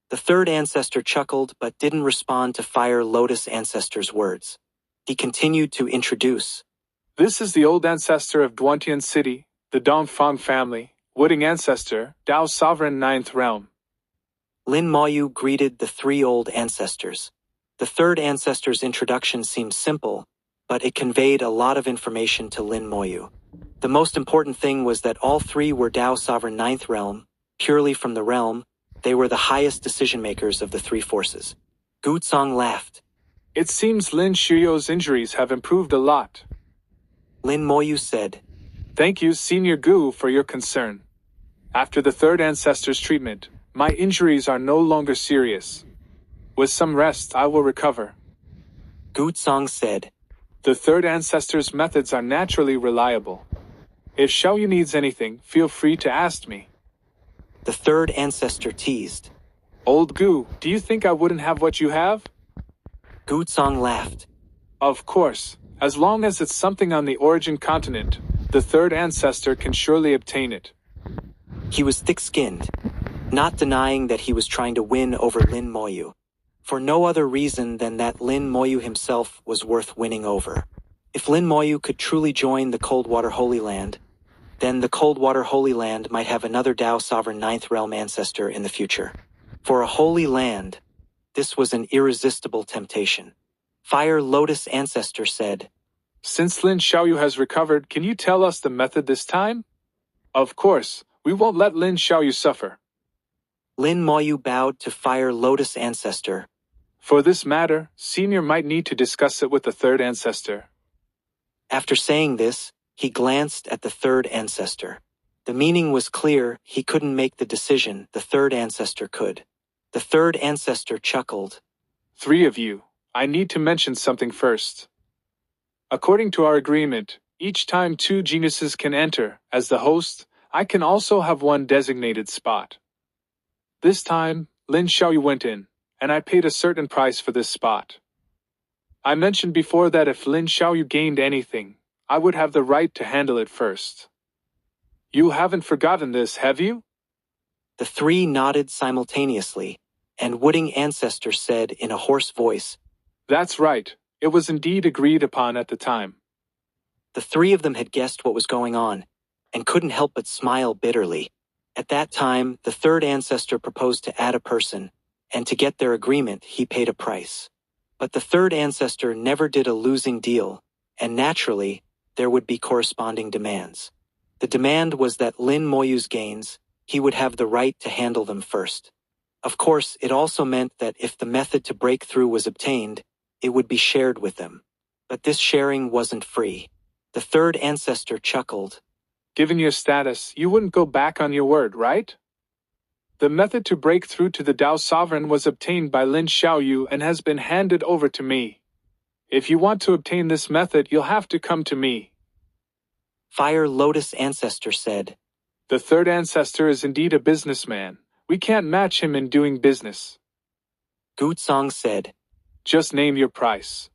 The third ancestor chuckled but didn't respond to Fire Lotus ancestor's words. He continued to introduce. This is the old ancestor of Duantian City, the Dongfang family, Wooding ancestor, Tao's sovereign 9th realm. Lin Moyu greeted the 3 old ancestors. The third ancestor's introduction seemed simple, but it conveyed a lot of information to Lin Moyu. The most important thing was that all three were Tao Sovereign Ninth Realm. Purely from the realm, they were the highest decision-makers of the three forces. Gu Tsong laughed. It seems Lin Shuyo's injuries have improved a lot. Lin Moyu said, Thank you, Senior Gu, for your concern. After the third ancestor's treatment, my injuries are no longer serious. With some rest, I will recover. Gu Tsong said, The third ancestor's methods are naturally reliable. If Xiaoyu needs anything, feel free to ask me. The third ancestor teased. Old Gu, do you think I wouldn't have what you have? Gu Tsong laughed. Of course, as long as it's something on the origin continent, the third ancestor can surely obtain it. He was thick-skinned, not denying that he was trying to win over Lin Moyu, for no other reason than that Lin Moyu himself was worth winning over. If Lin Moyu could truly join the Coldwater Holy Land, then the Coldwater Holy Land might have another Tao Sovereign Ninth Realm ancestor in the future. For a holy land, this was an irresistible temptation. Fire Lotus Ancestor said, Since Lin Xiaoyu has recovered, can you tell us the method this time? Of course, we won't let Lin Xiaoyu suffer. Lin Moyu bowed to Fire Lotus Ancestor. For this matter, Senior might need to discuss it with the third ancestor. After saying this, he glanced at the third ancestor. The meaning was clear, he couldn't make the decision, the third ancestor could. The third ancestor chuckled. Three of you, I need to mention something first. According to our agreement, each time two geniuses can enter, as the host, I can also have one designated spot. This time, Lin Xiaoyu went in, and I paid a certain price for this spot. I mentioned before that if Lin Xiaoyu gained anything, I would have the right to handle it first. You haven't forgotten this, have you? The three nodded simultaneously, and Wooding Ancestor said in a hoarse voice, That's right, it was indeed agreed upon at the time. The three of them had guessed what was going on, and couldn't help but smile bitterly. At that time, the third ancestor proposed to add a person, and to get their agreement, he paid a price. But the third ancestor never did a losing deal, and naturally, there would be corresponding demands. The demand was that Lin Moyu's gains, he would have the right to handle them first. Of course, it also meant that if the method to break through was obtained, it would be shared with them. But this sharing wasn't free. The third ancestor chuckled. Given your status, you wouldn't go back on your word, right? The method to break through to the Tao Sovereign was obtained by Lin Xiaoyu and has been handed over to me. If you want to obtain this method, you'll have to come to me. Fire Lotus Ancestor said. The third ancestor is indeed a businessman. We can't match him in doing business. Gu Tsong said. Just name your price.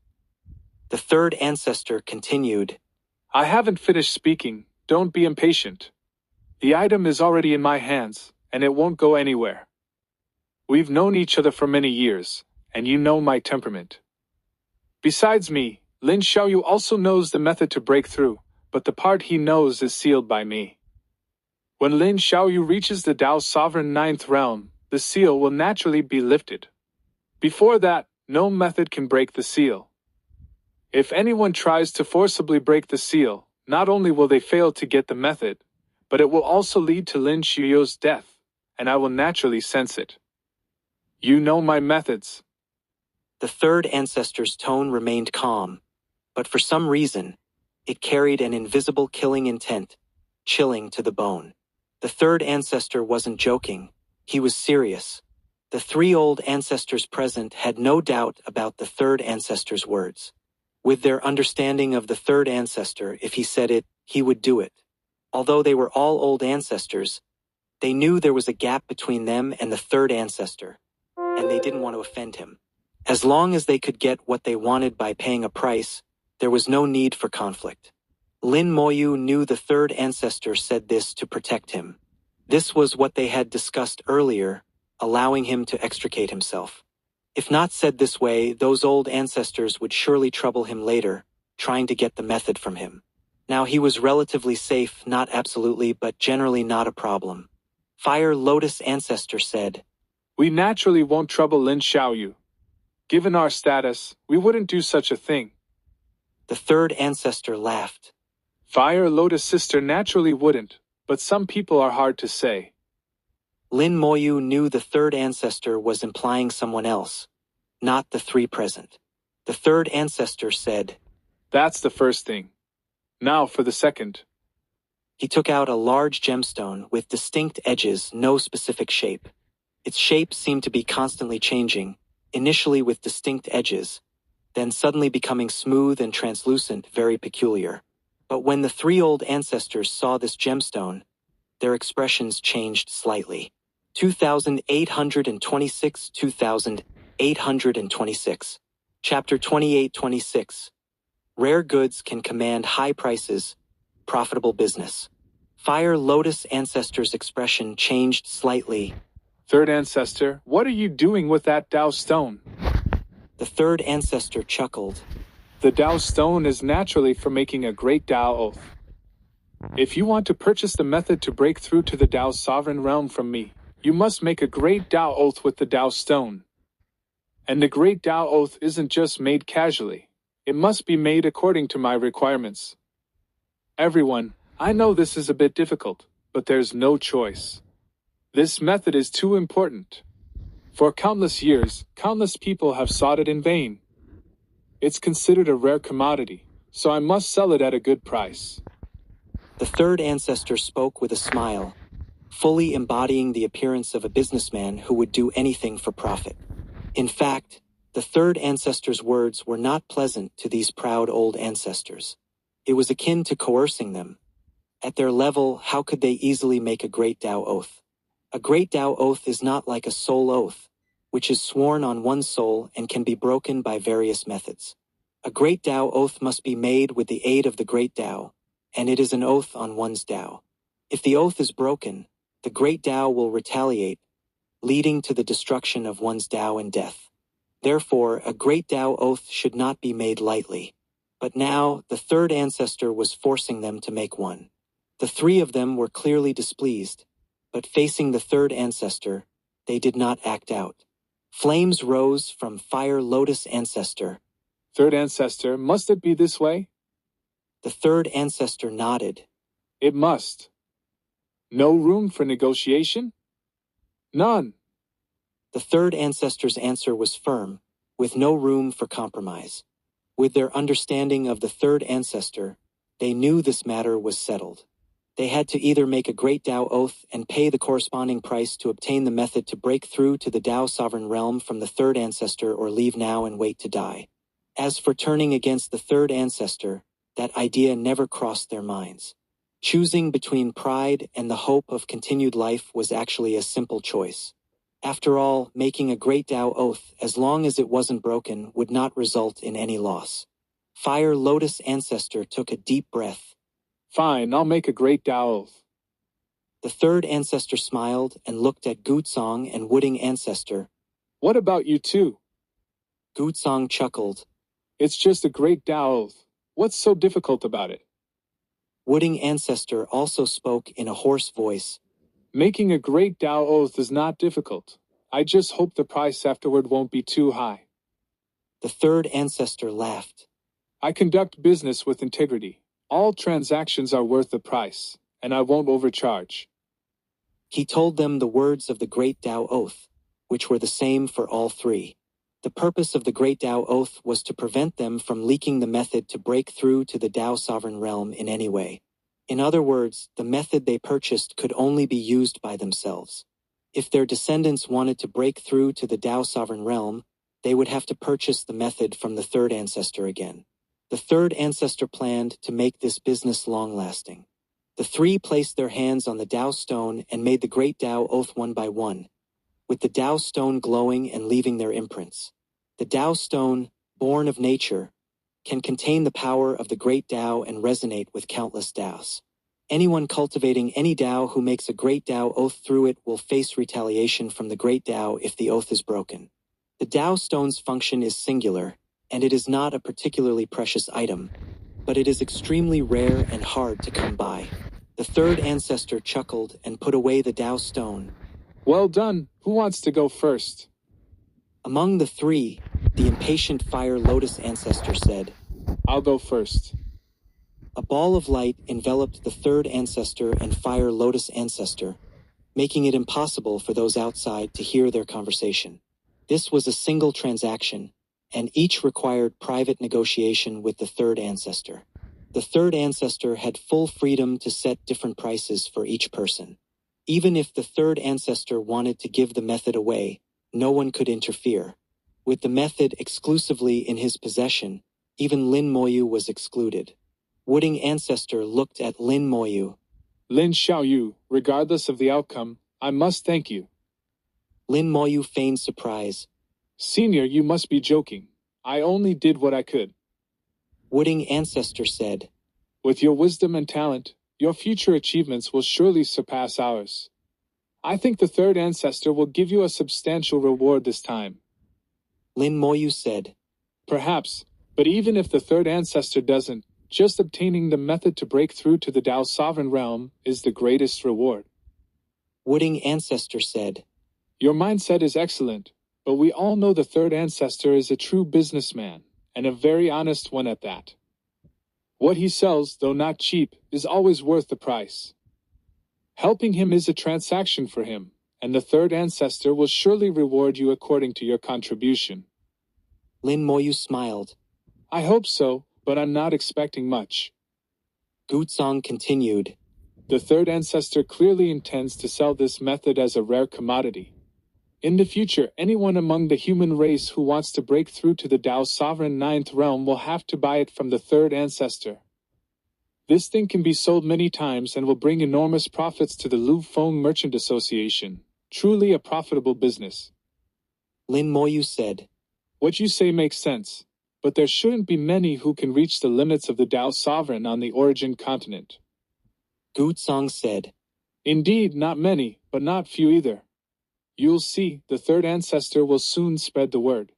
The third ancestor continued. I haven't finished speaking, don't be impatient. The item is already in my hands, and it won't go anywhere. We've known each other for many years, and you know my temperament. Besides me, Lin Xiaoyu also knows the method to break through, but the part he knows is sealed by me. When Lin Xiaoyu reaches the Tao Sovereign Ninth Realm, the seal will naturally be lifted. Before that, no method can break the seal. If anyone tries to forcibly break the seal, not only will they fail to get the method, but it will also lead to Lin Xiaoyu's death, and I will naturally sense it. You know my methods. The third ancestor's tone remained calm, but for some reason, it carried an invisible killing intent, chilling to the bone. The third ancestor wasn't joking, he was serious. The three old ancestors present had no doubt about the third ancestor's words. With their understanding of the third ancestor, if he said it, he would do it. Although they were all old ancestors, they knew there was a gap between them and the third ancestor, and they didn't want to offend him. As long as they could get what they wanted by paying a price, there was no need for conflict. Lin Moyu knew the third ancestor said this to protect him. This was what they had discussed earlier, allowing him to extricate himself. If not said this way, those old ancestors would surely trouble him later, trying to get the method from him. Now he was relatively safe, not absolutely, but generally not a problem. Fire Lotus Ancestor said, We naturally won't trouble Lin Xiaoyu. Given our status, we wouldn't do such a thing. The third ancestor laughed. Fire Lotus sister naturally wouldn't, but some people are hard to say. Lin Moyu knew the third ancestor was implying someone else, not the three present. The third ancestor said, That's the first thing. Now for the second. He took out a large gemstone with distinct edges, no specific shape. Its shape seemed to be constantly changing, initially with distinct edges, then suddenly becoming smooth and translucent, very peculiar. But when the three old ancestors saw this gemstone, their expressions changed slightly. 2826 2826. Chapter 2826. Rare goods can command high prices, profitable business. Fire Lotus ancestor's expression changed slightly. Third ancestor, what are you doing with that Tao stone? The third ancestor chuckled. The Tao stone is naturally for making a great Tao oath. If you want to purchase the method to break through to the Tao sovereign realm from me, you must make a great Tao oath with the Tao stone. And the great Tao oath isn't just made casually. It must be made according to my requirements. Everyone, I know this is a bit difficult, but there's no choice. This method is too important. For countless years, countless people have sought it in vain. It's considered a rare commodity, so I must sell it at a good price. The third ancestor spoke with a smile, fully embodying the appearance of a businessman who would do anything for profit. In fact, the third ancestor's words were not pleasant to these proud old ancestors. It was akin to coercing them. At their level, how could they easily make a great Tao oath? A great Tao oath is not like a soul oath, which is sworn on one's soul and can be broken by various methods. A great Tao oath must be made with the aid of the great Tao, and it is an oath on one's Tao. If the oath is broken, the great Tao will retaliate, leading to the destruction of one's Tao and death. Therefore, a great Tao oath should not be made lightly. But now, the third ancestor was forcing them to make one. The three of them were clearly displeased, but facing the third ancestor, they did not act out. Flames rose from Fire Lotus ancestor. Third ancestor, must it be this way? The third ancestor nodded. It must. No room for negotiation? None. The third ancestor's answer was firm, with no room for compromise. With their understanding of the third ancestor, they knew this matter was settled. They had to either make a great Tao oath and pay the corresponding price to obtain the method to break through to the Tao sovereign realm from the third ancestor, or leave now and wait to die. As for turning against the third ancestor, that idea never crossed their minds. Choosing between pride and the hope of continued life was actually a simple choice. After all, making a great Tao oath, as long as it wasn't broken, would not result in any loss. Fire Lotus ancestor took a deep breath. Fine, I'll make a great Tao oath. The third ancestor smiled and looked at Gutsong and Wooding ancestor. What about you two? Gutsong chuckled. It's just a great Tao oath. What's so difficult about it? Wooding ancestor also spoke in a hoarse voice. Making a great Tao oath is not difficult. I just hope the price afterward won't be too high. The third ancestor laughed. I conduct business with integrity. All transactions are worth the price, and I won't overcharge. He told them the words of the great Tao oath, which were the same for all three. The purpose of the great Tao oath was to prevent them from leaking the method to break through to the Tao sovereign realm in any way. In other words, the method they purchased could only be used by themselves. If their descendants wanted to break through to the Tao sovereign realm, they would have to purchase the method from the third ancestor again. The third ancestor planned to make this business long-lasting. The three placed their hands on the Tao stone and made the great Tao oath one by one, with the Tao stone glowing and leaving their imprints. The Tao stone, born of nature, can contain the power of the great Tao and resonate with countless Taos. Anyone cultivating any Tao who makes a great Tao oath through it will face retaliation from the great Tao if the oath is broken. The Tao stone's function is singular, and it is not a particularly precious item, but it is extremely rare and hard to come by. The third ancestor chuckled and put away the Tao stone. Well done. Who wants to go first? Among the three, the impatient Fire Lotus ancestor said, I'll go first. A ball of light enveloped the third ancestor and fire lotus ancestor, making it impossible for those outside to hear their conversation. This was a single transaction, and each required private negotiation with the third ancestor. The third ancestor had full freedom to set different prices for each person. Even if the third ancestor wanted to give the method away, no one could interfere. With the method exclusively in his possession, even Lin Moyu was excluded. Wooding ancestor looked at Lin Moyu. Lin Xiaoyu, regardless of the outcome, I must thank you. Lin Moyu feigned surprise. Senior, you must be joking. I only did what I could. Wooding ancestor said, With your wisdom and talent, your future achievements will surely surpass ours. I think the third ancestor will give you a substantial reward this time. Lin Moyu said, Perhaps, but even if the third ancestor doesn't, just obtaining the method to break through to the Tao sovereign realm is the greatest reward. Wooding ancestor said, Your mindset is excellent, but we all know the third ancestor is a true businessman, and a very honest one at that. What he sells, though not cheap, is always worth the price. Helping him is a transaction for him, and the third ancestor will surely reward you according to your contribution. Lin Moyu smiled. I hope so, but I'm not expecting much. Gutsong continued. The third ancestor clearly intends to sell this method as a rare commodity. In the future, anyone among the human race who wants to break through to the Tao sovereign ninth realm will have to buy it from the third ancestor. This thing can be sold many times and will bring enormous profits to the Lu Feng Merchant Association. Truly a profitable business. Lin Moyu said, What you say makes sense, but there shouldn't be many who can reach the limits of the Tao sovereign on the origin continent. Gutsong said, Indeed, not many, but not few either. You'll see, the third ancestor will soon spread the word.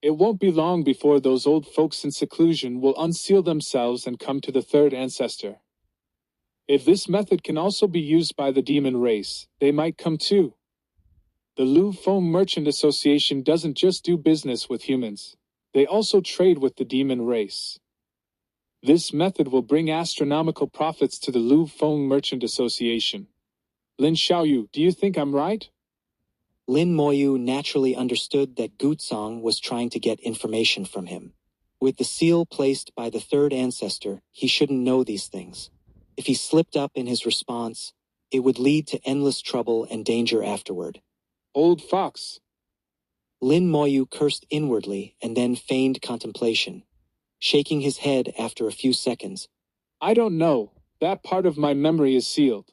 It won't be long before those old folks in seclusion will unseal themselves and come to the third ancestor. If this method can also be used by the demon race, they might come too. The Lu Feng Merchant Association doesn't just do business with humans, they also trade with the demon race. This method will bring astronomical profits to the Lu Feng Merchant Association. Lin Xiaoyu, do you think I'm right? Lin Moyu naturally understood that Gutsong was trying to get information from him. With the seal placed by the third ancestor, he shouldn't know these things. If he slipped up in his response, it would lead to endless trouble and danger afterward. Old fox. Lin Moyu cursed inwardly and then feigned contemplation, shaking his head after a few seconds. I don't know, that part of my memory is sealed.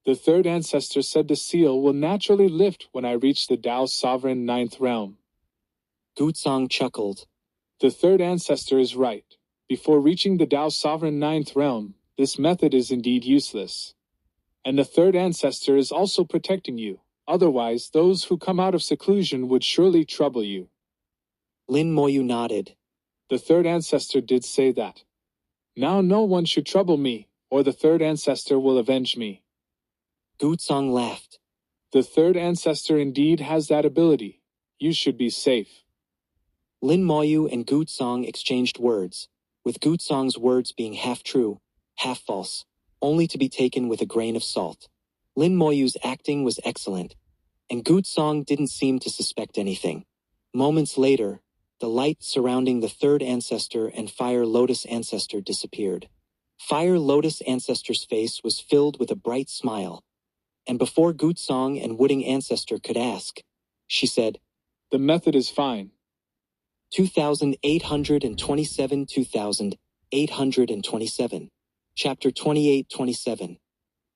The third ancestor said the seal will naturally lift when I reach the Tao sovereign ninth realm. Gutsong chuckled. The third ancestor is right. Before reaching the Tao sovereign ninth realm, this method is indeed useless. And the third ancestor is also protecting you. Otherwise, those who come out of seclusion would surely trouble you. Lin Moyu nodded. The third ancestor did say that. Now no one should trouble me, or the third ancestor will avenge me. Gutsong laughed. The third ancestor indeed has that ability. You should be safe. Lin Moyu and Gutsong exchanged words, with Gutsong's words being half true, half false, only to be taken with a grain of salt. Lin Moyu's acting was excellent, and Gutsong didn't seem to suspect anything. Moments later, the light surrounding the third ancestor and Fire Lotus ancestor disappeared. Fire Lotus ancestor's face was filled with a bright smile, and before Gutsong and Wooding ancestor could ask, she said, The method is fine. 2827 2827. Chapter 2827.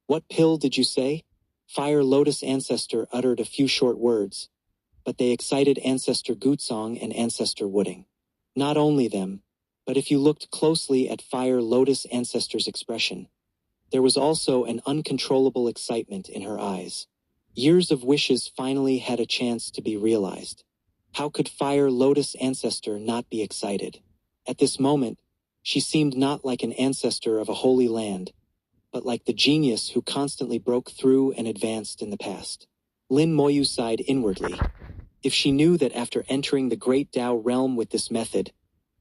What pill did you say? Fire Lotus ancestor uttered a few short words, but they excited Ancestor Gutsong and Ancestor Wooding. Not only them, but if you looked closely at Fire Lotus ancestor's expression, there was also an uncontrollable excitement in her eyes. Years of wishes finally had a chance to be realized. How could Fire Lotus ancestor not be excited? At this moment, she seemed not like an ancestor of a holy land, but like the genius who constantly broke through and advanced in the past. Lin Moyu sighed inwardly. If she knew that after entering the great Tao realm with this method,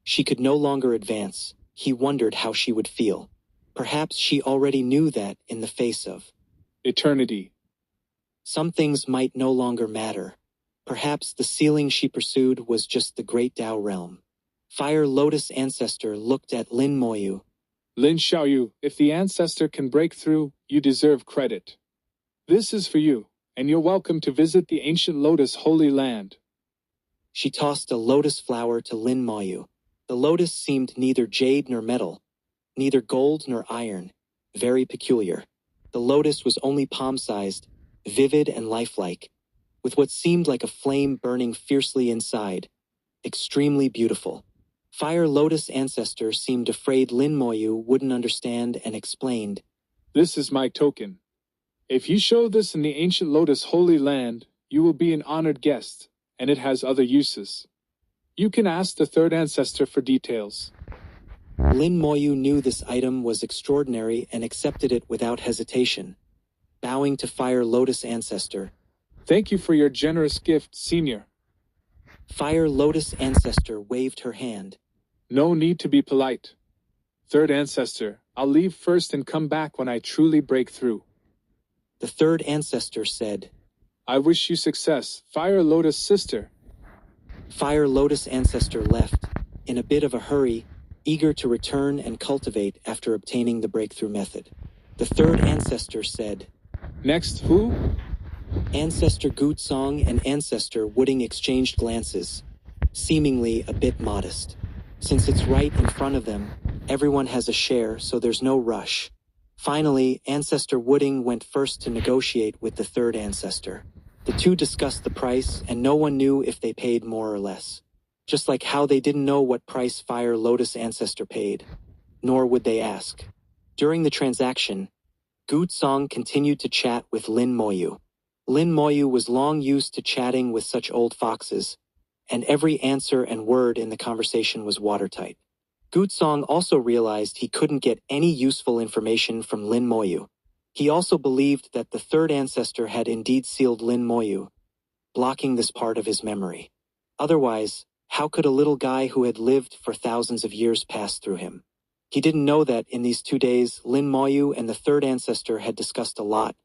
she could no longer advance, he wondered how she would feel. Perhaps she already knew that in the face of eternity. some things might no longer matter. Perhaps the ceiling she pursued was just the great Tao realm. Fire Lotus Ancestor looked at Lin Moyu. Lin Xiaoyu, if the ancestor can break through, you deserve credit. This is for you, and you're welcome to visit the ancient Lotus Holy Land. She tossed a lotus flower to Lin Moyu. The lotus seemed neither jade nor metal, neither gold nor iron, very peculiar. The lotus was only palm-sized, vivid and lifelike, with what seemed like a flame burning fiercely inside. Extremely beautiful. Fire Lotus Ancestor seemed afraid Lin Moyu wouldn't understand and explained. This is my token. If you show this in the ancient Lotus Holy Land, you will be an honored guest, and it has other uses. You can ask the third ancestor for details. Lin Moyu knew this item was extraordinary and accepted it without hesitation. Bowing to Fire Lotus Ancestor. Thank you for your generous gift, Senior. Fire Lotus Ancestor waved her hand. No need to be polite. Third ancestor, I'll leave first and come back when I truly break through. The third ancestor said. I wish you success, Fire Lotus sister. Fire Lotus Ancestor left, in a bit of a hurry, eager to return and cultivate after obtaining the breakthrough method. The third ancestor said. Next, who? Ancestor Gutsong and Ancestor Wooding exchanged glances, seemingly a bit modest. Since it's right in front of them, everyone has a share, so there's no rush. Finally, Ancestor Wooding went first to negotiate with the third ancestor. The two discussed the price, and no one knew if they paid more or less. Just like how they didn't know what price Fire Lotus Ancestor paid, nor would they ask. During the transaction, Gutsong continued to chat with Lin Moyu. Lin Moyu was long used to chatting with such old foxes, and every answer and word in the conversation was watertight. Gutsong also realized he couldn't get any useful information from Lin Moyu. He also believed that the third ancestor had indeed sealed Lin Moyu, blocking this part of his memory. Otherwise, how could a little guy who had lived for thousands of years pass through him? He didn't know that in these 2 days, Lin Moyu and the third ancestor had discussed a lot,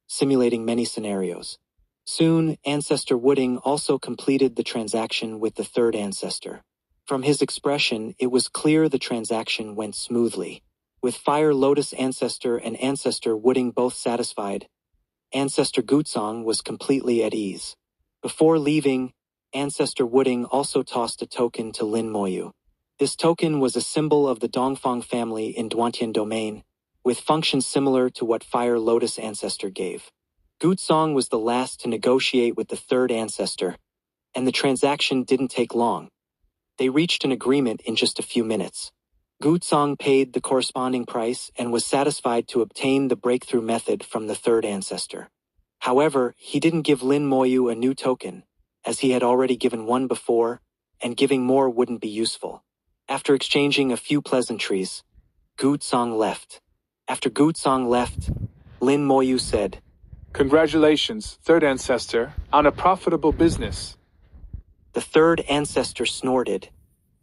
simulating many scenarios. Soon, Ancestor Wooding also completed the transaction with the third ancestor. From his expression, it was clear the transaction went smoothly. With Fire Lotus Ancestor and Ancestor Wooding both satisfied, Ancestor Gutsong was completely at ease. Before leaving, Ancestor Wooding also tossed a token to Lin Moyu. This token was a symbol of the Dongfang family in Duantian Domain, with functions similar to what Fire Lotus Ancestor gave. Gutsong was the last to negotiate with the third ancestor, and the transaction didn't take long. They reached an agreement in just a few minutes. Gutsong paid the corresponding price and was satisfied to obtain the breakthrough method from the third ancestor. However, he didn't give Lin Moyu a new token, as he had already given one before, and giving more wouldn't be useful. After exchanging a few pleasantries, Gutsong left. After Gutsong left, Lin Moyu said, Congratulations, third ancestor, on a profitable business. The third ancestor snorted.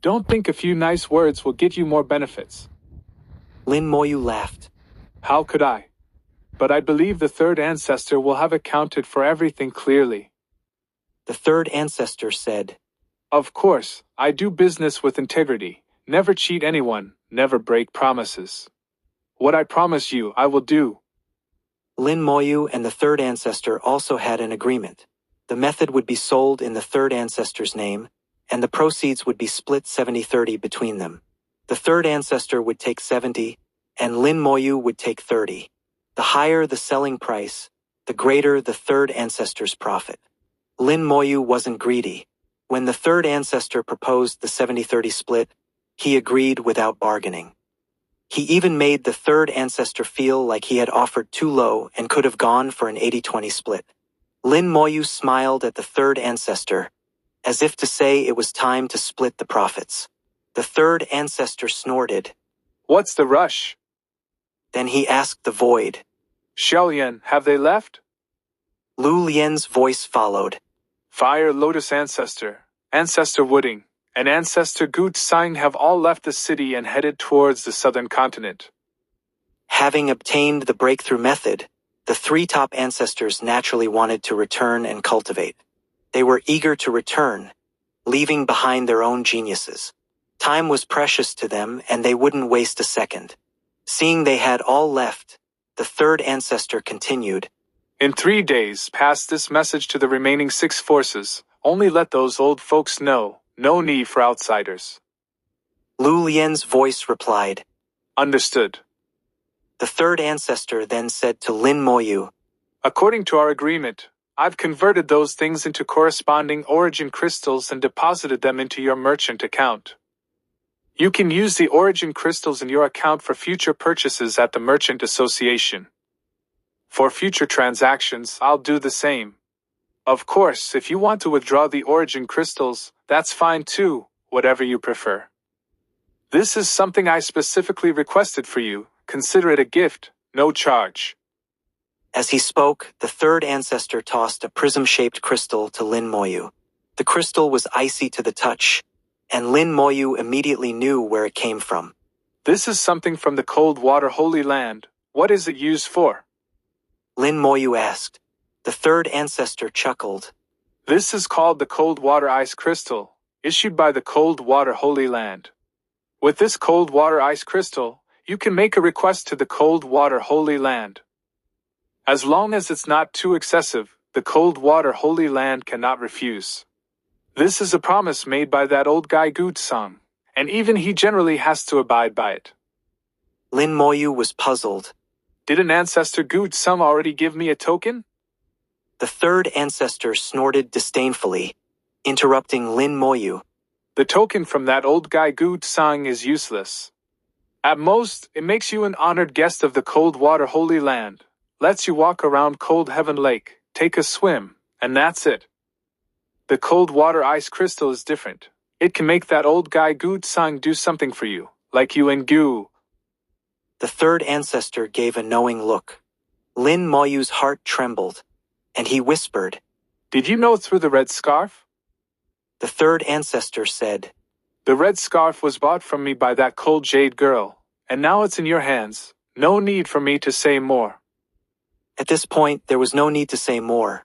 Don't think a few nice words will get you more benefits. Lin Moyu laughed. How could I? But I believe the third ancestor will have accounted for everything clearly. The third ancestor said, Of course, I do business with integrity, never cheat anyone, never break promises. What I promise you, I will do. Lin Moyu and the third ancestor also had an agreement. The method would be sold in the third ancestor's name, and the proceeds would be split 70-30 between them. The third ancestor would take 70, and Lin Moyu would take 30. The higher the selling price, the greater the third ancestor's profit. Lin Moyu wasn't greedy. When the third ancestor proposed the 70-30 split, he agreed without bargaining. He even made the third ancestor feel like he had offered too low and could have gone for an 80-20 split. Lin Moyu smiled at the third ancestor, as if to say it was time to split the profits. The third ancestor snorted. What's the rush? Then he asked the void. Xiaolian, have they left? Lu Lian's voice followed. Fire Lotus Ancestor, Ancestor Wooding, and ancestor Gu Tsang have all left the city and headed towards the southern continent. Having obtained the breakthrough method, the three top ancestors naturally wanted to return and cultivate. They were eager to return, leaving behind their own geniuses. Time was precious to them, and they wouldn't waste a second. Seeing they had all left, the third ancestor continued, In 3 days, pass this message to the remaining 6 forces. Only let those old folks know, no need for outsiders. Lu Lian's voice replied. Understood. The third ancestor then said to Lin Moyu, According to our agreement, I've converted those things into corresponding origin crystals and deposited them into your merchant account. You can use the origin crystals in your account for future purchases at the Merchant Association. For future transactions, I'll do the same. Of course, if you want to withdraw the origin crystals, that's fine too, whatever you prefer. This is something I specifically requested for you. Consider it a gift, no charge. As he spoke, the third ancestor tossed a prism-shaped crystal to Lin Moyu. The crystal was icy to the touch, and Lin Moyu immediately knew where it came from. This is something from the Cold Water Holy Land. What is it used for? Lin Moyu asked. The third ancestor chuckled. This is called the Cold Water Ice Crystal, issued by the Cold Water Holy Land. With this Cold Water Ice Crystal, you can make a request to the Cold Water Holy Land. As long as it's not too excessive, the Cold Water Holy Land cannot refuse. This is a promise made by that old guy Gu Tsang, and even he generally has to abide by it. Lin Moyu was puzzled. Didn't ancestor Gu Tsang already give me a token? The third ancestor snorted disdainfully, interrupting Lin Moyu. The token from that old guy Gu Tsang is useless. At most, it makes you an honored guest of the Cold Water Holy Land, lets you walk around Cold Heaven Lake, take a swim, and that's it. The Cold Water Ice Crystal is different. It can make that old guy Gu Tsang do something for you, like you and Gu. The third ancestor gave a knowing look. Lin Moyu's heart trembled, and he whispered, Did you know through the red scarf? The third ancestor said, The red scarf was bought from me by that cold jade girl, and now it's in your hands. No need for me to say more. At this point, there was no need to say more.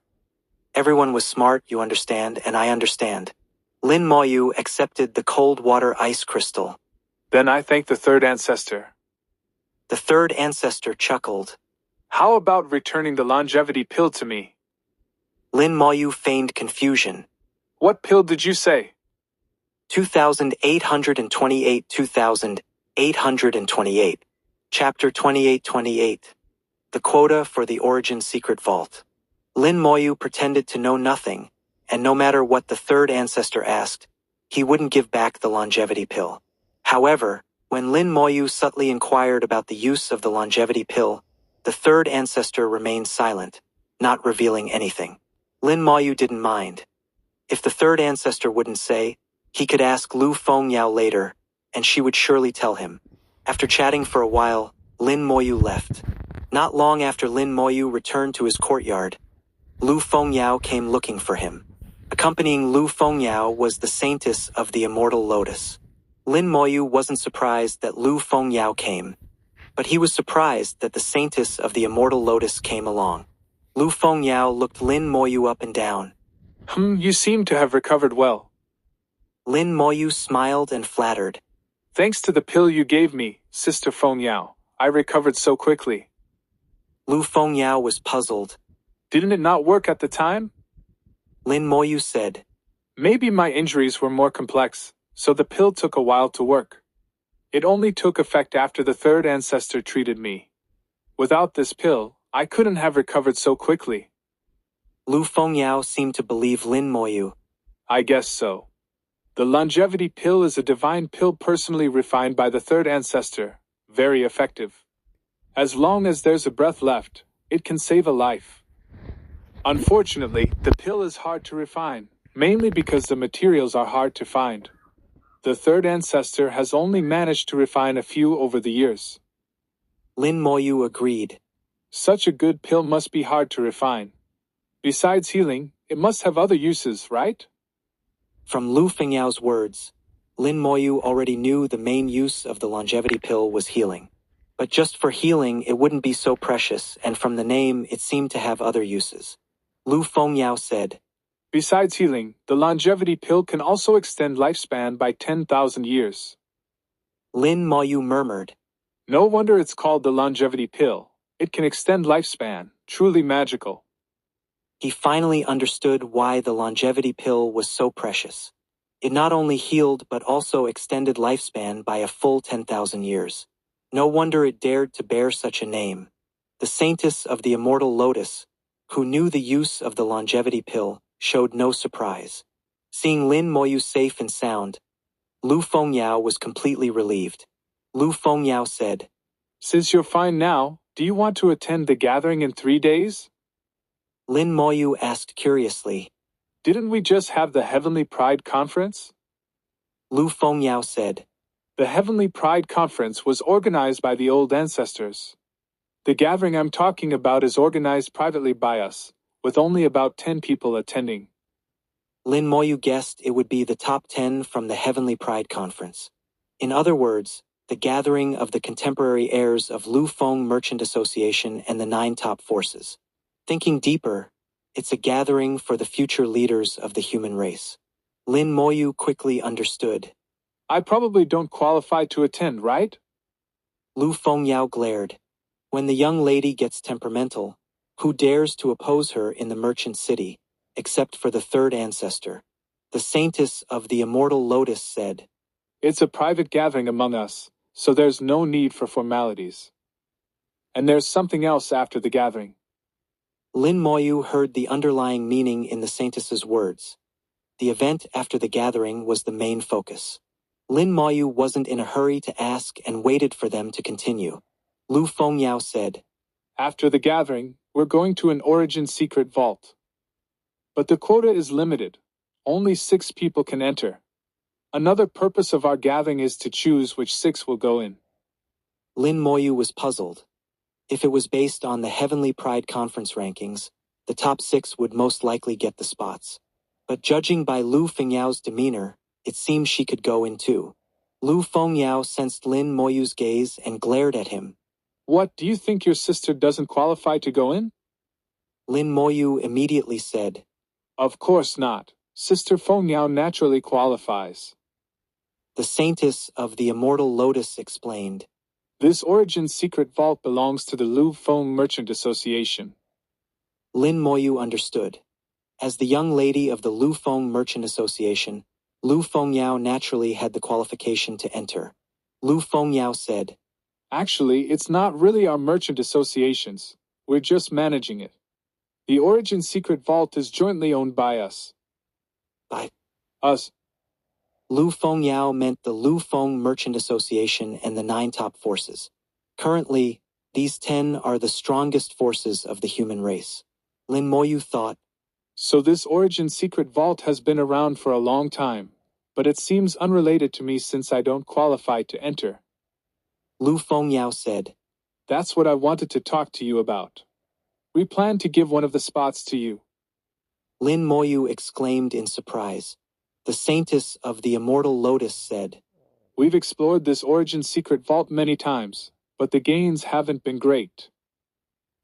Everyone was smart, you understand, and I understand. Lin Moyu accepted the cold water ice crystal. Then I thank the third ancestor. The third ancestor chuckled. How about returning the longevity pill to me? Lin Moyu feigned confusion. What pill did you say? 2828 2828. Chapter 2828. The quota for the Origin Secret Vault. Lin Moyu pretended to know nothing, and no matter what the third ancestor asked, he wouldn't give back the longevity pill. However, when Lin Moyu subtly inquired about the use of the longevity pill, the third ancestor remained silent, not revealing anything. Lin Moyu didn't mind. If the third ancestor wouldn't say, he could ask Lu Fengyao later, and she would surely tell him. After chatting for a while, Lin Moyu left. Not long after Lin Moyu returned to his courtyard, Lu Fengyao came looking for him. Accompanying Lu Fengyao was the Saintess of the Immortal Lotus. Lin Moyu wasn't surprised that Lu Fengyao came, but he was surprised that the Saintess of the Immortal Lotus came along. Lu Fengyao looked Lin Moyu up and down. You seem to have recovered well. Lin Moyu smiled and flattered. Thanks to the pill you gave me, Sister Fengyao, I recovered so quickly. Lu Fengyao was puzzled. Didn't it not work at the time? Lin Moyu said, Maybe my injuries were more complex, so the pill took a while to work. It only took effect after the third ancestor treated me. Without this pill, I couldn't have recovered so quickly. Lu Fengyao seemed to believe Lin Moyu. I guess so. The longevity pill is a divine pill personally refined by the third ancestor, very effective. As long as there's a breath left, it can save a life. Unfortunately, the pill is hard to refine, mainly because the materials are hard to find. The third ancestor has only managed to refine a few over the years. Lin Moyu agreed. Such a good pill must be hard to refine. Besides healing, it must have other uses, right? From Lu Fengyao's words, Lin Moyu already knew the main use of the longevity pill was healing. But just for healing, it wouldn't be so precious, and from the name, it seemed to have other uses. Lu Fengyao said, Besides healing, the longevity pill can also extend lifespan by 10,000 years. Lin Moyu murmured. No wonder it's called the longevity pill. It can extend lifespan, truly magical. He finally understood why the longevity pill was so precious. It not only healed but also extended lifespan by a full 10,000 years. No wonder it dared to bear such a name. The saintess of the immortal lotus, who knew the use of the longevity pill, showed no surprise. Seeing Lin Moyu safe and sound, Lu Fengyao was completely relieved. Lu Fengyao said, Since you're fine now, do you want to attend the gathering in 3 days? Lin Moyu asked curiously. Didn't we just have the Heavenly Pride Conference? Lu Fengyao said, The Heavenly Pride Conference was organized by the old ancestors. The gathering I'm talking about is organized privately by us, with only about 10 people attending. Lin Moyu guessed it would be the top 10 from the Heavenly Pride Conference. In other words, the gathering of the contemporary heirs of Lu Feng Merchant Association and the 9 top forces. Thinking deeper, it's a gathering for the future leaders of the human race. Lin Moyu quickly understood. I probably don't qualify to attend, right? Lu Fengyao glared. When the young lady gets temperamental, who dares to oppose her in the merchant city, except for the third ancestor? The saintess of the immortal lotus said, It's a private gathering among us, so there's no need for formalities. And there's something else after the gathering. Lin Moyu heard the underlying meaning in the saintess's words. The event after the gathering was the main focus. Lin Moyu wasn't in a hurry to ask and waited for them to continue. Lu Fengyao said, After the gathering, we're going to an origin secret vault. But the quota is limited. Only 6 people can enter. Another purpose of our gathering is to choose which 6 will go in. Lin Moyu was puzzled. If it was based on the Heavenly Pride Conference rankings, the top 6 would most likely get the spots. But judging by Lu Fengyao's demeanor, it seemed she could go in too. Lu Fengyao sensed Lin Moyu's gaze and glared at him. What, do you think your sister doesn't qualify to go in? Lin Moyu immediately said, Of course not. Sister Fengyao naturally qualifies. The saintess of the immortal lotus explained. This origin secret vault belongs to the Lu Feng Merchant Association. Lin Moyu understood. As the young lady of the Lu Feng Merchant Association, Lu Fengyao naturally had the qualification to enter. Lu Fengyao said, Actually, it's not really our merchant associations. We're just managing it. The Origin Secret Vault is jointly owned by us. By us. Lu Fengyao meant the Lu Feng Merchant Association and the 9 top forces. Currently, these 10 are the strongest forces of the human race. Lin Moyu thought, So this Origin Secret Vault has been around for a long time, but it seems unrelated to me since I don't qualify to enter. Lu Fengyao said, That's what I wanted to talk to you about. We plan to give one of the spots to you. Lin Moyu exclaimed in surprise. The saintess of the immortal lotus said, We've explored this Origin Secret Vault many times, but the gains haven't been great.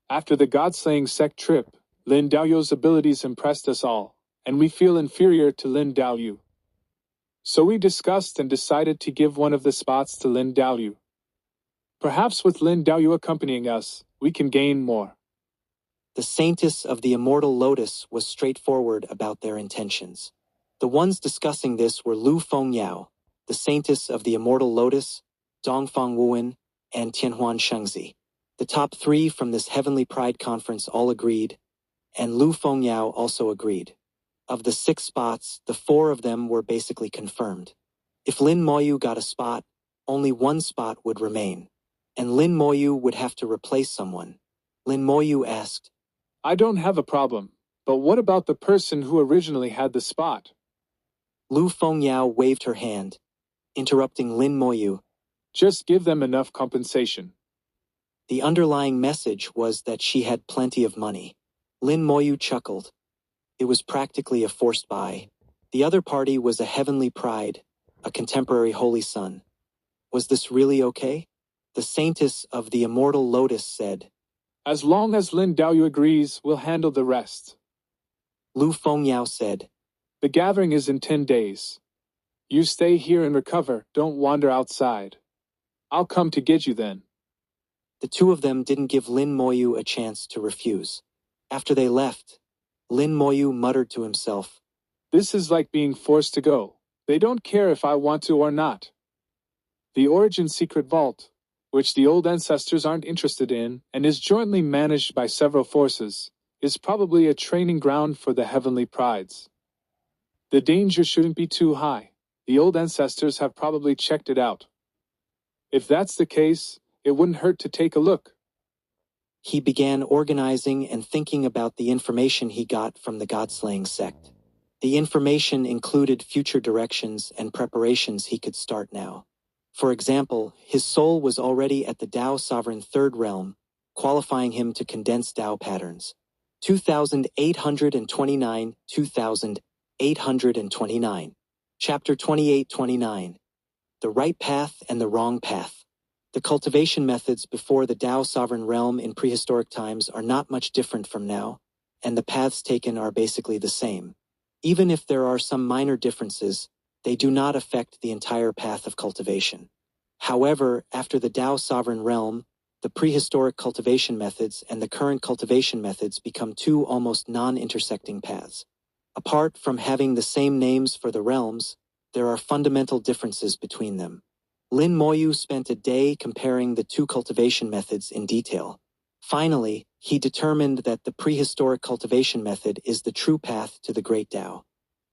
After the God-slaying sect trip, Lin Daoyu's abilities impressed us all, and we feel inferior to Lin Daoyu. So we discussed and decided to give one of the spots to Lin Daoyu. Perhaps with Lin Daoyu accompanying us, we can gain more. The saintess of the immortal lotus was straightforward about their intentions. The ones discussing this were Lu Fengyao, the saintess of the immortal lotus, Dongfang Wuwen, and Tianhuan Shengzi. The top 3 from this Heavenly Pride Conference all agreed, and Lu Fengyao also agreed. Of the 6 spots, the 4 of them were basically confirmed. If Lin Moyu got a spot, only 1 spot would remain, and Lin Moyu would have to replace someone. Lin Moyu asked, I don't have a problem, but what about the person who originally had the spot? Lu Fengyao waved her hand, interrupting Lin Moyu. Just give them enough compensation. The underlying message was that she had plenty of money. Lin Moyu chuckled. It was practically a forced buy. The other party was a Heavenly Pride, a contemporary holy son. Was this really okay? The saintess of the immortal lotus said. As long as Lin Moyu agrees, we'll handle the rest. Lu Fengyao said. The gathering is in 10 days. You stay here and recover, don't wander outside. I'll come to get you then. The two of them didn't give Lin Moyu a chance to refuse. After they left, Lin Moyu muttered to himself. This is like being forced to go. They don't care if I want to or not. The Origin Secret Vault, which the old ancestors aren't interested in and is jointly managed by several forces, is probably a training ground for the heavenly prides. The danger shouldn't be too high. The old ancestors have probably checked it out. If that's the case, it wouldn't hurt to take a look. He began organizing and thinking about the information he got from the God-slaying sect. The information included future directions and preparations he could start now. For example, his soul was already at the Tao Sovereign Third Realm, qualifying him to condense Tao patterns. 2829, 2829. Chapter 2829. The Right Path and the Wrong Path. The cultivation methods before the Tao Sovereign Realm in prehistoric times are not much different from now, and the paths taken are basically the same. Even if there are some minor differences, they do not affect the entire path of cultivation. However, after the Tao Sovereign Realm, the prehistoric cultivation methods and the current cultivation methods become two almost non-intersecting paths. Apart from having the same names for the realms, there are fundamental differences between them. Lin Moyu spent a day comparing the two cultivation methods in detail. Finally, he determined that the prehistoric cultivation method is the true path to the Great Tao.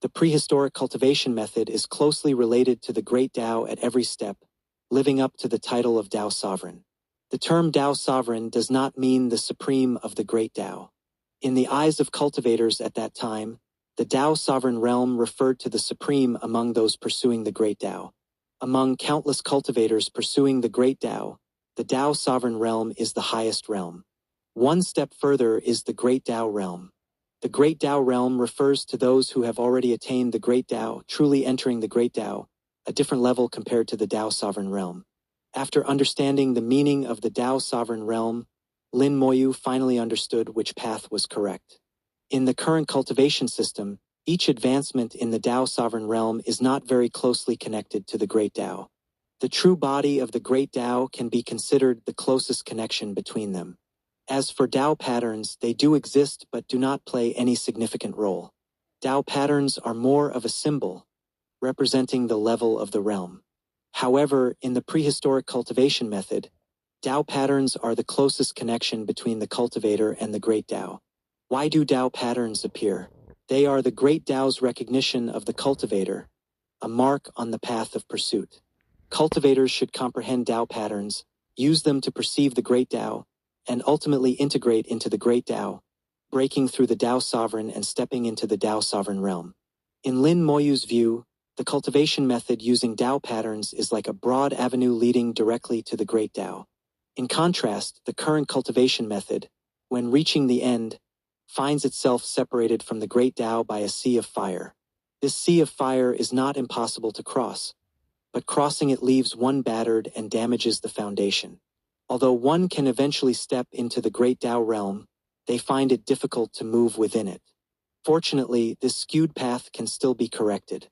The prehistoric cultivation method is closely related to the Great Tao at every step, living up to the title of Tao Sovereign. The term Tao Sovereign does not mean the supreme of the Great Tao. In the eyes of cultivators at that time, the Tao Sovereign Realm referred to the supreme among those pursuing the Great Tao. Among countless cultivators pursuing the Great Tao, the Tao Sovereign Realm is the highest realm. One step further is the Great Tao Realm. The Great Tao Realm refers to those who have already attained the Great Tao, truly entering the Great Tao, a different level compared to the Tao Sovereign Realm. After understanding the meaning of the Tao Sovereign Realm, Lin Moyu finally understood which path was correct. In the current cultivation system, each advancement in the Tao Sovereign Realm is not very closely connected to the Great Tao. The true body of the Great Tao can be considered the closest connection between them. As for Tao patterns, they do exist but do not play any significant role. Tao patterns are more of a symbol, representing the level of the realm. However, in the prehistoric cultivation method, Tao patterns are the closest connection between the cultivator and the Great Tao. Why do Tao patterns appear? They are the Great Tao's recognition of the cultivator, a mark on the path of pursuit. Cultivators should comprehend Tao patterns, use them to perceive the Great Tao, and ultimately integrate into the Great Tao, breaking through the Tao Sovereign and stepping into the Tao Sovereign Realm. In Lin Moyu's view, the cultivation method using Tao patterns is like a broad avenue leading directly to the Great Tao. In contrast, the current cultivation method, when reaching the end, finds itself separated from the Great Tao by a sea of fire. This sea of fire is not impossible to cross, but crossing it leaves one battered and damages the foundation. Although one can eventually step into the Great Tao realm, they find it difficult to move within it. Fortunately, this skewed path can still be corrected.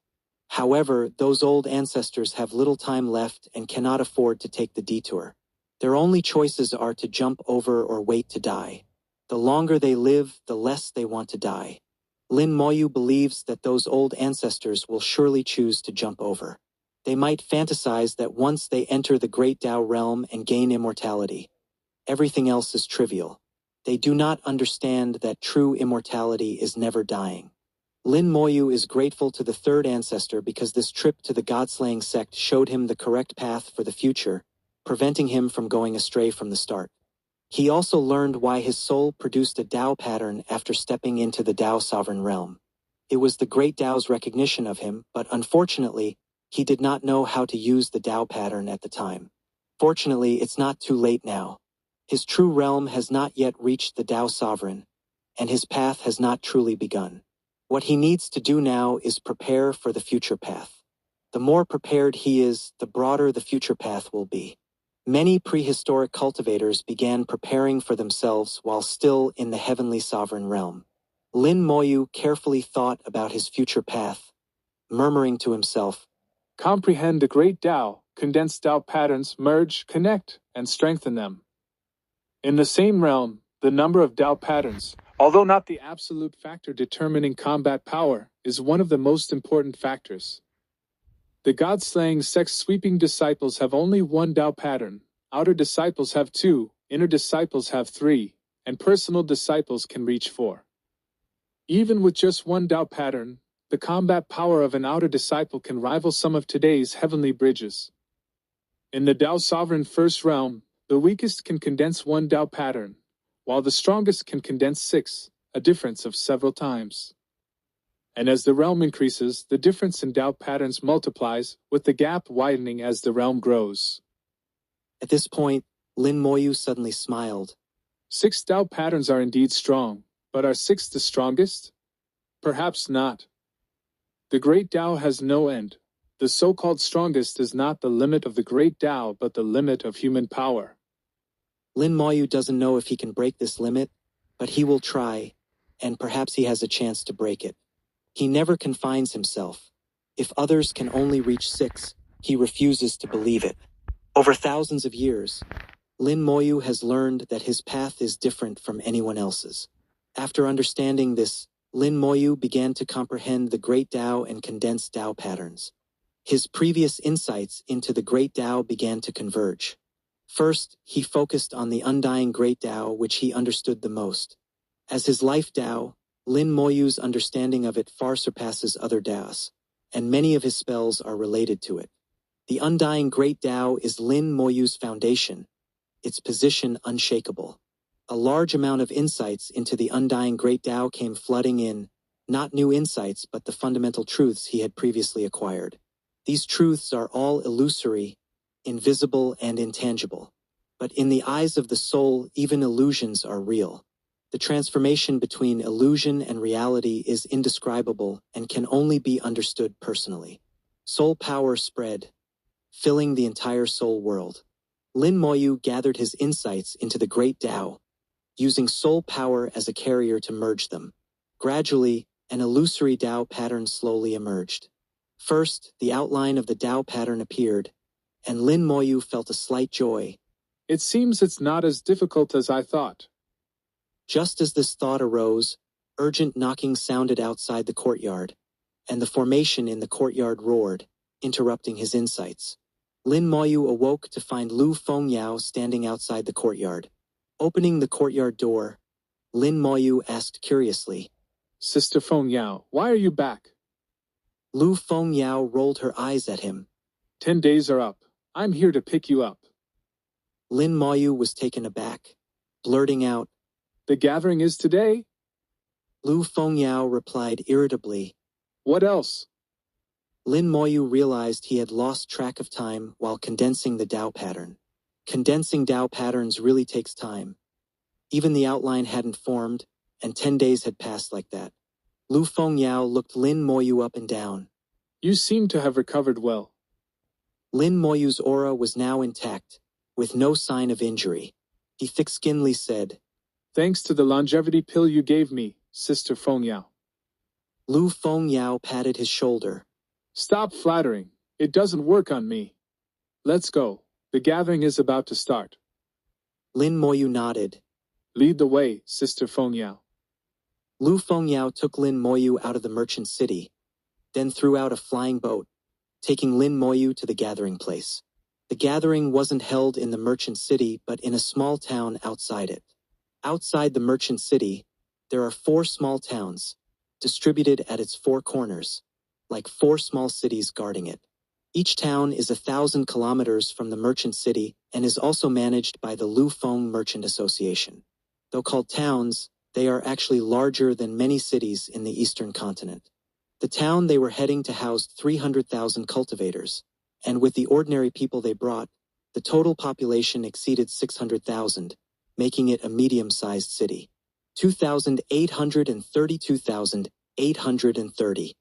However, those old ancestors have little time left and cannot afford to take the detour. Their only choices are to jump over or wait to die. The longer they live, the less they want to die. Lin Moyu believes that those old ancestors will surely choose to jump over. They might fantasize that once they enter the Great Tao realm and gain immortality, everything else is trivial. They do not understand that true immortality is never dying. Lin Moyu is grateful to the third ancestor because this trip to the God-slaying sect showed him the correct path for the future, preventing him from going astray from the start. He also learned why his soul produced a Tao pattern after stepping into the Tao Sovereign Realm. It was the Great Tao's recognition of him, but unfortunately, he did not know how to use the Tao pattern at the time. Fortunately, it's not too late now. His true realm has not yet reached the Tao Sovereign, and his path has not truly begun. What he needs to do now is prepare for the future path. The more prepared he is, the broader the future path will be. Many prehistoric cultivators began preparing for themselves while still in the heavenly sovereign realm. Lin Moyu carefully thought about his future path, murmuring to himself, Comprehend the great Tao, condense Tao patterns, merge, connect, and strengthen them. In the same realm, the number of Tao patterns, although not the absolute factor determining combat power, is one of the most important factors. The God-slaying sex-sweeping disciples have only one Tao pattern, outer disciples have two, inner disciples have three, and personal disciples can reach four. Even with just one Tao pattern, the combat power of an outer disciple can rival some of today's heavenly bridges. In the Tao Sovereign First Realm, the weakest can condense one Tao pattern, while the strongest can condense six, a difference of several times. And as the realm increases, the difference in Tao patterns multiplies, with the gap widening as the realm grows. At this point, Lin Moyu suddenly smiled. 6 Tao patterns are indeed strong, but are 6 the strongest? Perhaps not. The great Tao has no end. The so-called strongest is not the limit of the great Tao, but the limit of human power. Lin Moyu doesn't know if he can break this limit, but he will try, and perhaps he has a chance to break it. He never confines himself. If others can only reach 6, he refuses to believe it. Over thousands of years, Lin Moyu has learned that his path is different from anyone else's. After understanding this, Lin Moyu began to comprehend the great Tao and condensed Tao patterns. His previous insights into the great Tao began to converge. First, he focused on the undying great Tao, which he understood the most. As his life Tao, Lin Moyu's understanding of it far surpasses other Taos, and many of his spells are related to it. The undying great Tao is Lin Moyu's foundation, its position unshakable. A large amount of insights into the undying great Tao came flooding in, not new insights but the fundamental truths he had previously acquired. These truths are all illusory, invisible, and intangible. But in the eyes of the soul, even illusions are real. The transformation between illusion and reality is indescribable and can only be understood personally. Soul power spread, filling the entire soul world. Lin Moyu gathered his insights into the great Tao, using soul power as a carrier to merge them. Gradually, an illusory Tao pattern slowly emerged. First, the outline of the Tao pattern appeared, and Lin Moyu felt a slight joy. It seems it's not as difficult as I thought. Just as this thought arose, urgent knocking sounded outside the courtyard, and the formation in the courtyard roared, interrupting his insights. Lin Moyu awoke to find Lu Fengyao standing outside the courtyard. Opening the courtyard door, Lin Moyu asked curiously, Sister Fengyao, why are you back? Lu Fengyao rolled her eyes at him. 10 days are up. I'm here to pick you up. Lin Moyu was taken aback, blurting out, The gathering is today? Lu Fengyao replied irritably. What else? Lin Moyu realized he had lost track of time while condensing the Tao pattern. Condensing Tao patterns really takes time. Even the outline hadn't formed, and 10 days had passed like that. Lu Fengyao looked Lin Moyu up and down. You seem to have recovered well. Lin Moyu's aura was now intact, with no sign of injury. He thick-skinnedly said, Thanks to the longevity pill you gave me, Sister Fengyao. Lu Fengyao patted his shoulder. Stop flattering. It doesn't work on me. Let's go. The gathering is about to start. Lin Moyu nodded. Lead the way, Sister Fengyao. Lu Fengyao took Lin Moyu out of the merchant city, then threw out a flying boat, taking Lin Moyu to the gathering place. The gathering wasn't held in the merchant city but in a small town outside it. Outside the merchant city, there are 4 small towns, distributed at its 4 corners, like 4 small cities guarding it. Each town is 1,000 kilometers from the merchant city and is also managed by the Lu Feng Merchant Association. Though called towns, they are actually larger than many cities in the eastern continent. The town they were heading to housed 300,000 cultivators, and with the ordinary people they brought, the total population exceeded 600,000, making it a medium-sized city. 2,832,830.